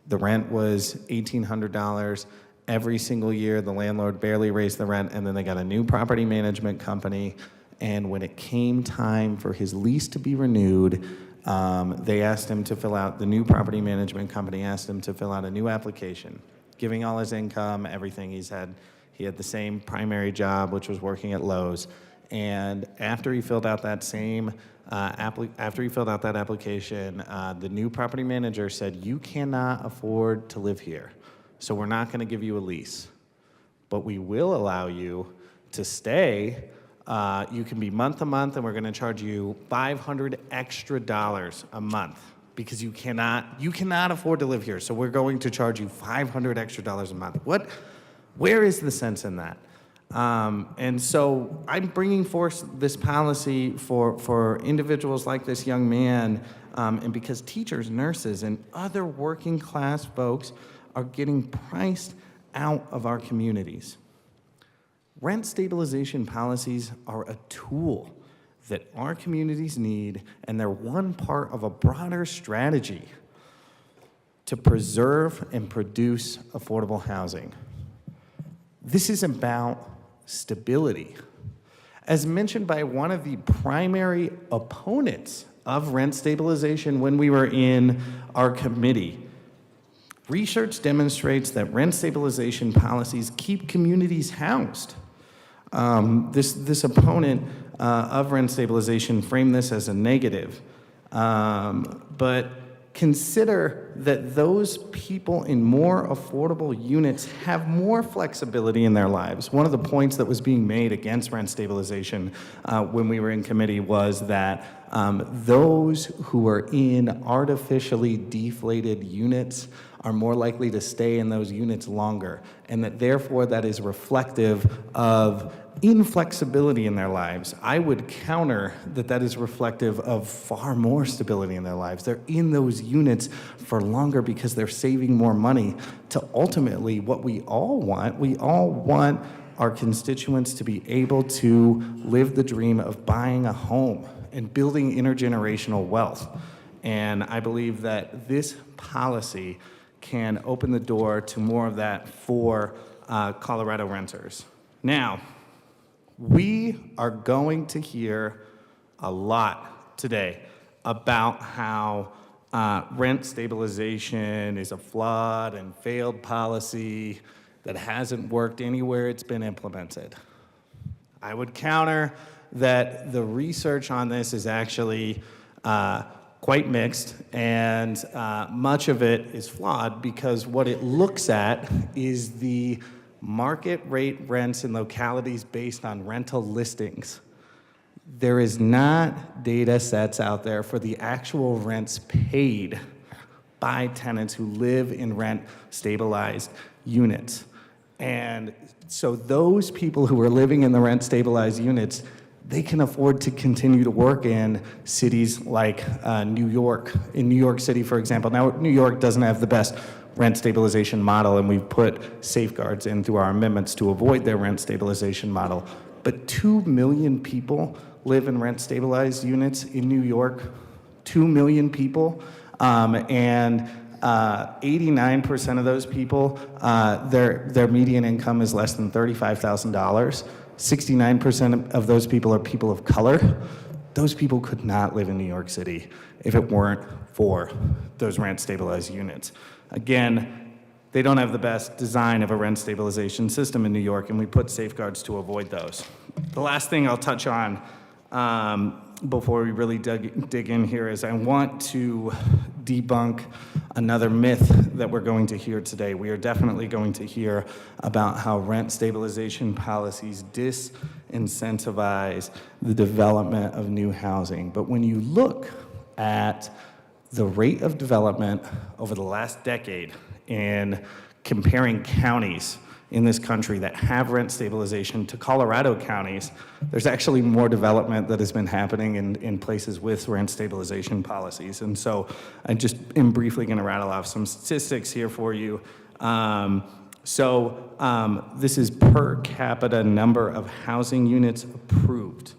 S10: The rent was $1,800. Every single year, the landlord barely raised the rent, and then they got a new property management company. And when it came time for his lease to be renewed, they asked him to fill out, the new property management company asked him to fill out a new application, giving all his income, everything he's had. He had the same primary job, which was working at Lowe's. And after he filled out that application, the new property manager said, "You cannot afford to live here, so we're not going to give you a lease, but we will allow you to stay. You can be month to month, and we're going to charge you $500 extra a month because you cannot afford to live here. So we're going to charge you $500 extra a month." Where is the sense in that? And so I'm bringing forth this policy for individuals like this young man, and because teachers, nurses, and other working class folks are getting priced out of our communities. Rent stabilization policies are a tool that our communities need, and they're one part of a broader strategy to preserve and produce affordable housing. This is about stability. As mentioned by one of the primary opponents of rent stabilization when we were in our committee, research demonstrates that rent stabilization policies keep communities housed. This opponent of rent stabilization framed this as a negative, but consider that those people in more affordable units have more flexibility in their lives. One of the points that was being made against rent stabilization when we were in committee was that those who are in artificially deflated units are more likely to stay in those units longer, and that therefore that is reflective of inflexibility in their lives. I would counter that is reflective of far more stability in their lives. They're in those units for longer because they're saving more money to ultimately what we all want. We all want our constituents to be able to live the dream of buying a home and building intergenerational wealth. And I believe that this policy can open the door to more of that for Colorado renters. Now, we are going to hear a lot today about how rent stabilization is a flawed and failed policy that hasn't worked anywhere it's been implemented. I would counter that the research on this is actually quite mixed, and much of it is flawed because what it looks at is the market rate rents in localities based on rental listings. There is not data sets out there for the actual rents paid by tenants who live in rent-stabilized units. And so those people who are living in the rent-stabilized units, they can afford to continue to work in cities like New York. In New York City, for example. Now, New York doesn't have the best rent stabilization model, and we've put safeguards in through our amendments to avoid their rent stabilization model. But 2 million people live in rent-stabilized units in New York, 2 million people, and 89% of those people, their median income is less than $35,000. 69% of those people are people of color. Those people could not live in New York City if it weren't for those rent-stabilized units. Again, they don't have the best design of a rent stabilization system in New York, and we put safeguards to avoid those. The last thing I'll touch on before we really dig in here is I want to debunk another myth that we're going to hear today. We are definitely going to hear about how rent stabilization policies disincentivize the development of new housing. But when you look at the rate of development over the last decade in comparing counties in this country that have rent stabilization to Colorado counties, there's actually more development that has been happening in places with rent stabilization policies. And so I just am briefly gonna rattle off some statistics here for you. This is per capita number of housing units approved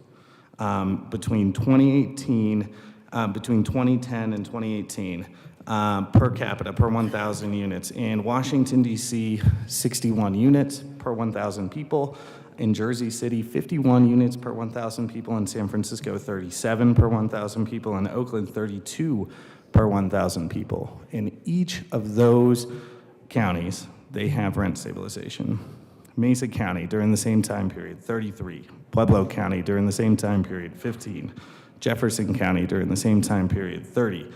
S10: between 2010 and 2018. Per capita, per 1,000 units. In Washington, D.C., 61 units per 1,000 people. In Jersey City, 51 units per 1,000 people. In San Francisco, 37 per 1,000 people. In Oakland, 32 per 1,000 people. In each of those counties, they have rent stabilization. Mesa County, during the same time period, 33. Pueblo County, during the same time period, 15. Jefferson County, during the same time period, 30.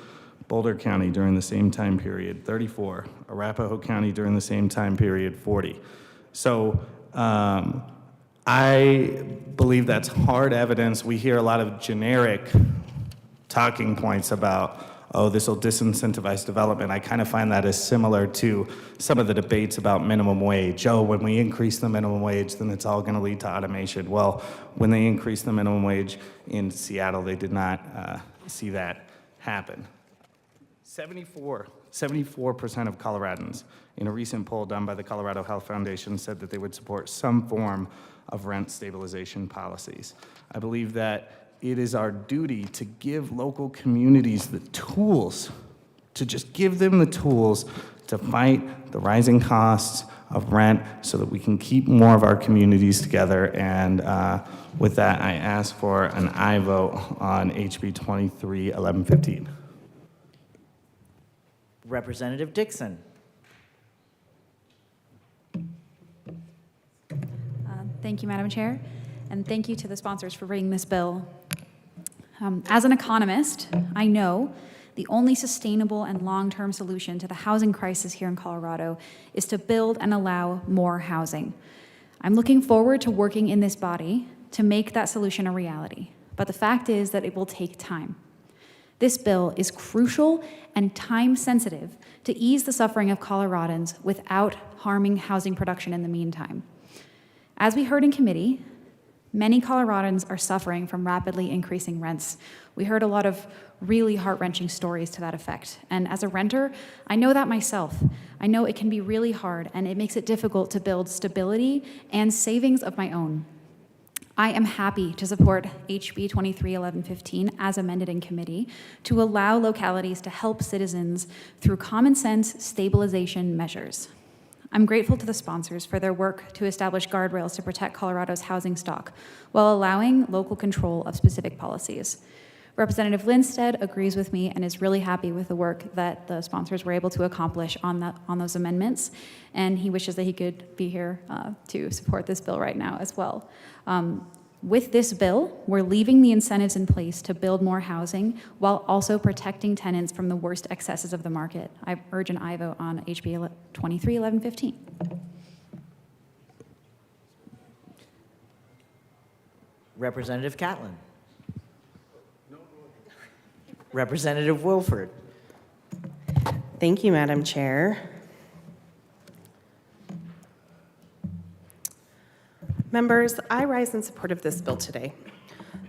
S10: Boulder County during the same time period, 34. Arapahoe County during the same time period, 40. So I believe that's hard evidence. We hear a lot of generic talking points about, oh, this will disincentivize development. I kind of find that as similar to some of the debates about minimum wage. Oh, when we increase the minimum wage, then it's all gonna lead to automation. Well, when they increased the minimum wage in Seattle, they did not see that happen. 74% of Coloradans in a recent poll done by the Colorado Health Foundation said that they would support some form of rent stabilization policies. I believe that it is our duty to give local communities the tools, to just give them the tools to fight the rising costs of rent so that we can keep more of our communities together. And with that, I ask for an aye vote on HB 23-1115.
S18: Representative Dixon.
S20: Thank you, Madam Chair, and thank you to the sponsors for bringing this bill. As an economist, I know the only sustainable and long-term solution to the housing crisis here in Colorado is to build and allow more housing. I'm looking forward to working in this body to make that solution a reality, but the fact is that it will take time. This bill is crucial and time-sensitive to ease the suffering of Coloradans without harming housing production in the meantime. As we heard in committee, many Coloradans are suffering from rapidly increasing rents. We heard a lot of really heart-wrenching stories to that effect. And as a renter, I know that myself. I know it can be really hard, and it makes it difficult to build stability and savings of my own. I am happy to support HB 23-1115 as amended in committee to allow localities to help citizens through common sense stabilization measures. I'm grateful to the sponsors for their work to establish guardrails to protect Colorado's housing stock while allowing local control of specific policies. Representative Lindstedt agrees with me and is really happy with the work that the sponsors were able to accomplish on those amendments, and he wishes that he could be here to support this bill right now as well. With this bill, we're leaving the incentives in place to build more housing while also protecting tenants from the worst excesses of the market. I urge an aye vote on HB 23-1115.
S18: Representative Catlin. Representative Wilford.
S5: Thank you, Madam Chair. Members, I rise in support of this bill today.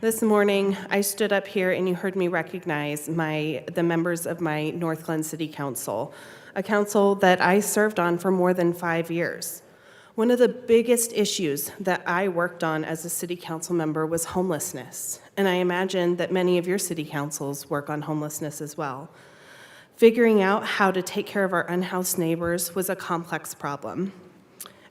S5: This morning, I stood up here and you heard me recognize the members of my North Glen City Council, a council that I served on for more than 5 years. One of the biggest issues that I worked on as a city council member was homelessness, and I imagine that many of your city councils work on homelessness as well. Figuring out how to take care of our unhoused neighbors was a complex problem.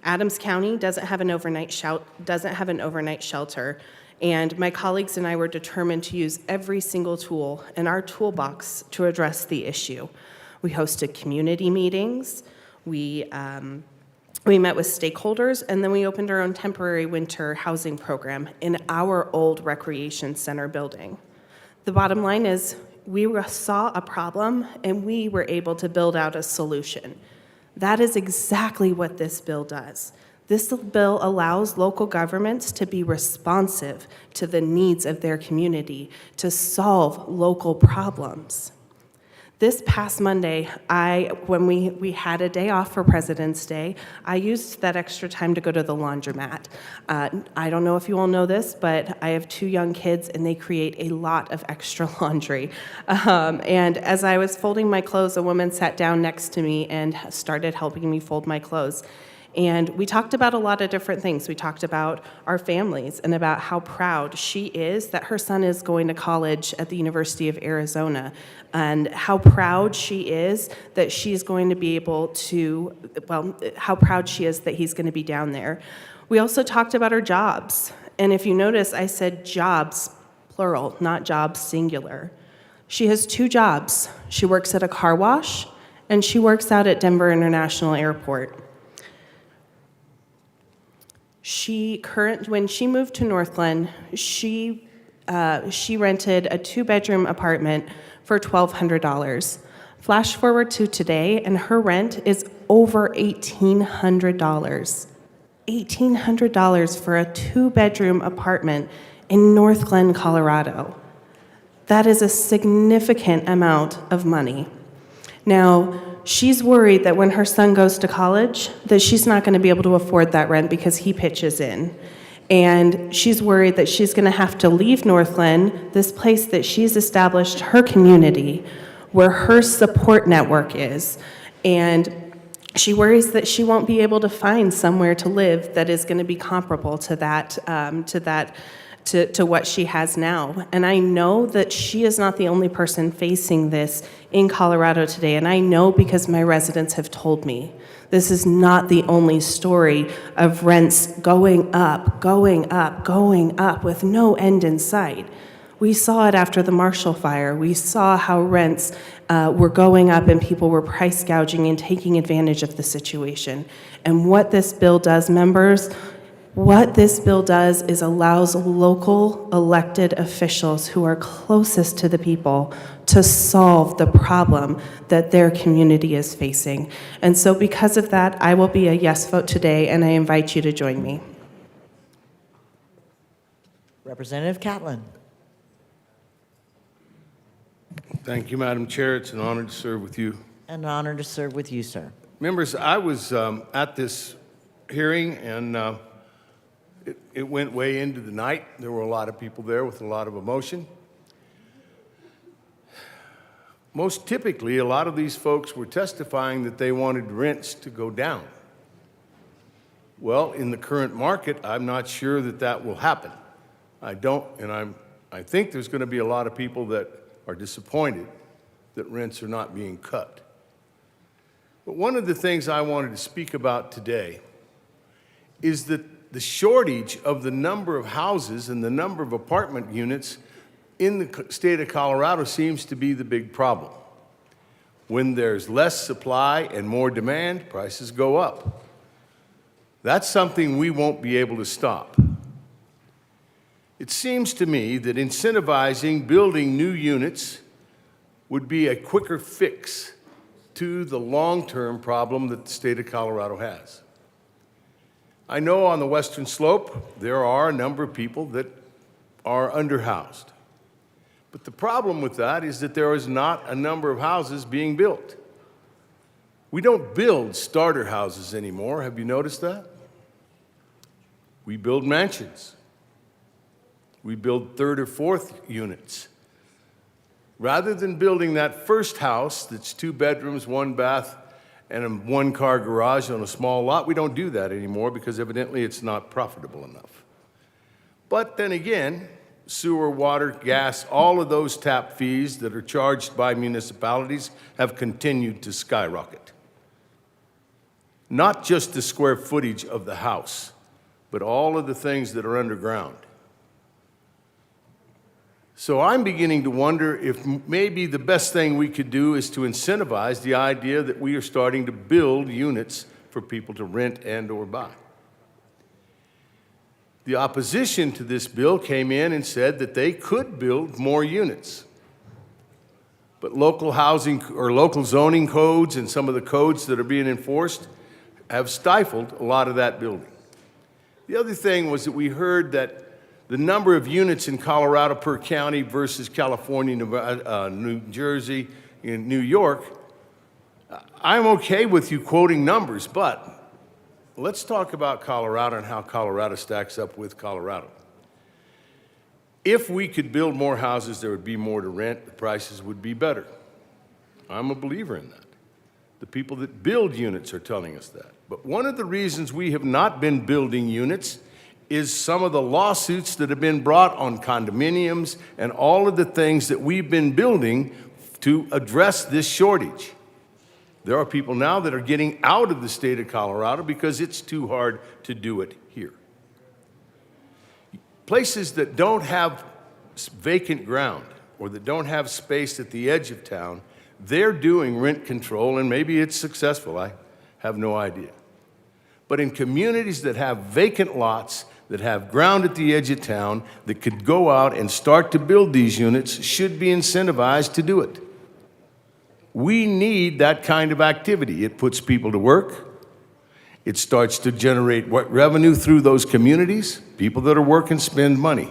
S5: Adams County doesn't have an overnight shelter, and my colleagues and I were determined to use every single tool in our toolbox to address the issue. We hosted community meetings, we met with stakeholders, and then we opened our own temporary winter housing program in our old recreation center building. The bottom line is we saw a problem and we were able to build out a solution. That is exactly what this bill does. This bill allows local governments to be responsive to the needs of their community, to solve local problems. This past Monday, when we had a day off for President's Day, I used that extra time to go to the laundromat. I don't know if you all know this, but I have 2 young kids and they create a lot of extra laundry. And as I was folding my clothes, a woman sat down next to me and started helping me fold my clothes. And we talked about a lot of different things. We talked about our families and about how proud she is that her son is going to college at the University of Arizona, and how proud she is that she's going to be able to, how proud she is that he's going to be down there. We also talked about her jobs. And if you notice, I said jobs, plural, not jobs, singular. She has 2 jobs. She works at a car wash, and she works out at Denver International Airport. When she moved to North Glen, she rented a 2-bedroom apartment for $1,200. Flash forward to today, and her rent is over $1,800. $1,800 for a 2-bedroom apartment in North Glen, Colorado. That is a significant amount of money. Now, she's worried that when her son goes to college, that she's not going to be able to afford that rent because he pitches in. And she's worried that she's going to have to leave North Glen, this place that she's established her community, where her support network is. And she worries that she won't be able to find somewhere to live that is going to be comparable to what she has now. And I know that she is not the only person facing this in Colorado today, and I know because my residents have told me. This is not the only story of rents going up, going up, going up with no end in sight. We saw it after the Marshall Fire. We saw how rents were going up and people were price gouging and taking advantage of the situation. And what this bill does, members, what this bill does is allows local elected officials who are closest to the people to solve the problem that their community is facing. And so because of that, I will be a yes vote today, and I invite you to join me.
S18: Representative Catlin.
S17: Thank you, Madam Chair. It's an honor to serve with you.
S18: An honor to serve with you, sir.
S17: Members, I was at this hearing, and it went way into the night. There were a lot of people there with a lot of emotion. Most typically, a lot of these folks were testifying that they wanted rents to go down. Well, in the current market, I'm not sure that that will happen. I think there's going to be a lot of people that are disappointed that rents are not being cut. But one of the things I wanted to speak about today is that the shortage of the number of houses and the number of apartment units in the state of Colorado seems to be the big problem. When there's less supply and more demand, prices go up. That's something we won't be able to stop. It seems to me that incentivizing building new units would be a quicker fix to the long-term problem that the state of Colorado has. I know on the western slope, there are a number of people that are underhoused. But the problem with that is that there is not a number of houses being built. We don't build starter houses anymore. Have you noticed that? We build mansions. We build third or fourth units. Rather than building that first house that's 2 bedrooms, 1 bath, and a 1-car garage on a small lot, we don't do that anymore because evidently it's not profitable enough. But then again, sewer, water, gas, all of those tap fees that are charged by municipalities have continued to skyrocket. Not just the square footage of the house, but all of the things that are underground. So I'm beginning to wonder if maybe the best thing we could do is to incentivize the idea that we are starting to build units for people to rent and or buy. The opposition to this bill came in and said that they could build more units. But local housing or local zoning codes and some of the codes that are being enforced have stifled a lot of that building. The other thing was that we heard that the number of units in Colorado per county versus California, Nevada, New Jersey, and New York, I'm okay with you quoting numbers, but let's talk about Colorado and how Colorado stacks up with Colorado. If we could build more houses, there would be more to rent, the prices would be better. I'm a believer in that. The people that build units are telling us that. But one of the reasons we have not been building units is some of the lawsuits that have been brought on condominiums and all of the things that we've been building to address this shortage. There are people now that are getting out of the state of Colorado because it's too hard to do it here. Places that don't have vacant ground or that don't have space at the edge of town, they're doing rent control, and maybe it's successful, I have no idea. But in communities that have vacant lots, that have ground at the edge of town, that could go out and start to build these units, should be incentivized to do it. We need that kind of activity. It puts people to work. It starts to generate revenue through those communities. People that are working spend money.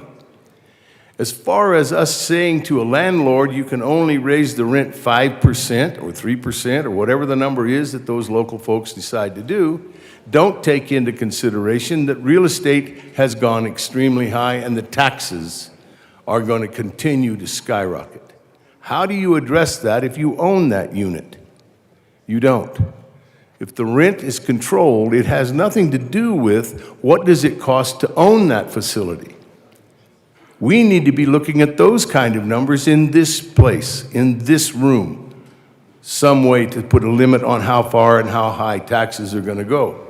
S17: As far as us saying to a landlord, you can only raise the rent 5% or 3% or whatever the number is that those local folks decide to do, don't take into consideration that real estate has gone extremely high and the taxes are going to continue to skyrocket. How do you address that if you own that unit? You don't. If the rent is controlled, it has nothing to do with what does it cost to own that facility. We need to be looking at those kind of numbers in this place, in this room, some way to put a limit on how far and how high taxes are going to go.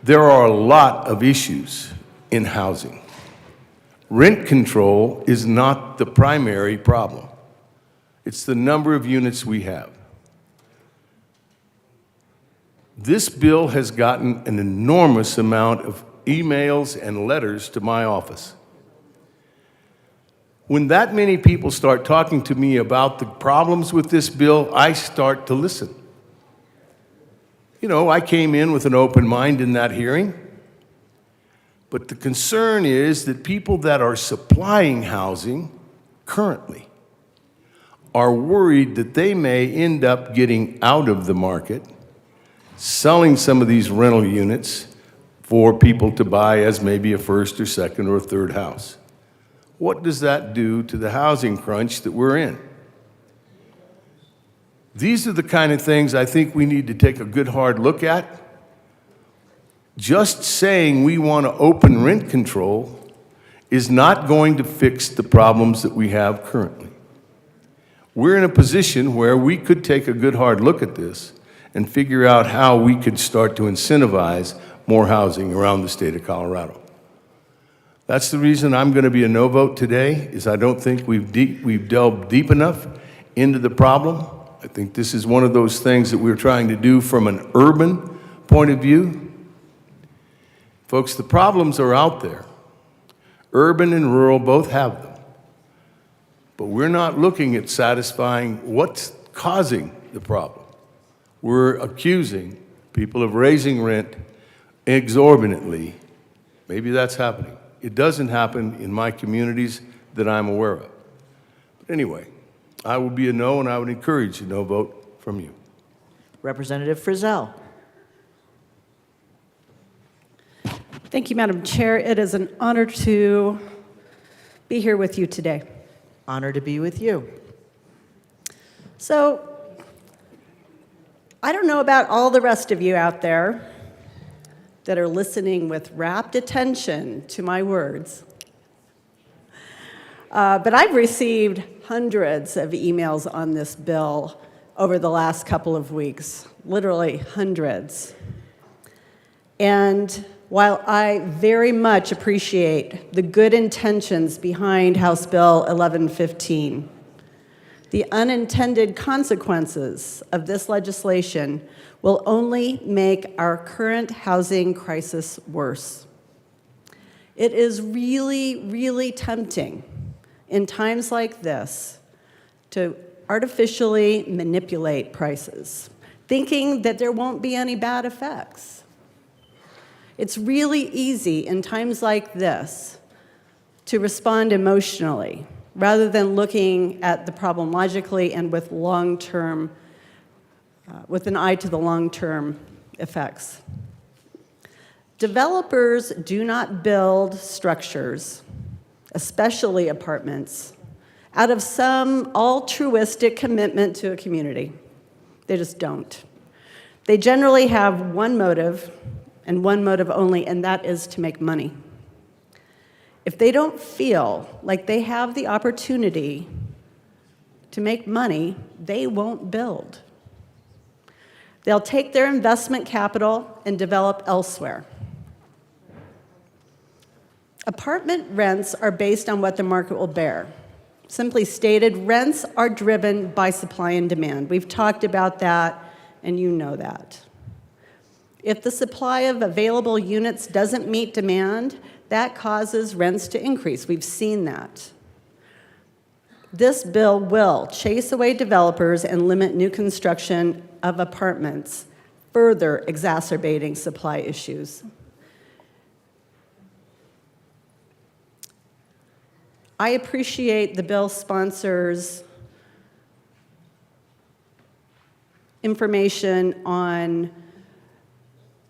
S17: There are a lot of issues in housing. Rent control is not the primary problem. It's the number of units we have. This bill has gotten an enormous amount of emails and letters to my office. When that many people start talking to me about the problems with this bill, I start to listen. You know, I came in with an open mind in that hearing, but the concern is that people that are supplying housing currently are worried that they may end up getting out of the market, selling some of these rental units for people to buy as maybe a first or second or third house. What does that do to the housing crunch that we're in? These are the kind of things I think we need to take a good hard look at. Just saying we want to open rent control is not going to fix the problems that we have currently. We're in a position where we could take a good hard look at this and figure out how we could start to incentivize more housing around the state of Colorado. That's the reason I'm going to be a no vote today, is I don't think we've delved deep enough into the problem. I think this is one of those things that we're trying to do from an urban point of view. Folks, the problems are out there. Urban and rural both have them. But we're not looking at satisfying what's causing the problem. We're accusing people of raising rent exorbitantly. Maybe that's happening. It doesn't happen in my communities that I'm aware of. But anyway, I will be a no, and I would encourage a no vote from you.
S18: Representative Frizzell.
S2: Thank you, Madam Chair. It is an honor to be here with you today.
S18: Honor to be with you.
S2: So, I don't know about all the rest of you out there that are listening with rapt attention to my words, but I've received hundreds of emails on this bill over the last couple of weeks, literally hundreds. And while I very much appreciate the good intentions behind House Bill 1115, the unintended consequences of this legislation will only make our current housing crisis worse. It is really, really tempting in times like this to artificially manipulate prices, thinking that there won't be any bad effects. It's really easy in times like this to respond emotionally rather than looking at the problem logically and with long-term, with an eye to the long-term effects. Developers do not build structures, especially apartments, out of some altruistic commitment to a community. They just don't. They generally have one motive, and one motive only, and that is to make money. If they don't feel like they have the opportunity to make money, they won't build. They'll take their investment capital and develop elsewhere. Apartment rents are based on what the market will bear. Simply stated, rents are driven by supply and demand. We've talked about that, and you know that. If the supply of available units doesn't meet demand, that causes rents to increase. We've seen that. This bill will chase away developers and limit new construction of apartments, further exacerbating supply issues. I appreciate the bill sponsors' information on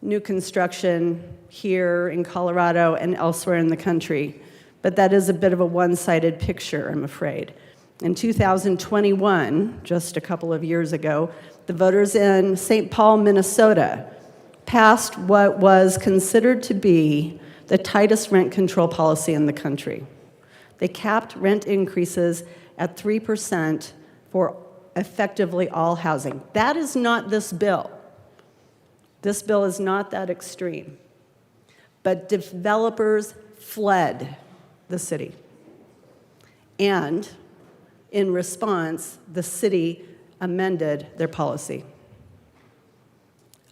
S2: new construction here in Colorado and elsewhere in the country, but that is a bit of a one-sided picture, I'm afraid. In 2021, just a couple of years ago, the voters in St. Paul, Minnesota, passed what was considered to be the tightest rent control policy in the country. They capped rent increases at 3% for effectively all housing. That is not this bill. This bill is not that extreme. But developers fled the city. And in response, the city amended their policy.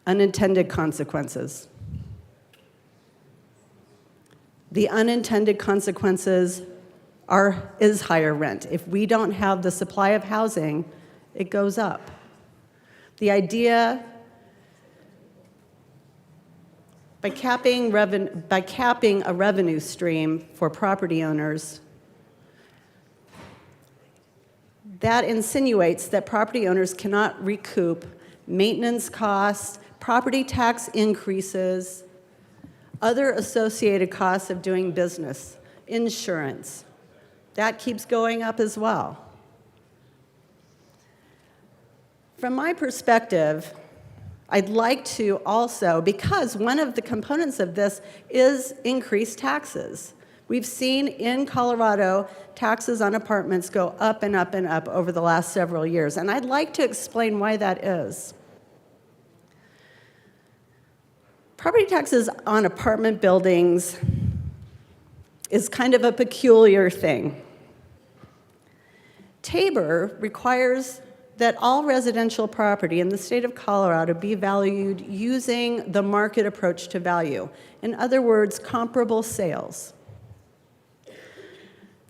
S2: Unintended consequences. The unintended consequences is higher rent. If we don't have the supply of housing, it goes up. The idea, by capping a revenue stream for property owners, that insinuates that property owners cannot recoup maintenance costs, property tax increases, other associated costs of doing business, insurance. That keeps going up as well. From my perspective, I'd like to also, because one of the components of this is increased taxes. We've seen in Colorado taxes on apartments go up and up and up over the last several years, and I'd like to explain why that is. Property taxes on apartment buildings is kind of a peculiar thing. Tabor requires that all residential property in the state of Colorado be valued using the market approach to value. In other words, comparable sales.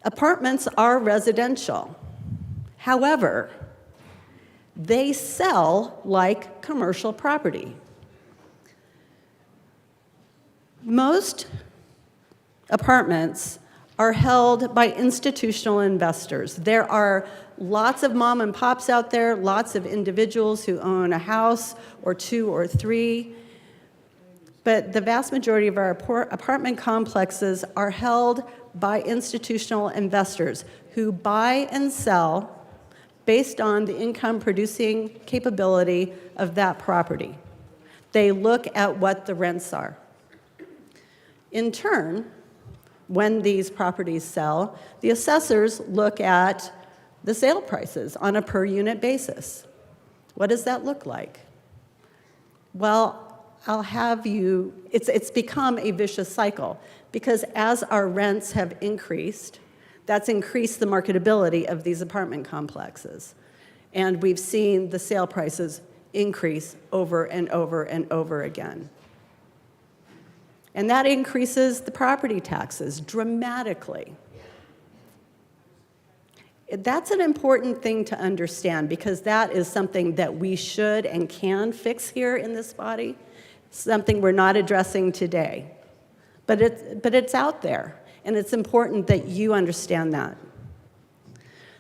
S2: Apartments are residential. However, they sell like commercial property. Most apartments are held by institutional investors. There are lots of mom and pops out there, lots of individuals who own a house or two or three, but the vast majority of our apartment complexes are held by institutional investors who buy and sell based on the income-producing capability of that property. They look at what the rents are. In turn, when these properties sell, the assessors look at the sale prices on a per-unit basis. What does that look like? Well, I'll have you, it's become a vicious cycle because as our rents have increased, that's increased the marketability of these apartment complexes. And we've seen the sale prices increase over and over and over again. And that increases the property taxes dramatically. That's an important thing to understand because that is something that we should and can fix here in this body, something we're not addressing today. But it's out there, and it's important that you understand that.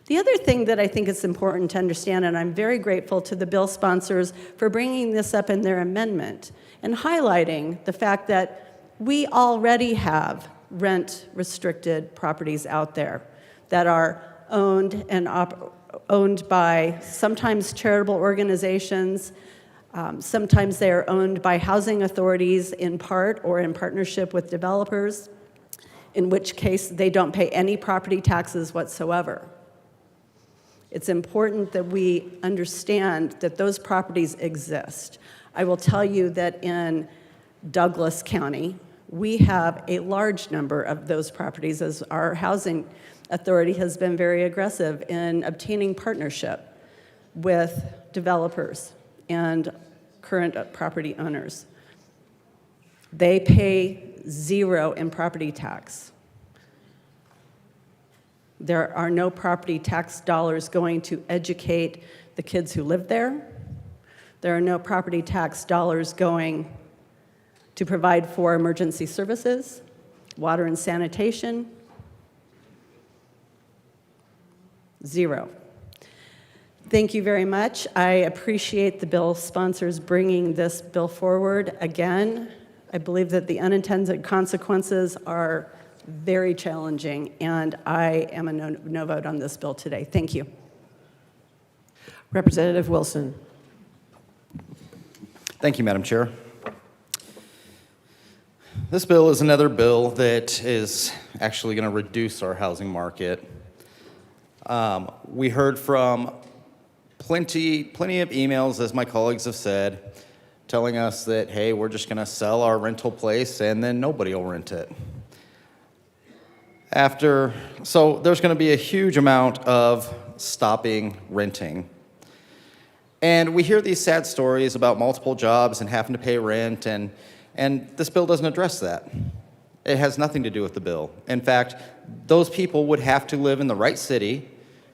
S2: The other thing that I think is important to understand, and I'm very grateful to the bill sponsors for bringing this up in their amendment and highlighting the fact that we already have rent-restricted properties out there that are owned by sometimes charitable organizations, sometimes they are owned by housing authorities in part or in partnership with developers, in which case they don't pay any property taxes whatsoever. It's important that we understand that those properties exist. I will tell you that in Douglas County, we have a large number of those properties as our housing authority has been very aggressive in obtaining partnership with developers and current property owners. They pay zero in property tax. There are no property tax dollars going to educate the kids who live there. There are no property tax dollars going to provide for emergency services, water and sanitation. Zero. Thank you very much. I appreciate the bill sponsors bringing this bill forward. Again, I believe that the unintended consequences are very challenging, and I am a no vote on this bill today. Thank you.
S18: Representative Wilson.
S19: Thank you, Madam Chair. This bill is another bill that is actually going to reduce our housing market. We heard from plenty of emails, as my colleagues have said, telling us that, hey, we're just going to sell our rental place and then nobody will rent it. So there's going to be a huge amount of stopping renting. And we hear these sad stories about multiple jobs and having to pay rent, and this bill doesn't address that. It has nothing to do with the bill. In fact, those people would have to live in the right city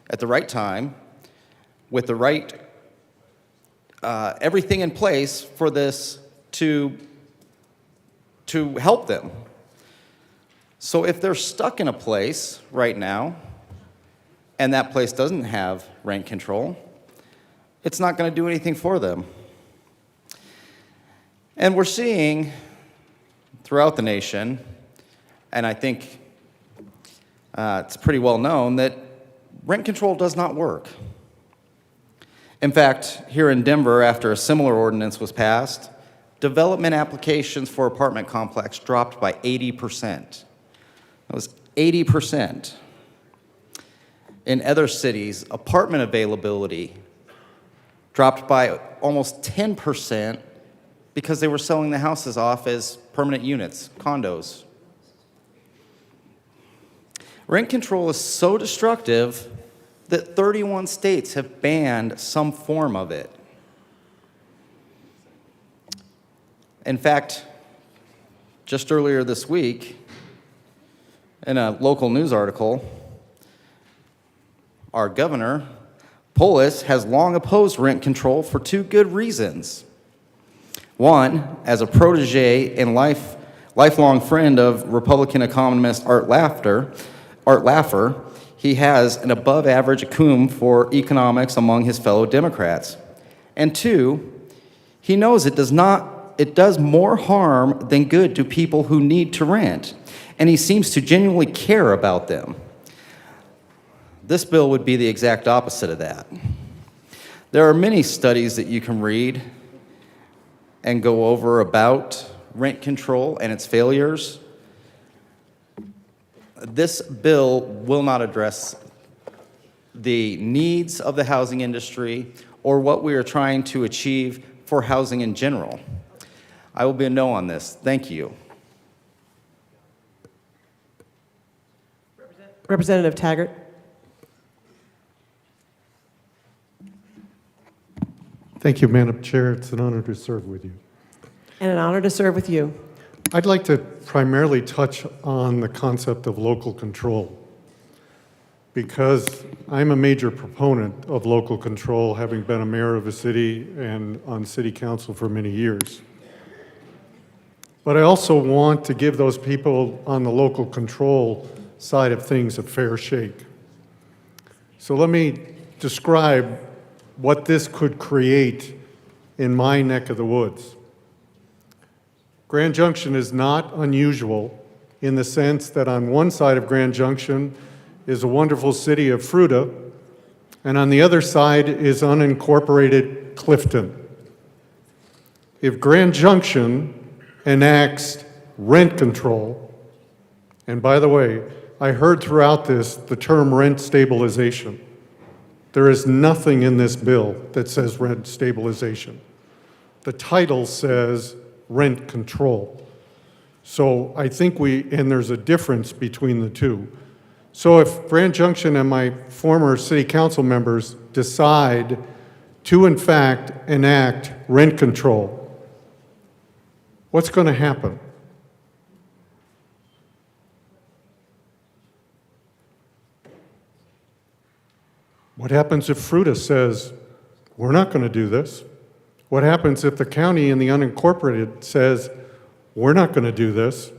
S19: at the right time with the right everything in place for this to help them. So if they're stuck in a place right now and that place doesn't have rent control, it's not going to do anything for them. And we're seeing throughout the nation, and I think it's pretty well known, that rent control does not work. In fact, here in Denver, after a similar ordinance was passed, development applications for apartment complex dropped by 80%. That was 80%. In other cities, apartment availability dropped by almost 10% because they were selling the houses off as permanent units, condos. Rent control is so destructive that 31 states have banned some form of it. In fact, just earlier this week, in a local news article, Our governor, Polis, has long opposed rent control for two good reasons. One, as a protege and lifelong friend of Republican economist Art Laffer, he has an above-average acumen for economics among his fellow Democrats. And two, he knows it does more harm than good to people who need to rent, and he seems to genuinely care about them. This bill would be the exact opposite of that. There are many studies that you can read and go over about rent control and its failures. This bill will not address the needs of the housing industry or what we are trying to achieve for housing in general. I will be a no on this. Thank you.
S18: Representative Taggart.
S14: Thank you, Madam Chair. It's an honor to serve with you.
S18: And an honor to serve with you.
S14: I'd like to primarily touch on the concept of local control, because I'm a major proponent of local control, having been a mayor of a city and on city council for many years. But I also want to give those people on the local control side of things a fair shake. So let me describe what this could create in my neck of the woods. Grand Junction is not unusual in the sense that on one side of Grand Junction is a wonderful city of Fruita, and on the other side is unincorporated Clifton. If Grand Junction enacts rent control, and by the way, I heard throughout this the term rent stabilization. There is nothing in this bill that says rent stabilization. The title says rent control. So I think and there's a difference between the two. So if Grand Junction and my former city council members decide to in fact enact rent control, what's going to happen? What happens if Fruita says, we're not going to do this? What happens if the county and the unincorporated says, we're not going to do this?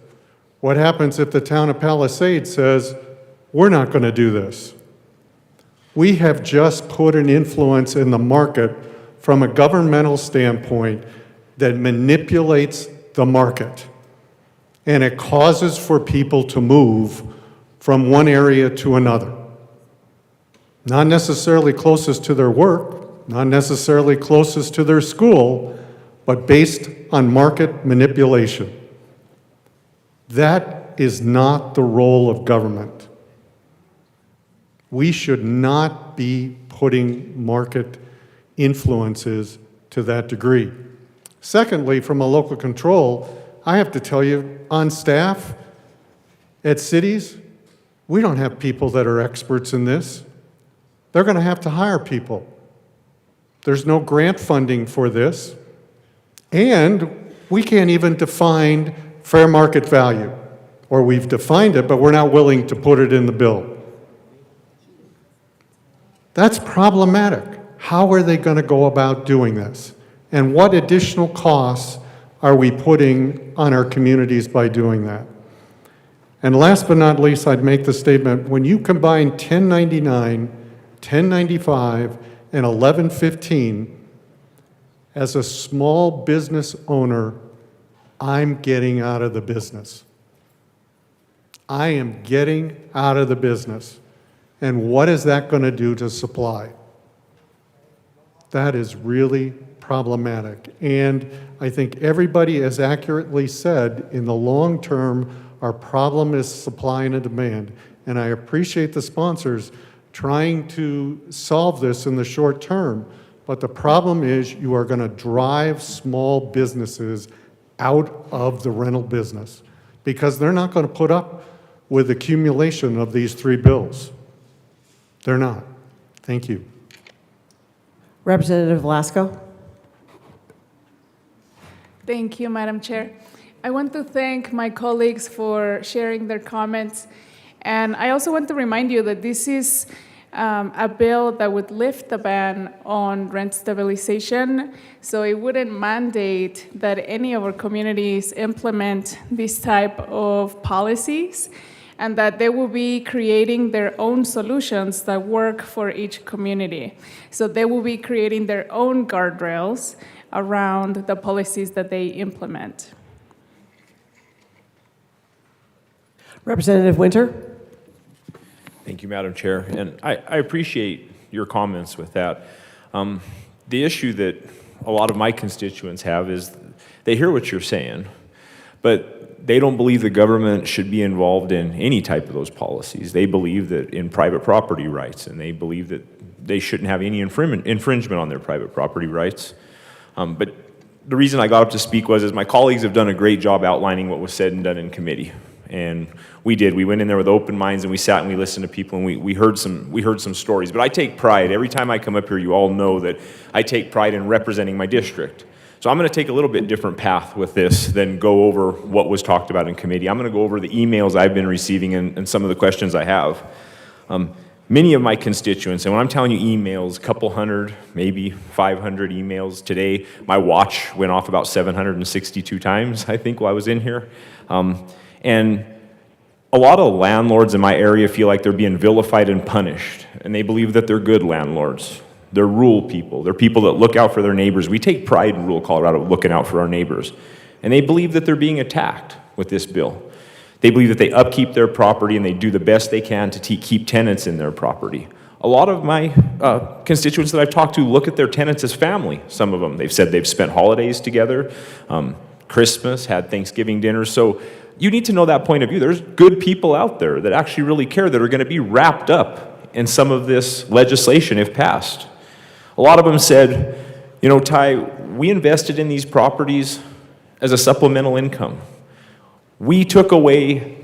S14: What happens if the town of Palisades says, we're not going to do this? We have just put an influence in the market from a governmental standpoint that manipulates the market. And it causes for people to move from one area to another. Not necessarily closest to their work, not necessarily closest to their school, but based on market manipulation. That is not the role of government. We should not be putting market influences to that degree. Secondly, from a local control, I have to tell you, on staff at cities, we don't have people that are experts in this. They're going to have to hire people. There's no grant funding for this. And we can't even define fair market value. Or we've defined it, but we're not willing to put it in the bill. That's problematic. How are they going to go about doing this? And what additional costs are we putting on our communities by doing that? And last but not least, I'd make the statement, when you combine 1099, 1095, and 1115, as a small business owner, I'm getting out of the business. I am getting out of the business. And what is that going to do to supply? That is really problematic. And I think everybody has accurately said, in the long term, our problem is supply and demand. And I appreciate the sponsors trying to solve this in the short term. But the problem is you are going to drive small businesses out of the rental business because they're not going to put up with accumulation of these three bills. They're not. Thank you.
S18: Representative Velasco.
S11: Thank you, Madam Chair. I want to thank my colleagues for sharing their comments. And I also want to remind you that this is a bill that would lift the ban on rent stabilization, so it wouldn't mandate that any of our communities implement this type of policies, and that they will be creating their own solutions that work for each community. So they will be creating their own guardrails around the policies that they implement.
S18: Representative Winter?
S12: Thank you, Madam Chair. And I appreciate your comments with that. The issue that a lot of my constituents have is they hear what you're saying, but they don't believe the government should be involved in any type of those policies. They believe that in private property rights, and they believe that they shouldn't have any infringement on their private property rights. But the reason I got up to speak was my colleagues have done a great job outlining what was said and done in committee. And we did. We went in there with open minds, and we sat and we listened to people, and we heard some stories. But I take pride. Every time I come up here, you all know that I take pride in representing my district. So I'm going to take a little bit different path with this than go over what was talked about in committee. I'm going to go over the emails I've been receiving and some of the questions I have. Many of my constituents, and when I'm telling you emails, a couple hundred, maybe 500 emails today. My watch went off about 762 times, I think, while I was in here. And a lot of landlords in my area feel like they're being vilified and punished, and they believe that they're good landlords. They're rural people. They're people that look out for their neighbors. We take pride in rural Colorado looking out for our neighbors. And they believe that they're being attacked with this bill. They believe that they upkeep their property and they do the best they can to keep tenants in their property. A lot of my constituents that I've talked to look at their tenants as family. Some of them, they've said they've spent holidays together, Christmas, had Thanksgiving dinners. So you need to know that point of view. There's good people out there that actually really care, that are going to be wrapped up in some of this legislation if passed. A lot of them said, you know, Ty, we invested in these properties as a supplemental income. We took away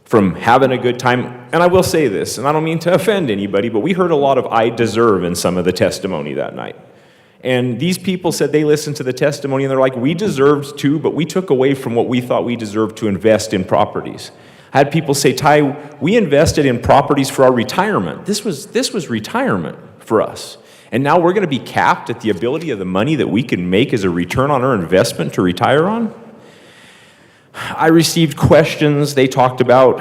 S12: from having a good time, and I will say this, and I don't mean to offend anybody, but we heard a lot of I deserve in some of the testimony that night. And these people said they listened to the testimony and they're like, we deserved to, but we took away from what we thought we deserved to invest in properties. I had people say, Ty, we invested in properties for our retirement. This was retirement for us. And now we're going to be capped at the ability of the money that we can make as a return on our investment to retire on? I received questions. They talked about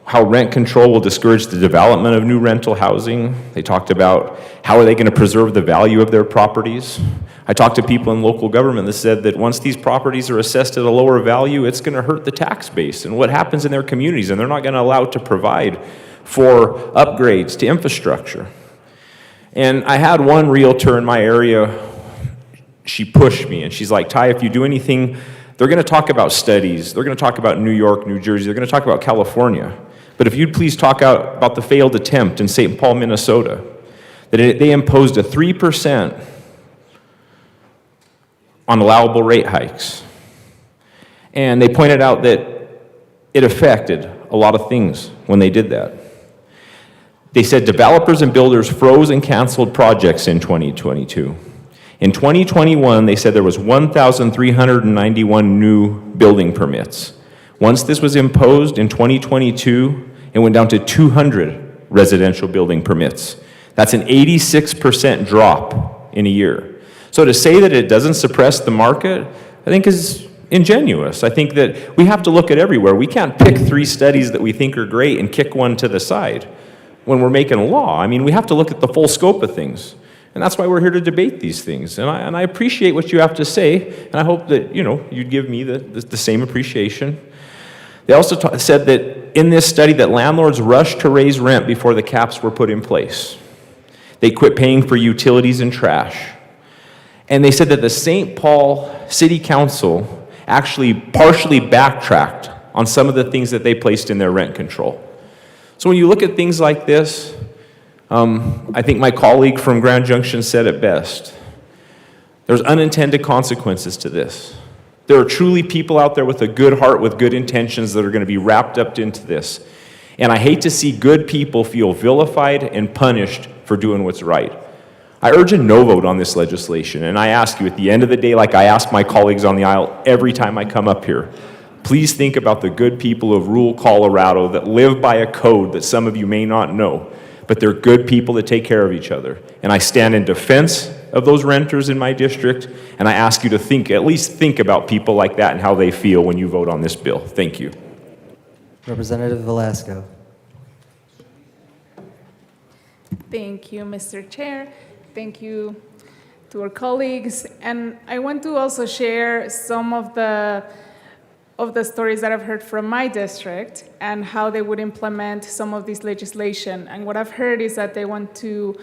S12: how rent control will discourage the development of new rental housing. They talked about how are they going to preserve the value of their properties. I talked to people in local government that said that once these properties are assessed at a lower value, it's going to hurt the tax base and what happens in their communities, and they're not going to allow it to provide for upgrades to infrastructure. And I had one realtor in my area, she pushed me, and she's like, Ty, if you do anything, they're going to talk about studies. They're going to talk about New York, New Jersey. They're going to talk about California. But if you'd please talk out about the failed attempt in St. Paul, Minnesota, that they imposed a 3% on allowable rate hikes. And they pointed out that it affected a lot of things when they did that. They said developers and builders froze and canceled projects in 2022. In 2021, they said there was 1,391 new building permits. Once this was imposed in 2022, it went down to 200 residential building permits. That's an 86% drop in a year. So to say that it doesn't suppress the market, I think is ingenuous. I think that we have to look at everywhere. We can't pick 3 studies that we think are great and kick one to the side when we're making a law. I mean, we have to look at the full scope of things. And that's why we're here to debate these things. And I appreciate what you have to say, and I hope that, you know, you'd give me the same appreciation. They also said that in this study that landlords rushed to raise rent before the caps were put in place. They quit paying for utilities and trash. And they said that the St. Paul City Council actually partially backtracked on some of the things that they placed in their rent control. So when you look at things like this, I think my colleague from Grand Junction said it best. There's unintended consequences to this. There are truly people out there with a good heart, with good intentions that are going to be wrapped up into this. And I hate to see good people feel vilified and punished for doing what's right. I urge a no vote on this legislation, and I ask you at the end of the day, like I ask my colleagues on the aisle every time I come up here, please think about the good people of rural Colorado that live by a code that some of you may not know. but they're good people that take care of each other. And I stand in defense of those renters in my district, and I ask you to think, at least think about people like that and how they feel when you vote on this bill. Thank you.
S23: Representative Velasco.
S11: Thank you, Mr. Chair. Thank you to our colleagues. And I want to also share some of the stories that I've heard from my district and how they would implement some of this legislation. And what I've heard is that they want to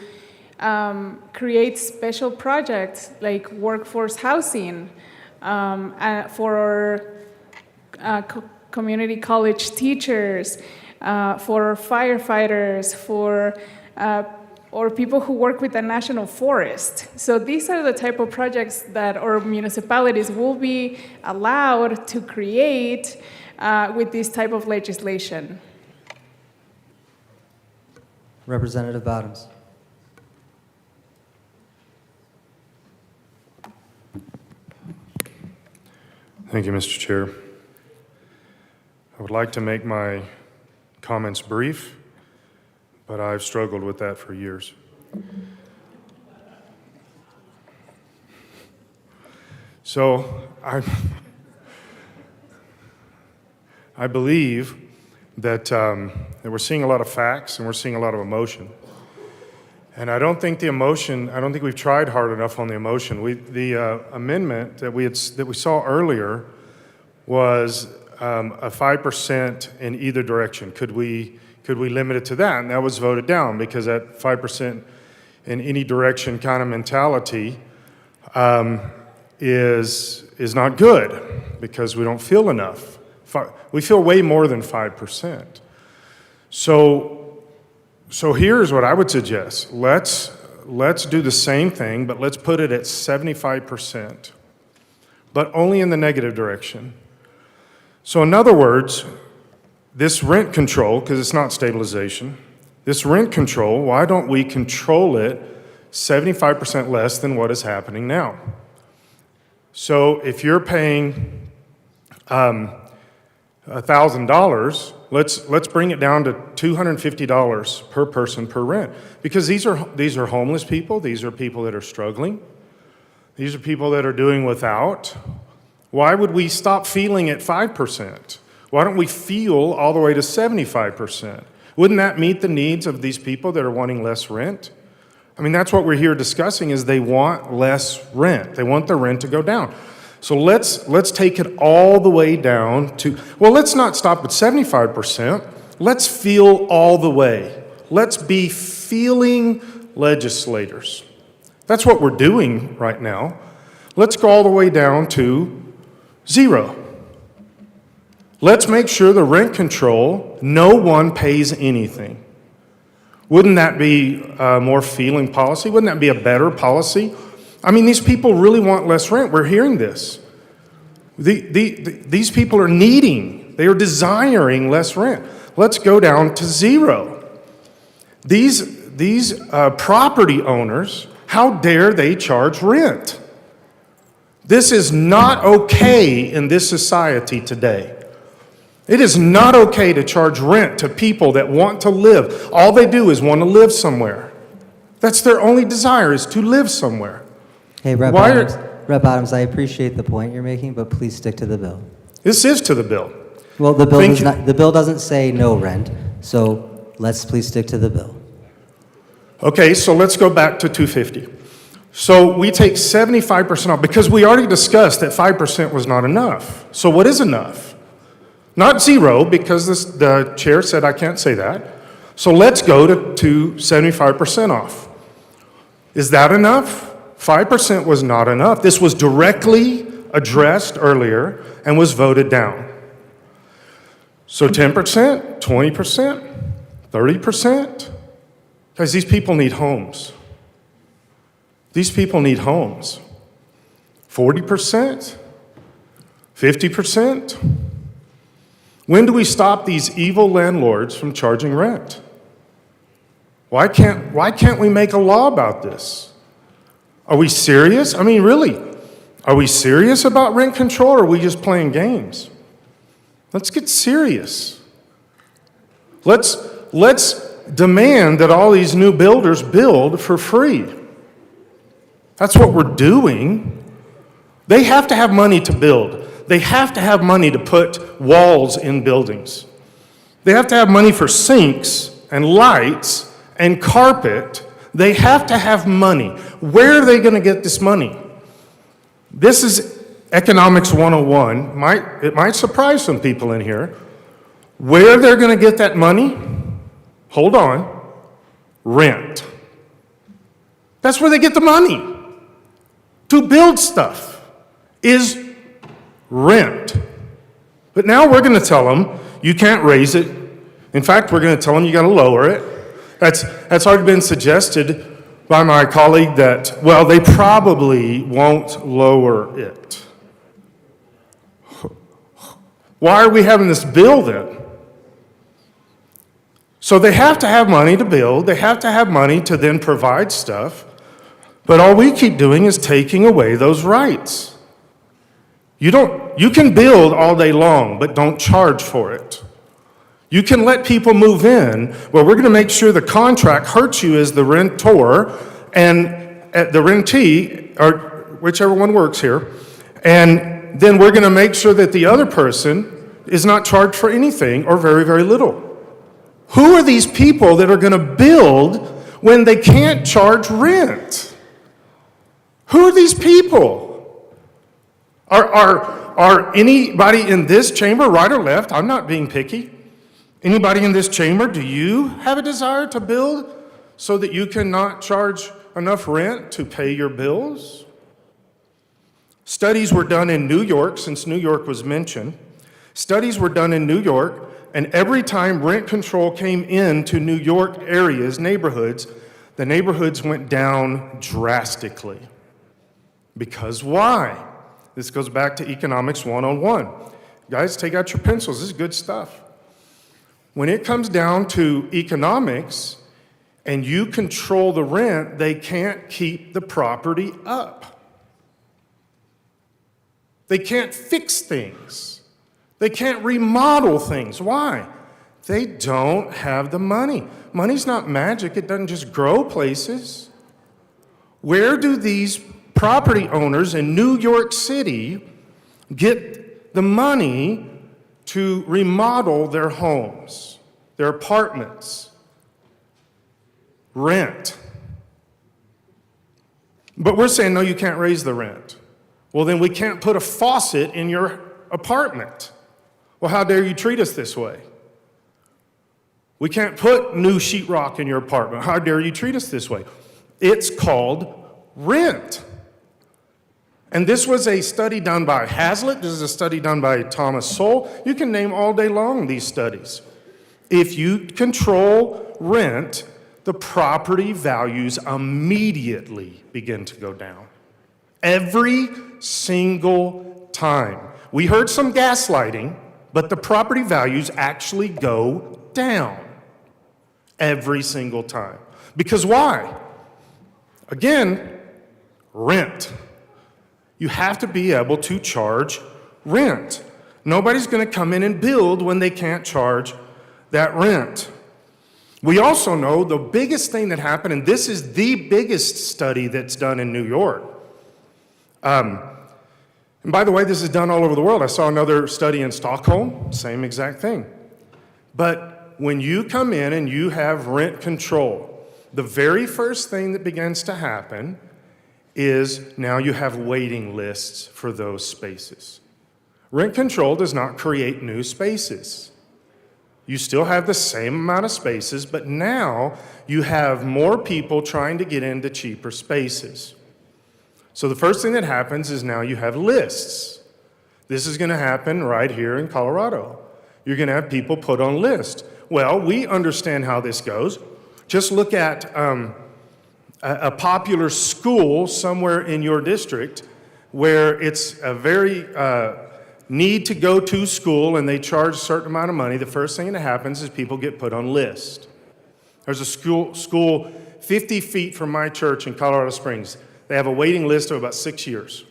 S11: create special projects like workforce housing for community college teachers, for firefighters, for or people who work with the national forest. So these are the type of projects that our municipalities will be allowed to create with this type of legislation.
S23: Representative Bottoms.
S9: Thank you, Mr. Chair. I would like to make my comments brief, but I've struggled with that for years. So I believe that we're seeing a lot of facts and we're seeing a lot of emotion. And I don't think we've tried hard enough on the emotion. The amendment that we saw earlier was a 5% in either direction. Could we limit it to that? And that was voted down because that 5% in any direction kind of mentality is not good because we don't feel enough. We feel way more than 5%. So here's what I would suggest. Let's do the same thing, but let's put it at 75%, but only in the negative direction. So in other words, this rent control, because it's not stabilization, this rent control, why don't we control it 75% less than what is happening now? So if you're paying $1,000, let's bring it down to $250 per person per rent, because these are homeless people, these are people that are struggling, these are people that are doing without. Why would we stop feeling at 5%? Why don't we feel all the way to 75%? Wouldn't that meet the needs of these people that are wanting less rent? I mean, that's what we're here discussing, is they want less rent. They want the rent to go down. So let's take it all the way down to, well, let's not stop at 75%. Let's feel all the way. Let's be feeling legislators. That's what we're doing right now. Let's go all the way down to 0. Let's make sure the rent control, no one pays anything. Wouldn't that be a more feeling policy? Wouldn't that be a better policy? I mean, these people really want less rent. We're hearing this. These people are they are desiring less rent. Let's go down to 0. These property owners, how dare they charge rent? This is not okay in this society today. It is not okay to charge rent to people that want to live. All they do is want to live somewhere. That's their only desire, is to live somewhere.
S23: Hey, Rep. Bottoms, I appreciate the point you're making, but please stick to the bill.
S9: This is to the bill.
S23: Well, the bill doesn't say no rent, so let's please stick to the bill.
S9: Okay, so let's go back to 250. So we take 75% off, because we already discussed that 5% was not enough. So what is enough? Not 0, because the chair said I can't say that. So let's go to 75% off. Is that enough? 5% was not enough. This was directly addressed earlier and was voted down. So 10%, 20%, 30%? Guys, these people need homes. These people need homes. 40%? 50%? When do we stop these evil landlords from charging rent? Why can't we make a law about this? Are we serious? I mean, really, are we serious about rent control, or are we just playing games? Let's get serious. Let's demand that all these new builders build for free. That's what we're doing. They have to have money to build. They have to have money to put walls in buildings. They have to have money for sinks and lights and carpet. They have to have money. Where are they going to get this money? This is Economics 101. It might surprise some people in here. Where they're going to get that money? Hold on. Rent. That's where they get the money to build stuff, is rent. But now we're going to tell them you can't raise it. In fact, we're going to tell them you got to lower it. That's already been suggested by my colleague that, well, they probably won't lower it. Why are we having this bill then? So they have to have money to build. They have to have money to then provide stuff. But all we keep doing is taking away those rights. You can build all day long, but don't charge for it. You can let people move in, well, we're going to make sure the contract hurts you as the rentor and the rentee, or whichever one works here, and then we're going to make sure that the other person is not charged for anything or very, very little. Who are these people that are going to build when they can't charge rent? Who are these people? Are anybody in this chamber, right or left? I'm not being picky. Anybody in this chamber, do you have a desire to build so that you cannot charge enough rent to pay your bills? Studies were done in New York, since New York was mentioned. Studies were done in New York, and every time rent control came into New York areas, neighborhoods, the neighborhoods went down drastically. Because why? This goes back to Economics 101. Guys, take out your pencils. This is good stuff. When it comes down to economics and you control the rent, they can't keep the property up. They can't fix things. They can't remodel things. Why? They don't have the money. Money's not magic. It doesn't just grow places. Where do these property owners in New York City get the money to remodel their homes, their apartments? Rent. But we're saying, no, you can't raise the rent. Well, then we can't put a faucet in your apartment. Well, how dare you treat us this way? We can't put new sheetrock in your apartment. How dare you treat us this way? It's called rent. And this was a study done by Hazlitt. This is a study done by Thomas Sowell. You can name all day long these studies. If you control rent, the property values immediately begin to go down. Every single time. We heard some gaslighting, but the property values actually go down every single time. Because why? Again, rent. You have to be able to charge rent. Nobody's going to come in and build when they can't charge that rent. We also know the biggest thing that happened, and this is the biggest study that's done in New York. And by the way, this is done all over the world. I saw another study in Stockholm, same exact thing. But when you come in and you have rent control, the very first thing that begins to happen is now you have waiting lists for those spaces. Rent control does not create new spaces. You still have the same amount of spaces, but now you have more people trying to get into cheaper spaces. So the first thing that happens is now you have lists. This is going to happen right here in Colorado. You're going to have people put on lists. Well, we understand how this goes. Just look at a popular school somewhere in your district where it's a very need to go to school and they charge a certain amount of money. The first thing that happens is people get put on list. There's a school 50 feet from my church in Colorado Springs. They have a waiting list of about 6 years.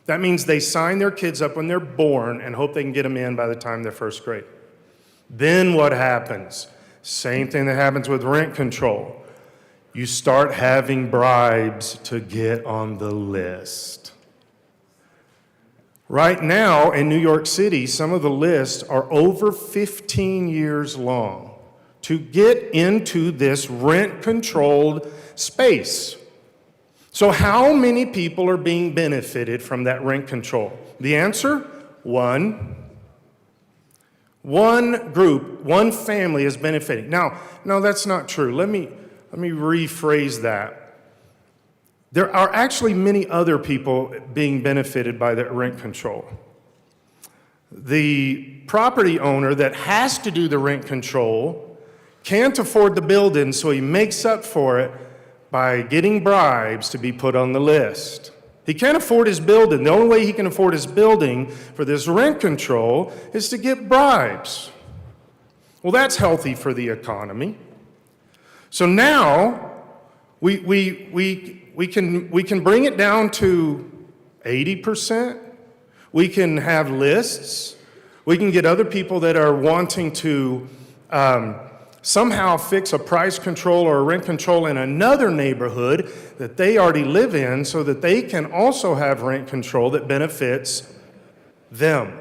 S9: That means they sign their kids up when they're born and hope they can get them in by the time they're first grade. Then what happens? Same thing that happens with rent control. You start having bribes to get on the list. Right now in New York City, some of the lists are over 15 years long to get into this rent-controlled space. So how many people are being benefited from that rent control? The answer, one. One group, one family is benefiting. Now, no, that's not true. Let me rephrase that. There are actually many other people being benefited by that rent control. The property owner that has to do the rent control can't afford the building, so he makes up for it by getting bribes to be put on the list. He can't afford his building. The only way he can afford his building for this rent control is to get bribes. Well, that's healthy for the economy. So now we can bring it down to 80%. We can have lists. We can get other people that are wanting to somehow fix a price control or a rent control in another neighborhood that they already live in so that they can also have rent control that benefits them.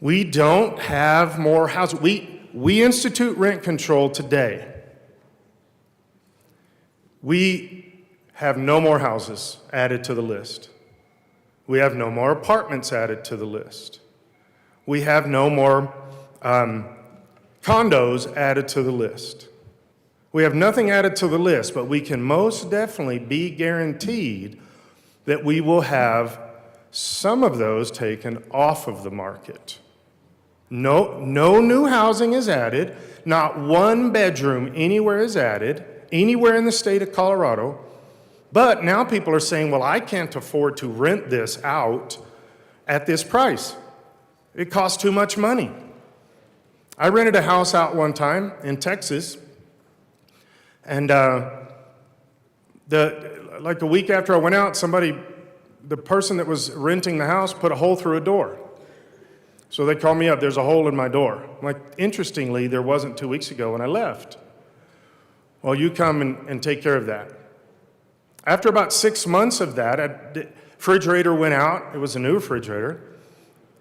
S9: We don't have more houses. We institute rent control today. We have no more houses added to the list. We have no more apartments added to the list. We have no more condos added to the list. We have nothing added to the list, but we can most definitely be guaranteed that we will have some of those taken off of the market. No new housing is added. Not one bedroom anywhere is added, anywhere in the state of Colorado. But now people are saying, well, I can't afford to rent this out at this price. It costs too much money. I rented a house out one time in Texas, and like a week after I went out, the person that was renting the house put a hole through a door. So they called me up, there's a hole in my door. I'm like, interestingly, there wasn't 2 weeks ago when I left. Well, you come and take care of that. After about 6 months of that, the refrigerator went out. It was a new refrigerator.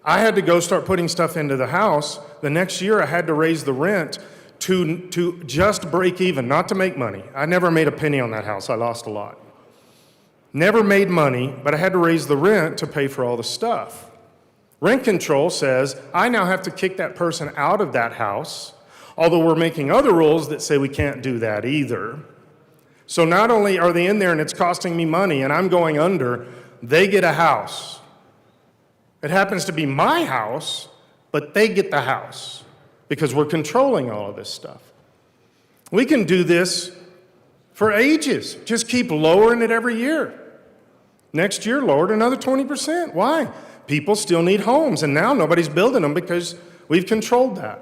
S9: I had to go start putting stuff into the house. The next year, I had to raise the rent to just break even, not to make money. I never made a penny on that house. I lost a lot. Never made money, but I had to raise the rent to pay for all the stuff. Rent control says I now have to kick that person out of that house, although we're making other rules that say we can't do that either. So not only are they in there and it's costing me money and I'm going under, they get a house. It happens to be my house, but they get the house because we're controlling all of this stuff. We can do this for ages. Just keep lowering it every year. Next year, lower it another 20%. Why? People still need homes, and now nobody's building them because we've controlled that.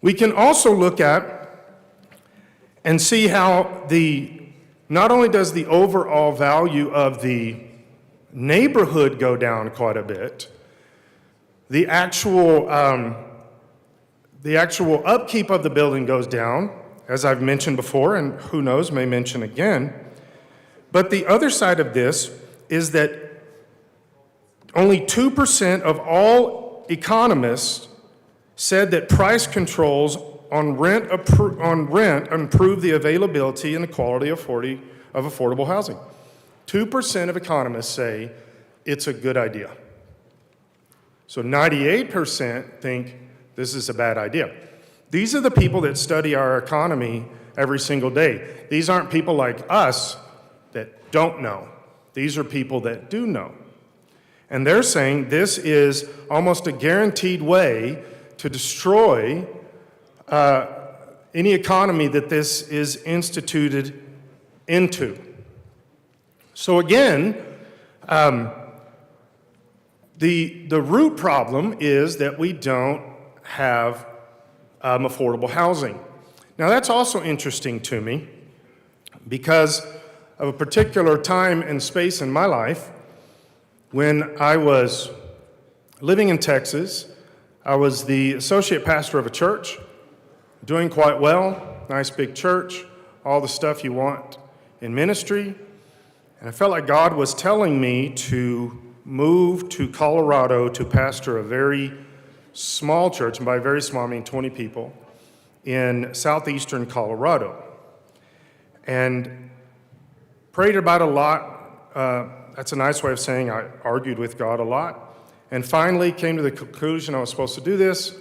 S9: We can also look at and see how not only does the overall value of the neighborhood go down quite a bit, the actual upkeep of the building goes down, as I've mentioned before, and who knows, may mention again. But the other side of this is that only 2% of all economists said that price controls on rent improve the availability and the quality of affordable housing. 2% of economists say it's a good idea. So 98% think this is a bad idea. These are the people that study our economy every single day. These aren't people like us that don't know. These are people that do know. And they're saying this is almost a guaranteed way to destroy any economy that this is instituted into. So again, the root problem is that we don't have affordable housing. Now that's also interesting to me because of a particular time and space in my life when I was living in Texas. I was the associate pastor of a church, doing quite well, nice big church, all the stuff you want in ministry. And I felt like God was telling me to move to Colorado to pastor a very small church, and by very small I mean 20 people, in southeastern Colorado. And prayed about a lot. That's a nice way of saying I argued with God a lot. And finally came to the conclusion I was supposed to do this.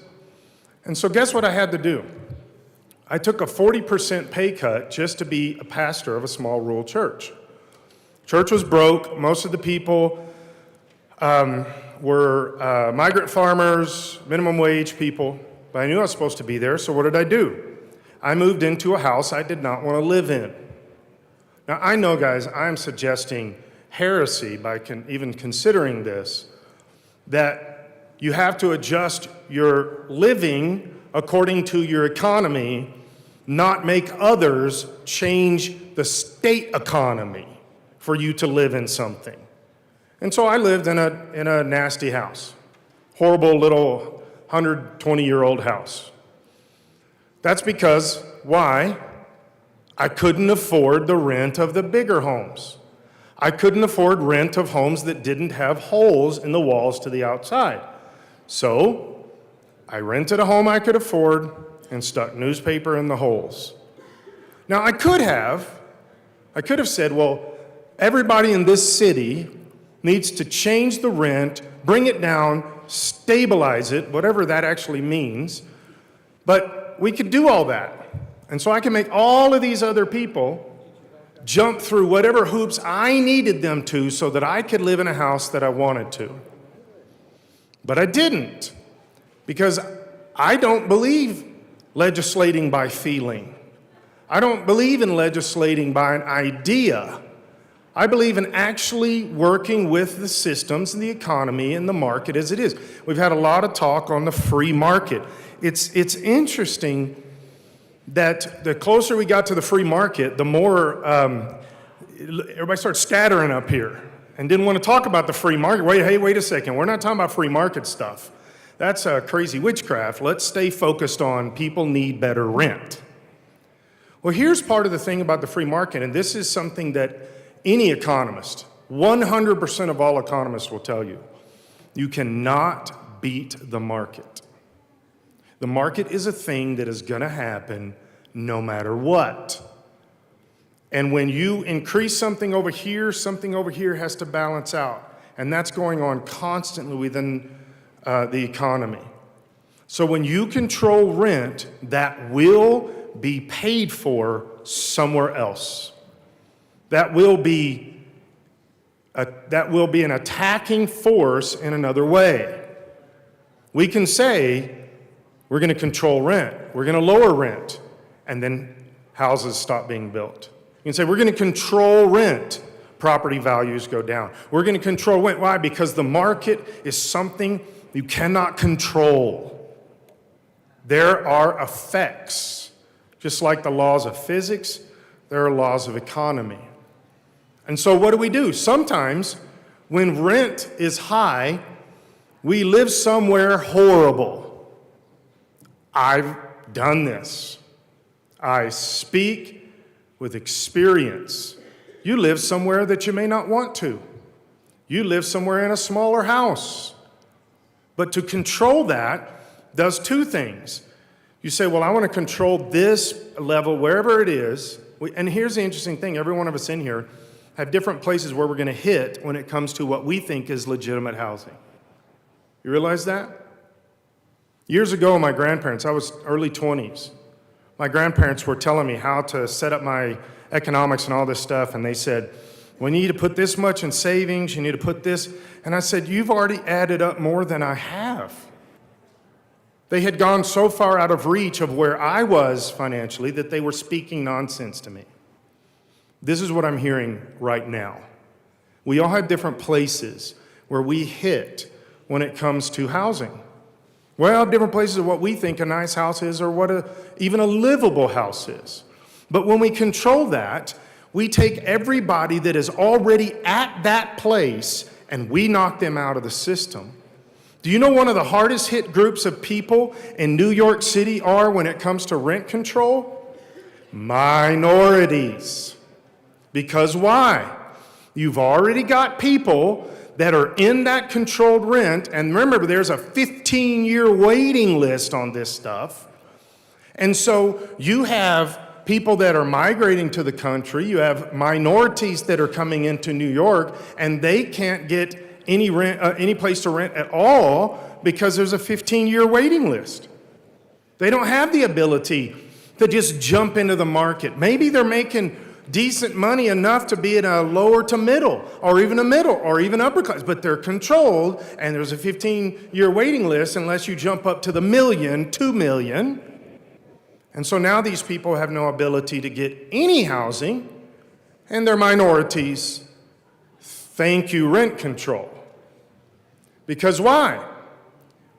S9: And so guess what I had to do? I took a 40% pay cut just to be a pastor of a small rural church. Church was broke. Most of the people were migrant farmers, minimum wage people. But I knew I was supposed to be there, so what did I do? I moved into a house I did not want to live in. Now, I know, guys, I'm suggesting heresy by even considering this, that you have to adjust your living according to your economy, not make others change the state economy for you to live in something. And so I lived in a nasty house, horrible little 120-year-old house. That's because, why? I couldn't afford the rent of the bigger homes. I couldn't afford rent of homes that didn't have holes in the walls to the outside. So I rented a home I could afford and stuck newspaper in the holes. Now I could have said, well, everybody in this city needs to change the rent, bring it down, stabilize it, whatever that actually means. But we could do all that. And so I can make all of these other people jump through whatever hoops I needed them to so that I could live in a house that I wanted to. But I didn't, because I don't believe legislating by feeling. I don't believe in legislating by an idea. I believe in actually working with the systems and the economy and the market as it is. We've had a lot of talk on the free market. It's interesting that the closer we got to the free market, the more everybody started scattering up here and didn't want to talk about the free market. Wait a second. We're not talking about free market stuff. That's crazy witchcraft. Let's stay focused on people need better rent. Well, here's part of the thing about the free market, and this is something that any economist, 100% of all economists will tell you. You cannot beat the market. The market is a thing that is going to happen no matter what. And when you increase something over here has to balance out. And that's going on constantly within the economy. So when you control rent, that will be paid for somewhere else. That will be an attacking force in another way. We can say, we're going to control rent. We're going to lower rent. And then houses stop being built. You can say, we're going to control rent. Property values go down. We're going to control rent. Why? Because the market is something you cannot control. There are effects. Just like the laws of physics, there are laws of economy. And so what do? Sometimes, when rent is high, we live somewhere horrible. I've done this. I speak with experience. You live somewhere that you may not want to. You live somewhere in a smaller house. But to control that does two things. You say, well, I want to control this level wherever it is. And here's the interesting thing. Every one of us in here have different places where we're going to hit when it comes to what we think is legitimate housing. You realize that? Years ago, my grandparents, I was early 20s, my grandparents were telling me how to set up my economics and all this stuff, and they said, we need to put this much in savings, you need to put this. And I said, you've already added up more than I have. They had gone so far out of reach of where I was financially that they were speaking nonsense to me. This is what I'm hearing right now. We all have different places where we hit when it comes to housing. Well, different places of what we think a nice house is or what even a livable house is. But when we control that, we take everybody that is already at that place and we knock them out of the system. Do you know one of the hardest hit groups of people in New York City are when it comes to rent control? Minorities. Because why? You've already got people that are in that controlled rent, and remember, there's a 15-year waiting list on this stuff. And so you have people that are migrating to the country, you have minorities that are coming into New York, and they can't get any place to rent at all because there's a 15-year waiting list. They don't have the ability to just jump into the market. Maybe they're making decent money enough to be in a lower to middle, or even a middle, or even upper class, but they're controlled, and there's a 15-year waiting list unless you jump up to the million, 2 million. And so now these people have no ability to get any housing, and they're minorities. Thank you, rent control. Because why?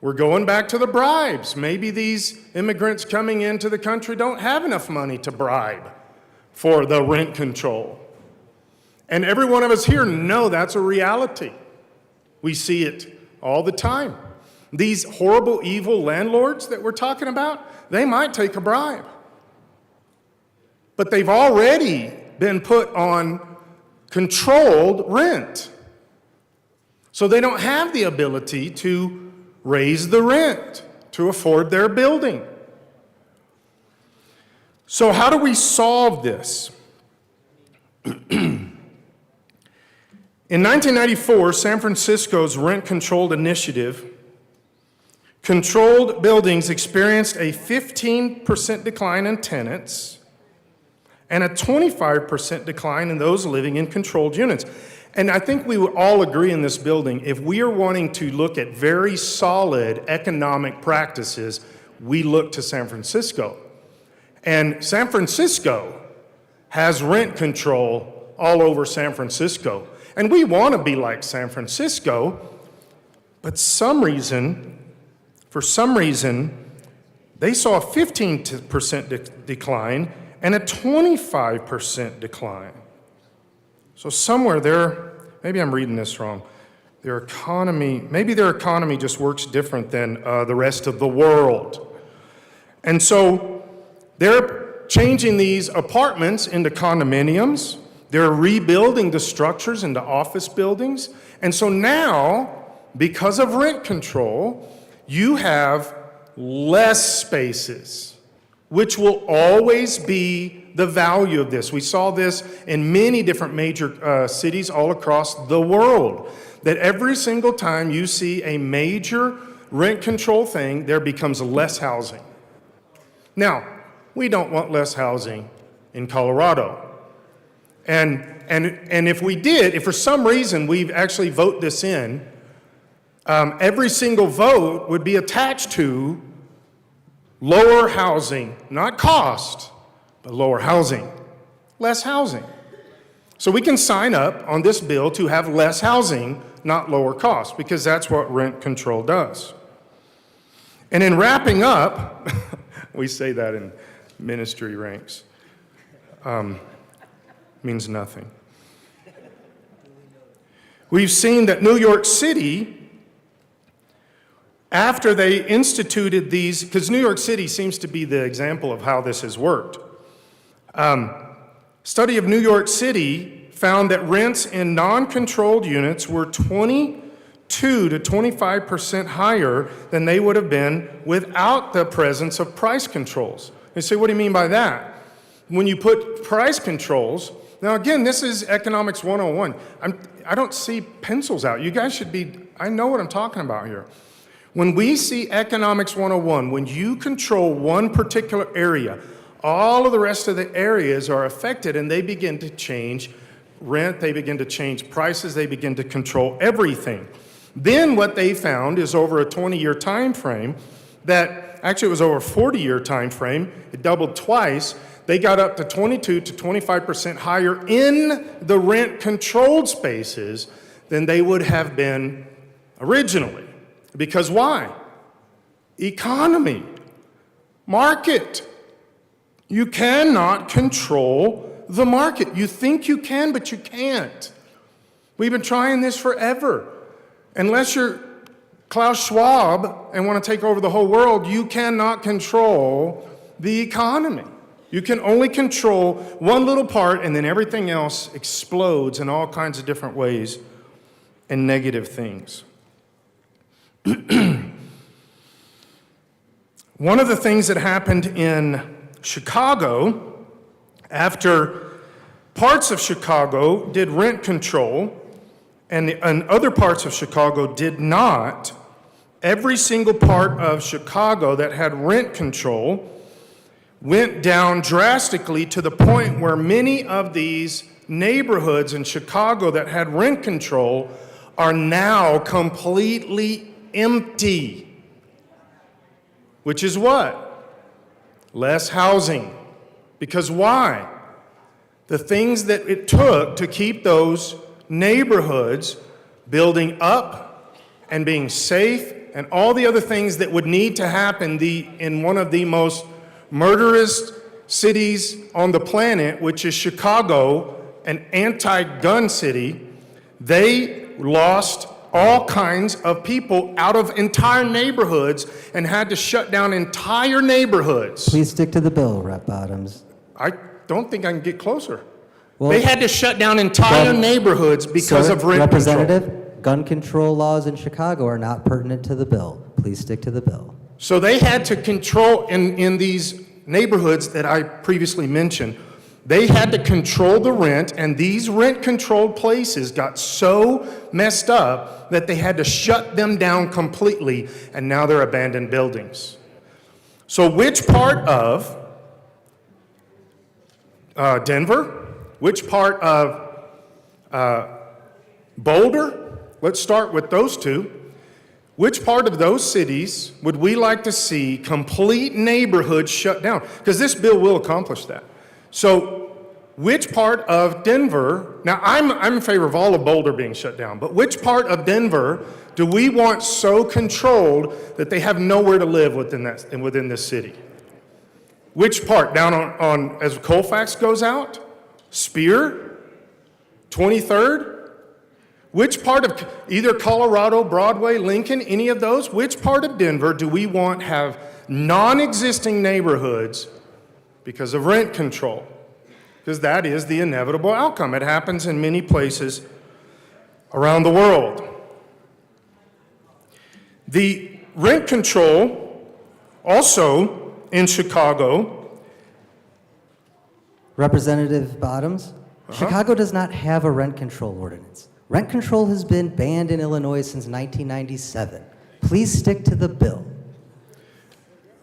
S9: We're going back to the bribes. Maybe these immigrants coming into the country don't have enough money to bribe for the rent control. And every one of us here know that's a reality. We see it all the time. These horrible, evil landlords that we're talking about, they might take a bribe. But they've already been put on controlled rent. So they don't have the ability to raise the rent to afford their building. So how do we solve this? In 1994, San Francisco's rent-controlled initiative controlled buildings experienced a 15% decline in tenants and a 25% decline in those living in controlled units. And I think we would all agree in this building, if we are wanting to look at very solid economic practices, we look to San Francisco. And San Francisco has rent control all over San Francisco. And we want to be like San Francisco, but for some reason, they saw a 15% decline and a 25% decline. So somewhere there, maybe I'm reading this wrong, maybe their economy just works different than the rest of the world. And so they're changing these apartments into condominiums. They're rebuilding the structures into office buildings. And so now, because of rent control, you have less spaces, which will always be the value of this. We saw this in many different major cities all across the world, that every single time you see a major rent control thing, there becomes less housing. Now, we don't want less housing in Colorado. And if for some reason we actually vote this in, every single vote would be attached to lower housing, not cost, but lower housing, less housing. So we can sign up on this bill to have less housing, not lower cost, because that's what rent control does. And in wrapping up, we say that in ministry ranks, means nothing. We've seen that New York City, after they instituted these, because New York City seems to be the example of how this has worked. Study of New York City found that rents in non-controlled units were 22 to 25% higher than they would have been without the presence of price controls. You say, what do you mean by that? When you put price controls, now again, this is economics 101. I don't see pencils out. You guys should be, I know what I'm talking about here. When we see economics 101, when you control one particular area, all of the rest of the areas are affected and they begin to change rent, they begin to change prices, they begin to control everything. Then what they found is over a 20-year time frame, that actually it was over a 40-year time frame, it doubled twice, they got up to 22 to 25% higher in the rent-controlled spaces than they would have been originally. Because why? Economy, market. You cannot control the market. You think you can, but you can't. We've been trying this forever. Unless you're Klaus Schwab and want to take over the whole world, you cannot control the economy. You can only control one little part, and then everything else explodes in all kinds of different ways and negative things. One of the things that happened in Chicago, after parts of Chicago did rent control and other parts of Chicago did not, every single part of Chicago that had rent control went down drastically to the point where many of these neighborhoods in Chicago that had rent control are now completely empty. Which is what? Less housing. Because why? The things that it took to keep those neighborhoods building up and being safe and all the other things that would need to happen in one of the most murderous cities on the planet, which is Chicago, an anti-gun city, they lost all kinds of people out of entire neighborhoods and had to shut down entire neighborhoods.
S23: Please stick to the bill, Rep. Bottoms.
S9: I don't think I can get closer.
S23: Well,
S9: they had to shut down entire neighborhoods because
S23: Sir,
S9: of rent
S23: Representative,
S9: control.
S23: gun control laws in Chicago are not pertinent to the bill. Please stick to the bill.
S9: So they had to control in these neighborhoods that I previously mentioned. They had to control the rent, and these rent-controlled places got so messed up that they had to shut them down completely, and now they're abandoned buildings. So which part of Denver, which part of Boulder, let's start with those two, which part of those cities would we like to see complete neighborhoods shut down? Because this bill will accomplish that. So which part of Denver, now I'm in favor of all of Boulder being shut down, but which part of Denver do we want so controlled that they have nowhere to live within this city? Which part? Down on as Colfax goes out? Spear? 23rd? Which part of either Colorado, Broadway, Lincoln, any of those? Which part of Denver do we want have non-existing neighborhoods because of rent control? Because that is the inevitable outcome. It happens in many places around the world. The rent control also in Chicago.
S23: Representative Bottoms, Chicago does not have a rent control ordinance. Rent control has been banned in Illinois since 1997. Please stick to the bill.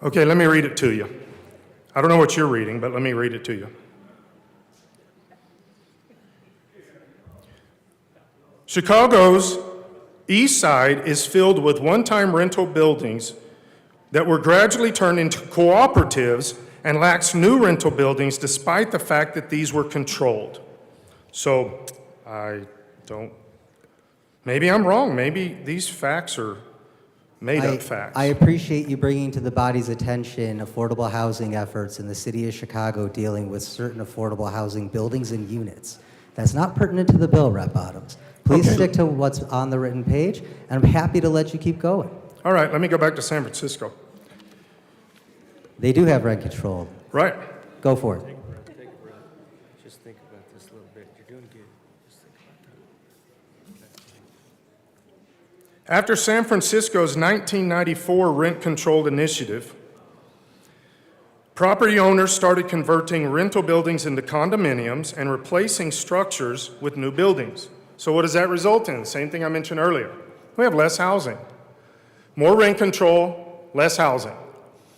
S9: Okay, let me read it to you. I don't know what you're reading, but let me read it to you. Chicago's east side is filled with one-time rental buildings that were gradually turned into cooperatives and lacks new rental buildings despite the fact that these were controlled. So maybe I'm wrong. Maybe these facts are made-up facts.
S23: I appreciate you bringing to the body's attention affordable housing efforts in the city of Chicago dealing with certain affordable housing buildings and units. That's not pertinent to the bill, Rep. Bottoms. Please stick to what's on the written page, and I'm happy to let you keep going.
S9: All right, let me go back to San Francisco.
S23: They do have rent control.
S9: Right.
S23: Go for it.
S16: Take a breath. Just think about this a little bit. You're doing good. Just think about that.
S9: After San Francisco's 1994 rent-controlled initiative, property owners started converting rental buildings into condominiums and replacing structures with new buildings. So what does that result in? Same thing I mentioned earlier. We have less housing. More rent control, less housing.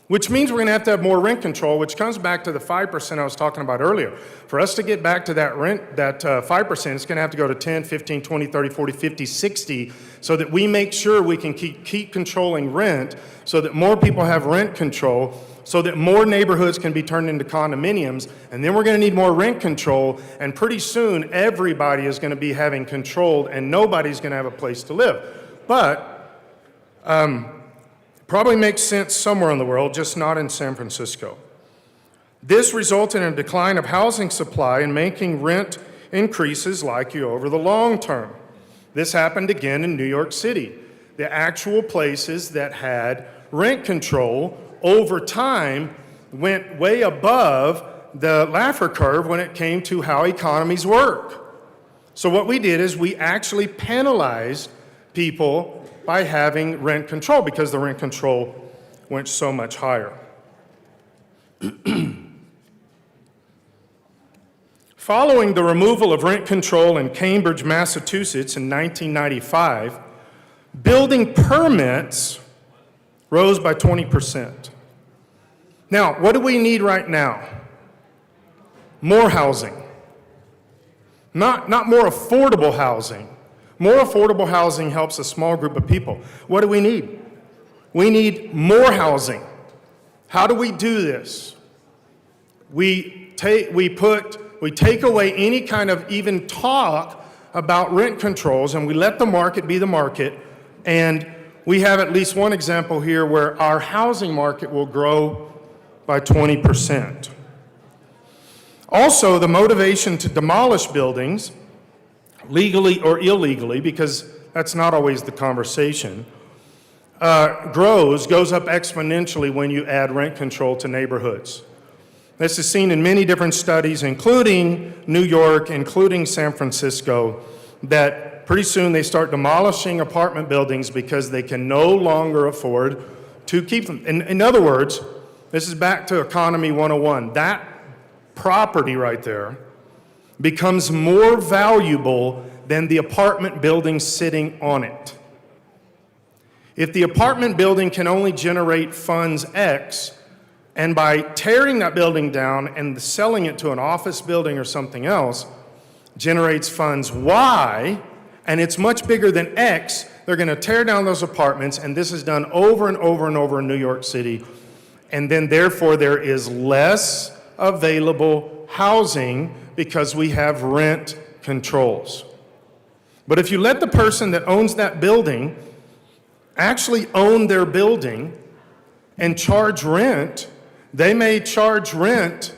S9: Which means we're going to have more rent control, which comes back to the 5% I was talking about earlier. For us to get back to that 5%, it's going to have to go to 10, 15, 20, 30, 40, 50, 60, so that we make sure we can keep controlling rent, so that more people have rent control, so that more neighborhoods can be turned into condominiums, and then we're going to need more rent control, and pretty soon everybody is going to be having controlled, and nobody's going to have a place to live. But probably makes sense somewhere in the world, just not in San Francisco. This resulted in a decline of housing supply and making rent increases likely over the long term. This happened again in New York City. the actual places that had rent control over time went way above the Laffer curve when it came to how economies work. So what we did is we actually penalized people by having rent control because the rent control went so much higher. Following the removal of rent control in Cambridge, Massachusetts in 1995, building permits rose by 20%. Now, what do we need right now? More housing. Not more affordable housing. More affordable housing helps a small group of people. What do we need? We need more housing. How do we do this? We take away any kind of even talk about rent controls, and we let the market be the market. And we have at least one example here where our housing market will grow by 20%. Also, the motivation to demolish buildings, legally or illegally, because that's not always the conversation, goes up exponentially when you add rent control to neighborhoods. This is seen in many different studies, including New York, including San Francisco, that pretty soon they start demolishing apartment buildings because they can no longer afford to keep them. In other words, this is back to Economy 101. That property right there becomes more valuable than the apartment building sitting on it. If the apartment building can only generate funds X, and by tearing that building down and selling it to an office building or something else, generates funds Y, and it's much bigger than X, they're going to tear down those apartments, and this is done over and over and over in New York City. And then therefore there is less available housing because we have rent controls. But if you let the person that owns that building actually own their building and charge rent, they may charge rent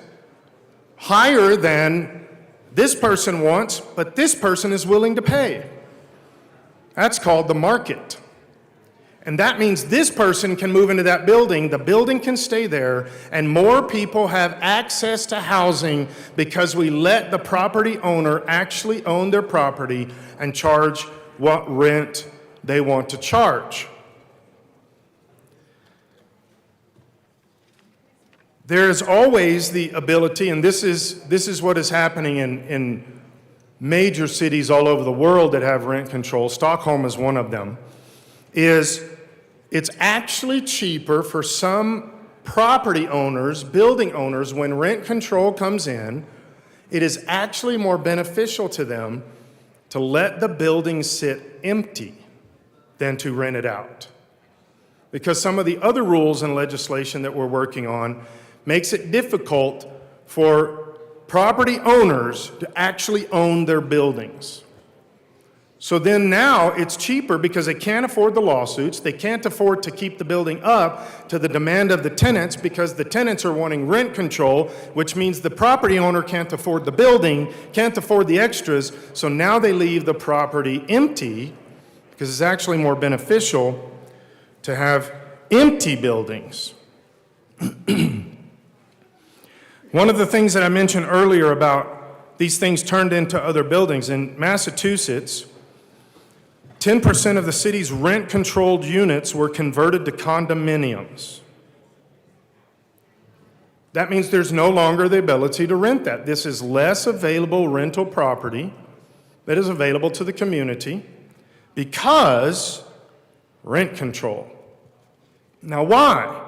S9: higher than this person wants, but this person is willing to pay. That's called the market. And that means this person can move into that building, the building can stay there, and more people have access to housing because we let the property owner actually own their property and charge what rent they want to charge. There is always the ability, and this is what is happening in major cities all over the world that have rent control, Stockholm is one of them, is it's actually cheaper for some property owners, building owners, when rent control comes in, it is actually more beneficial to them to let the building sit empty than to rent it out. Because some of the other rules and legislation that we're working on makes it difficult for property owners to actually own their buildings. So then now it's cheaper because they can't afford the lawsuits, they can't afford to keep the building up to the demand of the tenants because the tenants are wanting rent control, which means the property owner can't afford the building, can't afford the extras, so now they leave the property empty because it's actually more beneficial to have empty buildings. One of the things that I mentioned earlier about these things turned into other buildings, in Massachusetts, 10% of the city's rent-controlled units were converted to condominiums. That means there's no longer the ability to rent that. This is less available rental property that is available to the community because rent control. Now, why?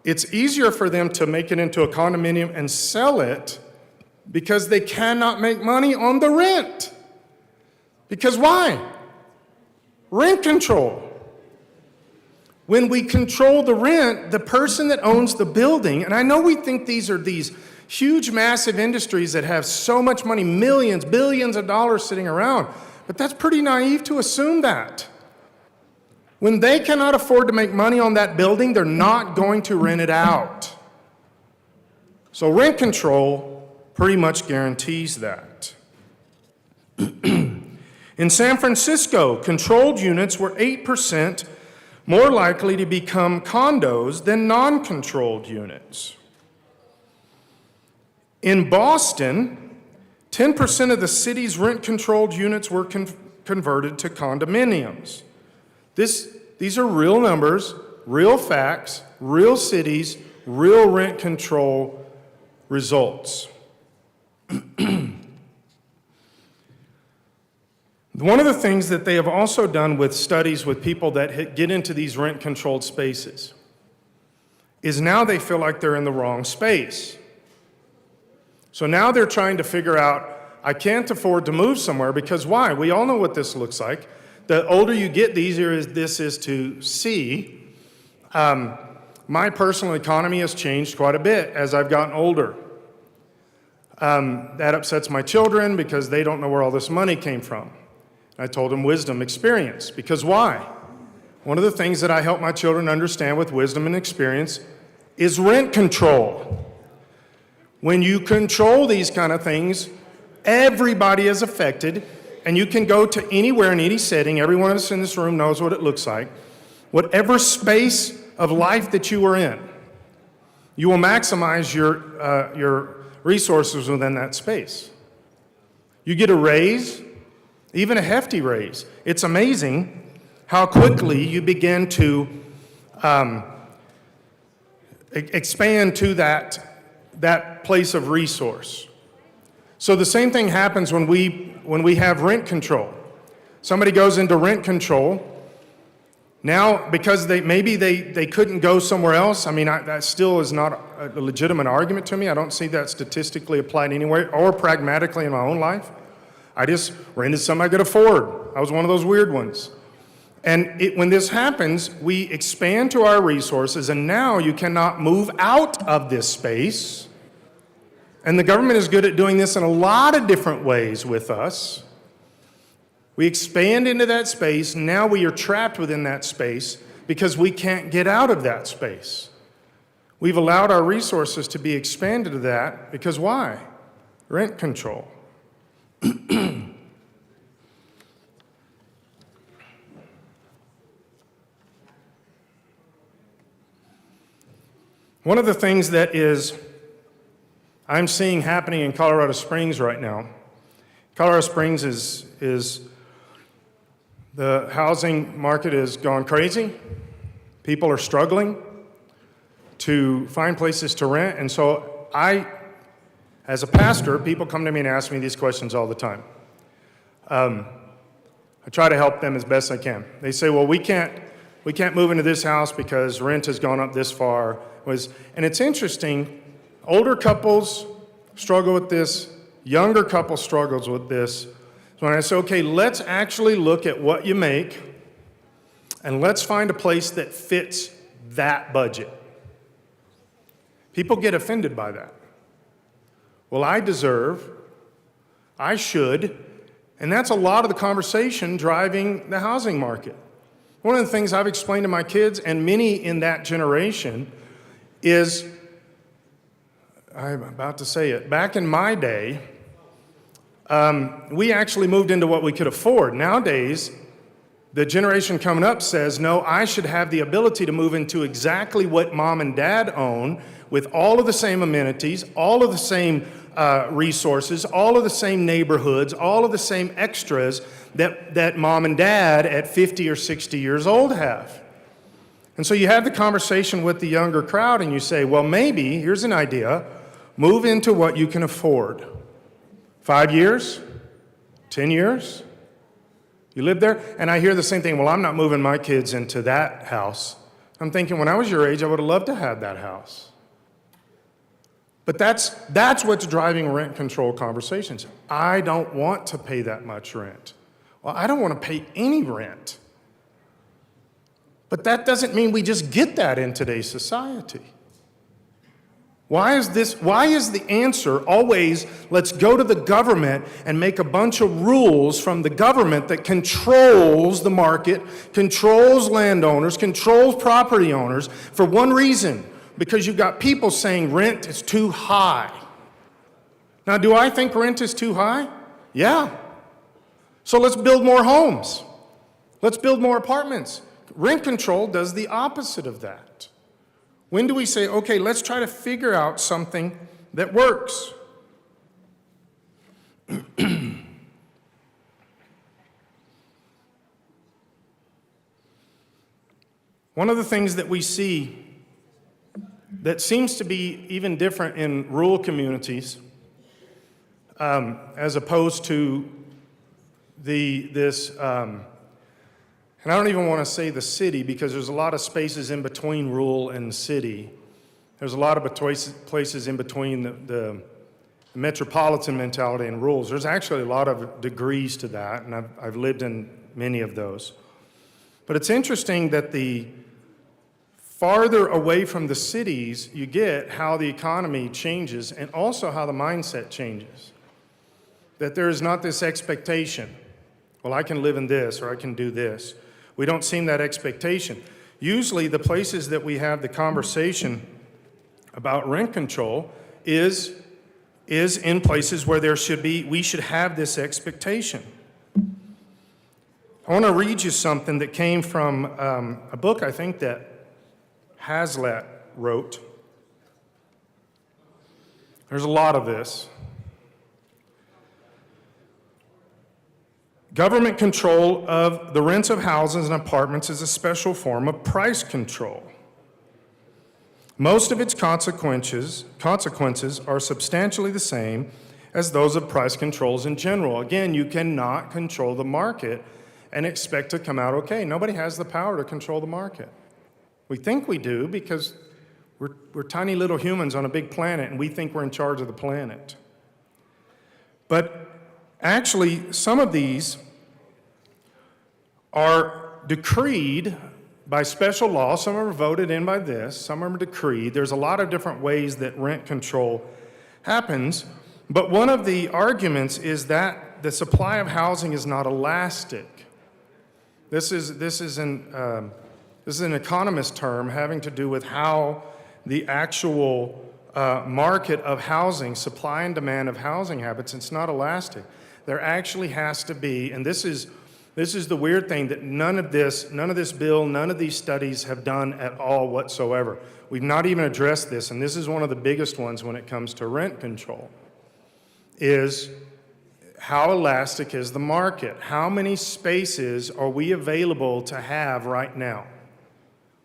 S9: It's easier for them to make it into a condominium and sell it because they cannot make money on the rent. Because why? Rent control. When we control the rent, the person that owns the building, and I know we think these are these huge, massive industries that have so much money, millions, billions of dollars sitting around, but that's pretty naive to assume that. When they cannot afford to make money on that building, they're not going to rent it out. So rent control pretty much guarantees that. In San Francisco, controlled units were 8% more likely to become condos than non-controlled units. In Boston, 10% of the city's rent-controlled units were converted to condominiums. These are real numbers, real facts, real cities, real rent control results. One of the things that they have also done with studies with people that get into these rent-controlled spaces is now they feel like they're in the wrong space. So now they're trying to figure out, I can't afford to move somewhere because why? We all know what this looks like. The older you get, the easier this is to see. My personal economy has changed quite a bit as I've gotten older. That upsets my children because they don't know where all this money came from. I told them wisdom, experience, because why? One of the things that I help my children understand with wisdom and experience is rent control. When you control these kind of things, everybody is affected, and you can go to anywhere in any setting. Every one of us in this room knows what it looks like. Whatever space of life that you are in, you will maximize your resources within that space. You get a raise, even a hefty raise. It's amazing how quickly you begin to expand to that place of resource. So the same thing happens when we have rent control. Somebody goes into rent control. Now, because they couldn't go somewhere else, I mean, that still is not a legitimate argument to me. I don't see that statistically applied anywhere or pragmatically in my own life. I just rented something I could afford. I was one of those weird ones. And when this happens, we expand to our resources, and now you cannot move out of this space. And the government is good at doing this in a lot of different ways with us. We expand into that space. Now we are trapped within that space because we can't get out of that space. We've allowed our resources to be expanded to that because why? Rent control. One of the things that I'm seeing happening in Colorado Springs right now, Colorado Springs is the housing market has gone crazy. People are struggling to find places to rent. And so as a pastor, people come to me and ask me these questions all the time. I try to help them as best I can. They say, well, we can't move into this house because rent has gone up this far. And it's interesting, older couples struggle with this, younger couples struggles with this. So when I say, okay, let's actually look at what you make and let's find a place that fits that budget. People get offended by that. Well, I deserve, I should, and that's a lot of the conversation driving the housing market. One of the things I've explained to my kids and many in that generation is, I'm about to say it, back in my day, we actually moved into what we could afford. Nowadays, the generation coming up says, no, I should have the ability to move into exactly what mom and dad own with all of the same amenities, all of the same resources, all of the same neighborhoods, all of the same extras that mom and dad at 50 or 60 years old have. And so you have the conversation with the younger crowd and you say, well, maybe, here's an idea, move into what you can afford. 5 years? 10 years? You live there? And I hear the same thing, well, I'm not moving my kids into that house. I'm thinking, when I was your age, I would have loved to have that house. But that's what's driving rent control conversations. I don't want to pay that much rent. Well, I don't want to pay any rent. But that doesn't mean we just get that in today's society. Why is the answer always, let's go to the government and make a bunch of rules from the government that controls the market, controls landowners, controls property owners for one reason, because you've got people saying rent is too high. Now, do I think rent is too high? Yeah. So let's build more homes. Let's build more apartments. Rent control does the opposite of that. When do we say, okay, let's try to figure out something that works? One of the things that we see that seems to be even different in rural communities, as opposed to and I don't even want to say the city, because there's a lot of spaces in between rural and city. There's a lot of places in between the metropolitan mentality and rural. There's actually a lot of degrees to that, and I've lived in many of those. But it's interesting that the farther away from the cities you get, how the economy changes and also how the mindset changes. That there is not this expectation, well, I can live in this or I can do this. We don't see that expectation. Usually the places that we have the conversation about rent control is in places where we should have this expectation. I want to read you something that came from a book I think that Hazlitt wrote. There's a lot of this. Government control of the rents of houses and apartments is a special form of price control. Most of its consequences are substantially the same as those of price controls in general. Again, you cannot control the market and expect to come out okay. Nobody has the power to control the market. We think we do because we're tiny little humans on a big planet, and we think we're in charge of the planet. But actually, some of these are decreed by special law. Some are voted in by this, some are decreed. There's a lot of different ways that rent control happens, but one of the arguments is that the supply of housing is not elastic. This is an economist term having to do with how the actual market of housing, supply and demand of housing habits, it's not elastic. There actually has to be, and this is the weird thing, that none of this bill, none of these studies have done at all whatsoever. We've not even addressed this, and this is one of the biggest ones when it comes to rent control, is how elastic is the market? How many spaces are we available to have right now?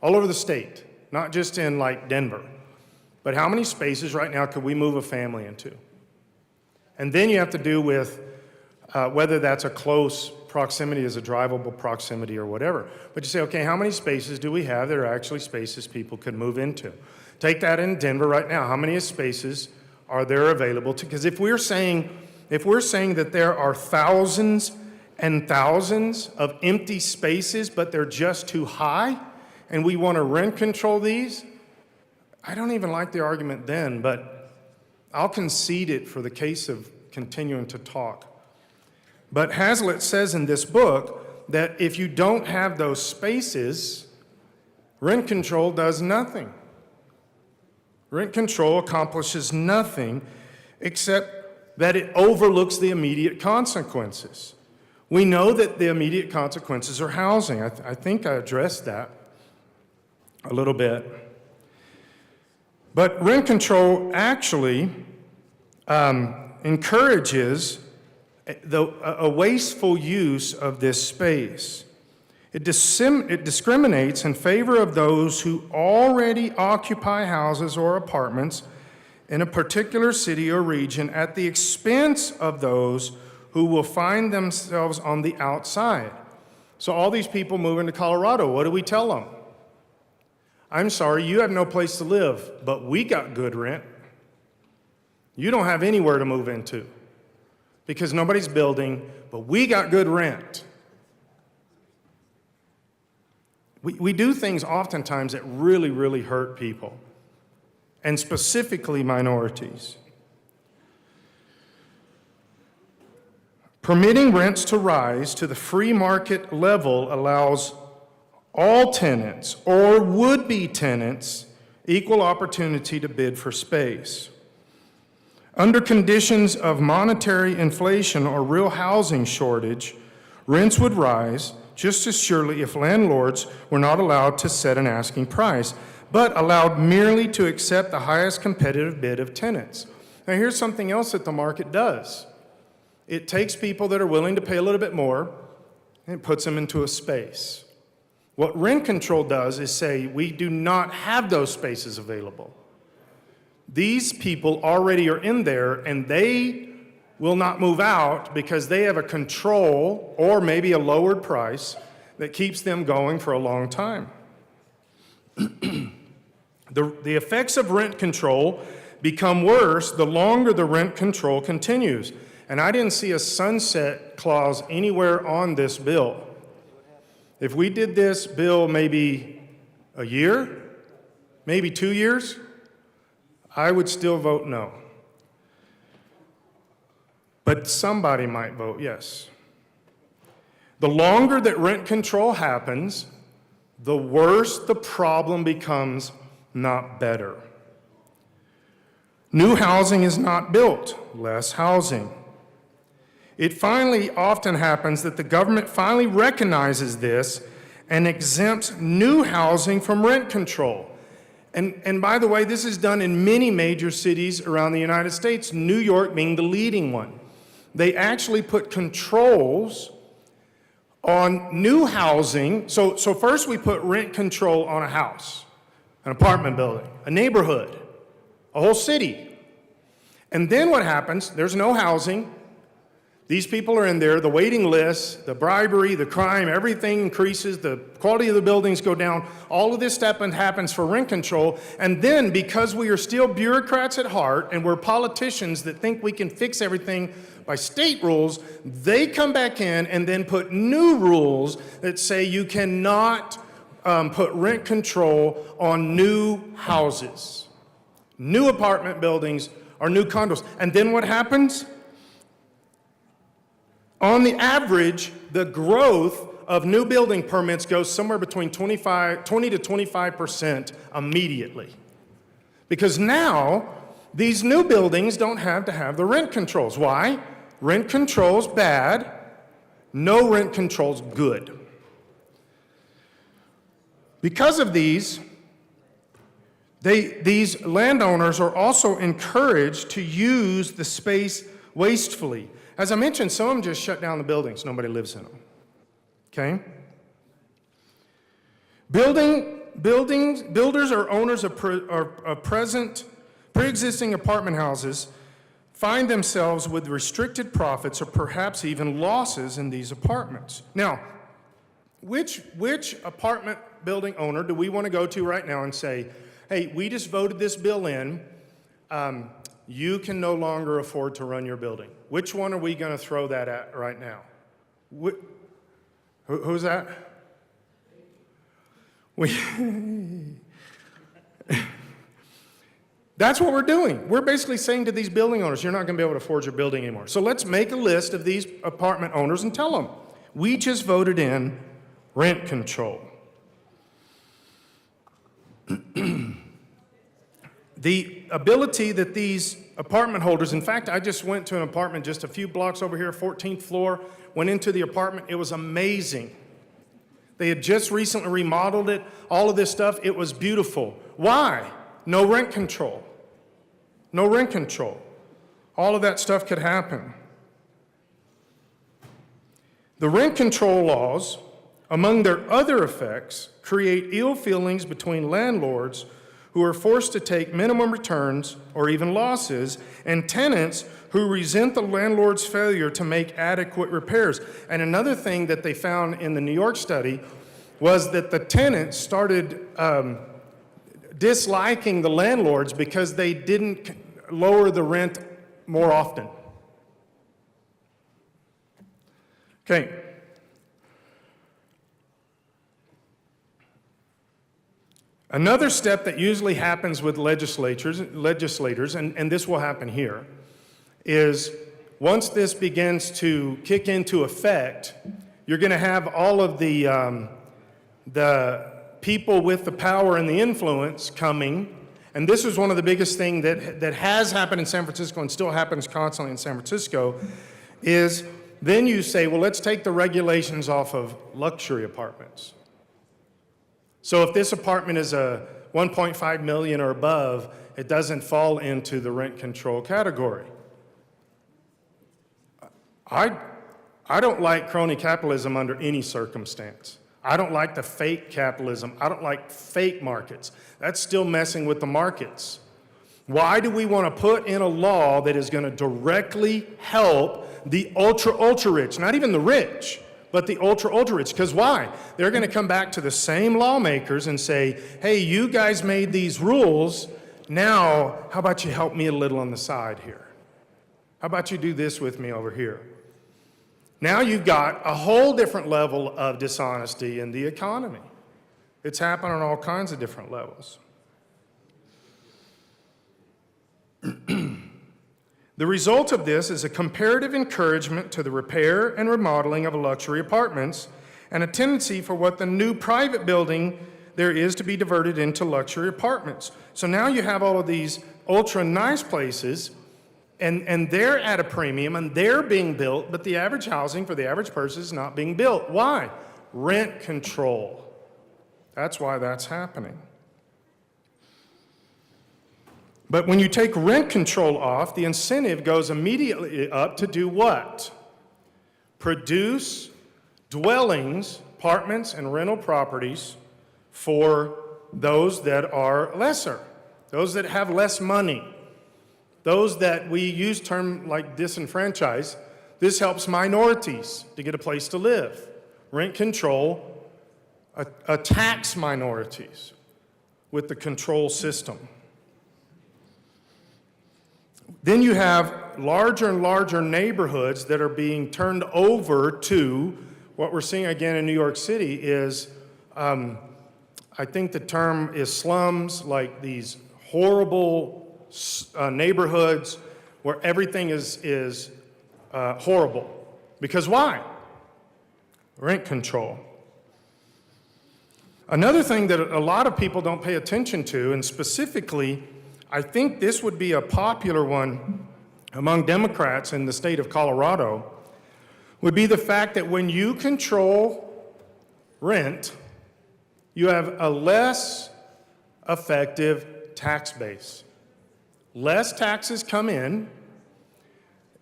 S9: All over the state, not just in like Denver, but how many spaces right now could we move a family into? And then you have to do with whether that's a close proximity, as a drivable proximity or whatever. But you say, okay, how many spaces do we have that are actually spaces people could move into? Take that in Denver right now. How many spaces are there available to? Because if we're saying that there are thousands and thousands of empty spaces, but they're just too high, and we want to rent control these, I don't even like the argument then, but I'll concede it for the case of continuing to talk. But Hazlitt says in this book that if you don't have those spaces, rent control does nothing. Rent control accomplishes nothing except that it overlooks the immediate consequences. We know that the immediate consequences are housing. I think I addressed that a little bit. But rent control actually encourages a wasteful use of this space. It discriminates in favor of those who already occupy houses or apartments in a particular city or region at the expense of those who will find themselves on the outside. So all these people move into Colorado. What do we tell them? I'm sorry, you have no place to live, but we got good rent. You don't have anywhere to move into because nobody's building, but we got good rent. We do things oftentimes that really, really hurt people, and specifically minorities. Permitting rents to rise to the free market level allows all tenants or would-be tenants equal opportunity to bid for space. Under conditions of monetary inflation or real housing shortage, Rents would rise just as surely if landlords were not allowed to set an asking price, but allowed merely to accept the highest competitive bid of tenants. Now, here's something else that the market does. It takes people that are willing to pay a little bit more and puts them into a space. What rent control does is say, we do not have those spaces available. These people already are in there, and they will not move out because they have a control or maybe a lowered price that keeps them going for a long time. The effects of rent control become worse the longer the rent control continues. And I didn't see a sunset clause anywhere on this bill. If we did this bill maybe a year, maybe 2 years, I would still vote no. But somebody might vote yes. The longer that rent control happens, the worse the problem becomes, not better. New housing is not built, less housing. It finally often happens that the government finally recognizes this and exempts new housing from rent control. And by the way, this is done in many major cities around the United States, New York being the leading one. They actually put controls on new housing. So first we put rent control on a house, an apartment building, a neighborhood, a whole city. And then what happens, there's no housing. These people are in there, the waiting list, the bribery, the crime, everything increases, the quality of the buildings go down. All of this stuff happens for rent control. And then because we are still bureaucrats at heart and we're politicians that think we can fix everything by state rules, they come back in and then put new rules that say you cannot put rent control on new houses, new apartment buildings, or new condos. And then what happens? On the average, the growth of new building permits goes somewhere between 20 to 25% immediately. Because now, these new buildings don't have to have the rent controls. Why? Rent control's bad, no rent control's good. Because of these landowners are also encouraged to use the space wastefully. As I mentioned, some of them just shut down the buildings. Nobody lives in them. Okay? Builders or owners of pre-existing apartment houses find themselves with restricted profits or perhaps even losses in these apartments. Now, which apartment building owner do we want to go to right now and say, hey, we just voted this bill in, you can no longer afford to run your building? Which one are we going to throw that at right now? Who's that? That's what we're doing. We're basically saying to these building owners, you're not going to be able to afford your building anymore. So let's make a list of these apartment owners and tell them, we just voted in rent control. The ability that these apartment holders, in fact, I just went to an apartment just a few blocks over here, 14th floor, went into the apartment. It was amazing. They had just recently remodeled it, all of this stuff. It was beautiful. Why? No rent control. No rent control. All of that stuff could happen. The rent control laws, among their other effects, create ill feelings between landlords who are forced to take minimum returns or even losses, and tenants who resent the landlord's failure to make adequate repairs. And another thing that they found in the New York study was that the tenants started disliking the landlords because they didn't lower the rent more often. Okay. Another step that usually happens with legislators, and this will happen here, is once this begins to kick into effect, you're going to have all of the people with the power and the influence coming, and this is one of the biggest things that has happened in San Francisco and still happens constantly in San Francisco, is then you say, well, let's take the regulations off of luxury apartments. So if this apartment is a 1.5 million or above, it doesn't fall into the rent control category. I don't like crony capitalism under any circumstance. I don't like the fake capitalism. I don't like fake markets. That's still messing with the markets. Why do we want to put in a law that is going to directly help the ultra rich? Not even the rich, but the ultra rich. Because why? They're going to come back to the same lawmakers and say, hey, you guys made these rules. Now, how about you help me a little on the side here? How about you do this with me over here? Now you've got a whole different level of dishonesty in the economy. It's happened on all kinds of different levels. The result of this is a comparative encouragement to the repair and remodeling of luxury apartments and a tendency for what the new private building there is to be diverted into luxury apartments. So now you have all of these ultra nice places and they're at a premium and they're being built, but the average housing for the average person is not being built. Why? Rent control. That's why that's happening. But when you take rent control off, the incentive goes immediately up to do what? Produce dwellings, apartments, and rental properties for those that are lesser, those that have less money, those that we use term like disenfranchised. This helps minorities to get a place to live. Rent control attacks minorities with the control system. Then you have larger and larger neighborhoods that are being turned over to what we're seeing again in New York City is, I think the term is slums, like these horrible neighborhoods where everything is horrible. Because why? Rent control. Another thing that a lot of people don't pay attention to, and specifically, I think this would be a popular one among Democrats in the state of Colorado, would be the fact that when you control rent, you have a less effective tax base. Less taxes come in.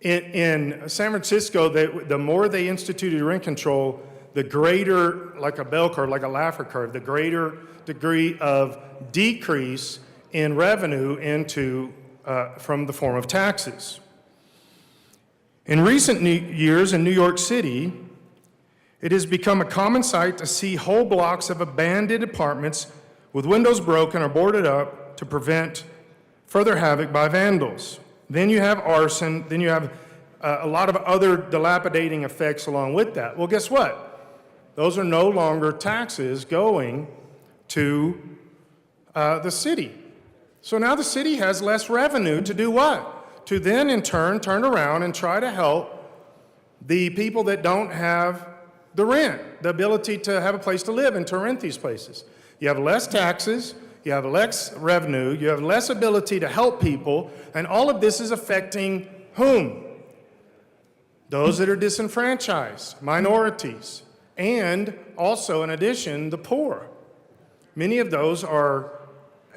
S9: In San Francisco, the more they instituted rent control, the greater, like a bell curve, like a Laffer curve, the greater degree of decrease in revenue from the form of taxes. In recent years in New York City, it has become a common sight to see whole blocks of abandoned apartments with windows broken or boarded up to prevent further havoc by vandals. Then you have arson, then you have a lot of other dilapidating effects along with that. Well, guess what? Those are no longer taxes going to the city. So now the city has less revenue to do what? To then in turn turn around and try to help the people that don't have the rent, the ability to have a place to live and to rent these places. You have less taxes, you have less revenue, you have less ability to help people, and all of this is affecting whom? Those that are disenfranchised, minorities, and also in addition, the poor. Many of those are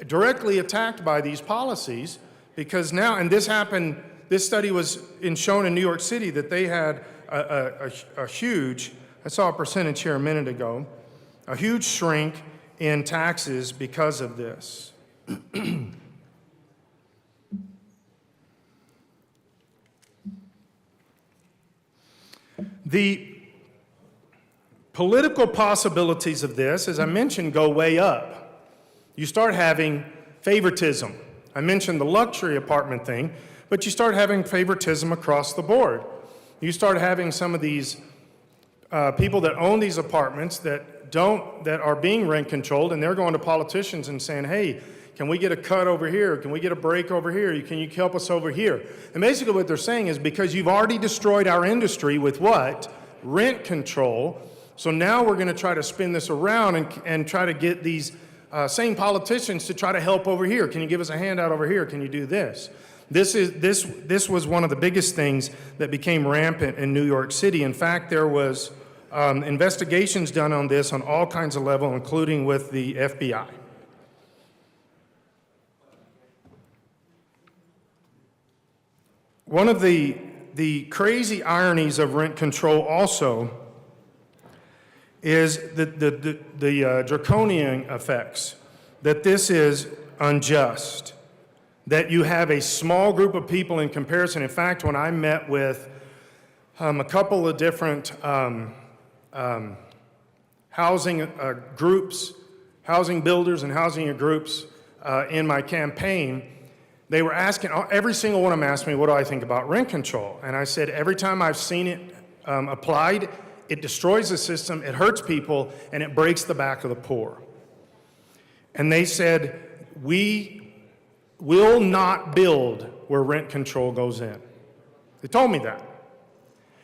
S9: directly attacked by these policies because now, and this happened, this study was shown in New York City that they had a huge, I saw a percentage here a minute ago, a huge shrink in taxes because of this. The political possibilities of this, as I mentioned, go way up. You start having favoritism. I mentioned the luxury apartment thing, but you start having favoritism across the board. You start having some of these people that own these apartments that are being rent controlled, and they're going to politicians and saying, hey, can we get a cut over here? Can we get a break over here? Can you help us over here? And basically what they're saying is because you've already destroyed our industry with what? Rent control. So now we're going to try to spin this around and try to get these same politicians to try to help over here. Can you give us a handout over here? Can you do this? This was one of the biggest things that became rampant in New York City. In fact, there was investigations done on this on all kinds of levels, including with the FBI. One of the crazy ironies of rent control also is the draconian effects, that this is unjust, that you have a small group of people in comparison. In fact, when I met with a couple of different housing groups, housing builders and housing groups in my campaign, they were asking, every single one of them asked me, what do I think about rent control? And I said, every time I've seen it applied, it destroys the system, it hurts people, and it breaks the back of the poor. And they said, we will not build where rent control goes in. They told me that.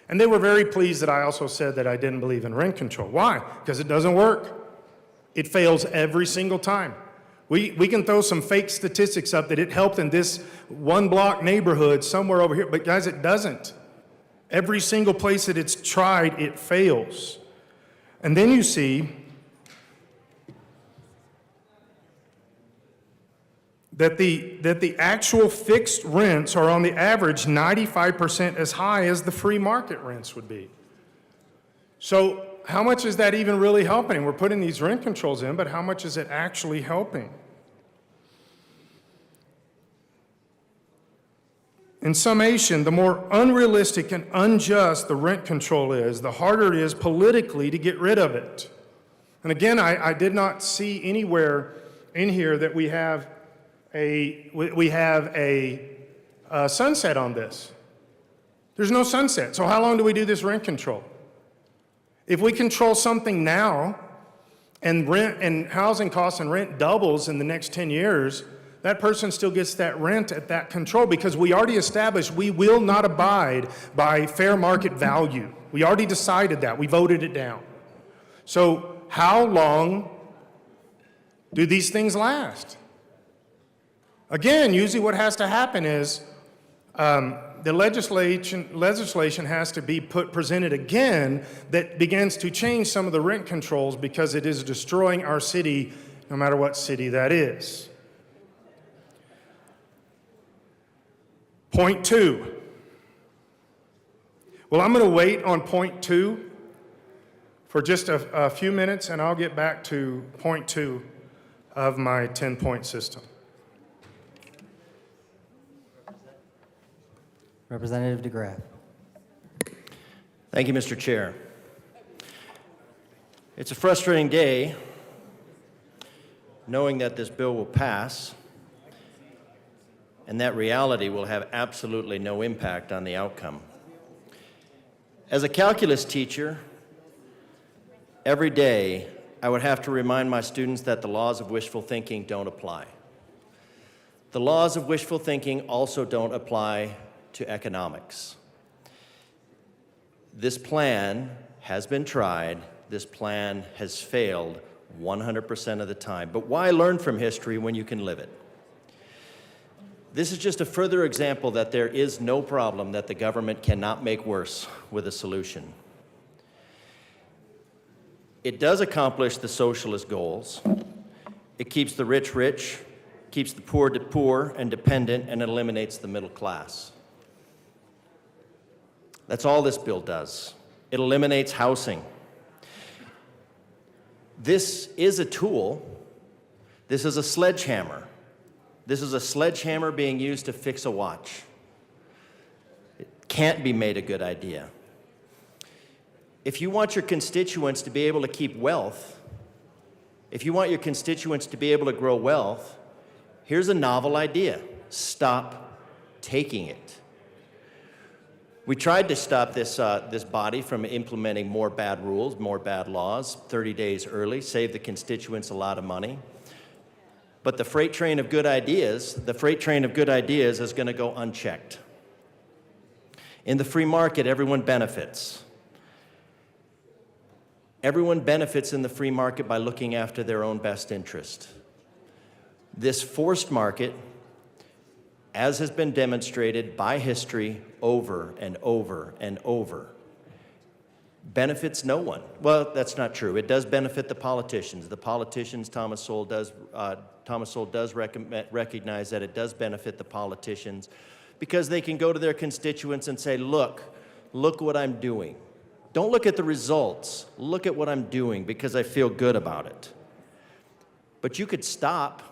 S9: And they were very pleased that I also said that I didn't believe in rent control. Why? Because it doesn't work. It fails every single time. We can throw some fake statistics up that it helped in this one block neighborhood somewhere over here, but guys, it doesn't. Every single place that it's tried, it fails. And then you see that the actual fixed rents are on the average 95% as high as the free market rents would be. So how much is that even really helping? We're putting these rent controls in, but how much is it actually helping? In summation, the more unrealistic and unjust the rent control is, the harder it is politically to get rid of it. And again, I did not see anywhere in here that we have a sunset on this. There's no sunset. So how long do we do this rent control? If we control something now and rent and housing costs and rent doubles in the next 10 years, that person still gets that rent at that control because we already established we will not abide by fair market value. We already decided that. We voted it down. So how long do these things last? Again, usually what has to happen is the legislation has to be presented again that begins to change some of the rent controls because it is destroying our city, no matter what city that is. Point 2. Well, I'm going to wait on point 2 for just a few minutes, and I'll get back to point 2 of my 10-point system.
S23: Representative DeGraff.
S15: Thank you, Mr. Chair. It's a frustrating day knowing that this bill will pass and that reality will have absolutely no impact on the outcome. As a calculus teacher, every day I would have to remind my students that the laws of wishful thinking don't apply. The laws of wishful thinking also don't apply to economics. This plan has been tried. This plan has failed 100% of the time. But why learn from history when you can live it? This is just a further example that there is no problem that the government cannot make worse with a solution. It does accomplish the socialist goals. It keeps the rich rich, keeps the poor poor and dependent, and it eliminates the middle class. That's all this bill does. It eliminates housing. This is a tool. This is a sledgehammer. This is a sledgehammer being used to fix a watch. It can't be made a good idea. If you want your constituents to be able to keep wealth, if you want your constituents to be able to grow wealth, here's a novel idea. Stop taking it. We tried to stop this body from implementing more bad rules, more bad laws, 30 days early, save the constituents a lot of money. But the freight train of good ideas is going to go unchecked. In the free market, everyone benefits. Everyone benefits in the free market by looking after their own best interest. This forced market as has been demonstrated by history over and over and over, benefits no one. Well, that's not true. It does benefit the politicians. The politicians, Thomas Sowell does recognize that it does benefit the politicians because they can go to their constituents and say, look what I'm doing. Don't look at the results. Look at what I'm doing because I feel good about it. But you could stop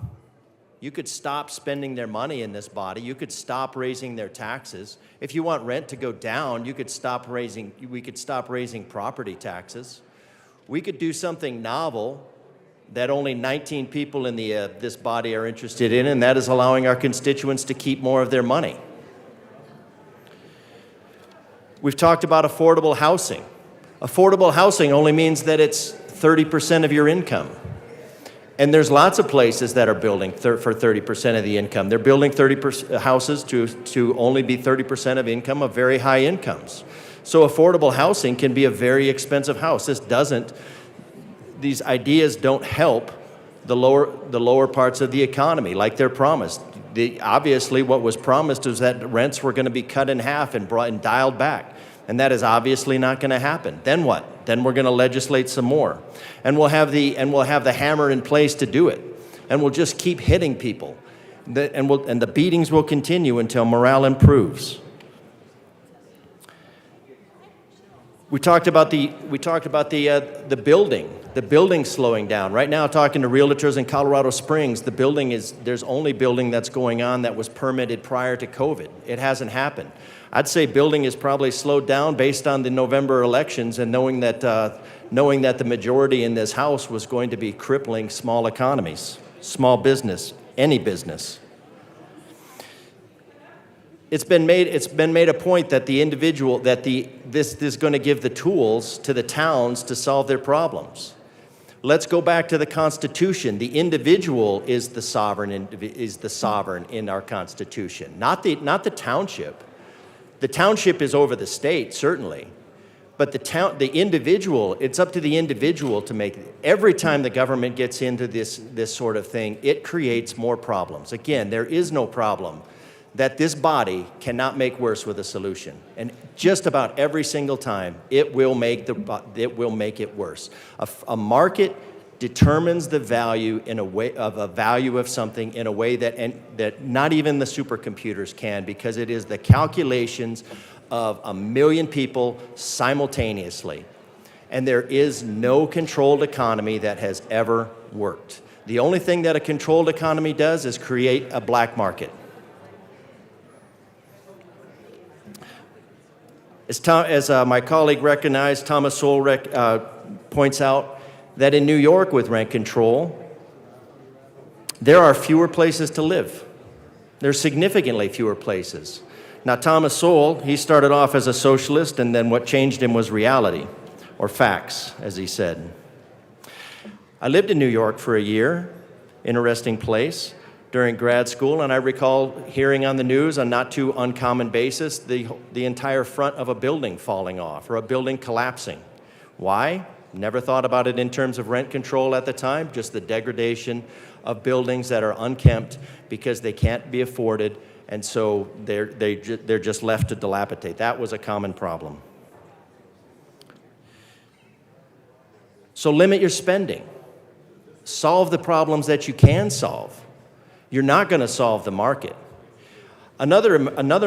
S15: spending their money in this body. You could stop raising their taxes. If you want rent to go down, we could stop raising property taxes. We could do something novel that only 19 people in this body are interested in, and that is allowing our constituents to keep more of their money. We've talked about affordable housing. Affordable housing only means that it's 30% of your income. And there's lots of places that are building for 30% of the income. They're building houses to only be 30% of income of very high incomes. So affordable housing can be a very expensive house. These ideas don't help the lower parts of the economy like they're promised. Obviously, what was promised is that rents were going to be cut in half and dialed back. And that is obviously not going to happen. Then what? Then we're going to legislate some more. And we'll have the hammer in place to do it. And we'll just keep hitting people. And the beatings will continue until morale improves. We talked about the building slowing down. Right now, talking to realtors in Colorado Springs, there's only building that's going on that was permitted prior to COVID. It hasn't happened. I'd say building is probably slowed down based on the November elections and knowing that the majority in this House was going to be crippling small economies, small business, any business. It's been made a point that this is going to give the tools to the towns to solve their problems. Let's go back to the Constitution. The individual is the sovereign in our Constitution, not the township. The township is over the state, certainly, but the individual, it's up to the individual to make it. Every time the government gets into this sort of thing, it creates more problems. Again, there is no problem that this body cannot make worse with a solution. And just about every single time, it will make it worse. A market determines the value of something in a way that not even the supercomputers can, because it is the calculations of 1 million people simultaneously. And there is no controlled economy that has ever worked. The only thing that a controlled economy does is create a black market. As my colleague recognized, Thomas Sowell points out that in New York with rent control, there are fewer places to live. There's significantly fewer places. Now, Thomas Sowell, he started off as a socialist, and then what changed him was reality, or facts, as he said. I lived in New York for a year, interesting place, during grad school, and I recall hearing on the news on not too uncommon basis the entire front of a building falling off or a building collapsing. Why? Never thought about it in terms of rent control at the time, just the degradation of buildings that are unkempt because they can't be afforded, and so they're just left to dilapidate. That was a common problem. So limit your spending. Solve the problems that you can solve. You're not going to solve the market. Another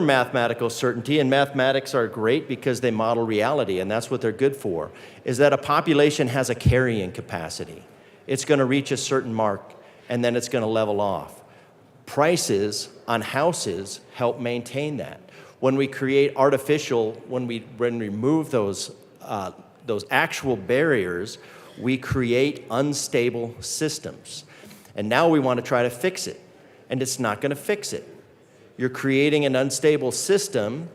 S15: mathematical certainty, and mathematics are great because they model reality, and that's what they're good for, is that a population has a carrying capacity. It's going to reach a certain mark, and then it's going to level off. Prices on houses help maintain that. When we create when we remove those actual barriers, we create unstable systems. And now we want to try to fix it, and it's not going to fix it. You're creating an unstable system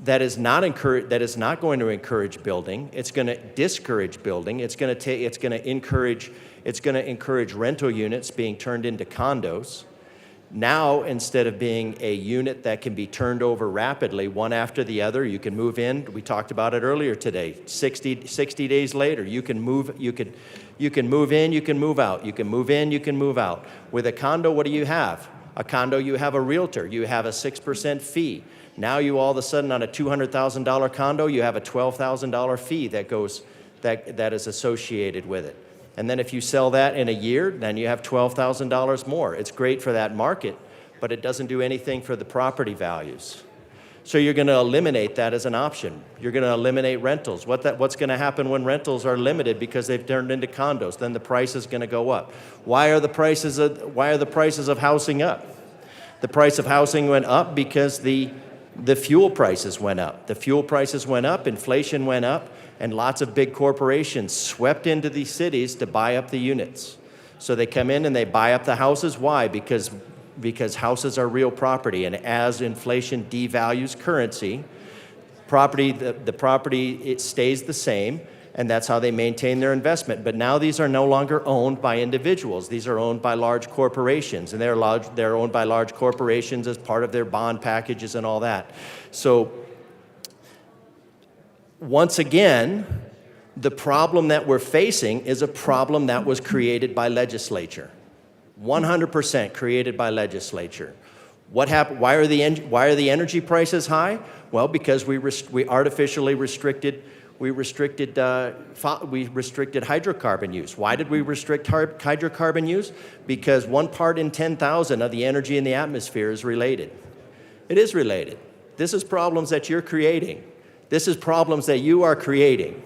S15: that is not going to encourage building. It's going to discourage building. It's going to encourage rental units being turned into condos. Now, instead of being a unit that can be turned over rapidly, one after the other, you can move in. We talked about it earlier today. 60 days later, you can move in, you can move out. You can move in, you can move out. With a condo, what do you have? A condo, you have a realtor, you have a 6% fee. Now you all of a sudden on a $200,000 condo, you have a $12,000 fee that is associated with it. And then if you sell that in a year, then you have $12,000 more. It's great for that market, but it doesn't do anything for the property values. So you're going to eliminate that as an option. You're going to eliminate rentals. What's going to happen when rentals are limited because they've turned into condos? Then the price is going to go up. Why are the prices of housing up? The price of housing went up because the fuel prices went up. The fuel prices went up, inflation went up, and lots of big corporations swept into these cities to buy up the units. So they come in and they buy up the houses. Why? Because houses are real property, and as inflation devalues currency, the property, it stays the same, and that's how they maintain their investment. But now these are no longer owned by individuals. These are owned by large corporations, and they're owned by large corporations as part of their bond packages and all that. So once again, the problem that we're facing is a problem that was created by legislature. 100% created by legislature. What happened? Why are the energy prices high? Well, because we artificially restricted hydrocarbon use. Why did we restrict hydrocarbon use? Because 1 part in 10,000 of the energy in the atmosphere is related. It is related. This is problems that you're creating. This is problems that you are creating.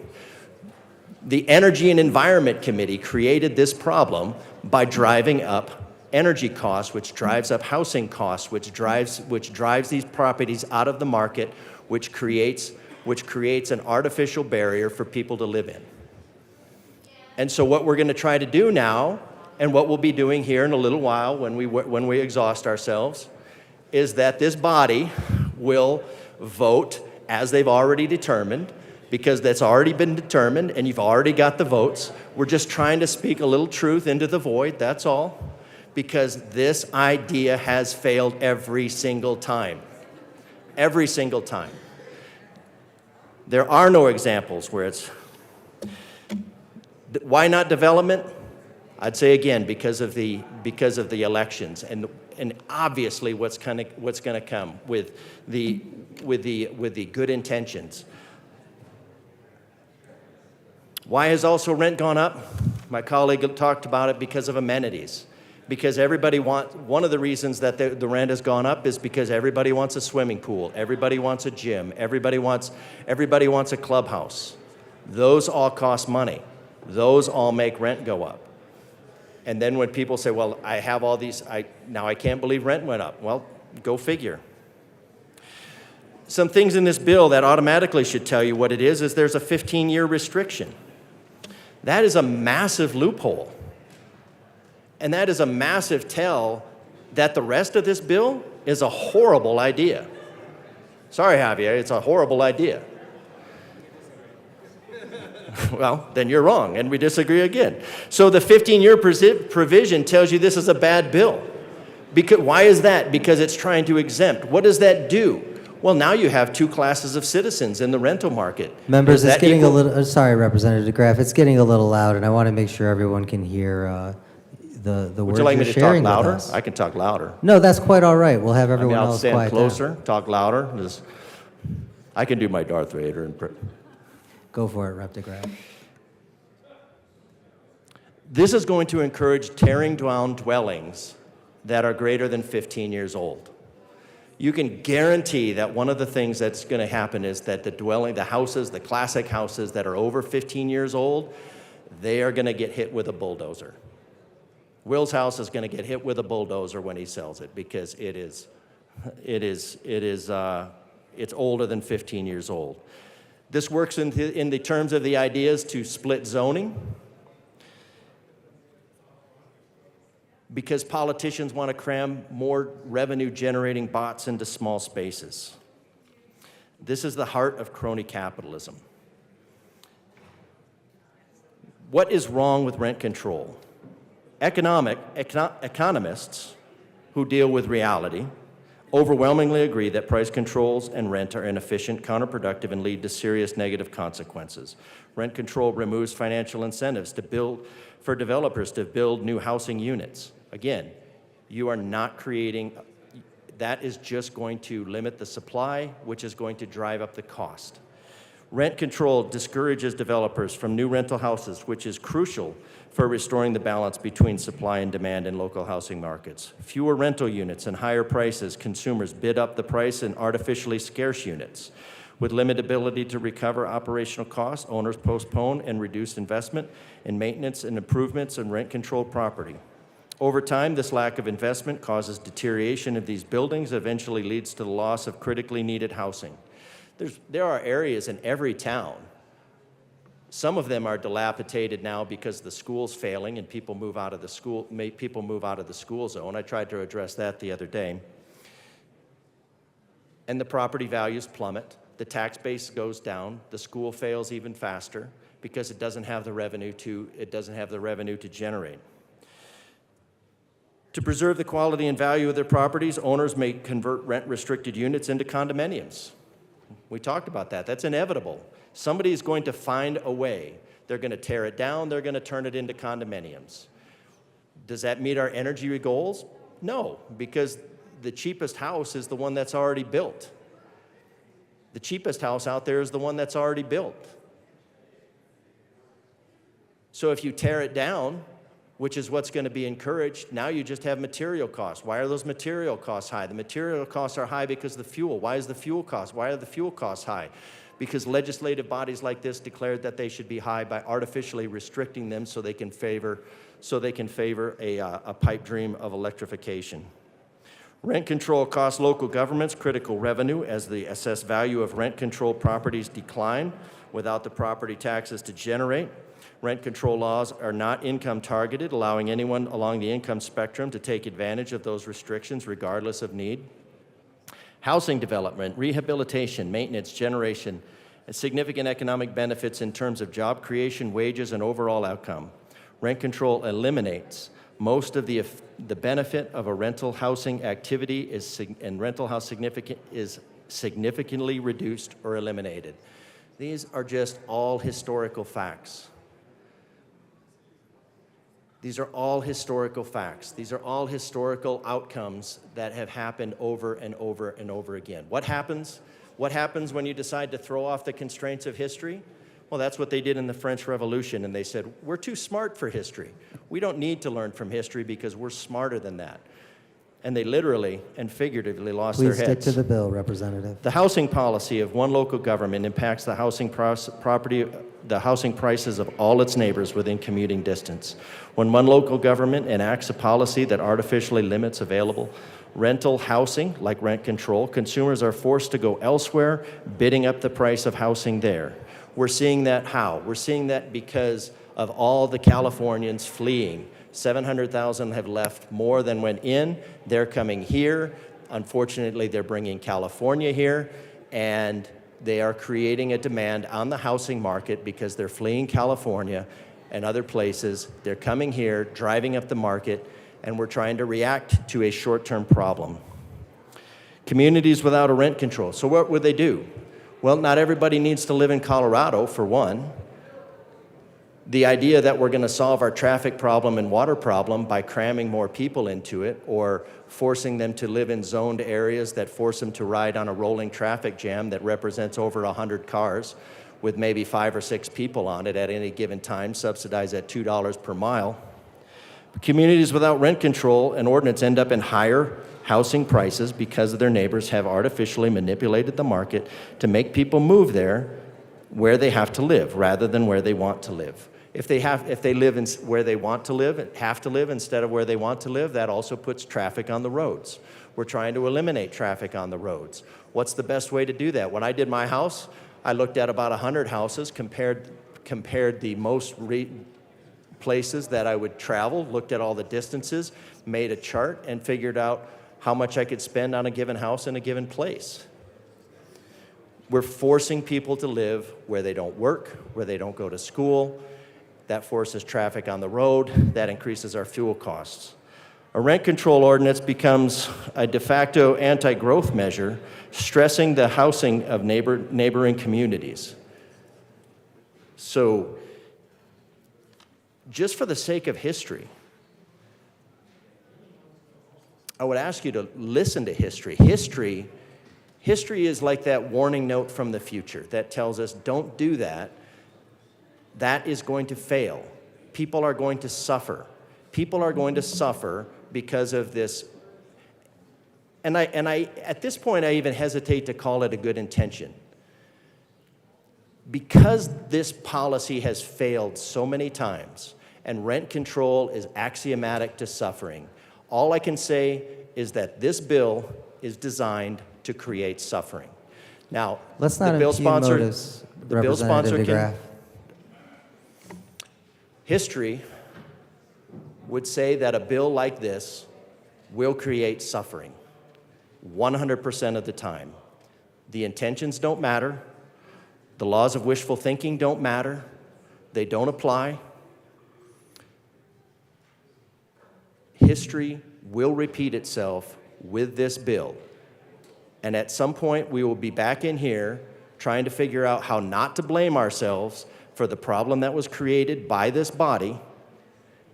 S15: The Energy and Environment Committee created this problem by driving up energy costs, which drives up housing costs, which drives these properties out of the market, which creates an artificial barrier for people to live in. And so what we're going to try to do now, and what we'll be doing here in a little while when we exhaust ourselves, is that this body will vote as they've already determined, because that's already been determined and you've already got the votes. We're just trying to speak a little truth into the void, that's all, because this idea has failed every single time. Every single time. There are no examples where it's... Why not development? I'd say again, because of the elections and obviously what's going to come with the good intentions. Why has also rent gone up? My colleague talked about it because of amenities. Because one of the reasons that the rent has gone up is because everybody wants a swimming pool, everybody wants a gym, everybody wants a clubhouse. Those all cost money. Those all make rent go up. And then when people say, well, I have all these, now I can't believe rent went up. Well, go figure. Some things in this bill that automatically should tell you what it is there's a 15-year restriction. That is a massive loophole. And that is a massive tell that the rest of this bill is a horrible idea. Sorry, Javier, it's a horrible idea. Well, then you're wrong, and we disagree again. So the 15-year provision tells you this is a bad bill. Why is that? Because it's trying to exempt. What does that do? Well, now you have two classes of citizens in the rental market.
S23: Members, it's getting a little, sorry, Representative DeGraff, it's getting a little loud, and I want to make sure everyone can hear the words
S15: Would you like me
S23: you're
S15: to talk
S23: sharing with
S15: louder?
S23: us.
S15: I can talk louder.
S23: No, that's quite all right. We'll have everyone
S15: I'll
S23: else
S15: stand
S23: quiet
S15: closer,
S23: down.
S15: talk louder. I can do my Darth Vader.
S23: Go for it, Rep. DeGraff.
S15: This is going to encourage tearing down dwellings that are greater than 15 years old. You can guarantee that one of the things that's going to happen is that the houses, the classic houses that are over 15 years old, they are going to get hit with a bulldozer. Will's house is going to get hit with a bulldozer when he sells it because it's older than 15 years old. This works in the terms of the ideas to split zoning, because politicians want to cram more revenue-generating bots into small spaces. This is the heart of crony capitalism. What is wrong with rent control? Economists who deal with reality overwhelmingly agree that price controls and rent are inefficient, counterproductive, and lead to serious negative consequences. Rent control removes financial incentives for developers to build new housing units. Again, You are not creating, that is just going to limit the supply, which is going to drive up the cost. Rent control discourages developers from new rental houses, which is crucial for restoring the balance between supply and demand in local housing markets. Fewer rental units and higher prices, consumers bid up the price in artificially scarce units. With limited ability to recover operational costs, owners postpone and reduce investment in maintenance and improvements in rent-controlled property. Over time, this lack of investment causes deterioration of these buildings, eventually leads to the loss of critically needed housing. There are areas in every town. Some of them are dilapidated now because the school's failing and people move out of the school zone. I tried to address that the other day. And the property values plummet. The tax base goes down. The school fails even faster because it doesn't have the revenue to generate. To preserve the quality and value of their properties, owners may convert rent-restricted units into condominiums. We talked about that. That's inevitable. Somebody is going to find a way. They're going to tear it down. They're going to turn it into condominiums. Does that meet our energy goals? No, because the cheapest house is the one that's already built. The cheapest house out there is the one that's already built. So if you tear it down, which is what's going to be encouraged, now you just have material costs. Why are those material costs high? The material costs are high because of the fuel. Why are the fuel costs high? Because legislative bodies like this declared that they should be high by artificially restricting them so they can favor a pipe dream of electrification. Rent control costs local governments critical revenue as the assessed value of rent-controlled properties decline without the property taxes to generate. Rent control laws are not income targeted, allowing anyone along the income spectrum to take advantage of those restrictions regardless of need. Housing development, rehabilitation, maintenance, generation, and significant economic benefits in terms of job creation, wages, and overall outcome. Rent control eliminates most of the benefit of a rental housing activity and rental house is significantly reduced or eliminated. These are just all historical facts. These are all historical facts. These are all historical outcomes that have happened over and over and over again. What happens? What happens when you decide to throw off the constraints of history? Well, that's what they did in the French Revolution, and they said, we're too smart for history. We don't need to learn from history because we're smarter than that. And they literally and figuratively lost their
S23: Please
S15: heads.
S23: stick to the bill, Representative.
S15: The housing policy of one local government impacts the housing prices of all its neighbors within commuting distance. When one local government enacts a policy that artificially limits available rental housing, like rent control, consumers are forced to go elsewhere, bidding up the price of housing there. We're seeing that how? We're seeing that because of all the Californians fleeing. 700,000 have left more than went in. They're coming here. Unfortunately, they're bringing California here, and they are creating a demand on the housing market because they're fleeing California and other places. They're coming here, driving up the market, and we're trying to react to a short-term problem. Communities without a rent control. So what would they do? Well, not everybody needs to live in Colorado, for one. The idea that we're going to solve our traffic problem and water problem by cramming more people into it or forcing them to live in zoned areas that force them to ride on a rolling traffic jam that represents over 100 cars with maybe 5 or 6 people on it at any given time, subsidized at $2 per mile. Communities without rent control and ordinance end up in higher housing prices because their neighbors have artificially manipulated the market to make people move there where they have to live rather than where they want to live. If they live where they want to live, have to live instead of where they want to live, that also puts traffic on the roads. We're trying to eliminate traffic on the roads. What's the best way to do that? When I did my house, I looked at about 100 houses, compared the most places that I would travel, looked at all the distances, made a chart, and figured out how much I could spend on a given house in a given place. We're forcing people to live where they don't work, where they don't go to school. That forces traffic on the road. That increases our fuel costs. A rent control ordinance becomes a de facto anti-growth measure, stressing the housing of neighboring communities. So, just for the sake of history, I would ask you to listen to history. History is like that warning note from the future that tells us, don't do that. That is going to fail. People are going to suffer. People are going to suffer because of this. And I, at this point, I even hesitate to call it a good intention. Because this policy has failed so many times, and rent control is axiomatic to suffering, all I can say is that this bill is designed to create suffering. Now,
S23: Let's not
S15: the bill
S23: impugn
S15: sponsor,
S23: motives,
S15: the bill sponsor
S23: Representative
S15: can. History would say that a bill like this will create suffering 100% of the time. The intentions don't matter. The laws of wishful thinking don't matter. They don't apply. History will repeat itself with this bill. And at some point, we will be back in here trying to figure out how not to blame ourselves for the problem that was created by this body,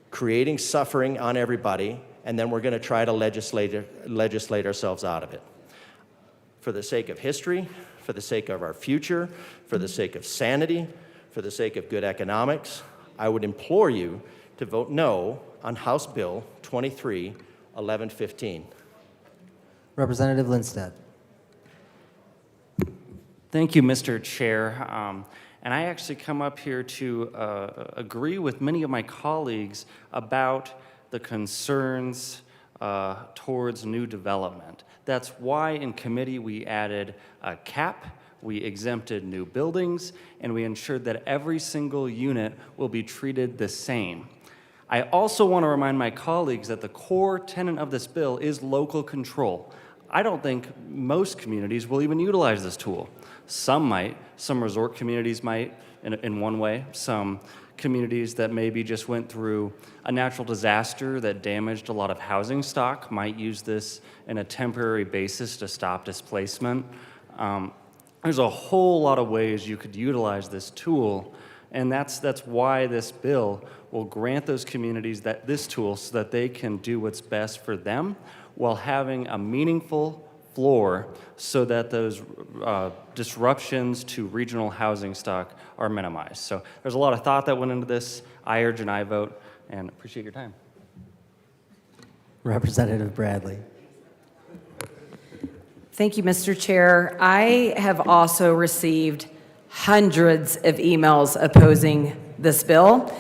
S15: creating suffering on everybody, and then we're going to try to legislate ourselves out of it. For the sake of history, for the sake of our future, for the sake of sanity, for the sake of good economics, I would implore you to vote no on House Bill 23-1115.
S23: Representative Lindstedt.
S13: Thank you, Mr. Chair. And I actually come up here to agree with many of my colleagues about the concerns towards new development. That's why in committee we added a cap, we exempted new buildings, and we ensured that every single unit will be treated the same. I also want to remind my colleagues that the core tenet of this bill is local control. I don't think most communities will even utilize this tool. Some might, some resort communities might in one way, some communities that maybe just went through a natural disaster that damaged a lot of housing stock might use this in a temporary basis to stop displacement. There's a whole lot of ways you could utilize this tool, and that's why this bill will grant those communities this tool so that they can do what's best for them while having a meaningful floor so that those disruptions to regional housing stock are minimized. So there's a lot of thought that went into this. I urge an aye vote, and appreciate your time.
S23: Representative Bradley.
S6: Thank you, Mr. Chair. I have also received hundreds of emails opposing this bill.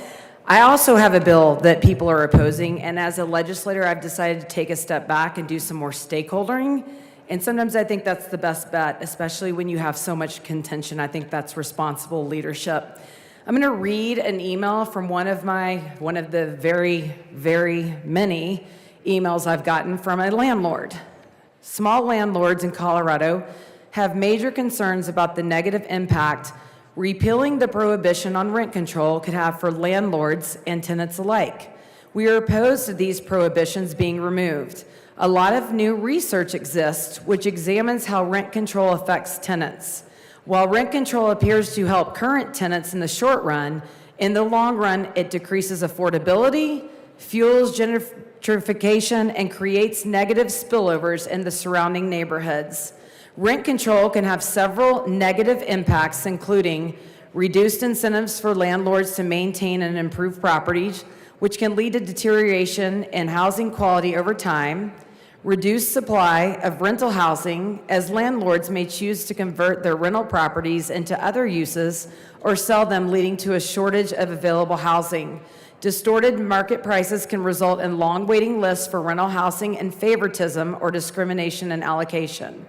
S6: I also have a bill that people are opposing, and as a legislator, I've decided to take a step back and do some more stakeholdering. And sometimes I think that's the best bet, especially when you have so much contention. I think that's responsible leadership. I'm going to read an email from one of the very, very many emails I've gotten from a landlord. Small landlords in Colorado have major concerns about the negative impact repealing the prohibition on rent control could have for landlords and tenants alike. We are opposed to these prohibitions being removed. A lot of new research exists which examines how rent control affects tenants. While rent control appears to help current tenants in the short run, in the long run, it decreases affordability, fuels gentrification, and creates negative spillovers in the surrounding neighborhoods. Rent control can have several negative impacts, including reduced incentives for landlords to maintain and improve properties, which can lead to deterioration in housing quality over time, reduced supply of rental housing, as landlords may choose to convert their rental properties into other uses or sell them, leading to a shortage of available housing. Distorted market prices can result in long waiting lists for rental housing and favoritism or discrimination in allocation.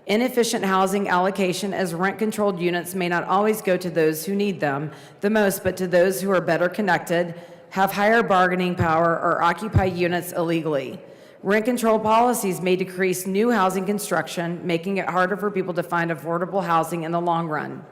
S6: Inefficient housing allocation, as rent-controlled units may not always go to those who need them the most, but to those who are better connected, have higher bargaining power, or occupy units illegally. Rent control policies may decrease new housing construction, making it harder for people to find affordable housing in the long run.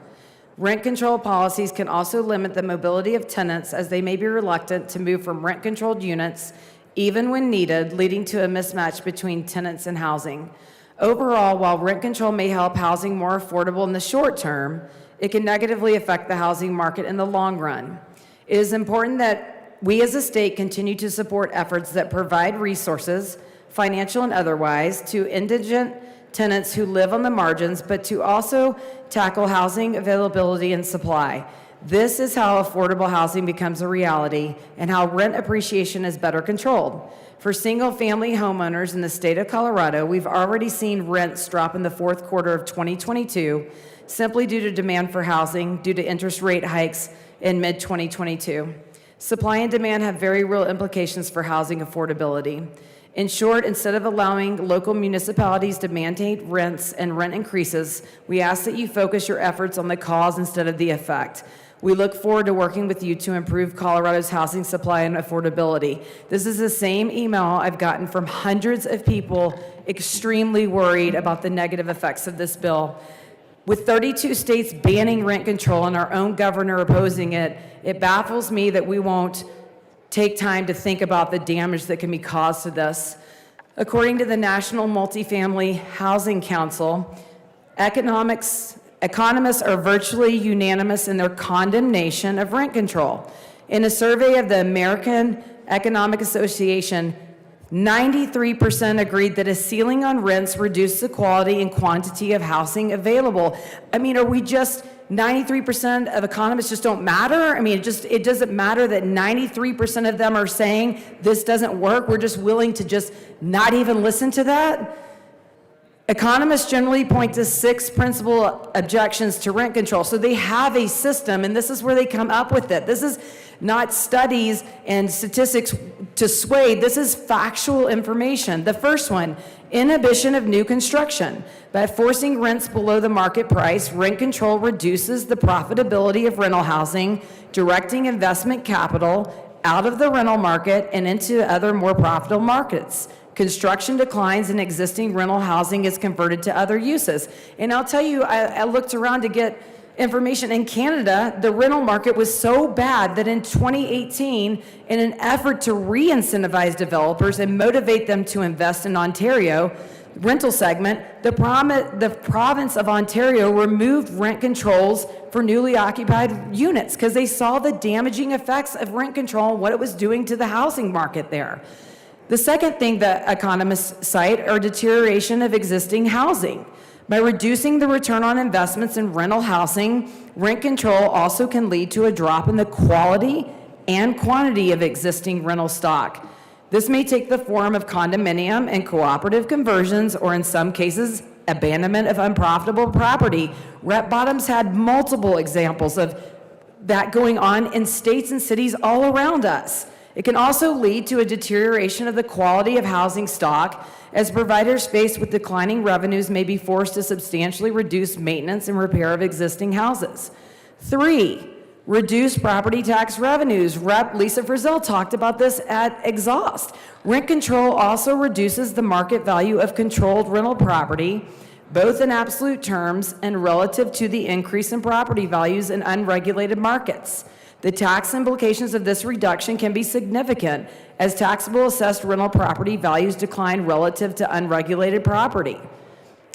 S6: Rent control policies can also limit the mobility of tenants, as they may be reluctant to move from rent-controlled units, even when needed, leading to a mismatch between tenants and housing. Overall, while rent control may help housing more affordable in the short term, it can negatively affect the housing market in the long run. It is important that we as a state continue to support efforts that provide resources financial and otherwise, to indigent tenants who live on the margins, but to also tackle housing availability and supply. This is how affordable housing becomes a reality and how rent appreciation is better controlled. For single-family homeowners in the state of Colorado, we've already seen rents drop in the fourth quarter of 2022 simply due to demand for housing due to interest rate hikes in mid-2022. Supply and demand have very real implications for housing affordability. In short, instead of allowing local municipalities to mandate rents and rent increases, we ask that you focus your efforts on the cause instead of the effect. We look forward to working with you to improve Colorado's housing supply and affordability. This is the same email I've gotten from hundreds of people extremely worried about the negative effects of this bill. With 32 states banning rent control and our own governor opposing it, it baffles me that we won't take time to think about the damage that can be caused to this. According to the National Multifamily Housing Council, economists are virtually unanimous in their condemnation of rent control. In a survey of the American Economic Association, 93% agreed that a ceiling on rents reduced the quality and quantity of housing available. I mean, are we just 93% of economists just don't matter? I mean, it doesn't matter that 93% of them are saying this doesn't work. We're just willing to just not even listen to that. Economists generally point to 6 principal objections to rent control. So they have a system, and this is where they come up with it. This is not studies and statistics to sway. This is factual information. The first one, inhibition of new construction. By forcing rents below the market price, rent control reduces the profitability of rental housing, directing investment capital out of the rental market and into other more profitable markets. Construction declines and existing rental housing is converted to other uses. And I'll tell you, I looked around to get information. In Canada, the rental market was so bad that in 2018, in an effort to re-incentivize developers and motivate them to invest in Ontario, rental segment, the province of Ontario removed rent controls for newly occupied units because they saw the damaging effects of rent control and what it was doing to the housing market there. The second thing that economists cite are deterioration of existing housing. By reducing the return on investments in rental housing, rent control also can lead to a drop in the quality and quantity of existing rental stock. This may take the form of condominium and cooperative conversions, or in some cases, abandonment of unprofitable property. Rep Bottoms had multiple examples of that going on in states and cities all around us. It can also lead to a deterioration of the quality of housing stock, as providers faced with declining revenues may be forced to substantially reduce maintenance and repair of existing houses. 3, reduce property tax revenues. Rep. Lisa Frizzell talked about this at exhaust. Rent control also reduces the market value of controlled rental property, both in absolute terms and relative to the increase in property values in unregulated markets. The tax implications of this reduction can be significant, as taxable assessed rental property values decline relative to unregulated property.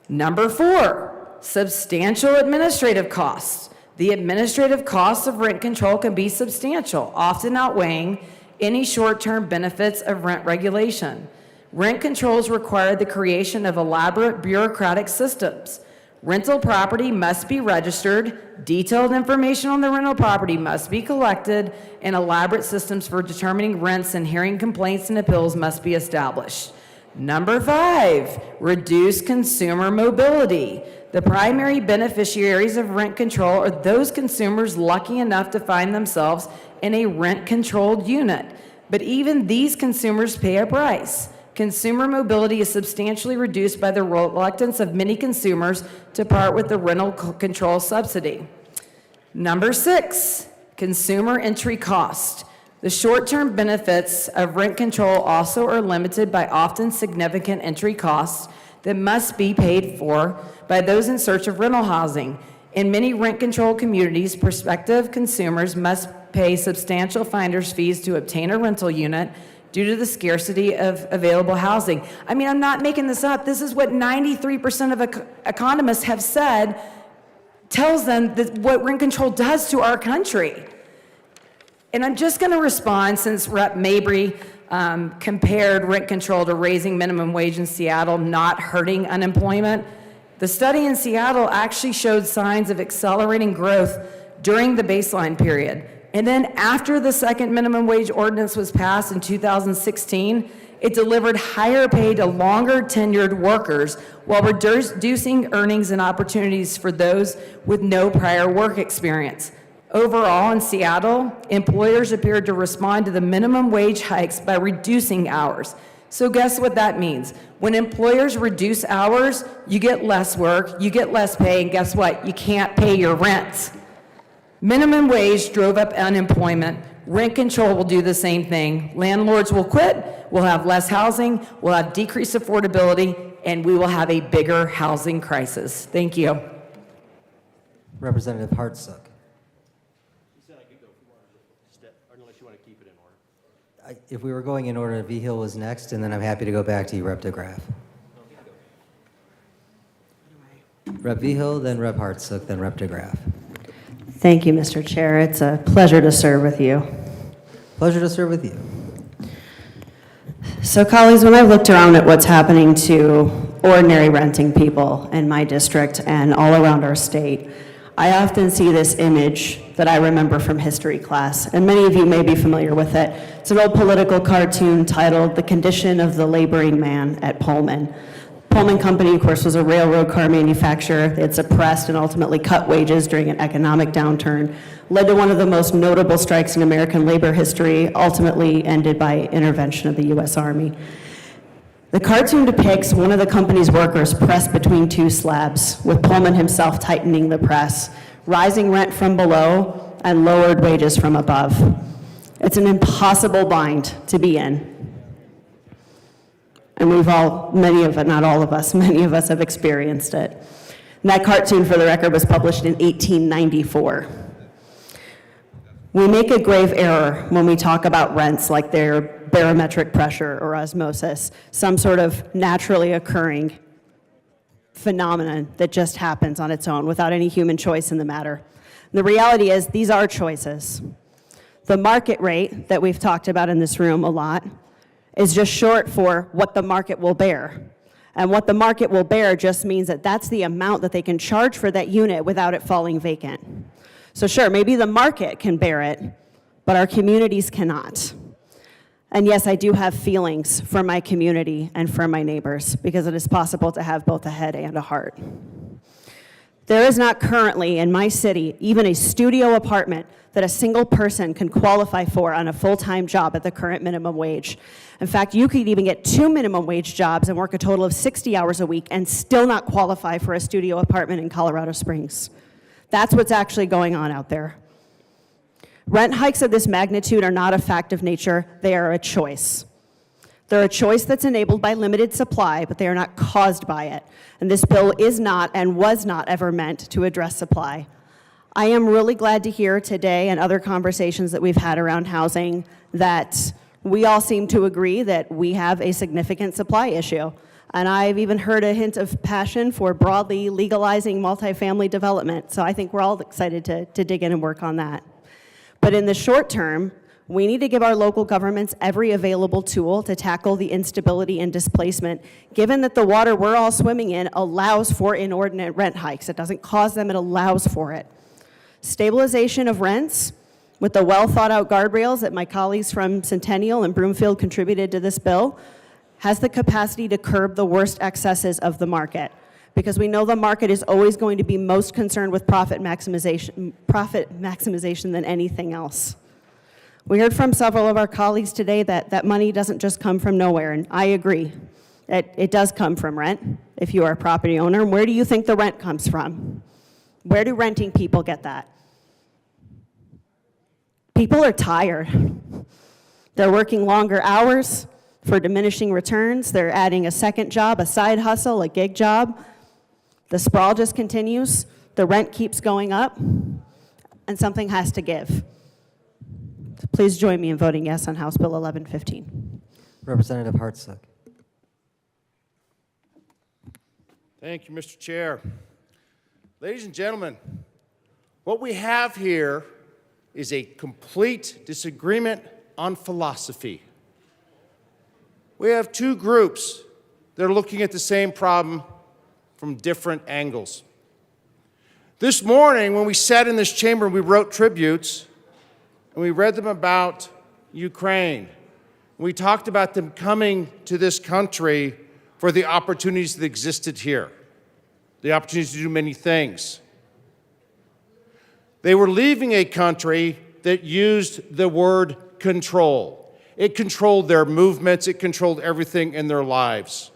S6: Number 4, substantial administrative costs. The administrative costs of rent control can be substantial, often outweighing any short-term benefits of rent regulation. Rent controls require the creation of elaborate bureaucratic systems. Rental property must be registered, detailed information on the rental property must be collected, and elaborate systems for determining rents and hearing complaints and appeals must be established. Number 5, reduce consumer mobility. The primary beneficiaries of rent control are those consumers lucky enough to find themselves in a rent-controlled unit. But even these consumers pay a price. Consumer mobility is substantially reduced by the reluctance of many consumers to part with the rental control subsidy. Number 6, consumer entry cost. The short-term benefits of rent control also are limited by often significant entry costs that must be paid for by those in search of rental housing. In many rent-controlled communities, prospective consumers must pay substantial finder's fees to obtain a rental unit due to the scarcity of available housing. I mean, I'm not making this up. This is what 93% of economists have said tells them that what rent control does to our country. And I'm just going to respond since Rep. Mabry compared rent control to raising minimum wage in Seattle, not hurting unemployment. The study in Seattle actually showed signs of accelerating growth during the baseline period. And then after the second minimum wage ordinance was passed in 2016, it delivered higher pay to longer tenured workers while reducing earnings and opportunities for those with no prior work experience. Overall, in Seattle, employers appeared to respond to the minimum wage hikes by reducing hours. So guess what that means? When employers reduce hours, you get less work, you get less pay, and guess what? You can't pay your rent. Minimum wage drove up unemployment. Rent control will do the same thing. Landlords will quit, we'll have less housing, we'll have decreased affordability, and we will have a bigger housing crisis. Thank you.
S23: Representative Hartsook. If we were going in order, Vigil was next, and then I'm happy to go back to you, Rep. DeGraff. Rep. Vigil, then Rep. Hartsook, then Rep. DeGraff.
S18: Thank you, Mr. Chair. It's a pleasure to serve with you.
S23: Pleasure to serve with you.
S18: So, colleagues, when I've looked around at what's happening to ordinary renting people in my district and all around our state, I often see this image that I remember from history class, and many of you may be familiar with it. It's an old political cartoon titled "The Condition of the Laboring Man" at Pullman. Pullman Company, of course, was a railroad car manufacturer. They had suppressed and ultimately cut wages during an economic downturn, led to one of the most notable strikes in American labor history, ultimately ended by intervention of the U.S. Army. The cartoon depicts one of the company's workers pressed between two slabs, with Pullman himself tightening the press, rising rent from below and lowered wages from above. It's an impossible bind to be in. And we've all, many of us, not all of us, many of us have experienced it. And that cartoon, for the record, was published in 1894. We make a grave error when we talk about rents like they're barometric pressure or osmosis, some sort of naturally occurring phenomenon that just happens on its own without any human choice in the matter. The reality is these are choices. The market rate that we've talked about in this room a lot is just short for what the market will bear. And what the market will bear just means that that's the amount that they can charge for that unit without it falling vacant. So sure, maybe the market can bear it, but our communities cannot. And yes, I do have feelings for my community and for my neighbors, because it is possible to have both a head and a heart. There is not currently in my city even a studio apartment that a single person can qualify for on a full-time job at the current minimum wage. In fact, you could even get 2 minimum wage jobs and work a total of 60 hours a week and still not qualify for a studio apartment in Colorado Springs. That's what's actually going on out there. Rent hikes of this magnitude are not a fact of nature, they are a choice. They're a choice that's enabled by limited supply, but they are not caused by it. And this bill is not and was not ever meant to address supply. I am really glad to hear today and other conversations that we've had around housing that we all seem to agree that we have a significant supply issue. And I've even heard a hint of passion for broadly legalizing multifamily development. So I think we're all excited to dig in and work on that. But in the short term, we need to give our local governments every available tool to tackle the instability and displacement, given that the water we're all swimming in allows for inordinate rent hikes. It doesn't cause them, it allows for it. Stabilization of rents, with the well-thought-out guardrails that my colleagues from Centennial and Broomfield contributed to this bill, has the capacity to curb the worst excesses of the market, because we know the market is always going to be most concerned with profit maximization than anything else. We heard from several of our colleagues today that money doesn't just come from nowhere, and I agree. It does come from rent, if you are a property owner. And where do you think the rent comes from? Where do renting people get that? People are tired. They're working longer hours for diminishing returns. They're adding a second job, a side hustle, a gig job. The sprawl just continues. The rent keeps going up, and something has to give. Please join me in voting yes on House Bill 1115.
S23: Representative Hartsook.
S17: Thank you, Mr. Chair. Ladies and gentlemen, what we have here is a complete disagreement on philosophy. We have two groups that are looking at the same problem from different angles. This morning, when we sat in this chamber and we wrote tributes, and we read them about Ukraine, we talked about them coming to this country for the opportunities that existed here, the opportunities to do many things. They were leaving a country that used the word control. It controlled their movements, it controlled everything in their lives.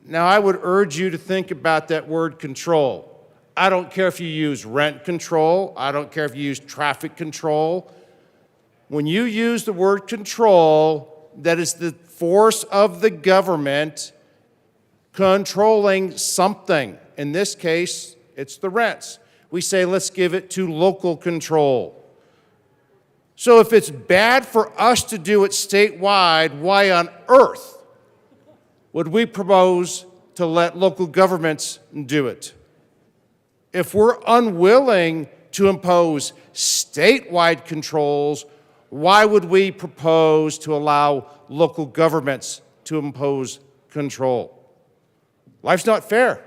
S17: Now, I would urge you to think about that word control. I don't care if you use rent control, I don't care if you use traffic control. When you use the word control, that is the force of the government controlling something. In this case, it's the rents. We say, let's give it to local control. So if it's bad for us to do it statewide, why on earth would we propose to let local governments do it? If we're unwilling to impose statewide controls, why would we propose to allow local governments to impose control? Life's not fair.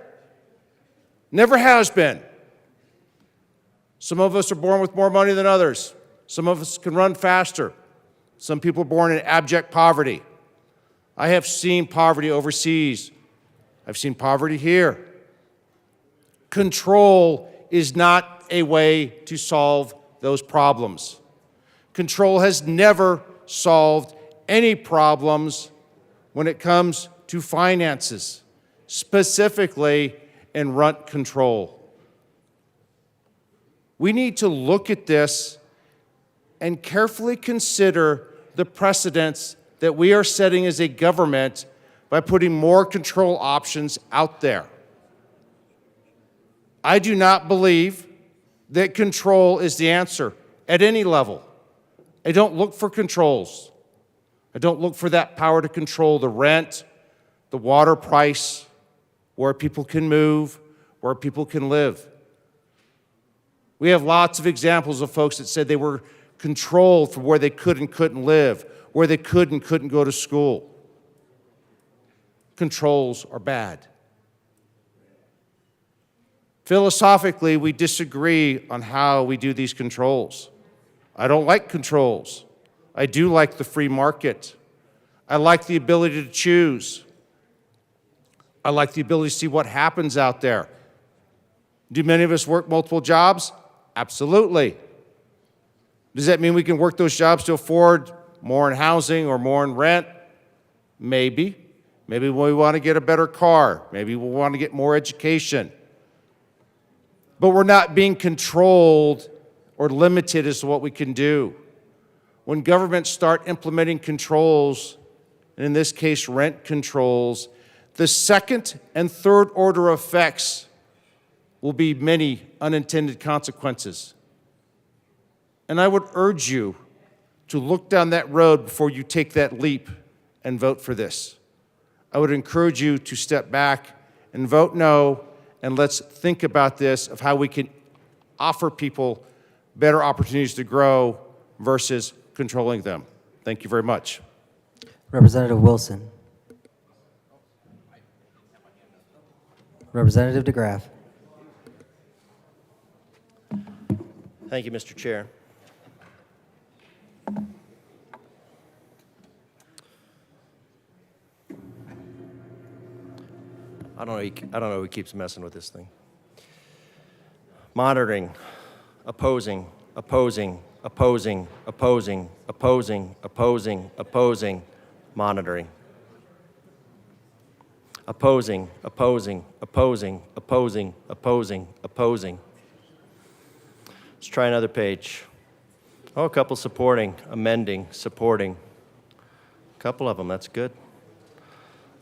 S17: Never has been. Some of us are born with more money than others. Some of us can run faster. Some people are born in abject poverty. I have seen poverty overseas. I've seen poverty here. Control is not a way to solve those problems. Control has never solved any problems when it comes to finances, specifically in rent control. We need to look at this and carefully consider the precedents that we are setting as a government by putting more control options out there. I do not believe that control is the answer at any level. I don't look for controls. I don't look for that power to control the rent, the water price, where people can move, where people can live. We have lots of examples of folks that said they were controlled for where they could and couldn't live, where they could and couldn't go to school. Controls are bad. Philosophically, we disagree on how we do these controls. I don't like controls. I do like the free market. I like the ability to choose. I like the ability to see what happens out there. Do many of us work multiple jobs? Absolutely. Does that mean we can work those jobs to afford more in housing or more in rent? Maybe. Maybe we want to get a better car. Maybe we want to get more education. But we're not being controlled or limited as to what we can do. When governments start implementing controls, and in this case rent controls, the second and third order effects will be many unintended consequences. And I would urge you to look down that road before you take that leap and vote for this. I would encourage you to step back and vote no, and let's think about this, of how we can offer people better opportunities to grow versus controlling them. Thank you very much.
S23: Representative Wilson. Representative DeGraff.
S15: Thank you, Mr. Chair. I don't know who keeps messing with this thing. Monitoring, opposing, opposing, opposing, opposing, opposing, opposing, opposing, monitoring. Opposing, opposing, opposing, opposing, opposing, opposing. Let's try another page. Oh, a couple supporting, amending, supporting. A couple of them, that's good.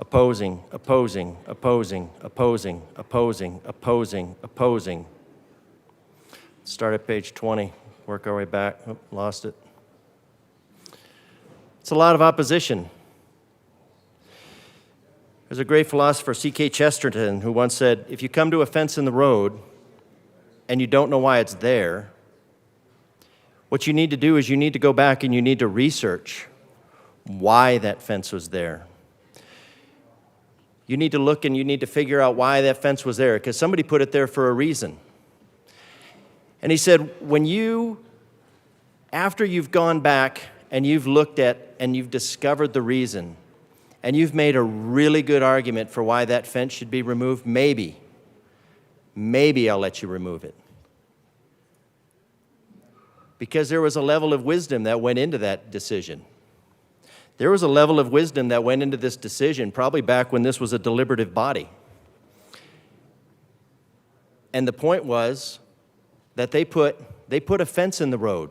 S15: Opposing, opposing, opposing, opposing, opposing, opposing, opposing. Start at page 20, work our way back. Oh, lost it. It's a lot of opposition. There's a great philosopher, C.K. Chesterton, who once said, if you come to a fence in the road and you don't know why it's there, What you need to do is you need to go back and you need to research why that fence was there. You need to look and you need to figure out why that fence was there, because somebody put it there for a reason. And he said, after you've gone back and you've looked at and you've discovered the reason, and you've made a really good argument for why that fence should be removed, maybe I'll let you remove it. Because there was a level of wisdom that went into that decision. There was a level of wisdom that went into this decision, probably back when this was a deliberative body. And the point was that they put a fence in the road.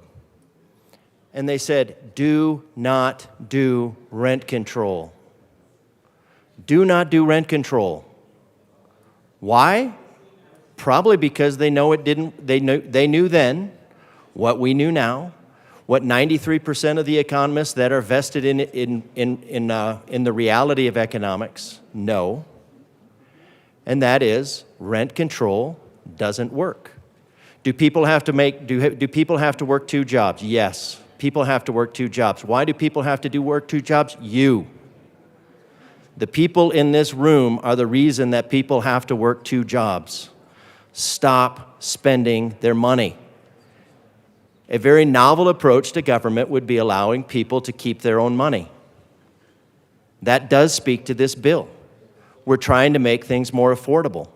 S15: And they said, do not do rent control. Do not do rent control. Why? Probably because they knew then what we knew now, what 93% of the economists that are vested in the reality of economics know, and that is rent control doesn't work. Do people have to work 2 jobs? Yes, people have to work 2 jobs. Why do people have to work 2 jobs? You. The people in this room are the reason that people have to work 2 jobs. Stop spending their money. A very novel approach to government would be allowing people to keep their own money. That does speak to this bill. We're trying to make things more affordable.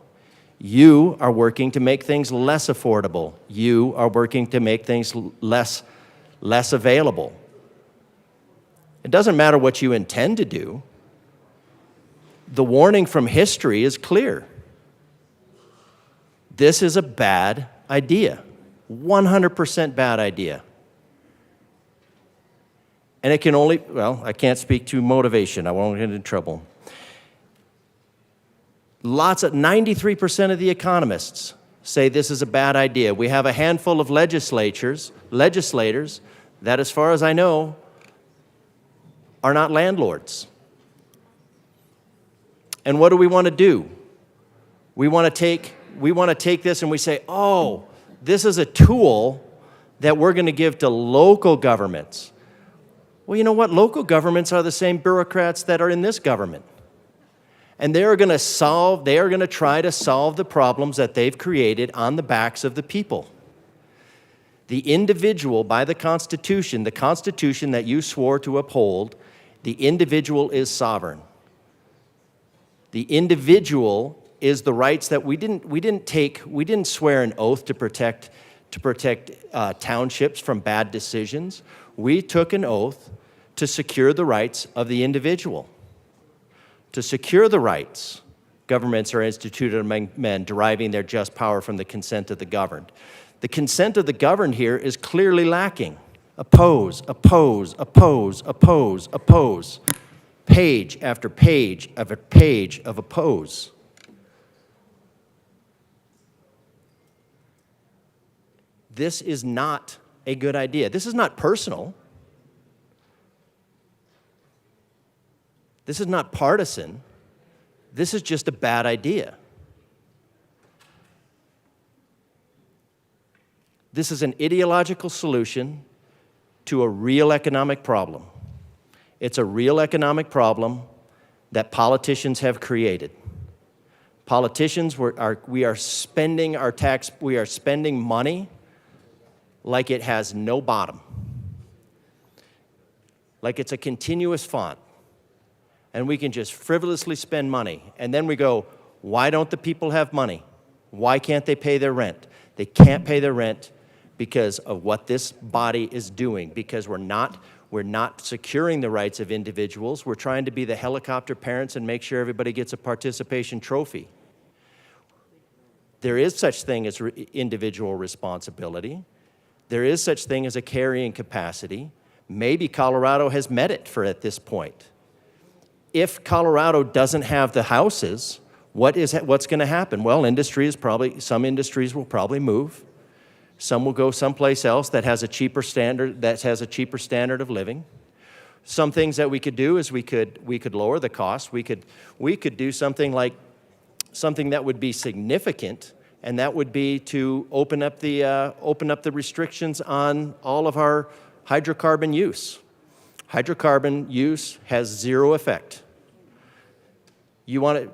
S15: You are working to make things less affordable. You are working to make things less available. It doesn't matter what you intend to do. The warning from history is clear. This is a bad idea. 100% bad idea. And it can only, I can't speak to motivation. I won't get into trouble. 93% of the economists say this is a bad idea. We have a handful of legislators that, as far as I know, are not landlords. And what do we want to do? We want to take this and we say, oh, this is a tool that we're going to give to local governments. Well, you know what? Local governments are the same bureaucrats that are in this government. And they are going to try to solve the problems that they've created on the backs of the people. The individual, by the Constitution that you swore to uphold, the individual is sovereign. The individual is the rights that we didn't swear an oath to protect townships from bad decisions. We took an oath to secure the rights of the individual. To secure the rights, governments are instituted among men, deriving their just power from the consent of the governed. The consent of the governed here is clearly lacking. Oppose, oppose, oppose, oppose, oppose. Page after page of oppose. This is not a good idea. This is not personal. This is not partisan. This is just a bad idea. This is an ideological solution to a real economic problem. It's a real economic problem that politicians have created. Politicians, we are spending money like it has no bottom, like it's a continuous font, and we can just frivolously spend money. And then we go, why don't the people have money? Why can't they pay their rent? They can't pay their rent because of what this body is doing, because we're not securing the rights of individuals. We're trying to be the helicopter parents and make sure everybody gets a participation trophy. There is such thing as individual responsibility. There is such thing as a carrying capacity. Maybe Colorado has met it at this point. If Colorado doesn't have the houses, what's going to happen? Well, some industries will probably move. Some will go someplace else that has a cheaper standard of living. Some things that we could do is we could lower the cost. We could do something that would be significant and that would be to open up the restrictions on all of our hydrocarbon use. Hydrocarbon use has zero effect. You want to,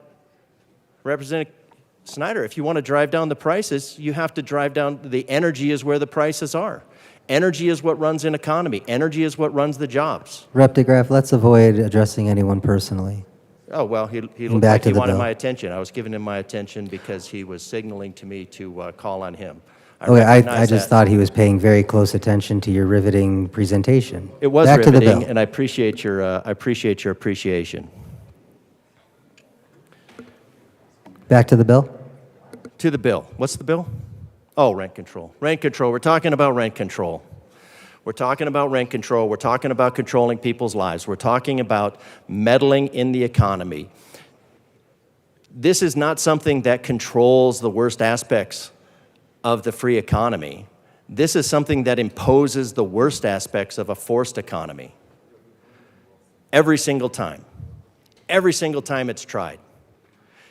S15: Representative Snyder, if you want to drive down the prices, you have to drive down, the energy is where the prices are. Energy is what runs an economy. Energy is what runs the jobs.
S23: Rep. DeGraff, let's avoid addressing anyone personally.
S15: Oh, well, he looked
S23: back
S15: like
S23: to
S15: he
S23: the
S15: wanted
S23: bill.
S15: my attention. I was giving him my attention because he was signaling to me to call on him.
S23: Okay, I
S15: recognize
S23: just
S15: that.
S23: thought he was paying very close attention to your riveting presentation.
S15: It was
S23: Back to the
S15: riveting,
S23: bill.
S15: and I appreciate your appreciation.
S23: Back to the bill?
S15: To the bill. What's the bill? Oh, rent control. Rent control. We're talking about rent control. We're talking about rent control. We're talking about controlling people's lives. We're talking about meddling in the economy. This is not something that controls the worst aspects of the free economy. This is something that imposes the worst aspects of a forced economy. Every single time. Every single time it's tried.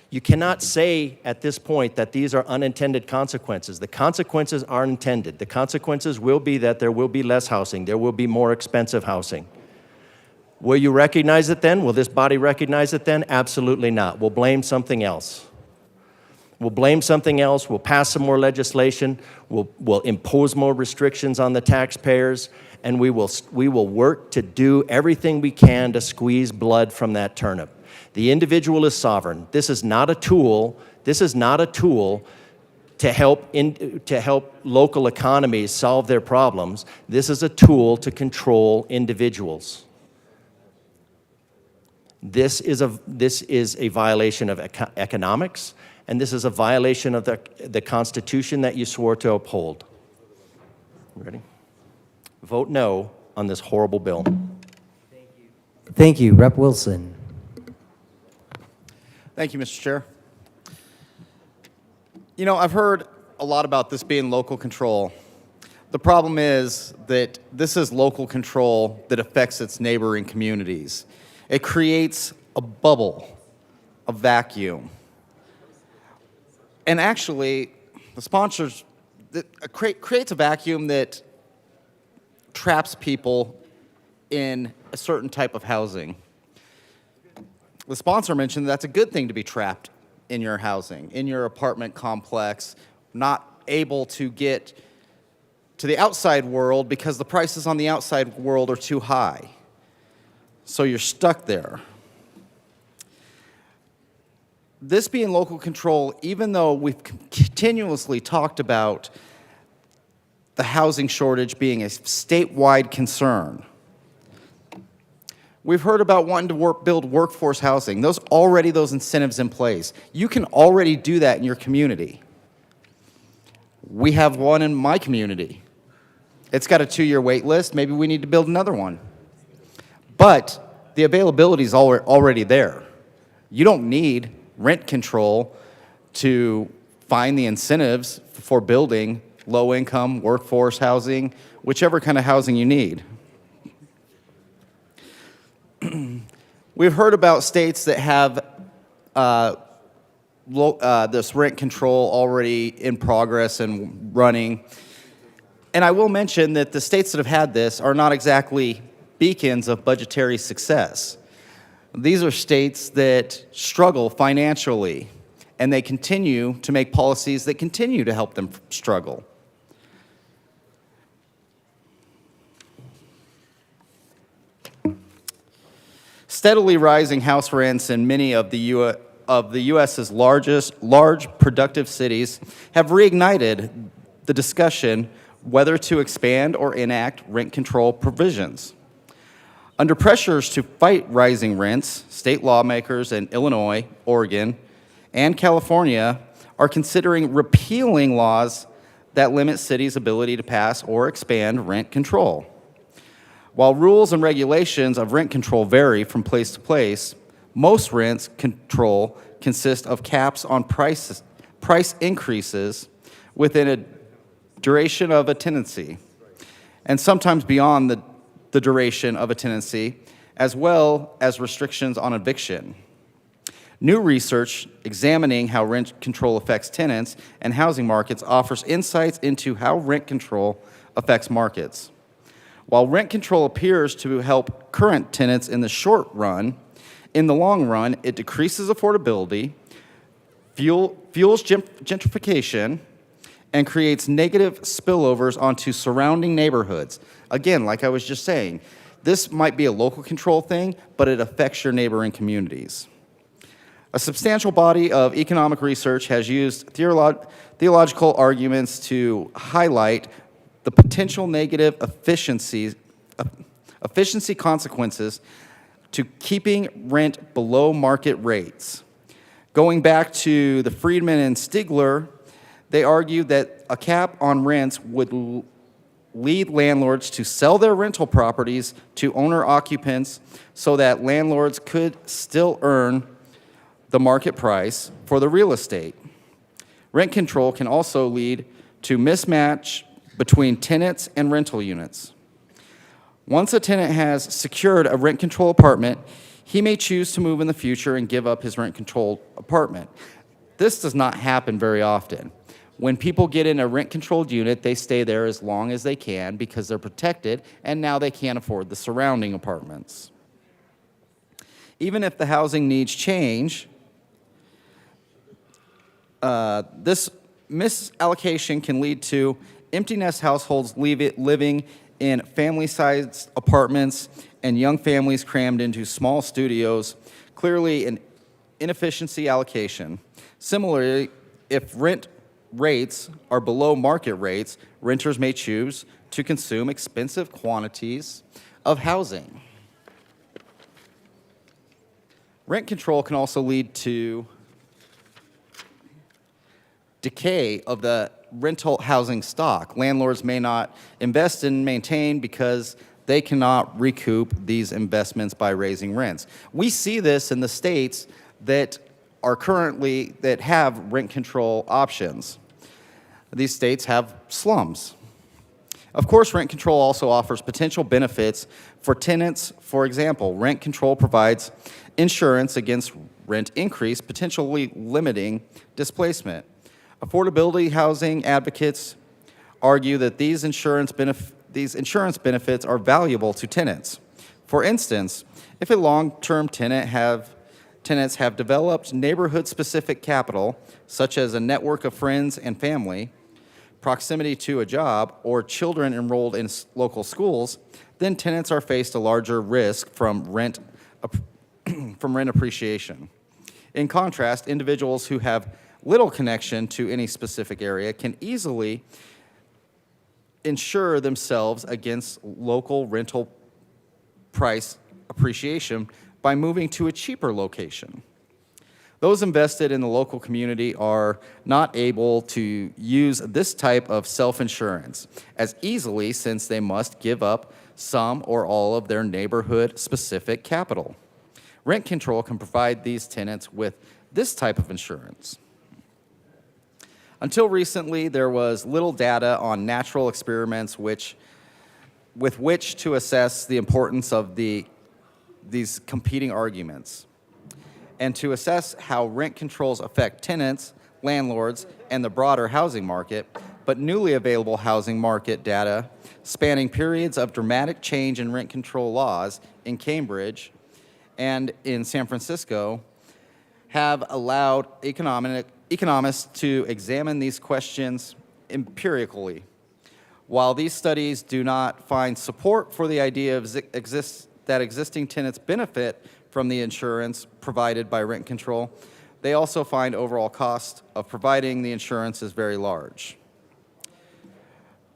S15: You cannot say at this point that these are unintended consequences. The consequences are intended. The consequences will be that there will be less housing. There will be more expensive housing. Will you recognize it then? Will this body recognize it then? Absolutely not. We'll blame something else. We'll blame something else. We'll pass some more legislation. We'll impose more restrictions on the taxpayers. And we will work to do everything we can to squeeze blood from that turnip. The individual is sovereign. This is not a tool. This is not a tool to help local economies solve their problems. This is a tool to control individuals. This is a violation of economics, and this is a violation of the Constitution that you swore to uphold. Ready? Vote no on this horrible bill.
S23: Thank you. Rep. Wilson.
S19: Thank you, Mr. Chair. You know, I've heard a lot about this being local control. The problem is that this is local control that affects its neighboring communities. It creates a bubble, a vacuum. And actually, the sponsors, creates a vacuum that traps people in a certain type of housing. The sponsor mentioned that's a good thing to be trapped in your housing, in your apartment complex, not able to get to the outside world because the prices on the outside world are too high. So you're stuck there. This being local control, even though we've continuously talked about the housing shortage being a statewide concern, we've heard about wanting to build workforce housing. Those incentives in place. You can already do that in your community. We have one in my community. It's got a 2-year wait list. Maybe we need to build another one. But the availability is already there. You don't need rent control to find the incentives for building low-income workforce housing, whichever kind of housing you need. We've heard about states that have this rent control already in progress and running. And I will mention that the states that have had this are not exactly beacons of budgetary success. These are states that struggle financially, and they continue to make policies that continue to help them struggle. Steadily rising house rents in many of the U.S.'s large productive cities have reignited the discussion whether to expand or enact rent control provisions. Under pressures to fight rising rents, state lawmakers in Illinois, Oregon, and California are considering repealing laws that limit cities' ability to pass or expand rent control. While rules and regulations of rent control vary from place to place, most rent control consist of caps on price increases within a duration of a tenancy, and sometimes beyond the duration of a tenancy, as well as restrictions on eviction. New research examining how rent control affects tenants and housing markets offers insights into how rent control affects markets. While rent control appears to help current tenants in the short run, in the long run, it decreases affordability, fuels gentrification, and creates negative spillovers onto surrounding neighborhoods. Again, like I was just saying, this might be a local control thing, but it affects your neighboring communities. A substantial body of economic research has used theological arguments to highlight the potential negative efficiency consequences to keeping rent below market rates. Going back to the Friedman and Stigler, they argued that a cap on rents would lead landlords to sell their rental properties to owner-occupants so that landlords could still earn the market price for the real estate. Rent control can also lead to mismatch between tenants and rental units. Once a tenant has secured a rent control apartment, he may choose to move in the future and give up his rent controlled apartment. This does not happen very often. When people get in a rent controlled unit, they stay there as long as they can because they're protected and now they can't afford the surrounding apartments. Even if the housing needs change, this misallocation can lead to empty nest households living in family-sized apartments and young families crammed into small studios, clearly an inefficiency allocation. Similarly, if rent rates are below market rates, renters may choose to consume expensive quantities of housing. Rent control can also lead to decay of the rental housing stock. Landlords may not invest and maintain because they cannot recoup these investments by raising rents. We see this in the states that have rent control options. These states have slums. Of course, rent control also offers potential benefits for tenants. For example, rent control provides insurance against rent increase, potentially limiting displacement. Affordability housing advocates argue that these insurance benefits are valuable to tenants. For instance, if a long-term tenants have developed neighborhood-specific capital, such as a network of friends and family, proximity to a job, or children enrolled in local schools, then tenants are faced a larger risk from rent appreciation. In contrast, individuals who have little connection to any specific area can easily insure themselves against local rental price appreciation by moving to a cheaper location. Those invested in the local community are not able to use this type of self-insurance as easily since they must give up some or all of their neighborhood-specific capital. Rent control can provide these tenants with this type of insurance. Until recently, there was little data on natural experiments with which to assess the importance of these competing arguments and to assess how rent controls affect tenants, landlords, and the broader housing market, but newly available housing market data spanning periods of dramatic change in rent control laws in Cambridge and in San Francisco have allowed economists to examine these questions empirically. While these studies do not find support for the idea that existing tenants benefit from the insurance provided by rent control, they also find overall cost of providing the insurance is very large.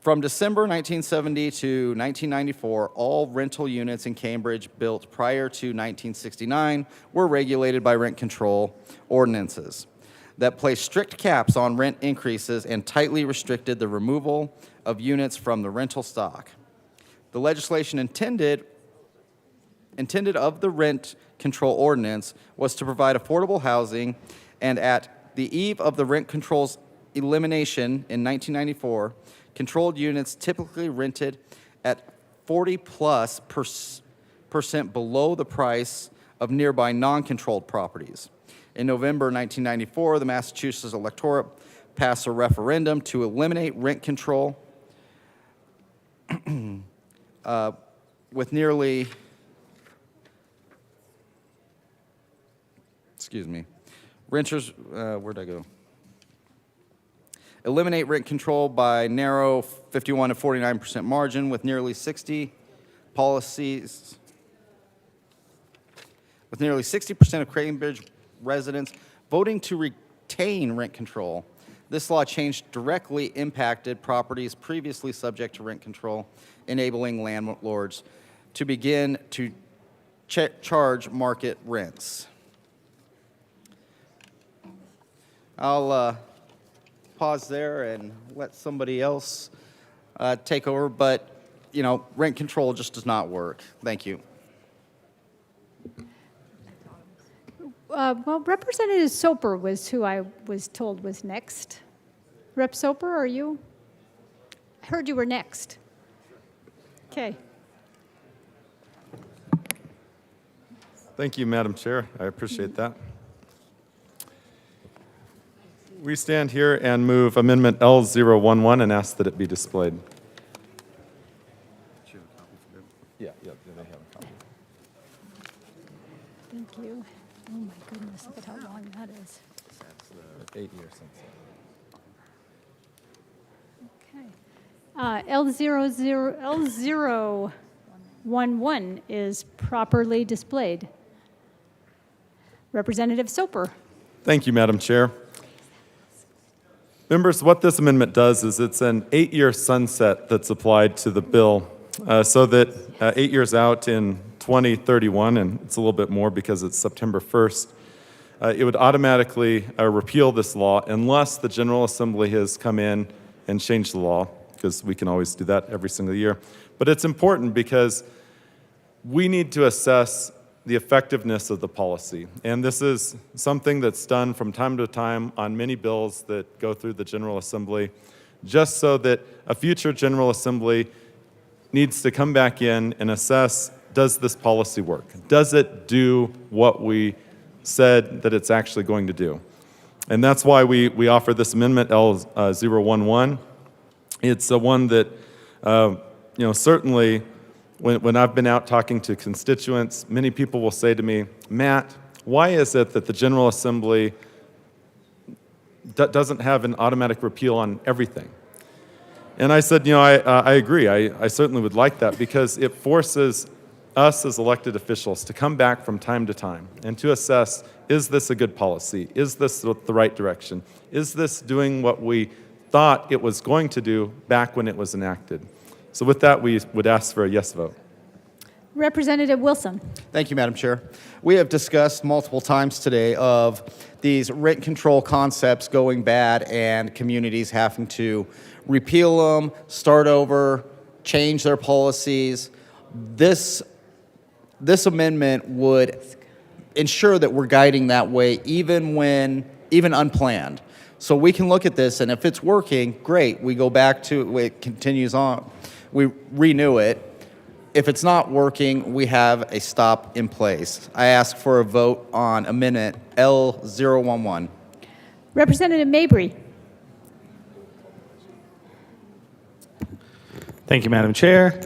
S19: From December 1970 to 1994, all rental units in Cambridge built prior to 1969 were regulated by rent control ordinances that placed strict caps on rent increases and tightly restricted the removal of units from the rental stock. The legislation intended of the rent control ordinance was to provide affordable housing, and at the eve of the rent control's elimination in 1994, controlled units typically rented at 40+% below the price of nearby non-controlled properties. In November 1994, the Massachusetts electorate passed a referendum to eliminate rent control with nearly, renters, where'd I go? Eliminate rent control by narrow 51 to 49% margin with nearly 60% of Cravenbridge residents voting to retain rent control. This law change directly impacted properties previously subject to rent control, enabling landlords to begin to charge market rents. I'll pause there and let somebody else take over, but rent control just does not work. Thank you.
S8: Well, Representative Soper was who I was told was next. Rep. Soper, are you? I heard you were next. Okay.
S7: Thank you, Madam Chair. I appreciate that. We stand here and move Amendment L011 and ask that it be displayed. Yeah, they have a copy.
S8: Thank you. Oh my goodness, look at how long that is.
S7: That's 8 years since.
S8: Okay. L011 is properly displayed. Representative Soper.
S7: Thank you, Madam Chair. Members, what this amendment does is it's an 8-year sunset that's applied to the bill so that 8 years out in 2031, and it's a little bit more because it's September 1st, it would automatically repeal this law unless the General Assembly has come in and changed the law, because we can always do that every single year. But it's important because we need to assess the effectiveness of the policy. And this is something that's done from time to time on many bills that go through the General Assembly, just so that a future General Assembly needs to come back in and assess, does this policy work? Does it do what we said that it's actually going to do? And that's why we offer this amendment L011. It's one that, certainly when I've been out talking to constituents, many people will say to me, Matt, why is it that the General Assembly doesn't have an automatic repeal on everything? And I said, I agree. I certainly would like that because it forces us as elected officials to come back from time to time and to assess, is this a good policy? Is this the right direction? Is this doing what we thought it was going to do back when it was enacted? So with that, we would ask for a yes vote.
S8: Representative Wilson.
S19: Thank you, Madam Chair. We have discussed multiple times today of these rent control concepts going bad and communities having to repeal them, start over, change their policies. This amendment would ensure that we're guiding that way even unplanned. So we can look at this, and if it's working, great. We go back to it, continues on. We renew it. If it's not working, we have a stop in place. I ask for a vote on Amendment L011.
S8: Representative Mabry.
S10: Thank you, Madam Chair.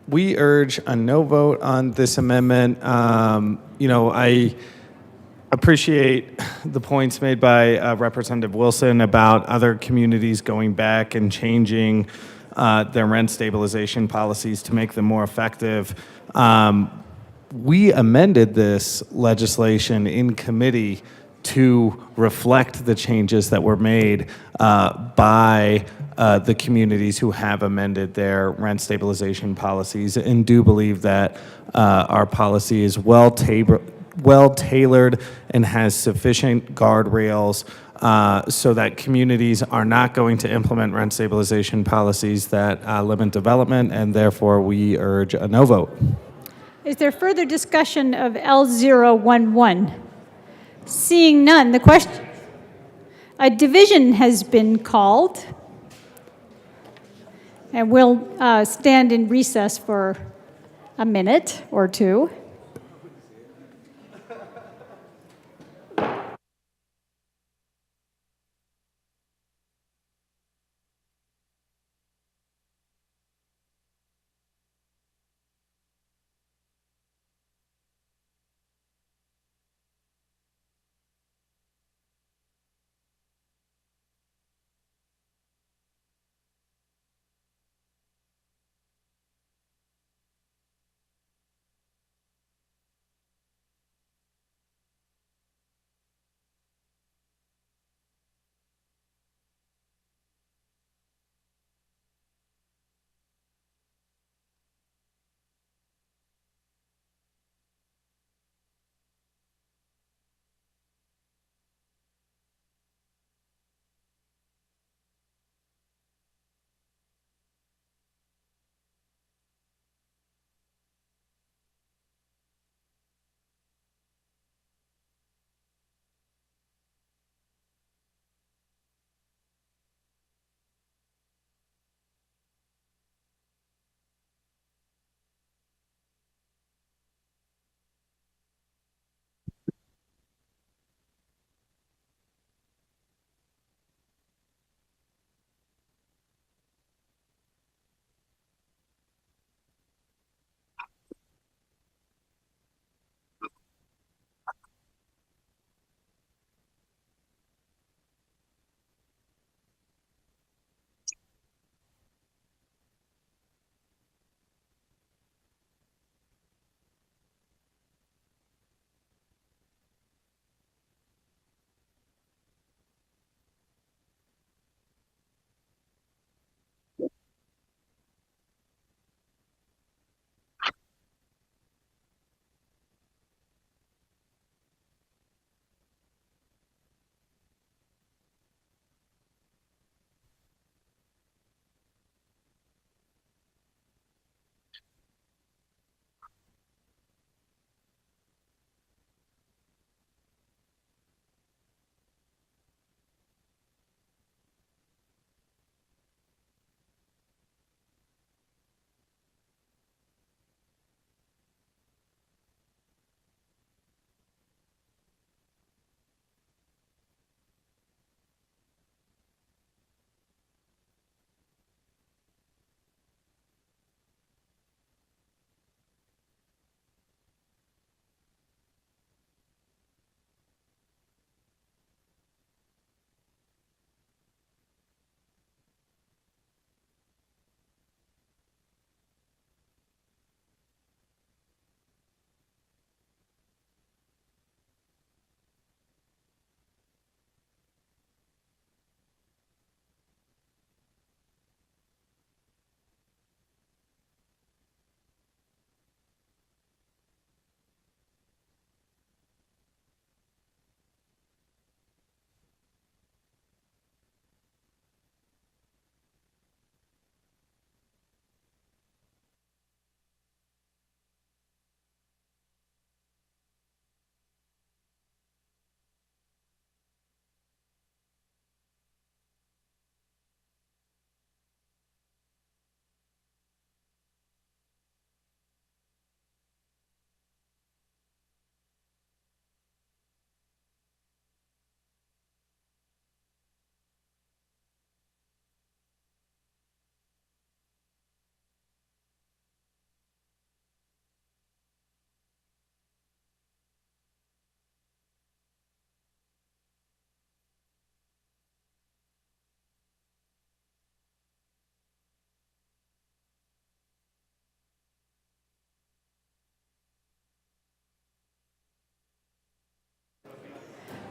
S10: We urge a no vote on this amendment. I appreciate the points made by Representative Wilson about other communities going back and changing their rent stabilization policies to make them more effective. We amended this legislation in committee to reflect the changes that were made by the communities who have amended their rent stabilization policies, and do believe that our policy is well tailored and has sufficient guardrails so that communities are not going to implement rent stabilization policies that limit development, and therefore we urge a no vote.
S8: Is there further discussion of L011? Seeing none, a division has been called, and we'll stand in recess for a minute or two.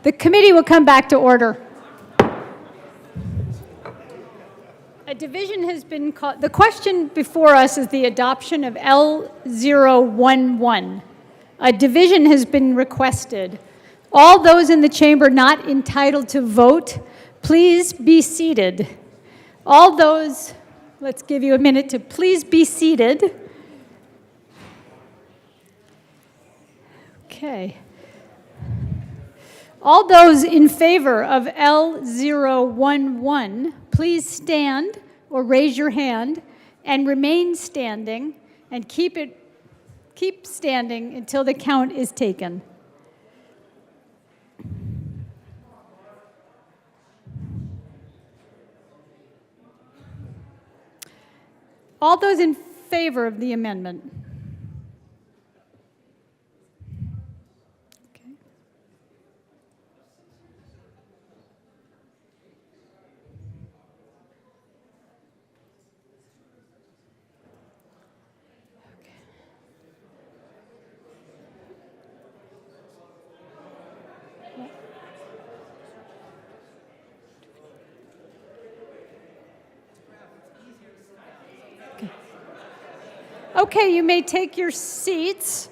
S8: The committee will come back to order. A division has been called. The question before us is the adoption of L011. A division has been requested. All those in the chamber not entitled to vote, please be seated. All those, let's give you a minute to please be seated. Okay. All those in favor of L011, please stand or raise your hand and remain standing and keep standing until the count is taken. All those in favor of the amendment? Okay. Okay, you may take your seats.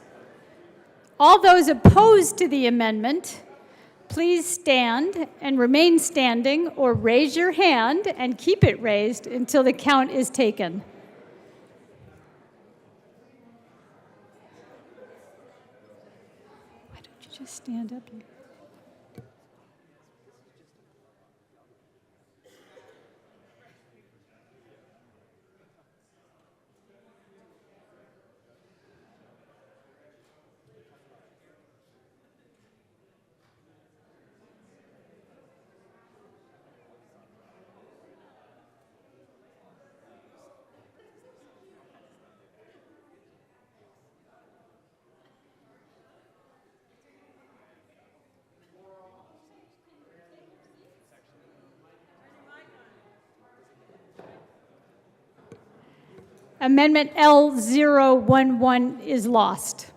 S8: All those opposed to the amendment, please stand and remain standing or raise your hand and keep it raised until the count is taken. Why don't you just stand up here? Amendment L011 is lost.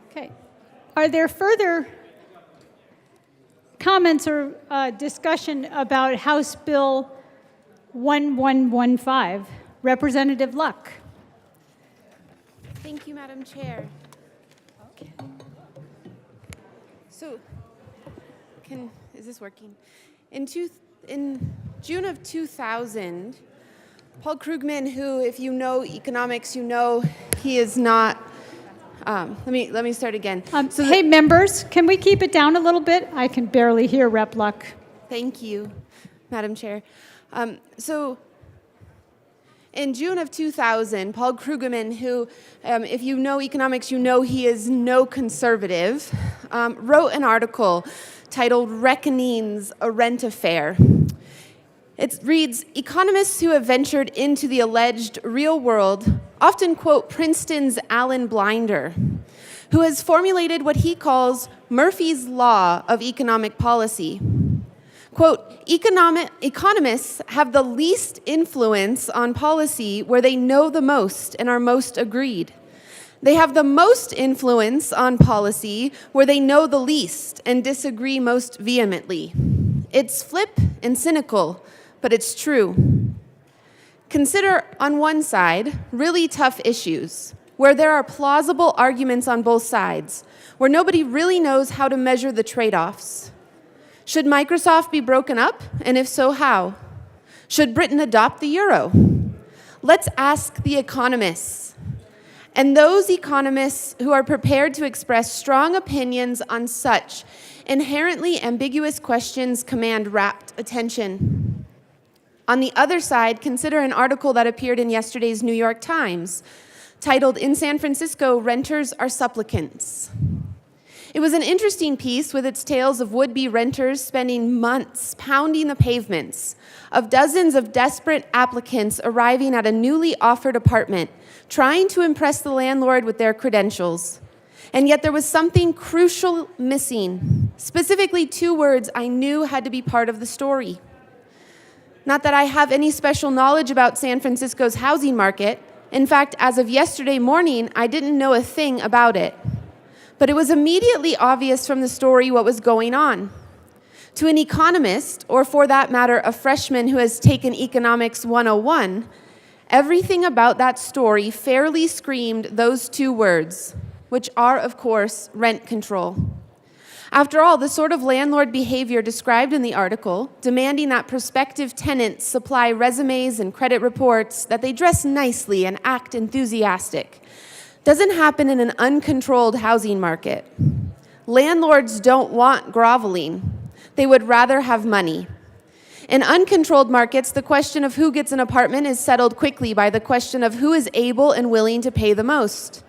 S8: Okay. Are there further comments or discussion about House Bill 1115? Representative Luck.
S1: Thank you, Madam Chair.
S8: Okay.
S1: So, is this working? In June of 2000, Paul Krugman, who, if you know economics, you know he is not. Let me start again.
S8: Hey, members, can we keep it down a little bit? I can barely hear Rep. Luck.
S1: Thank you, Madam Chair. In June of 2000, Paul Krugman, who, if you know economics, you know he is no conservative, wrote an article titled "Reckonings, a Rent Affair." It reads, "Economists who have ventured into the alleged real world often quote Princeton's Alan Blinder, who has formulated what he calls Murphy's Law of economic policy. Quote, economists have the least influence on policy where they know the most and are most agreed. They have the most influence on policy where they know the least and disagree most vehemently. It's flip and cynical, but it's true. Consider, on one side, really tough issues, where there are plausible arguments on both sides, where nobody really knows how to measure the trade-offs. Should Microsoft be broken up, and if so, how? Should Britain adopt the euro? Let's ask the economists. And those economists who are prepared to express strong opinions on such inherently ambiguous questions command rapt attention. On the other side, consider an article that appeared in yesterday's New York Times, titled, "In San Francisco, Renters Are Supplicants." It was an interesting piece with its tales of would-be renters spending months pounding the pavements, of dozens of desperate applicants arriving at a newly offered apartment, trying to impress the landlord with their credentials. And yet there was something crucial missing, specifically 2 words I knew had to be part of the story. Not that I have any special knowledge about San Francisco's housing market. In fact, as of yesterday morning, I didn't know a thing about it. But it was immediately obvious from the story what was going on. To an economist, or for that matter, a freshman who has taken Economics 101, everything about that story fairly screamed those two words, which are, of course, rent control. After all, the sort of landlord behavior described in the article, demanding that prospective tenants supply resumes and credit reports, that they dress nicely and act enthusiastic, doesn't happen in an uncontrolled housing market. Landlords don't want groveling. They would rather have money. In uncontrolled markets, the question of who gets an apartment is settled quickly by the question of who is able and willing to pay the most.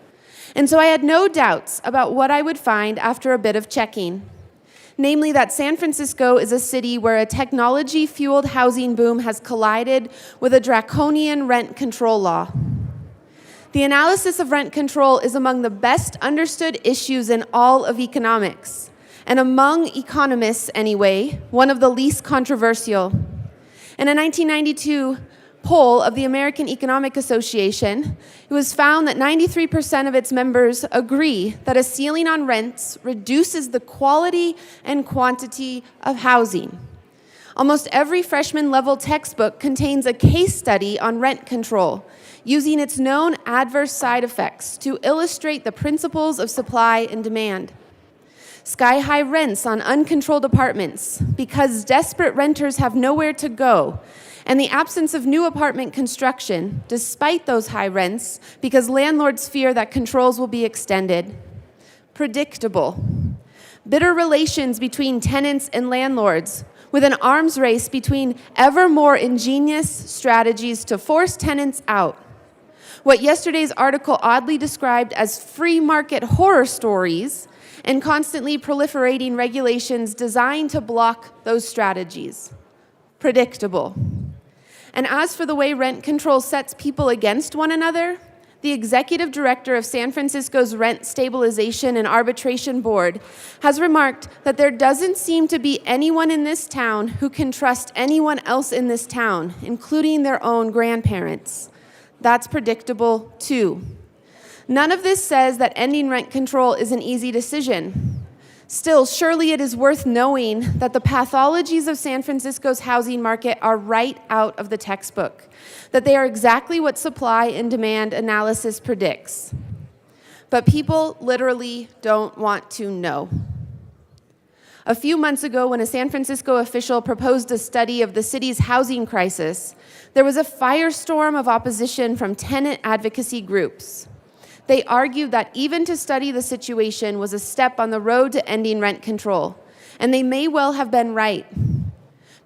S1: And so I had no doubts about what I would find after a bit of checking. Namely, that San Francisco is a city where a technology-fueled housing boom has collided with a draconian rent control law. The analysis of rent control is among the best understood issues in all of economics, and among economists anyway, one of the least controversial. In a 1992 poll of the American Economic Association, it was found that 93% of its members agree that a ceiling on rents reduces the quality and quantity of housing. Almost every freshman-level textbook contains a case study on rent control, using its known adverse side effects to illustrate the principles of supply and demand. Sky-high rents on uncontrolled apartments because desperate renters have nowhere to go, and the absence of new apartment construction, despite those high rents, because landlords fear that controls will be extended. Predictable. Bitter relations between tenants and landlords, with an arms race between ever more ingenious strategies to force tenants out. What yesterday's article oddly described as free market horror stories and constantly proliferating regulations designed to block those strategies. Predictable. And as for the way rent control sets people against one another, the executive director of San Francisco's Rent Stabilization and Arbitration Board has remarked that there doesn't seem to be anyone in this town who can trust anyone else in this town, including their own grandparents. That's predictable, too. None of this says that ending rent control is an easy decision. Still, surely it is worth knowing that the pathologies of San Francisco's housing market are right out of the textbook, that they are exactly what supply and demand analysis predicts. But people literally don't want to know. A few months ago, when a San Francisco official proposed a study of the city's housing crisis, there was a firestorm of opposition from tenant advocacy groups. They argued that even to study the situation was a step on the road to ending rent control, and they may well have been right,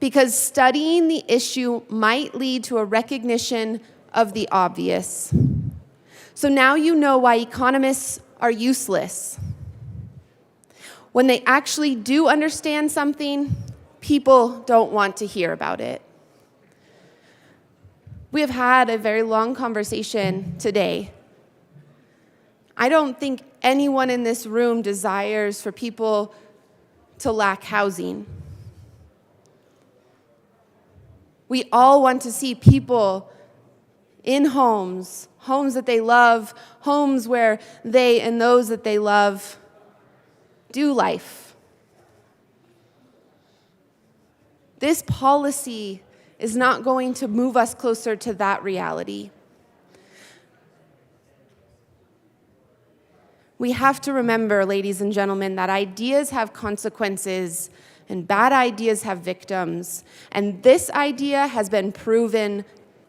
S1: because studying the issue might lead to a recognition of the obvious. So now you know why economists are useless. When they actually do understand something, people don't want to hear about it. We have had a very long conversation today. I don't think anyone in this room desires for people to lack housing. We all want to see people in homes, homes that they love, homes where they and those that they love do life. This policy is not going to move us closer to that reality. We have to remember, ladies and gentlemen, that ideas have consequences and bad ideas have victims. And this idea has been proven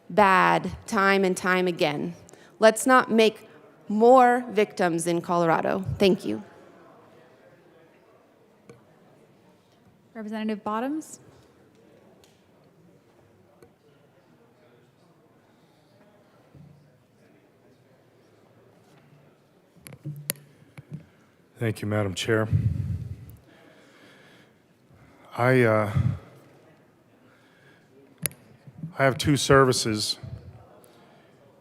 S1: bad time and time again. Let's not make more victims in Colorado. Thank you.
S20: Representative Bottoms?
S9: Thank you, Madam Chair. I have two services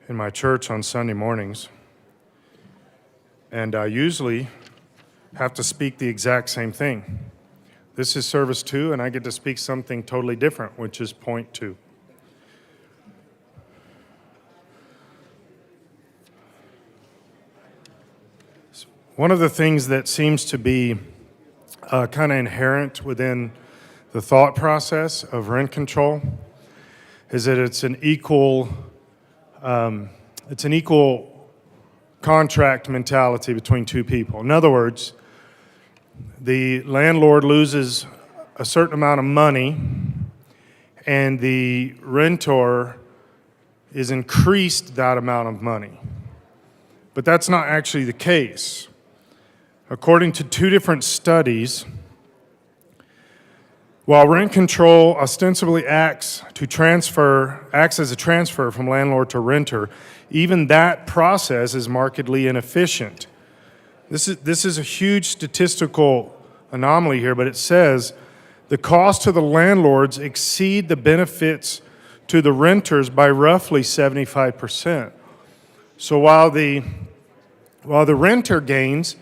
S9: in my church on Sunday mornings, and I usually have to speak the exact same thing. This is service 2, and I get to speak something totally different, which is point 2. one of the things that seems to be kind of inherent within the thought process of rent control is that it's an equal contract mentality between two people. In other words, the landlord loses a certain amount of money and the renter is increased that amount of money. But that's not actually the case. According to two different studies, while rent control ostensibly acts as a transfer from landlord to renter, even that process is markedly inefficient. This is a huge statistical anomaly here, but it says the cost to the landlords exceed the benefits to the renters by roughly 75%. So while the renter gains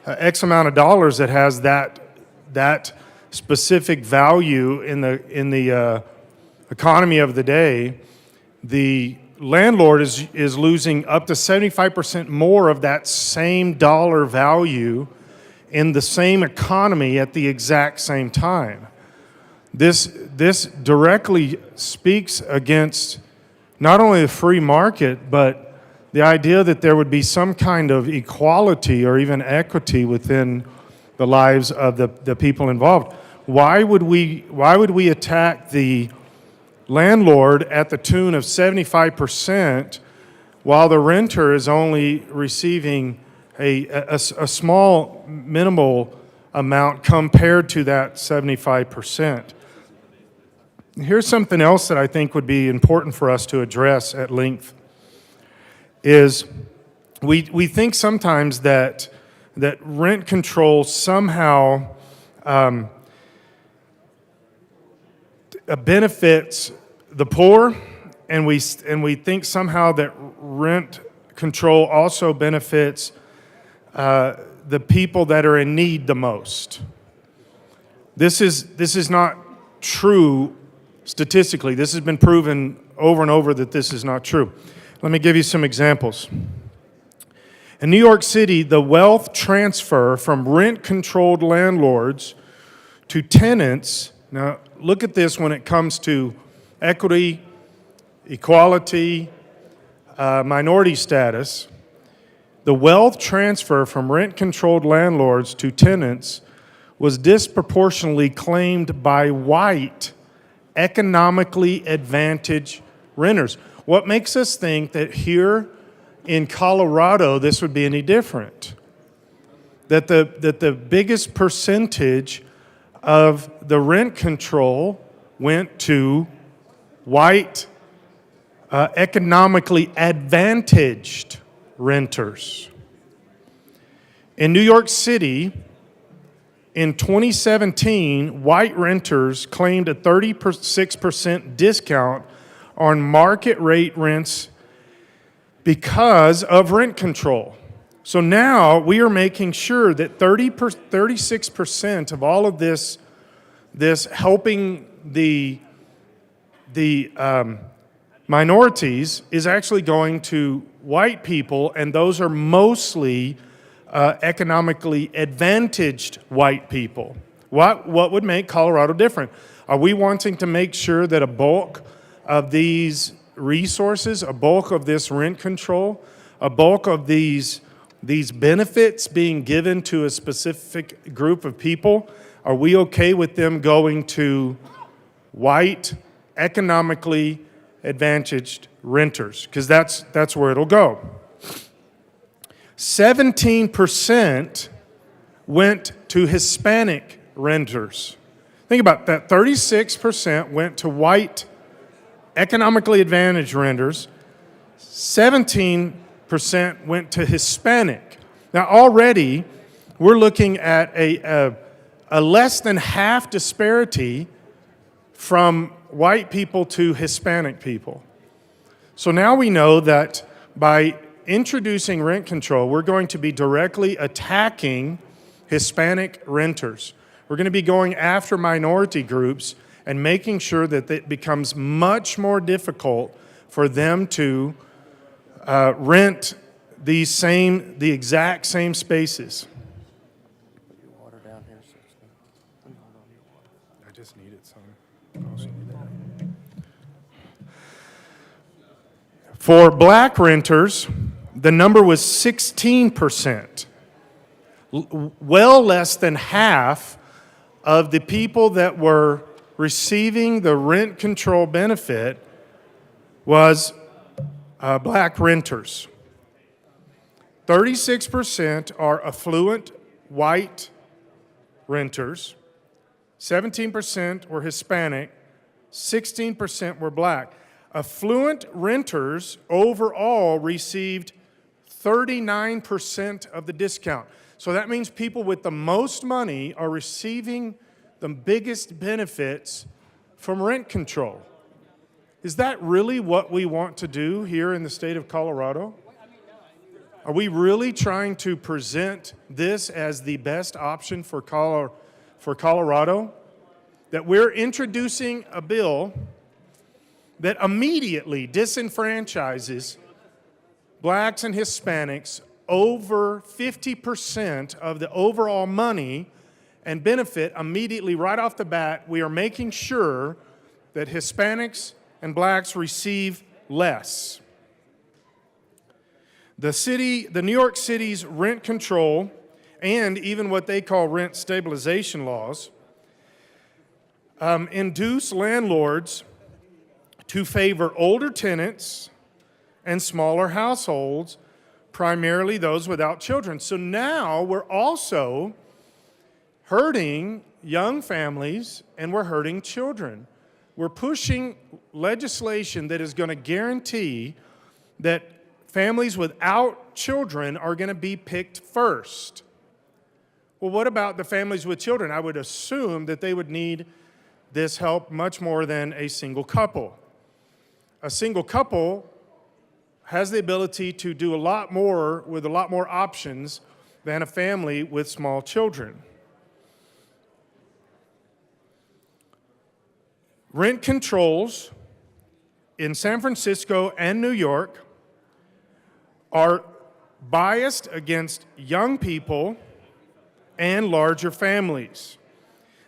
S9: X amount of dollars that has that specific value in the economy of the day, the landlord is losing up to 75% more of that same dollar value in the same economy at the exact same time. This directly speaks against not only the free market, but the idea that there would be some kind of equality or even equity within the lives of the people involved. Why would we attack the landlord at the tune of 75% while the renter is only receiving a small minimal amount compared to that 75%? Here's something else that I think would be important for us to address at length is we think sometimes that rent control somehow benefits the poor, and we think somehow that rent control also benefits the people that are in need the most. This is not true statistically. This has been proven over and over that this is not true. Let me give you some examples. In New York City, the wealth transfer from rent-controlled landlords to tenants, now look at this when it comes to equity, equality, minority status. The wealth transfer from rent-controlled landlords to tenants was disproportionately claimed by white, economically advantaged renters. What makes us think that here in Colorado this would be any different? That the biggest percentage of the rent control went to white, economically advantaged renters. In New York City, in 2017, white renters claimed a 36% discount on market rate rents because of rent control. So now we are making sure that 36% of all of this helping the minorities is actually going to white people, and those are mostly economically advantaged white people. What would make Colorado different? Are we wanting to make sure that a bulk of these resources, a bulk of this rent control, a bulk of these benefits being given to a specific group of people, are we okay with them going to white, economically advantaged renters? Because that's where it'll go. 17% went to Hispanic renters. Think about that. 36% went to white, economically advantaged renters. 17% went to Hispanic. Now already we're looking at a less than half disparity from white people to Hispanic people. So now we know that by introducing rent control, we're going to be directly attacking Hispanic renters. We're going to be going after minority groups and making sure that it becomes much more difficult for them to rent the exact same spaces. I just need it, son. For black renters, the number was 16%. Well less than half of the people that were receiving the rent control benefit was black renters. 36% are affluent white renters, 17% were Hispanic, 16% were black. Affluent renters overall received 39% of the discount. So that means people with the most money are receiving the biggest benefits from rent control. Is that really what we want to do here in the state of Colorado? Are we really trying to present this as the best option for Colorado? That we're introducing a bill that immediately disenfranchises blacks and Hispanics over 50% of the overall money and benefit immediately right off the bat. We are making sure that Hispanics and blacks receive less. The New York City's rent control and even what they call rent stabilization laws induce landlords to favor older tenants and smaller households, primarily those without children. So now we're also hurting young families and we're hurting children. We're pushing legislation that is going to guarantee that families without children are going to be picked first. Well, what about the families with children? I would assume that they would need this help much more than a single couple. A single couple has the ability to do a lot more with a lot more options than a family with small children. Rent controls in San Francisco and New York are biased against young people and larger families.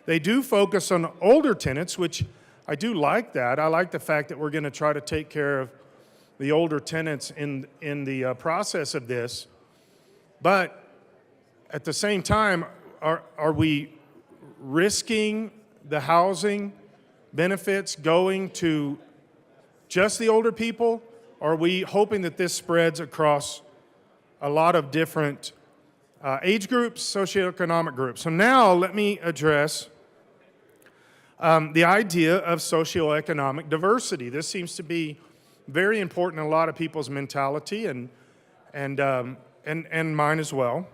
S9: They do focus on older tenants, which I do like that. I like the fact that we're going to try to take care of the older tenants in the process of this. But at the same time, are we risking the housing benefits going to just the older people? Or are we hoping that this spreads across a lot of different age groups, socioeconomic groups? So now let me address the idea of socioeconomic diversity. This seems to be very important in a lot of people's mentality and mine as well.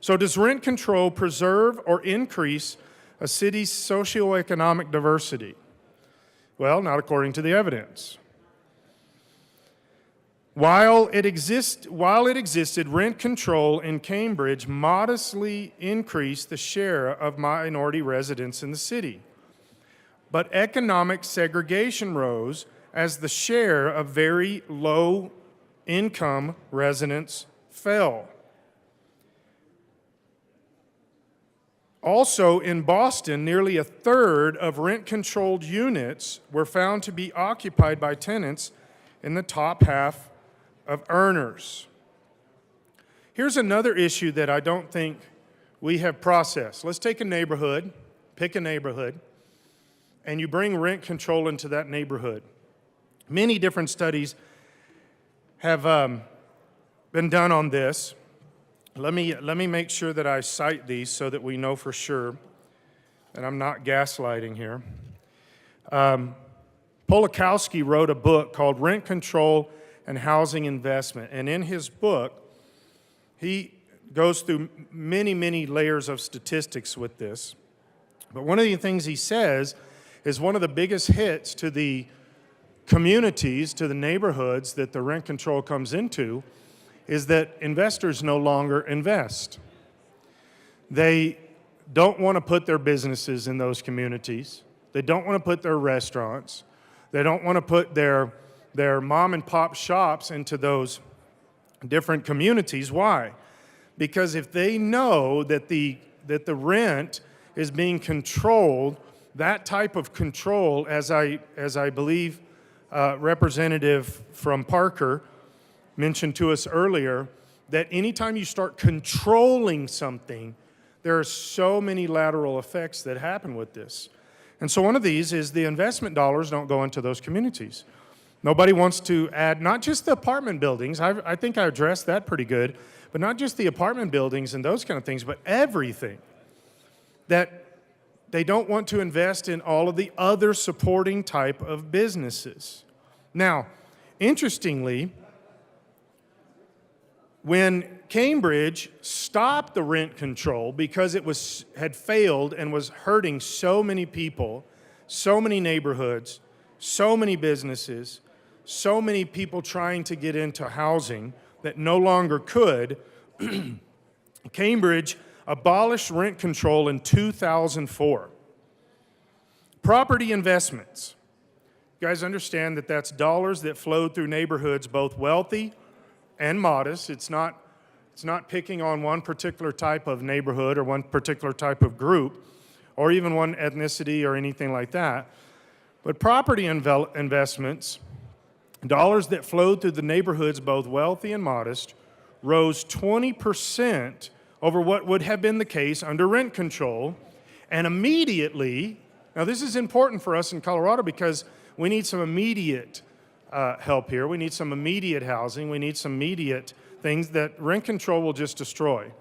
S9: So does rent control preserve or increase a city's socioeconomic diversity? Well, not according to the evidence. While it existed, rent control in Cambridge modestly increased the share of minority residents in the city. But economic segregation rose as the share of very low-income residents fell. Also, in Boston, nearly a third of rent-controlled units were found to be occupied by tenants in the top half of earners. Here's another issue that I don't think we have processed. Let's take a neighborhood, pick a neighborhood, and you bring rent control into that neighborhood. Many different studies have been done on this. Let me make sure that I cite these so that we know for sure that I'm not gaslighting here. Polakowski wrote a book called Rent Control and Housing Investment. And in his book, he goes through many, many layers of statistics with this. But one of the things he says is one of the biggest hits to the communities, to the neighborhoods that the rent control comes into, is that investors no longer invest. They don't want to put their businesses in those communities. They don't want to put their restaurants. They don't want to put their mom and pop shops into those different communities. Why? Because if they know that the rent is being controlled, that type of control, as I believe Representative from Parker mentioned to us earlier, that anytime you start controlling something, there are so many lateral effects that happen with this. And so one of these is the investment dollars don't go into those communities. Nobody wants to add, not just the apartment buildings, I think I addressed that pretty good, but not just the apartment buildings and those kind of things, but everything. That they don't want to invest in all of the other supporting type of businesses. Now, interestingly, when Cambridge stopped the rent control because it had failed and was hurting so many people, so many neighborhoods, so many businesses, so many people trying to get into housing that no longer could, Cambridge abolished rent control in 2004. Property investments. You guys understand that that's dollars that flowed through neighborhoods, both wealthy and modest. It's not picking on one particular type of neighborhood or one particular type of group or even one ethnicity or anything like that. But property investments, dollars that flowed through the neighborhoods, both wealthy and modest, rose 20% over what would have been the case under rent control. And immediately, now this is important for us in Colorado because we need some immediate help here. We need some immediate housing. We need some immediate things that rent control will just destroy.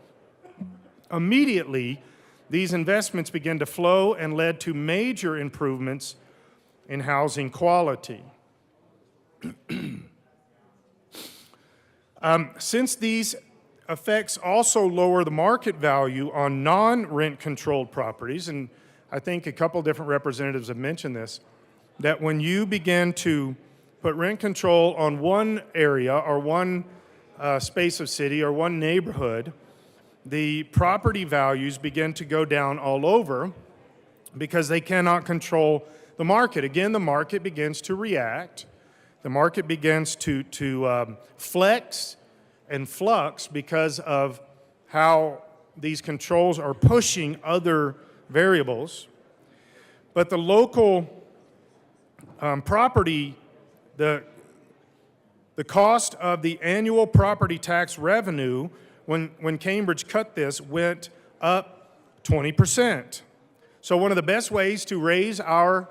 S9: Immediately, these investments began to flow and led to major improvements in housing quality. Since these effects also lower the market value on non-rent controlled properties, and I think a couple different representatives have mentioned this, that when you begin to put rent control on one area or one space of city or one neighborhood, the property values begin to go down all over because they cannot control the market. Again, the market begins to react. The market begins to flex and flux because of how these controls are pushing other variables. But the local property, the cost of the annual property tax revenue when Cambridge cut this went up 20%. So one of the best ways to raise our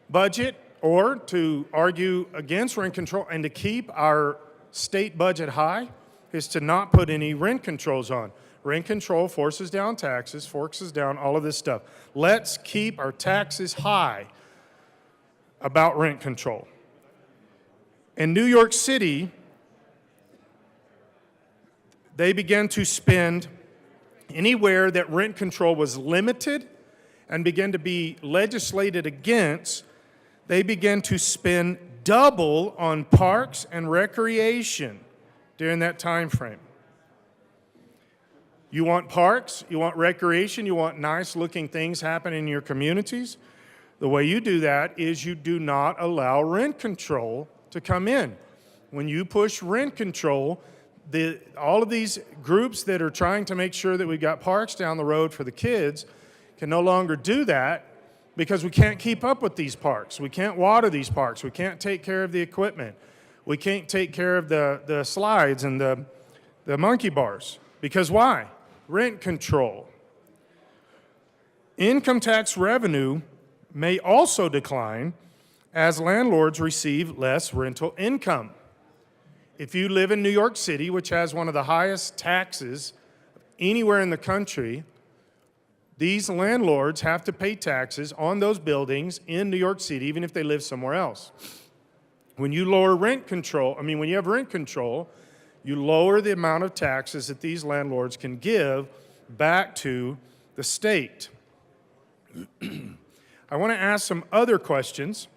S9: budget or to argue against rent control and to keep our state budget high is to not put any rent controls on. Rent control forces down taxes, forces down all of this stuff. Let's keep our taxes high about rent control. In New York City, they began to spend anywhere that rent control was limited and began to be legislated against, they began to spend double on parks and recreation during that time frame. You want parks, you want recreation, you want nice looking things happening in your communities. The way you do that is you do not allow rent control to come in. When you push rent control, all of these groups that are trying to make sure that we've got parks down the road for the kids can no longer do that because we can't keep up with these parks. We can't water these parks. We can't take care of the equipment. We can't take care of the slides and the monkey bars. Because why? Rent control. Income tax revenue may also decline as landlords receive less rental income. If you live in New York City, which has one of the highest taxes anywhere in the country, these landlords have to pay taxes on those buildings in New York City, even if they live somewhere else. When you lower rent control, when you have rent control, you lower the amount of taxes that these landlords can give back to the state. I want to ask some other questions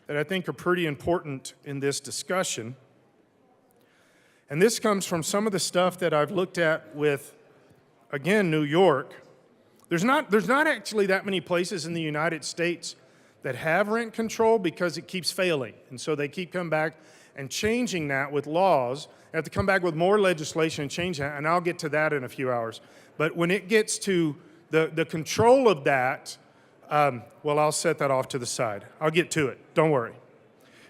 S9: that I think are pretty important in this discussion. And this comes from some of the stuff that I've looked at with, again, New York. There's not actually that many places in the United States that have rent control because it keeps failing. And so they keep coming back and changing that with laws. They have to come back with more legislation and change that, and I'll get to that in a few hours. But when it gets to the control of that, well, I'll set that off to the side. I'll get to it. Don't worry.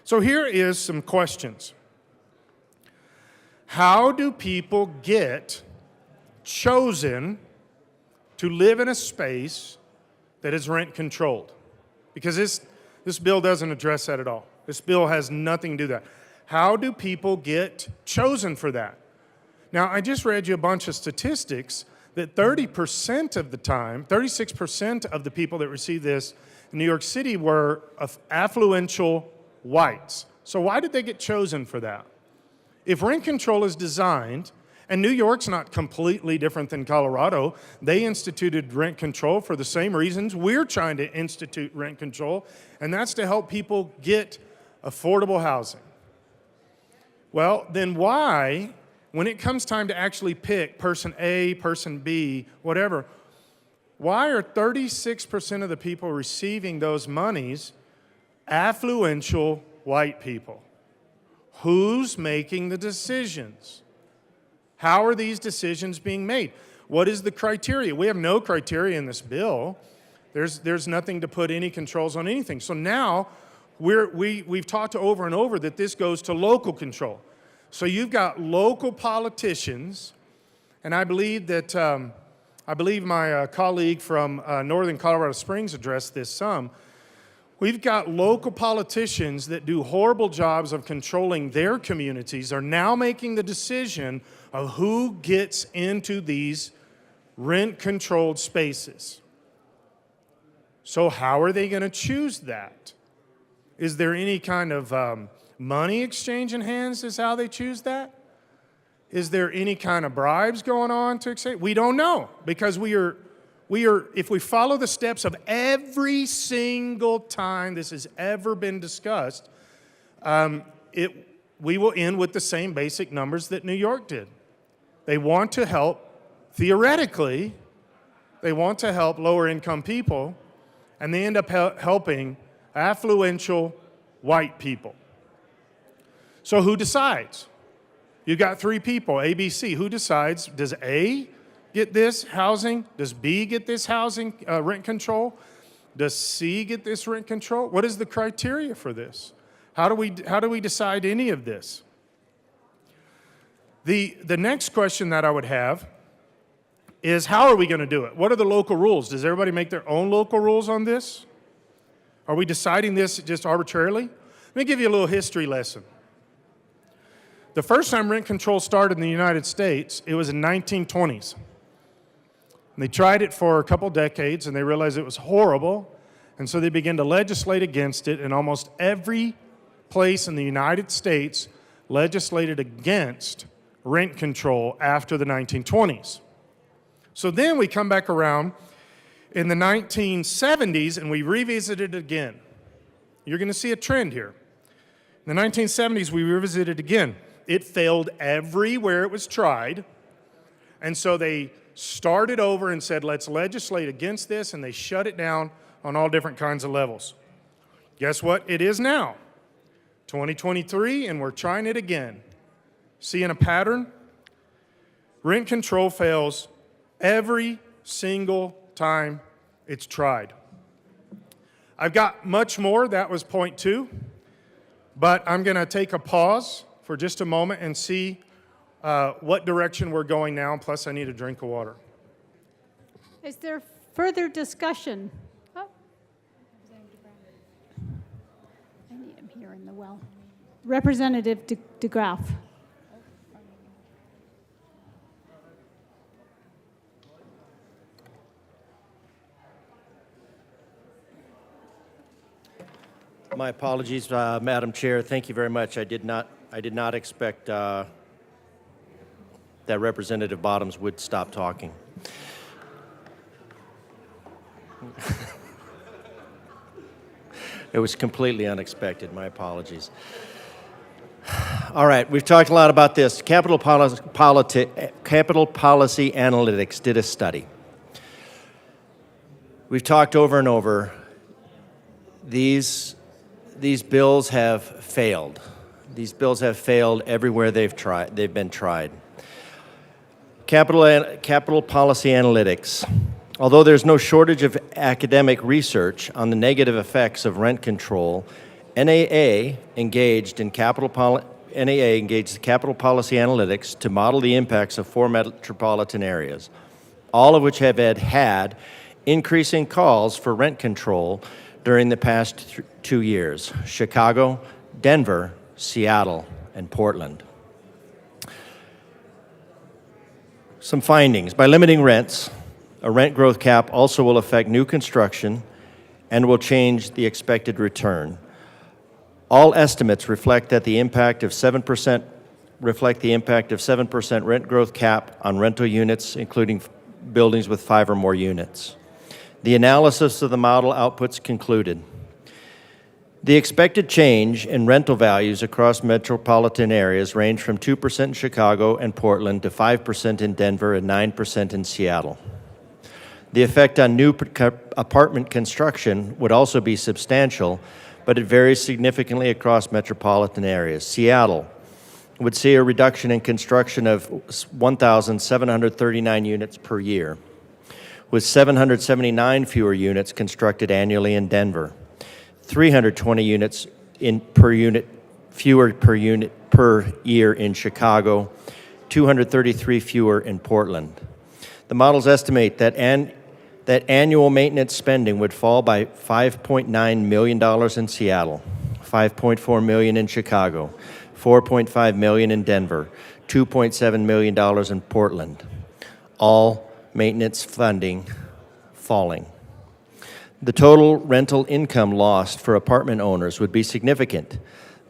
S9: So here is some questions. How do people get chosen to live in a space that is rent controlled? Because this bill doesn't address that at all. This bill has nothing to do with that. How do people get chosen for that? Now, I just read you a bunch of statistics that 30% of the time, 36% of the people that received this in New York City were affluential whites. So why did they get chosen for that? If rent control is designed, and New York's not completely different than Colorado, they instituted rent control for the same reasons we're trying to institute rent control, and that's to help people get affordable housing. Well, then why, when it comes time to actually pick person A, person B, whatever, why are 36% of the people receiving those monies affluential white people? Who's making the decisions? How are these decisions being made? What is the criteria? We have no criteria in this bill. There's nothing to put any controls on anything. So now we've talked over and over that this goes to local control. So you've got local politicians, and I believe that my colleague from Northern Colorado Springs addressed this some. We've got local politicians that do horrible jobs of controlling their communities are now making the decision of who gets into these rent-controlled spaces. So how are they going to choose that? Is there any kind of money exchange in hands is how they choose that? Is there any kind of bribes going on to exchange? We don't know, because we are, if we follow the steps of every single time this has ever been discussed, we will end with the same basic numbers that New York did. They want to help, theoretically, they want to help lower income people, and they end up helping affluential white people. So who decides? You got three people, A, B, C. Who decides? Does A get this housing? Does B get this housing rent control? Does C get this rent control? What is the criteria for this? How do we decide any of this? The next question that I would have is, how are we going to do it? What are the local rules? Does everybody make their own local rules on this? Are we deciding this just arbitrarily? Let me give you a little history lesson. The first time rent control started in the United States, it was in 1920s. And they tried it for a couple decades, and they realized it was horrible, and so they began to legislate against it, and almost every place in the United States legislated against rent control after the 1920s. So then we come back around in the 1970s, and we revisited it again. You're going to see a trend here. In the 1970s, we revisited it again. It failed everywhere it was tried, and so they started over and said, let's legislate against this, and they shut it down on all different kinds of levels. Guess what? It is now, 2023, and we're trying it again. Seeing a pattern? Rent control fails every single time it's tried. I've got much more. That was point 2. But I'm going to take a pause for just a moment and see what direction we're going now. Plus, I need a drink of water.
S8: Is there further discussion? Oh. I need him here in the well. Representative DeGraaf.
S15: My apologies, Madam Chair. Thank you very much. I did not expect that Representative Bottoms would stop talking. It was completely unexpected. My apologies. All right, we've talked a lot about this. Capital Policy Analytics did a study. We've talked over and over. These bills have failed. These bills have failed everywhere they've been tried. Capital policy analytics. Although there's no shortage of academic research on the negative effects of rent control, NAA engaged capital policy analytics to model the impacts of 4 metropolitan areas, all of which have had increasing calls for rent control during the past 2 years: Chicago, Denver, Seattle, and Portland. Some findings. By limiting rents, a rent growth cap also will affect new construction and will change the expected return. All estimates reflect the impact of 7% rent growth cap on rental units, including buildings with 5 or more units. The analysis of the model outputs concluded: the expected change in rental values across metropolitan areas range from 2% in Chicago and Portland to 5% in Denver and 9% in Seattle. The effect on new apartment construction would also be substantial, but it varies significantly across metropolitan areas. Seattle would see a reduction in construction of 1,739 units per year, with 779 fewer units constructed annually in Denver, 320 units fewer per year in Chicago, 233 fewer in Portland. The models estimate that annual maintenance spending would fall by $5.9 million in Seattle, $5.4 million in Chicago, $4.5 million in Denver, $2.7 million in Portland. All maintenance funding falling. The total rental income lost for apartment owners would be significant.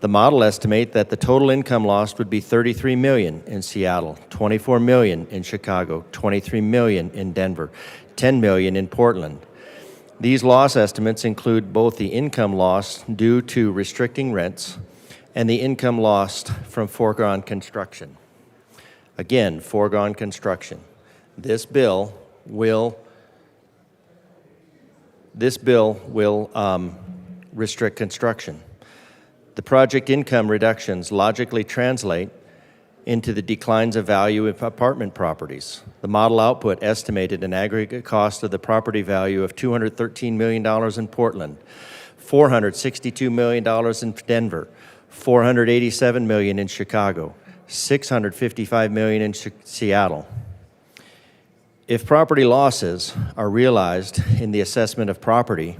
S15: The model estimate that the total income lost would be $33 million in Seattle, $24 million in Chicago, $23 million in Denver, $10 million in Portland. These loss estimates include both the income loss due to restricting rents and the income lost from foregone construction. Again, foregone construction. This bill will restrict construction. The project income reductions logically translate into the declines of value of apartment properties. The model output estimated an aggregate cost of the property value of $213 million in Portland, $462 million in Denver, $487 million in Chicago, $655 million in Seattle. If property losses are realized in the assessment of property,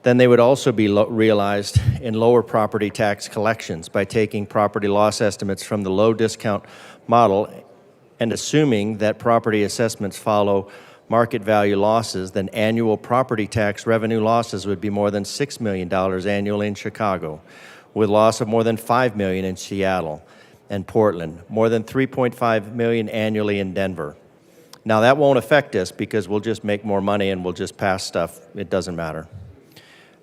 S15: then they would also be realized in lower property tax collections by taking property loss estimates from the low discount model and assuming that property assessments follow market value losses, then annual property tax revenue losses would be more than $6 million annually in Chicago, with loss of more than $5 million in Seattle and Portland, more than $3.5 million annually in Denver. Now that won't affect us because we'll just make more money and we'll just pass stuff. It doesn't matter.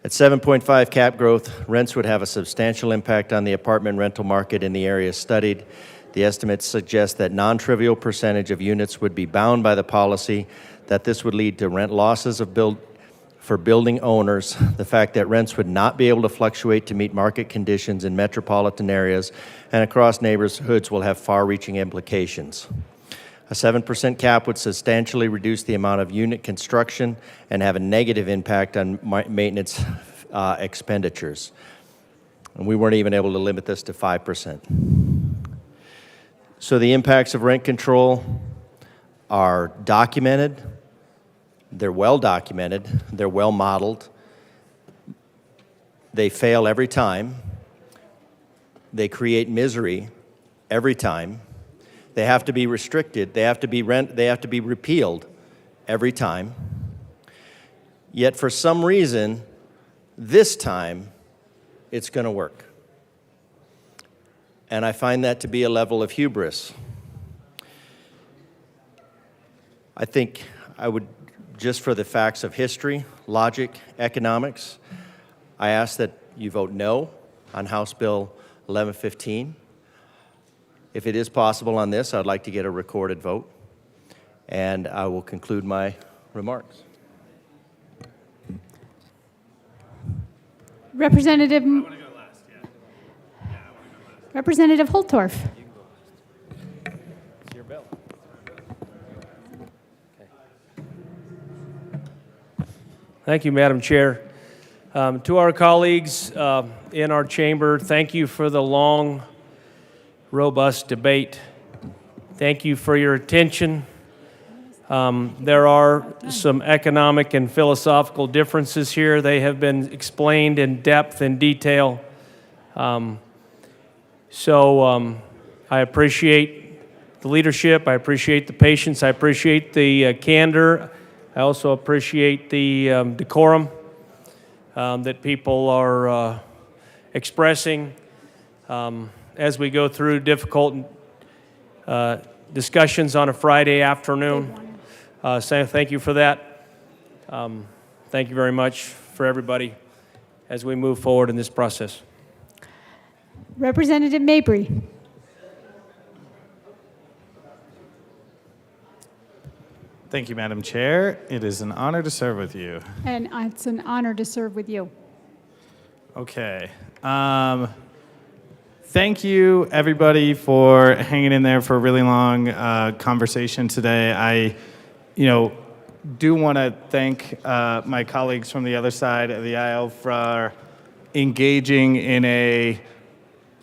S15: At 7.5 cap growth, rents would have a substantial impact on the apartment rental market in the areas studied. The estimates suggest that non-trivial percentage of units would be bound by the policy, that this would lead to rent losses for building owners, the fact that rents would not be able to fluctuate to meet market conditions in metropolitan areas and across neighborhoods will have far-reaching implications. A 7% cap would substantially reduce the amount of unit construction and have a negative impact on maintenance expenditures. And we weren't even able to limit this to 5%. So the impacts of rent control are documented, they're well documented, they're well modeled, they fail every time, they create misery every time. They have to be restricted, they have to be repealed every time. Yet for some reason, this time, it's going to work. And I find that to be a level of hubris. I think I would, just for the facts of history, logic, economics, I ask that you vote no on House Bill 1115. If it is possible on this, I'd like to get a recorded vote, and I will conclude my remarks.
S8: Representative Representative Holtorf.
S4: Your bill. Thank you, Madam Chair. To our colleagues in our chamber, thank you for the long, robust debate. Thank you for your attention. There are some economic and philosophical differences here. They have been explained in depth and detail. So I appreciate the leadership. I appreciate the patience. I appreciate the candor. I also appreciate the decorum that people are expressing as we go through difficult discussions on a Friday afternoon. So thank you for that. Thank you very much for everybody as we move forward in this process.
S8: Representative Mabry.
S10: Thank you, Madam Chair. It is an honor to serve with you.
S8: And it's an honor to serve with you.
S10: Okay. Thank you, everybody, for hanging in there for a really long conversation today. I, do want to thank my colleagues from the other side of the aisle for engaging in a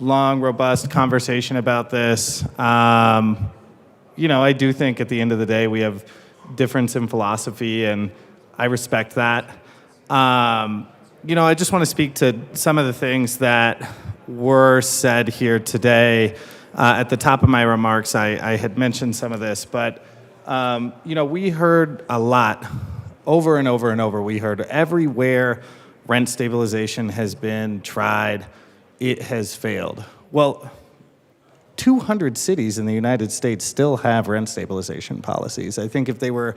S10: long, robust conversation about this. I do think at the end of the day we have difference in philosophy, and I respect that. I just want to speak to some of the things that were said here today. At the top of my remarks, I had mentioned some of this, but we heard a lot, over and over and over. We heard everywhere rent stabilization has been tried, it has failed. Well, 200 cities in the United States still have rent stabilization policies. I think if they were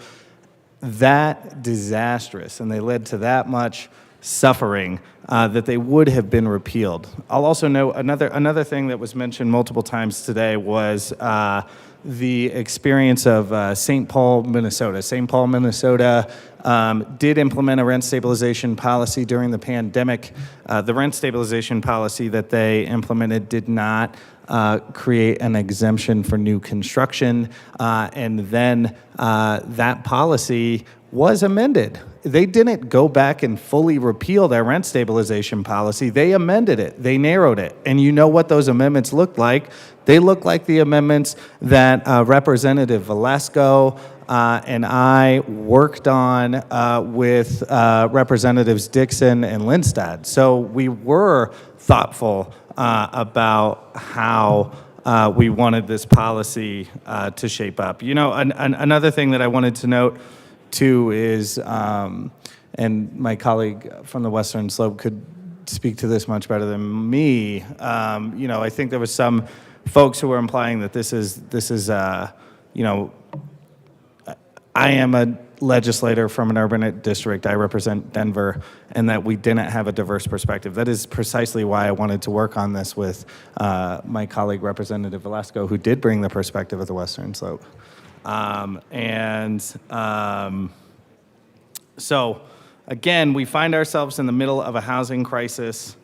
S10: that disastrous and they led to that much suffering, that they would have been repealed. I'll also note another thing that was mentioned multiple times today was the experience of St. Paul, Minnesota. St. Paul, Minnesota did implement a rent stabilization policy during the pandemic. The rent stabilization policy that they implemented did not create an exemption for new construction, and then that policy was amended. They didn't go back and fully repeal their rent stabilization policy. They amended it. They narrowed it. And you know what those amendments looked like? They look like the amendments that Representative Velasco and I worked on with Representatives Dixon and Lindstad. So we were thoughtful about how we wanted this policy to shape up. Another thing that I wanted to note too is, and my colleague from the Western Slope could speak to this much better than me. I think there was some folks who were implying that this is I am a legislator from an urban district. I represent Denver, and that we didn't have a diverse perspective. That is precisely why I wanted to work on this with my colleague, Representative Velasco, who did bring the perspective of the Western Slope. So, again, we find ourselves in the middle of a housing crisis.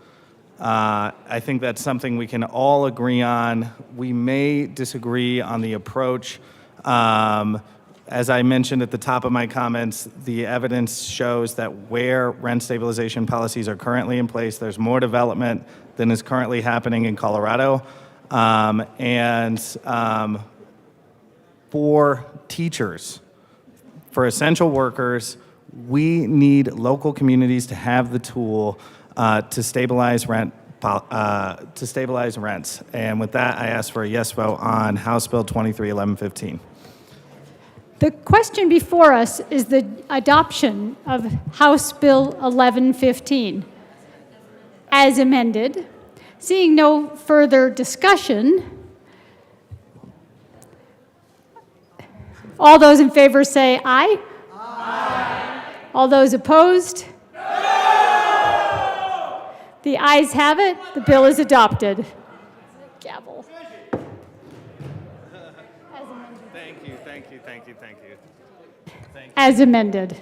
S10: I think that's something we can all agree on. We may disagree on the approach. As I mentioned at the top of my comments, the evidence shows that where rent stabilization policies are currently in place, there's more development than is currently happening in Colorado. For teachers, for essential workers, we need local communities to have the tool to stabilize rents. And with that, I ask for a yes vote on House Bill 231115.
S8: The question before us is the adoption of House Bill 1115 as amended. Seeing no further discussion, all those in favor say aye. Aye. All those opposed? No! The ayes have it. The bill is adopted. Gavel.
S10: Thank you.
S8: As amended.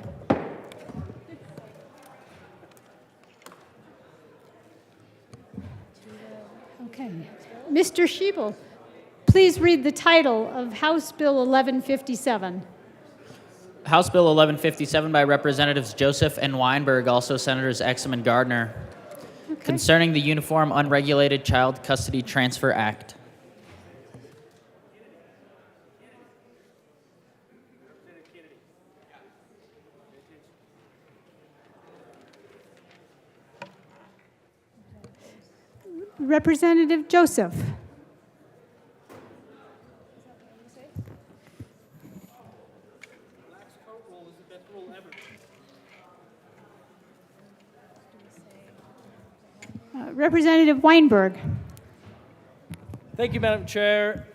S8: Okay. Mr. Schiebel, please read the title of House Bill 1157.
S3: House Bill 1157 by Representatives Joseph and Weinberg, also Senators Exum and Gardner, concerning the Uniform Unregulated Child Custody Transfer Act.
S8: Representative Joseph. Representative Weinberg.
S21: Thank you, Madam Chair.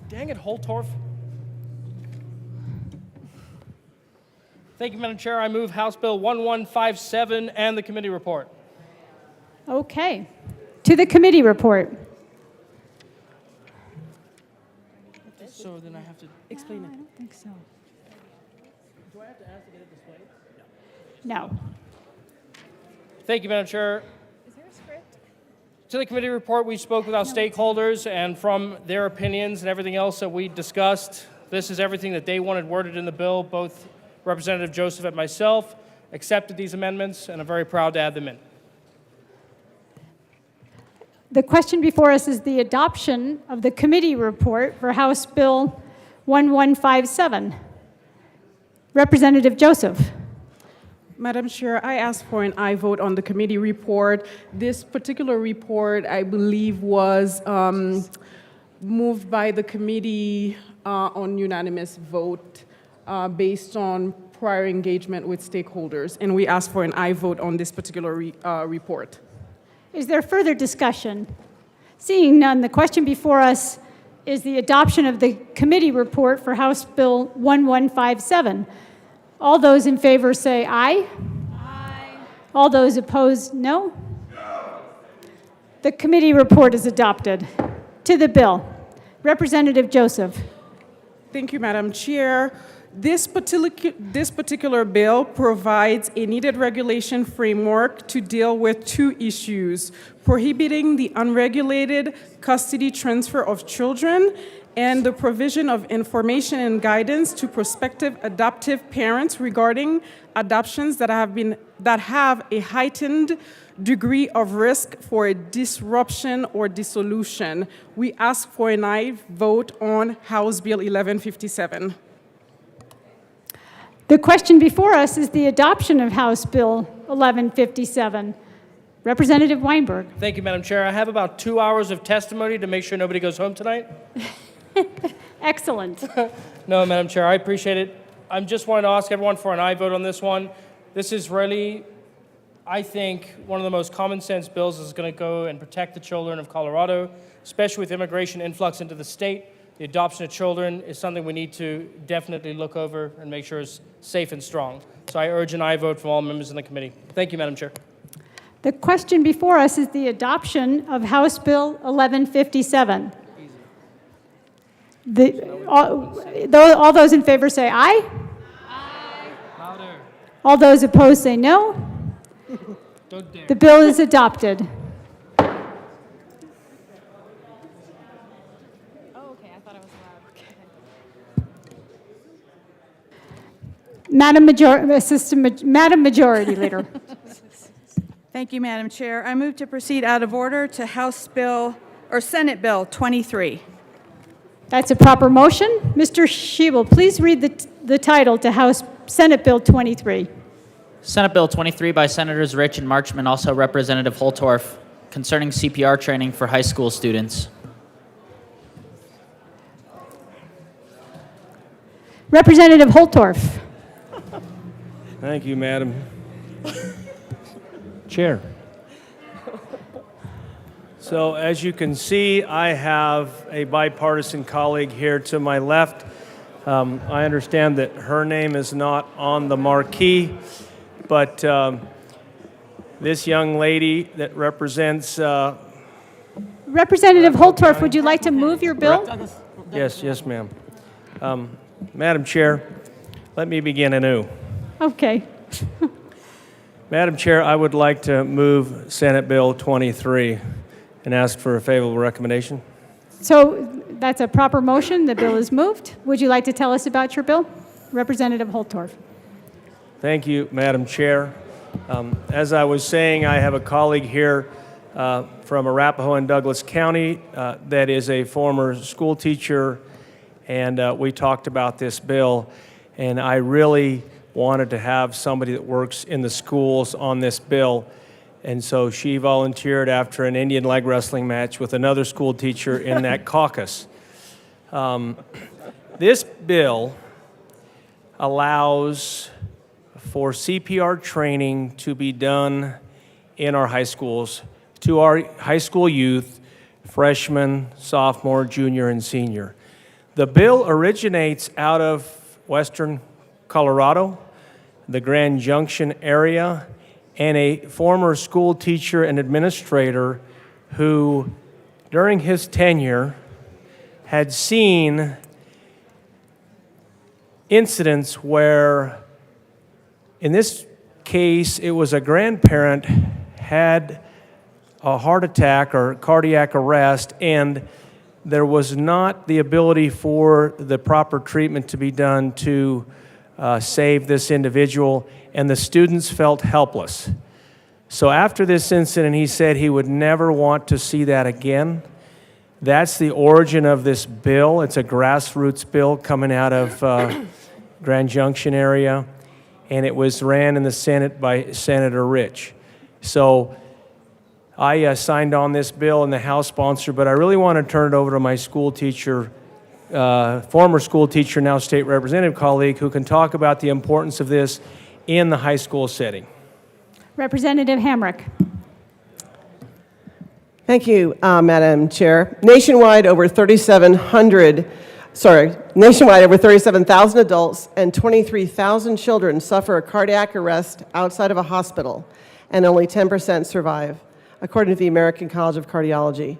S21: Dang it, Holtorf. Thank you, Madam Chair. I move House Bill 1157 and the committee report.
S8: Okay. To the committee report.
S21: So then I have to explain it.
S8: I don't think so.
S21: Do I have to ask to get it displayed?
S8: No.
S21: Thank you, Madam Chair.
S11: Is there a script?
S21: To the committee report, we spoke with our stakeholders, and from their opinions and everything else that we discussed, this is everything that they wanted worded in the bill. Both Representative Joseph and myself accepted these amendments, and I'm very proud to add them in.
S8: The question before us is the adoption of the committee report for House Bill 1157. Representative Joseph.
S22: Madam Chair, I ask for an aye vote on the committee report. This particular report, I believe, was moved by the committee on unanimous vote based on prior engagement with stakeholders, and we ask for an aye vote on this particular report.
S8: Is there further discussion? Seeing none, the question before us is the adoption of the committee report for House Bill 1157. All those in favor say aye. Aye. All those opposed, no. No. The committee report is adopted. To the bill. Representative Joseph.
S22: Thank you, Madam Chair. This particular bill provides a needed regulation framework to deal with two issues: prohibiting the unregulated custody transfer of children and the provision of information and guidance to prospective adoptive parents regarding adoptions that have a heightened degree of risk for a disruption or dissolution. We ask for an aye vote on House Bill 1157.
S8: The question before us is the adoption of House Bill 1157. Representative Weinberg.
S21: Thank you, Madam Chair. I have about 2 hours of testimony to make sure nobody goes home tonight.
S8: Excellent.
S21: No, Madam Chair, I appreciate it. I just wanted to ask everyone for an aye vote on this one. This is really, I think, one of the most common sense bills that's going to go and protect the children of Colorado, especially with immigration influx into the state. The adoption of children is something we need to definitely look over and make sure is safe and strong. So I urge an aye vote from all members in the committee. Thank you, Madam Chair.
S8: The question before us is the adoption of House Bill 1157. All those in favor say aye. Aye.
S21: Louder.
S8: All those opposed say no.
S21: Don't dare.
S8: The bill is adopted. Madam Majority Leader.
S24: Thank you, Madam Chair. I move to proceed out of order to Senate Bill 23.
S8: That's a proper motion. Mr. Schiebel, please read the title to Senate Bill 23.
S3: Senate Bill 23 by Senators Rich and Marchman, also Representative Holtorf, concerning CPR training for high school students.
S8: Representative Holtorf.
S4: Thank you, Madam Chair. So as you can see, I have a bipartisan colleague here to my left. I understand that her name is not on the marquee, but this young lady that represents...
S8: Representative Holtorf, would you like to move your bill?
S4: Yes, ma'am. Madam Chair, let me begin anew.
S8: Okay.
S4: Madam Chair, I would like to move Senate Bill 23. and ask for a favorable recommendation.
S8: So that's a proper motion. The bill is moved. Would you like to tell us about your bill? Representative Holtorf.
S4: Thank you, Madam Chair. As I was saying, I have a colleague here from Arapahoe and Douglas County that is a former school teacher, and we talked about this bill, and I really wanted to have somebody that works in the schools on this bill, and so she volunteered after an Indian leg wrestling match with another school teacher in that caucus. This bill allows for CPR training to be done in our high schools to our high school youth, freshman, sophomore, junior, and senior. The bill originates out of western Colorado, the Grand Junction area, and a former school teacher and administrator who, during his tenure, had seen incidents where, in this case, it was a grandparent had a heart attack or cardiac arrest, and there was not the ability for the proper treatment to be done to save this individual, and the students felt helpless. So after this incident, he said he would never want to see that again. That's the origin of this bill. It's a grassroots bill coming out of Grand Junction area, and it was ran in the Senate by Senator Rich. So I signed on this bill and the House sponsor, but I really want to turn it over to my school teacher, former school teacher, now state representative colleague, who can talk about the importance of this in the high school setting.
S8: Representative Hamrick.
S2: Thank you, Madam Chair. Nationwide, over 37,000 adults and 23,000 children suffer a cardiac arrest outside of a hospital, and only 10% survive, according to the American College of Cardiology.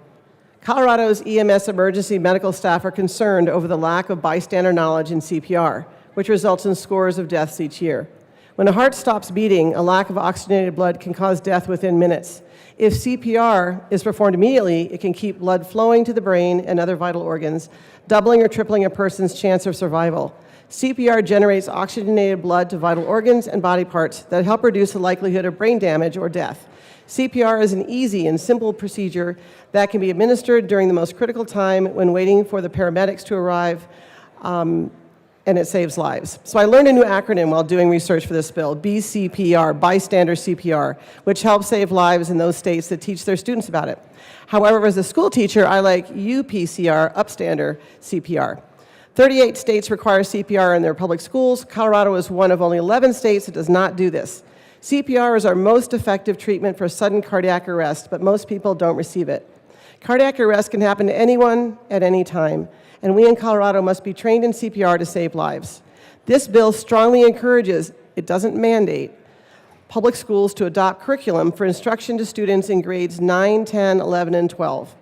S2: Colorado's EMS emergency medical staff are concerned over the lack of bystander knowledge in CPR, which results in scores of deaths each year. When a heart stops beating, a lack of oxygenated blood can cause death within minutes. If CPR is performed immediately, it can keep blood flowing to the brain and other vital organs, doubling or tripling a person's chance of survival. CPR generates oxygenated blood to vital organs and body parts that help reduce the likelihood of brain damage or death. CPR is an easy and simple procedure that can be administered during the most critical time when waiting for the paramedics to arrive, and it saves lives. So I learned a new acronym while doing research for this bill, BCPR, Bystander CPR, which helps save lives in those states that teach their students about it. However, as a school teacher, I like UPCR, Upstander CPR. 38 states require CPR in their public schools. Colorado is one of only 11 states that does not do this. CPR is our most effective treatment for sudden cardiac arrest, but most people don't receive it. Cardiac arrest can happen to anyone at any time, and we in Colorado must be trained in CPR to save lives. This bill strongly encourages, it doesn't mandate, public schools to adopt curriculum for instruction to students in grades 9, 10, 11, and 12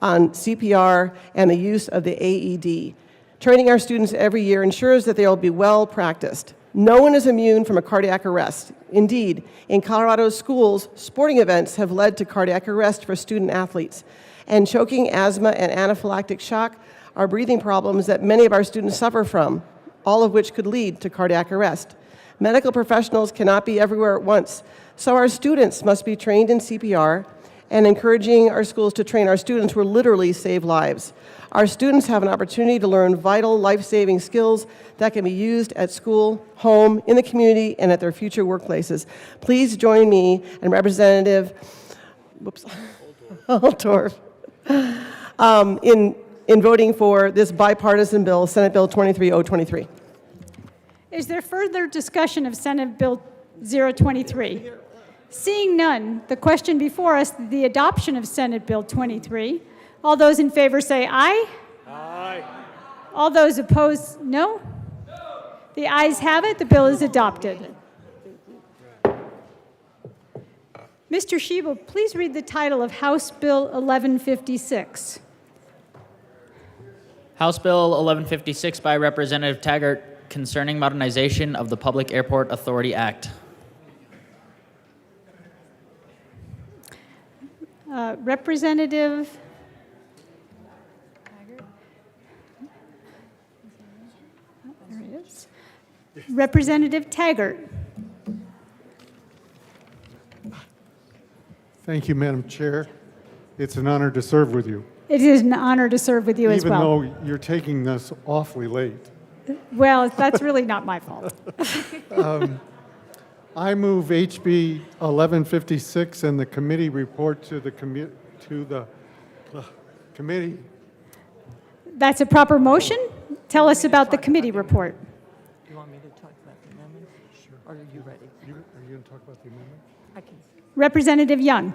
S2: on CPR and the use of the AED. Training our students every year ensures that they will be well practiced. No one is immune from a cardiac arrest. Indeed, in Colorado's schools, sporting events have led to cardiac arrest for student athletes. And choking, asthma, and anaphylactic shock are breathing problems that many of our students suffer from, all of which could lead to cardiac arrest. Medical professionals cannot be everywhere at once, so our students must be trained in CPR, and encouraging our schools to train our students will literally save lives. Our students have an opportunity to learn vital life-saving skills that can be used at school, home, in the community, and at their future workplaces. Please join me and Representative Holtorf in voting for this bipartisan bill, Senate Bill 23023.
S8: Is there further discussion of Senate Bill 023? Seeing none, the question before us, the adoption of Senate Bill 23. All those in favor say aye.
S4: Aye.
S8: All those opposed, no? The ayes have it. The bill is adopted. Mr. Sheba, please read the title of House Bill 1156.
S3: House Bill 1156 by Representative Taggart concerning modernization of the Public Airport Authority Act.
S8: Representative there he is. Representative Taggart.
S5: Thank you, Madam Chair. It's an honor to serve with you.
S8: It is an honor to serve with you as well.
S5: Even though you're taking this awfully late.
S8: Well, that's really not my fault.
S5: I move HB 1156 and the committee report to the committee.
S8: That's a proper motion? Tell us about the committee report.
S12: You want me to talk about the amendment? Sure. Or are you ready?
S5: Are you going to talk about the amendment?
S12: I can.
S8: Representative Young.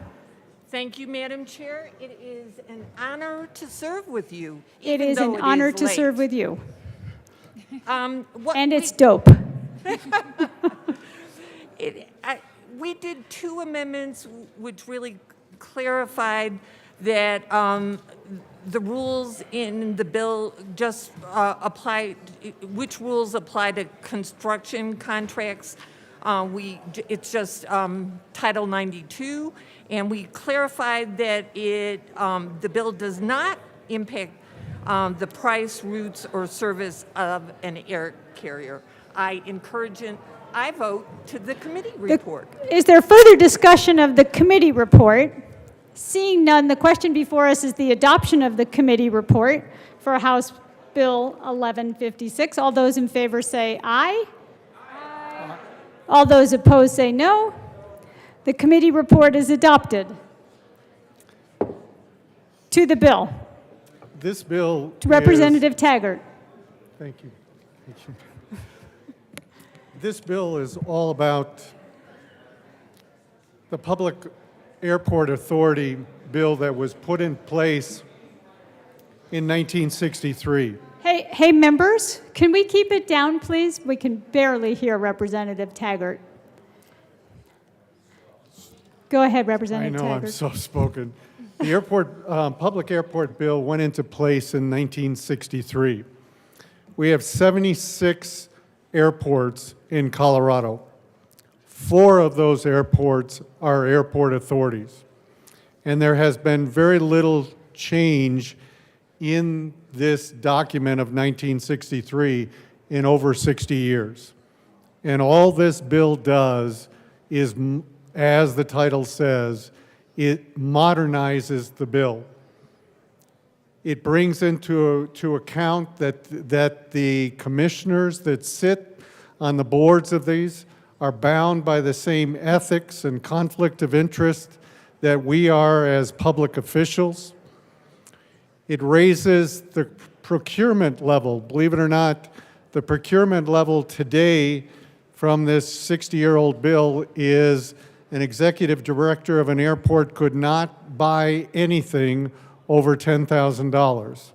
S12: Thank you, Madam Chair. It is an honor to serve with you.
S8: It is an honor to serve with you. And it's
S12: we-
S8: dope.
S12: We did two amendments which really clarified that the rules in the bill just apply, which rules apply to construction contracts. It's just Title 92, and we clarified that the bill does not impact the price, routes, or service of an air carrier. I vote to the committee report.
S8: Is there further discussion of the committee report? Seeing none, the question before us is the adoption of the committee report for House Bill 1156. All those in favor say aye. Aye. All those opposed say no. The committee report is adopted. To the bill.
S5: This bill
S8: To Representative Taggart.
S5: Thank you. Thank you. This bill is all about the Public Airport Authority bill that was put in place in 1963.
S8: Hey, members, can we keep it down, please? We can barely hear Representative Taggart. Go ahead, Representative
S5: I know,
S8: Taggart.
S5: I'm soft-spoken. The Public Airport Bill went into place in 1963. We have 76 airports in Colorado. 4 of those airports are airport authorities. And there has been very little change in this document of 1963 in over 60 years. And all this bill does is, as the title says, it modernizes the bill. It brings into account that the commissioners that sit on the boards of these are bound by the same ethics and conflict of interest that we are as public officials. It raises the procurement level. Believe it or not, the procurement level today from this 60-year-old bill is an executive director of an airport could not buy anything over $10,000.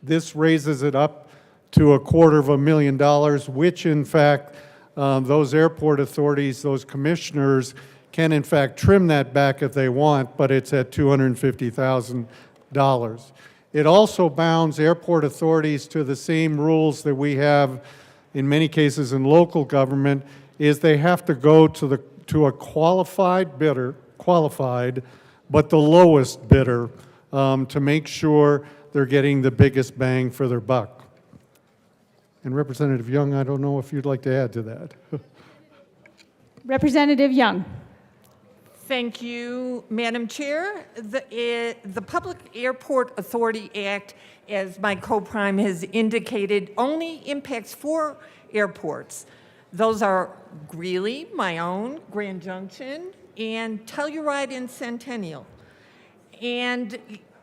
S5: This raises it up to $250,000, which in fact, those airport authorities, those commissioners can in fact trim that back if they want, but it's at $250,000. It also bounds airport authorities to the same rules that we have in many cases in local government, is they have to go to a qualified bidder, but the lowest bidder, to make sure they're getting the biggest bang for their buck. And Representative Young, I don't know if you'd like to add to that.
S8: Representative Young.
S12: Thank you, Madam Chair. The Public Airport Authority Act, as my co-prime has indicated, only impacts 4 airports. Those are Greeley, my own, Grand Junction, and Telluride and Centennial. And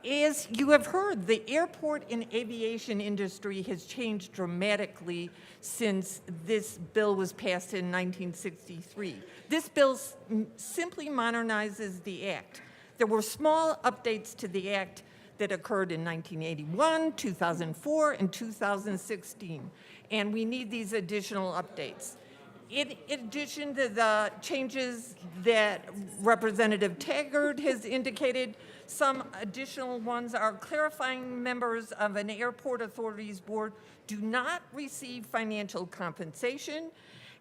S12: as you have heard, the airport and aviation industry has changed dramatically since this bill was passed in 1963. This bill simply modernizes the Act. There were small updates to the Act that occurred in 1981, 2004, and 2016, and we need these additional updates. In addition to the changes that Representative Taggart has indicated, some additional ones are clarifying members of an airport authority's board do not receive financial compensation,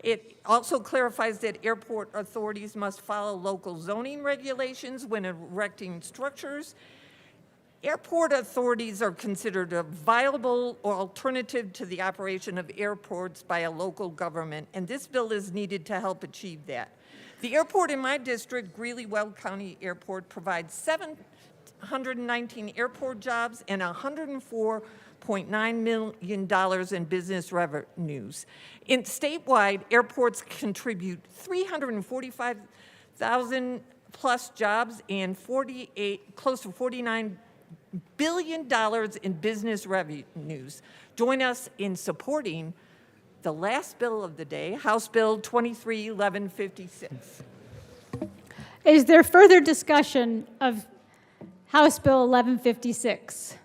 S12: It also clarifies that airport authorities must follow local zoning regulations when erecting structures. Airport authorities are considered a viable alternative to the operation of airports by a local government, and this bill is needed to help achieve that. The airport in my district, Greeley-Weld County Airport, provides 719 airport jobs and $104.9 million in business revenues. In statewide, airports contribute 345,000 plus jobs and close to $49 billion in business revenues. Join us in supporting the last bill of the day, House Bill 23-1156.
S8: Is there further discussion of House Bill 1156?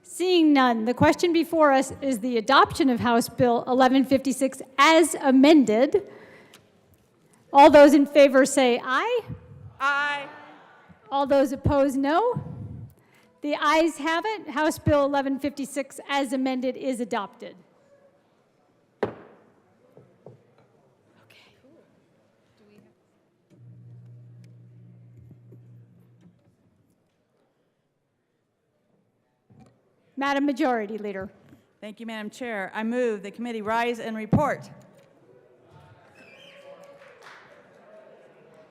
S8: Seeing none, the question before us is the adoption of House Bill 1156 as amended. All those in favor say aye.
S12: Aye.
S8: All those opposed, no. The ayes have it. House Bill 1156 as amended is adopted. Madam Majority Leader.
S24: Thank you, Madam Chair. I move the committee rise and report.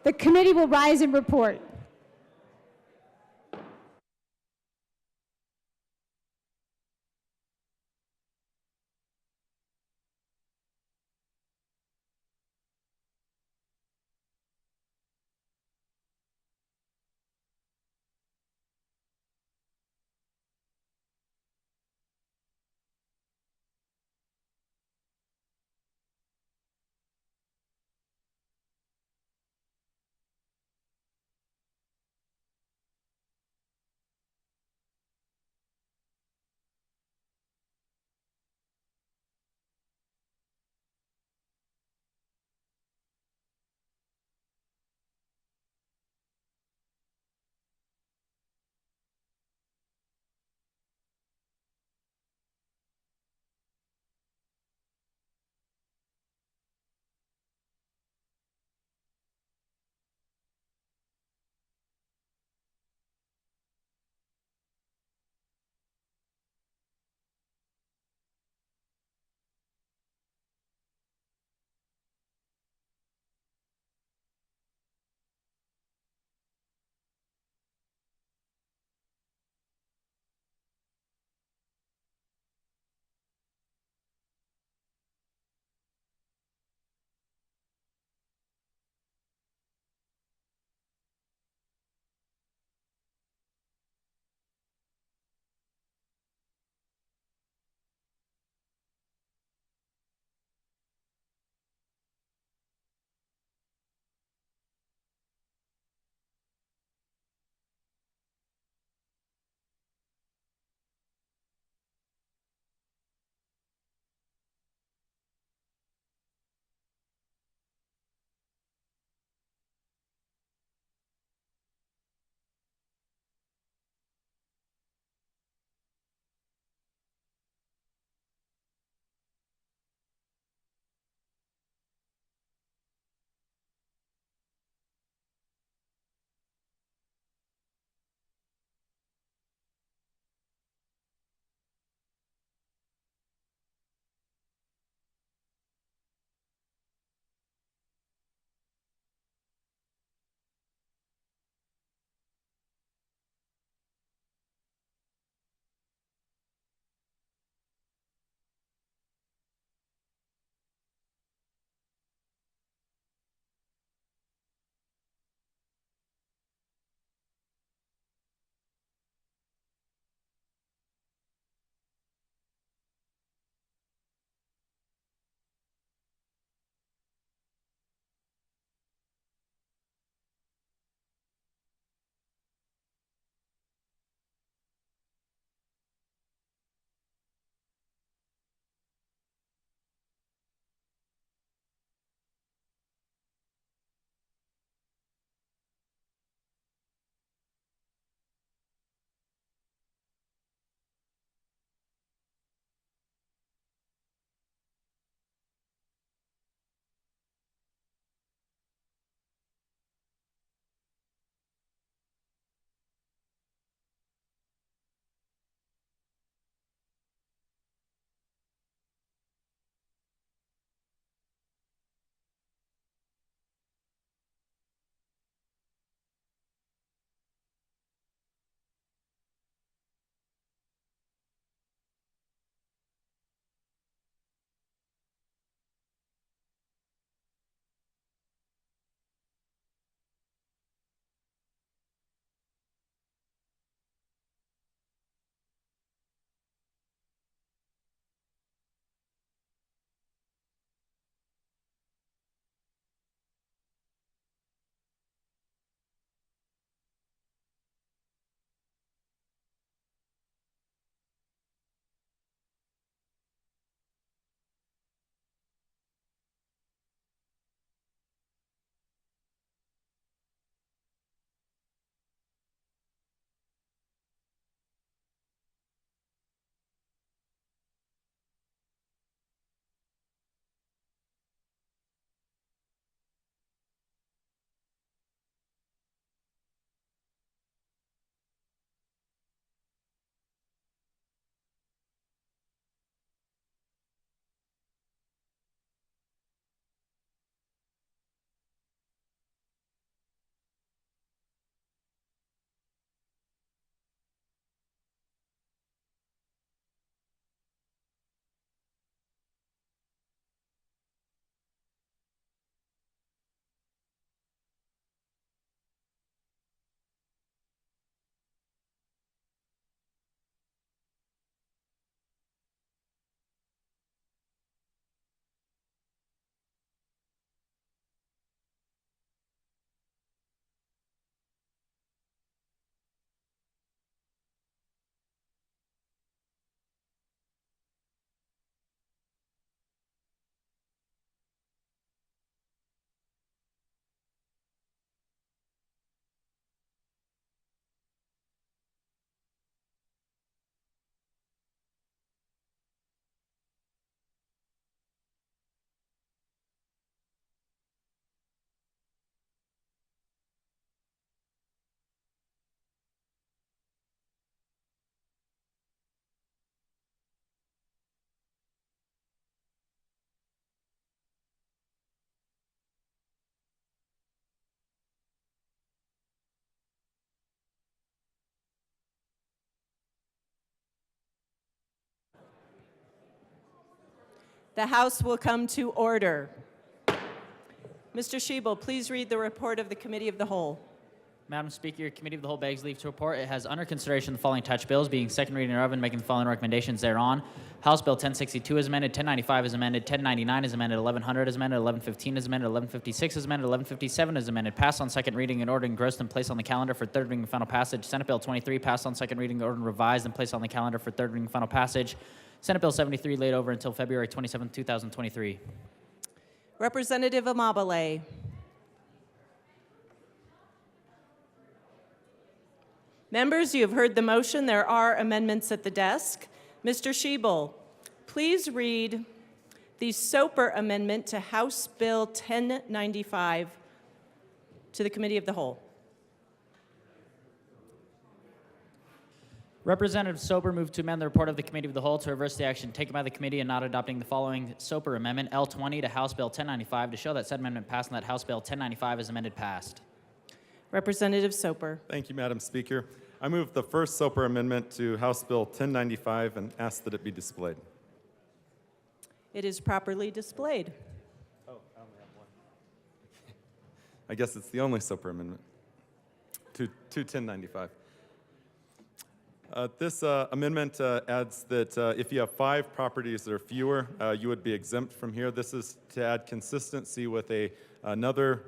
S8: The committee will rise and report.
S6: The House will come to order. Mr. Schiebel, please read the report of the Committee of the Whole.
S3: Madam Speaker, your Committee of the Whole begs leave to report. It has under consideration the following touch bills, being second reading thereof and making the following recommendations thereon. House Bill 1062 is amended, 1095 is amended, 1099 is amended, 1100 is amended, 1115 is amended, 1156 is amended, 1157 is amended. Passed on second reading and ordered engrossed and placed on the calendar for third reading and final passage. Senate Bill 23 passed on second reading, ordered revised and placed on the calendar for third reading and final passage. Senate Bill 73 laid over until February 27, 2023.
S6: Representative Amabile. Members, you have heard the motion. There are amendments at the desk. Mr. Schiebel, please read the Soper amendment to House Bill 1095 to the Committee of the Whole.
S3: Representative Soper moved to amend the report of the Committee of the Whole to reverse the action taken by the committee and not adopting the following Soper Amendment L20 to House Bill 1095 to show that said amendment passed and that House Bill 1095 is amended passed.
S6: Representative Soper.
S7: Thank you, Madam Speaker. I move the first Soper Amendment to House Bill 1095 and ask that it be displayed.
S6: It is properly displayed.
S7: Oh, I only have one. I guess it's the only Soper Amendment to 1095. This amendment adds that if you have 5 properties or fewer, you would be exempt from here. This is to add consistency with another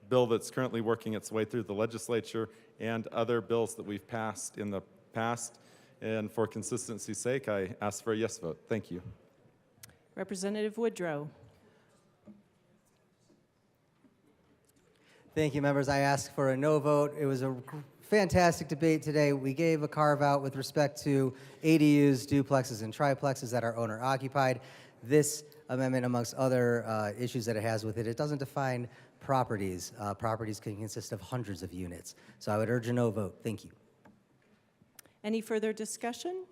S7: bill that's currently working its way through the legislature and other bills that we've passed in the past. And for consistency's sake, I ask for a yes vote. Thank you.
S6: Representative Woodrow.
S23: Thank you, members. I ask for a no vote. It was a fantastic debate today. We gave a carve out with respect to ADUs, duplexes, and triplexes that are owner occupied. This amendment, amongst other issues that it has with it, it doesn't define properties. Properties can consist of hundreds of units. So I would urge a no vote. Thank you.
S6: Any further discussion?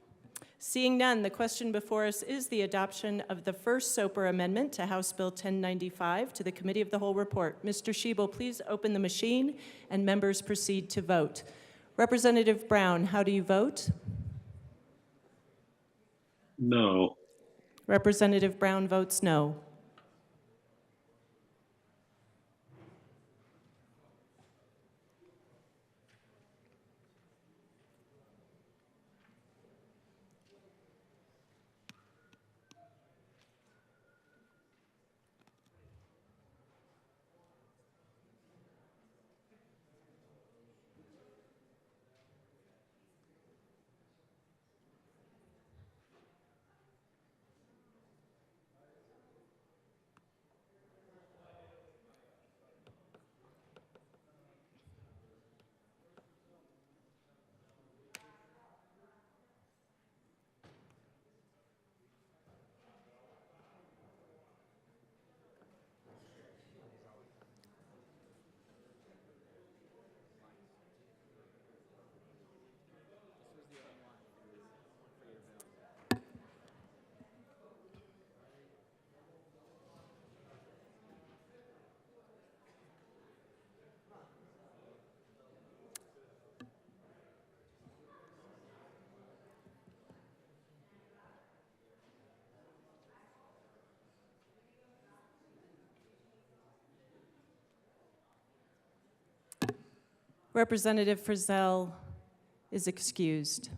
S6: Seeing none, the question before us is the adoption of the first Soper Amendment to House Bill 1095 to the Committee of the Whole report. Mr. Schiebel, please open the machine and members proceed to vote. Representative Brown, how do you vote?
S13: No.
S6: Representative Brown votes no. Representative Frizzell is excused.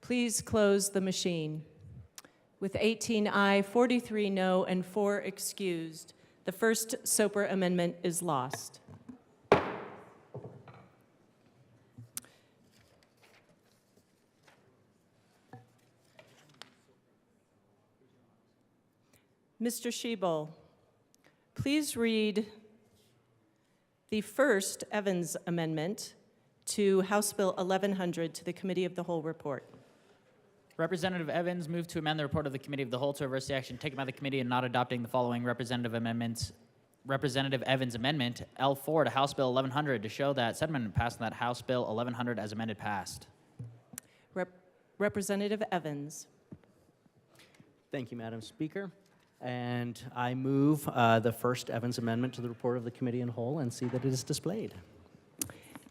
S6: Please close the machine. With 18 aye, 43 no, and 4 excused, the first Soper Amendment is lost. Mr. Schiebel, please read the first Evans Amendment to House Bill 1100 to the Committee of the Whole report.
S3: Representative Evans moved to amend the report of the Committee of the Whole to reverse the action taken by the committee and not adopting the following representative amendments. Representative Evans Amendment L4 to House Bill 1100 to show that said amendment passed and that House Bill 1100 as amended passed.
S6: Representative Evans.
S14: Thank you, Madam Speaker. And I move the first Evans Amendment to the report of the Committee in Whole and see that it is displayed.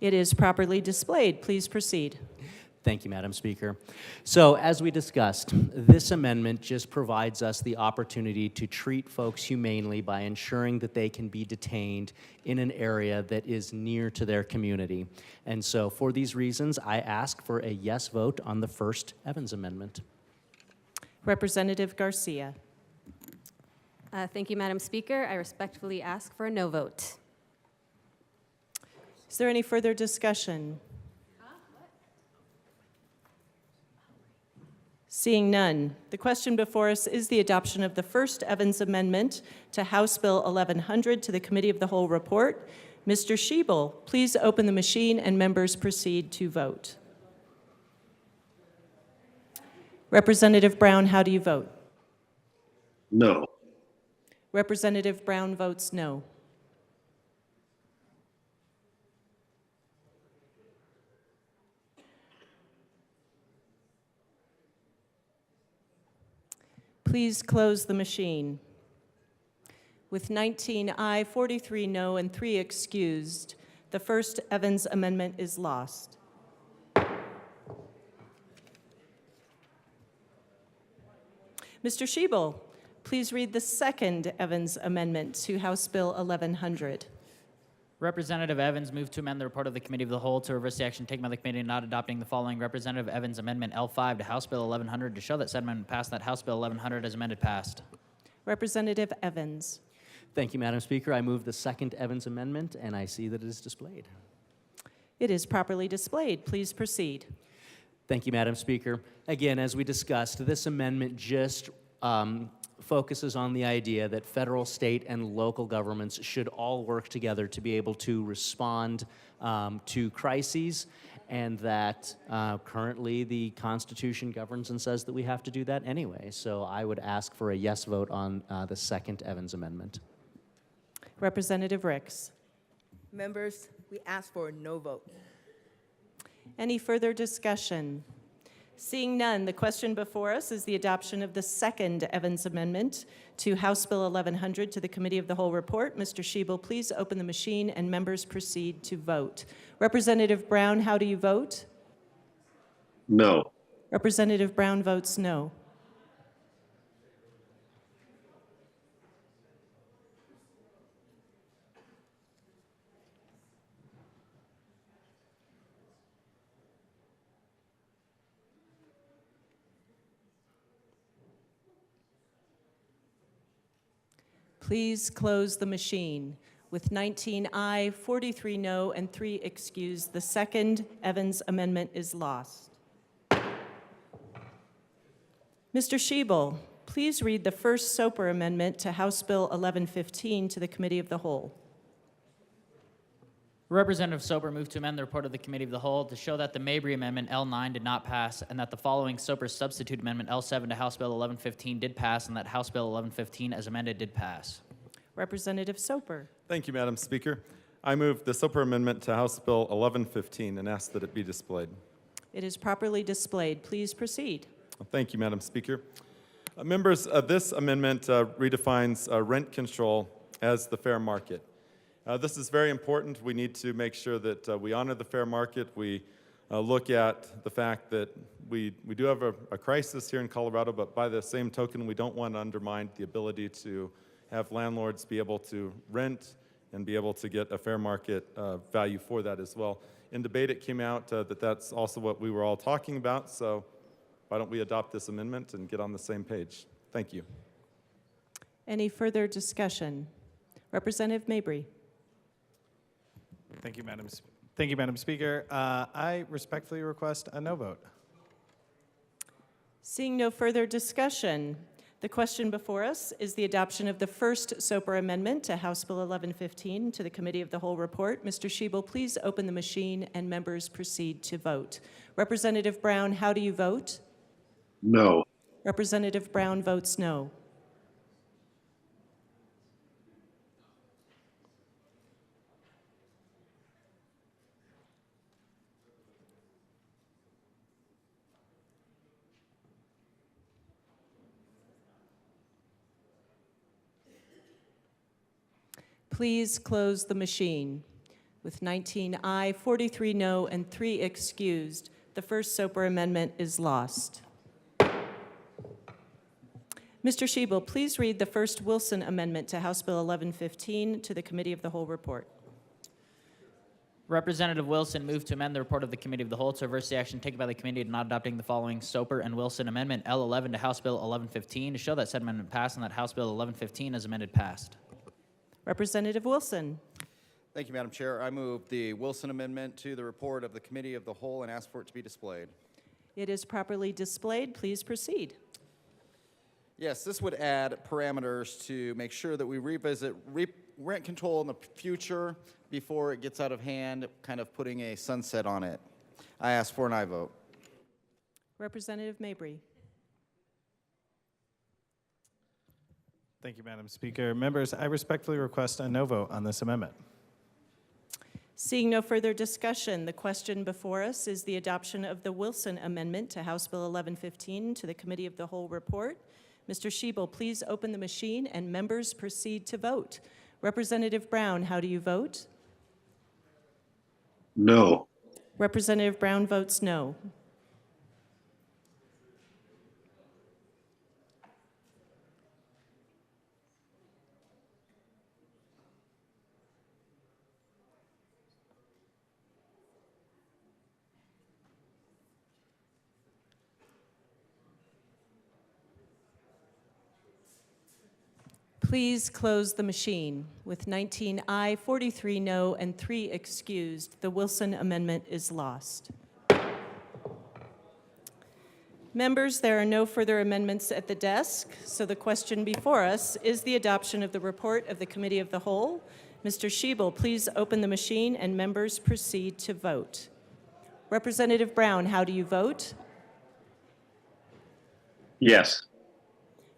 S6: It is properly displayed. Please proceed.
S14: Thank you, Madam Speaker. So, as we discussed, this amendment just provides us the opportunity to treat folks humanely by ensuring that they can be detained in an area that is near to their community. And so, for these reasons, I ask for a yes vote on the first Evans Amendment.
S6: Representative Garcia.
S13: Thank you, Madam Speaker. I respectfully ask for a no vote.
S6: Is there any further discussion? Seeing none, the question before us is the adoption of the first Evans Amendment to House Bill 1100 to the Committee of the Whole report. Mr. Schiebel, please open the machine and members proceed to vote. Representative Brown, how do you vote?
S16: No.
S6: Representative Brown votes no. Please close the machine. With 19 aye, 43 no, and 3 excused, the first Evans Amendment is lost. Mr. Schiebel, please read the second Evans Amendment to House Bill 1100.
S3: Representative Evans moved to amend the report of the Committee of the Whole to reverse the action taken by the committee in not adopting the following Representative Evans Amendment L5 to House Bill 1100 to show that said amendment passed and that House Bill 1100 as amended passed.
S6: Representative Evans.
S14: Thank you, Madam Speaker. I move the second Evans Amendment, and I see that it is displayed.
S6: It is properly displayed. Please proceed.
S14: Thank you, Madam Speaker. Again, as we discussed, this amendment just focuses on the idea that federal, state, and local governments should all work together to be able to respond to crises, and that currently the Constitution governs and says that we have to do that anyway. So I would ask for a yes vote on the second Evans Amendment.
S6: Representative Ricks.
S17: Members, we ask for a no vote.
S6: Any further discussion? Seeing none, the question before us is the adoption of the second Evans Amendment to House Bill 1100 to the Committee of the Whole report. Mr. Schiebel, please open the machine and members proceed to vote. Representative Brown, how do you vote?
S16: No.
S6: Representative Brown votes no. Please close the machine. With 19 aye, 43 no, and 3 excused, the second Evans Amendment is lost. Mr. Schiebel, please read the first Soper Amendment to House Bill 1115 to the Committee of the Whole.
S3: Representative Soper moved to amend the report of the Committee of the Whole to show that the Mabry Amendment L9 did not pass and that the following Soper substitute amendment L7 to House Bill 1115 did pass and that House Bill 1115 as amended did pass.
S6: Representative Soper.
S7: Thank you, Madam Speaker. I move the Soper Amendment to House Bill 1115 and ask that it be displayed.
S6: It is properly displayed. Please proceed.
S7: Thank you, Madam Speaker. Members, this amendment redefines rent control as the fair market. This is very important. We need to make sure that we honor the fair market. We look at the fact that we do have a crisis here in Colorado, but by the same token, we don't want to undermine the ability to have landlords be able to rent and be able to get a fair market value for that as well. In debate, it came out that that's also what we were all talking about, so why don't we adopt this amendment and get on the same page? Thank you.
S6: Any further discussion? Representative Mabry.
S10: Thank you, Madam Speaker. I respectfully request a no vote.
S6: Seeing no further discussion, the question before us is the adoption of the first Soper Amendment to House Bill 1115 to the Committee of the Whole report. Mr. Schiebel, please open the machine and members proceed to vote. Representative Brown, how do you vote?
S16: No.
S6: Representative Brown votes no. Please close the machine. With 19 aye, 43 no, and 3 excused, The first SOPR amendment is lost. Mr. Schiebel, please read the first Wilson amendment to House Bill 1115 to the Committee of the Whole report.
S3: Representative Wilson moved to amend the report of the Committee of the Whole to reverse the action taken by the committee in not adopting the following Soper and Wilson Amendment L11 to House Bill 1115 to show that said amendment passed and that House Bill 1115 as amended passed.
S6: Representative Wilson.
S1: Thank you, Madam Chair. I move the Wilson Amendment to the report of the Committee of the Whole and ask for it to be displayed.
S6: It is properly displayed. Please proceed.
S1: Yes, this would add parameters to make sure that we revisit rent control in the future before it gets out of hand, kind of putting a sunset on it. I ask for an aye vote.
S6: Representative Mabry.
S10: Thank you, Madam Speaker. Members, I respectfully request a no vote on this amendment.
S6: Seeing no further discussion, the question before us is the adoption of the Wilson Amendment to House Bill 1115 to the Committee of the Whole report. Mr. Schiebel, please open the machine and members proceed to vote. Representative Brown, how do you vote?
S16: No.
S6: Representative Brown votes no. Please close the machine. With 19 aye, 43 no, and 3 excused, the Wilson Amendment is lost. Members, there are no further amendments at the desk, so the question before us is the adoption of the report of the Committee of the Whole. Mr. Schiebel, please open the machine and members proceed to vote. Representative Brown, how do you vote?
S16: Yes.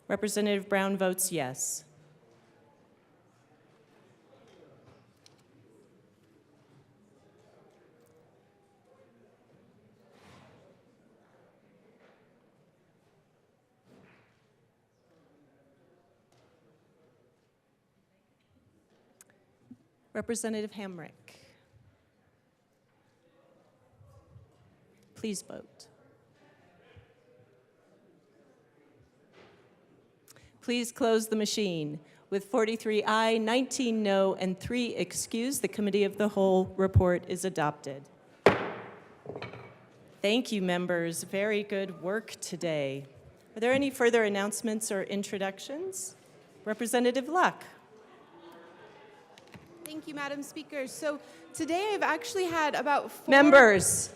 S6: Representative Brown votes yes. Representative Hamrick. Please vote. Please close the machine. With 43 aye, 19 no, and 3 excused, the Committee of the Whole report is adopted. Thank you, members. Very good work today. Are there any further announcements or introductions? Representative Luck.
S18: Thank you, Madam Speaker. So today I've actually had about 4...
S6: Members.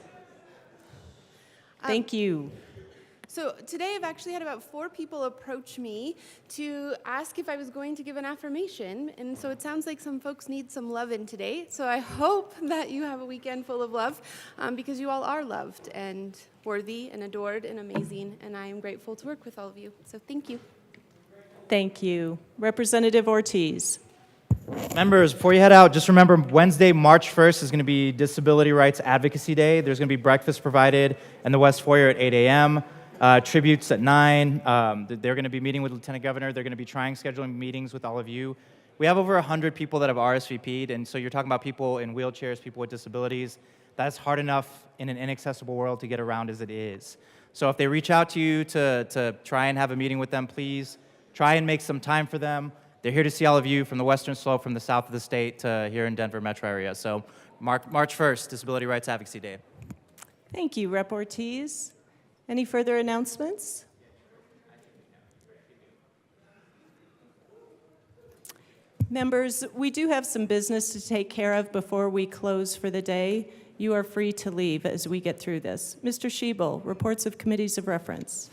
S6: Thank you.
S18: So today I've actually had about 4 people approach me to ask if I was going to give an affirmation. And so it sounds like some folks need some loving today. So I hope that you have a weekend full of love because you all are loved and worthy and adored and amazing. And I am grateful to work with all of you. So thank you.
S6: Thank you. Representative Ortiz.
S19: Members, before you head out, just remember Wednesday, March 1st is going to be Disability Rights Advocacy Day. There's going to be breakfast provided in the West Foyer at 8 a.m., tributes at 9. They're going to be meeting with Lieutenant Governor. They're going to be scheduling meetings with all of you. We have over 100 people that have RSVP'd, and so you're talking about people in wheelchairs, people with disabilities. That's hard enough in an inaccessible world to get around as it is. So if they reach out to you to try and have a meeting with them, please try and make some time for them. They're here to see all of you from the Western Slope, from the south of the state to here in Denver metro area. So March 1st, Disability Rights Advocacy Day.
S6: Thank you, Rep. Ortiz. Any further announcements? Members, we do have some business to take care of before we close for the day. You are free to leave as we get through this. Mr. Schiebel, reports of committees of reference.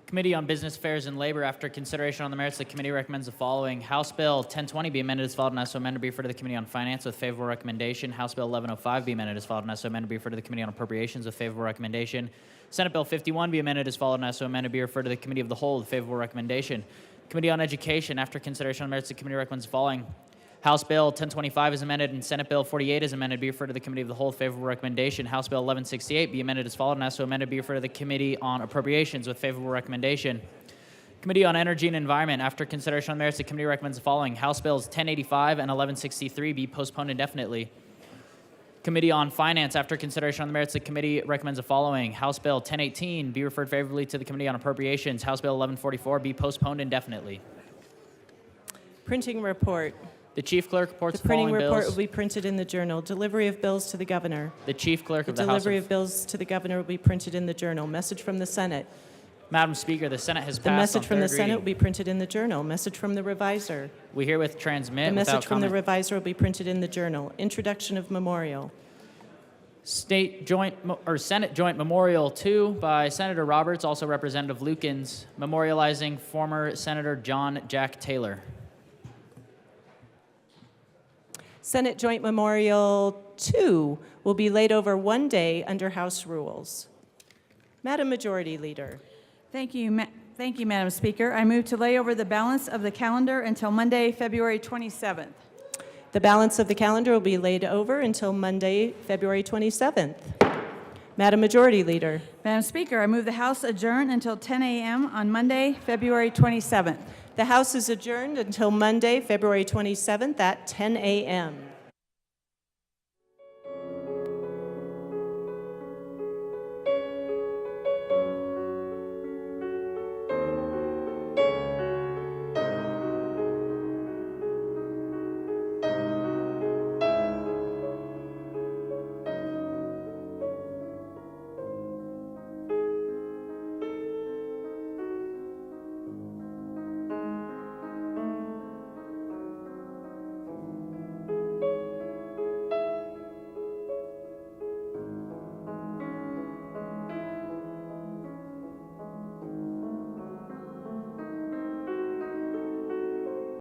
S3: Committee on Business Affairs and Labor, after consideration on the merits, the committee recommends the following. House Bill 1020 be amended as followed and as so amended be referred to the Committee on Finance with favorable recommendation. House Bill 1105 be amended as followed and as so amended be referred to the Committee on Appropriations with favorable recommendation. Senate Bill 51 be amended as followed and as so amended be referred to the Committee of the Whole with favorable recommendation. Committee on Education, after consideration on the merits, the committee recommends the following. House Bill 1025 is amended and Senate Bill 48 is amended be referred to the Committee of the Whole with favorable recommendation. House Bill 1168 be amended as followed and as so amended be referred to the Committee on Appropriations with favorable recommendation. Committee on Energy and Environment, after consideration on merits, the committee recommends the following. House Bills 1085 and 1163 be postponed indefinitely. Committee on Finance, after consideration on the merits, the committee recommends the following. House Bill 1018 be referred favorably to the Committee on Appropriations. House Bill 1144 be postponed indefinitely.
S6: Printing report.
S3: The chief clerk reports
S6: The printing
S3: following
S6: report
S3: bills.
S6: will be printed in the journal. Delivery of bills to the governor.
S3: The chief clerk
S6: The
S3: of the House
S6: delivery
S3: of...
S6: of bills to the governor will be printed in the journal. Message from the Senate.
S3: Madam Speaker, the Senate has
S6: The
S3: passed
S6: message
S3: on
S6: from the
S3: third
S6: Senate will
S3: reading.
S6: be printed in the journal. Message from the reviser.
S3: We herewith transmit
S6: The
S3: without
S6: message from the
S3: comment.
S6: reviser will be printed in the journal. Introduction of memorial.
S3: Senate Joint Memorial 2 by Senator Roberts, also Representative Lukens, memorializing former Senator John Jack Taylor.
S6: Senate Joint Memorial 2 will be laid over one day under House rules. Madam Majority Leader.
S24: Thank you, Madam Speaker. I move to lay over the balance of the calendar until Monday, February 27th.
S6: The balance of the calendar will be laid over until Monday, February 27th. Madam Majority Leader.
S24: Madam Speaker, I move the House adjourn until 10 a.m. on Monday, February 27th.
S6: The House is adjourned until Monday, February 27th at 10 a.m.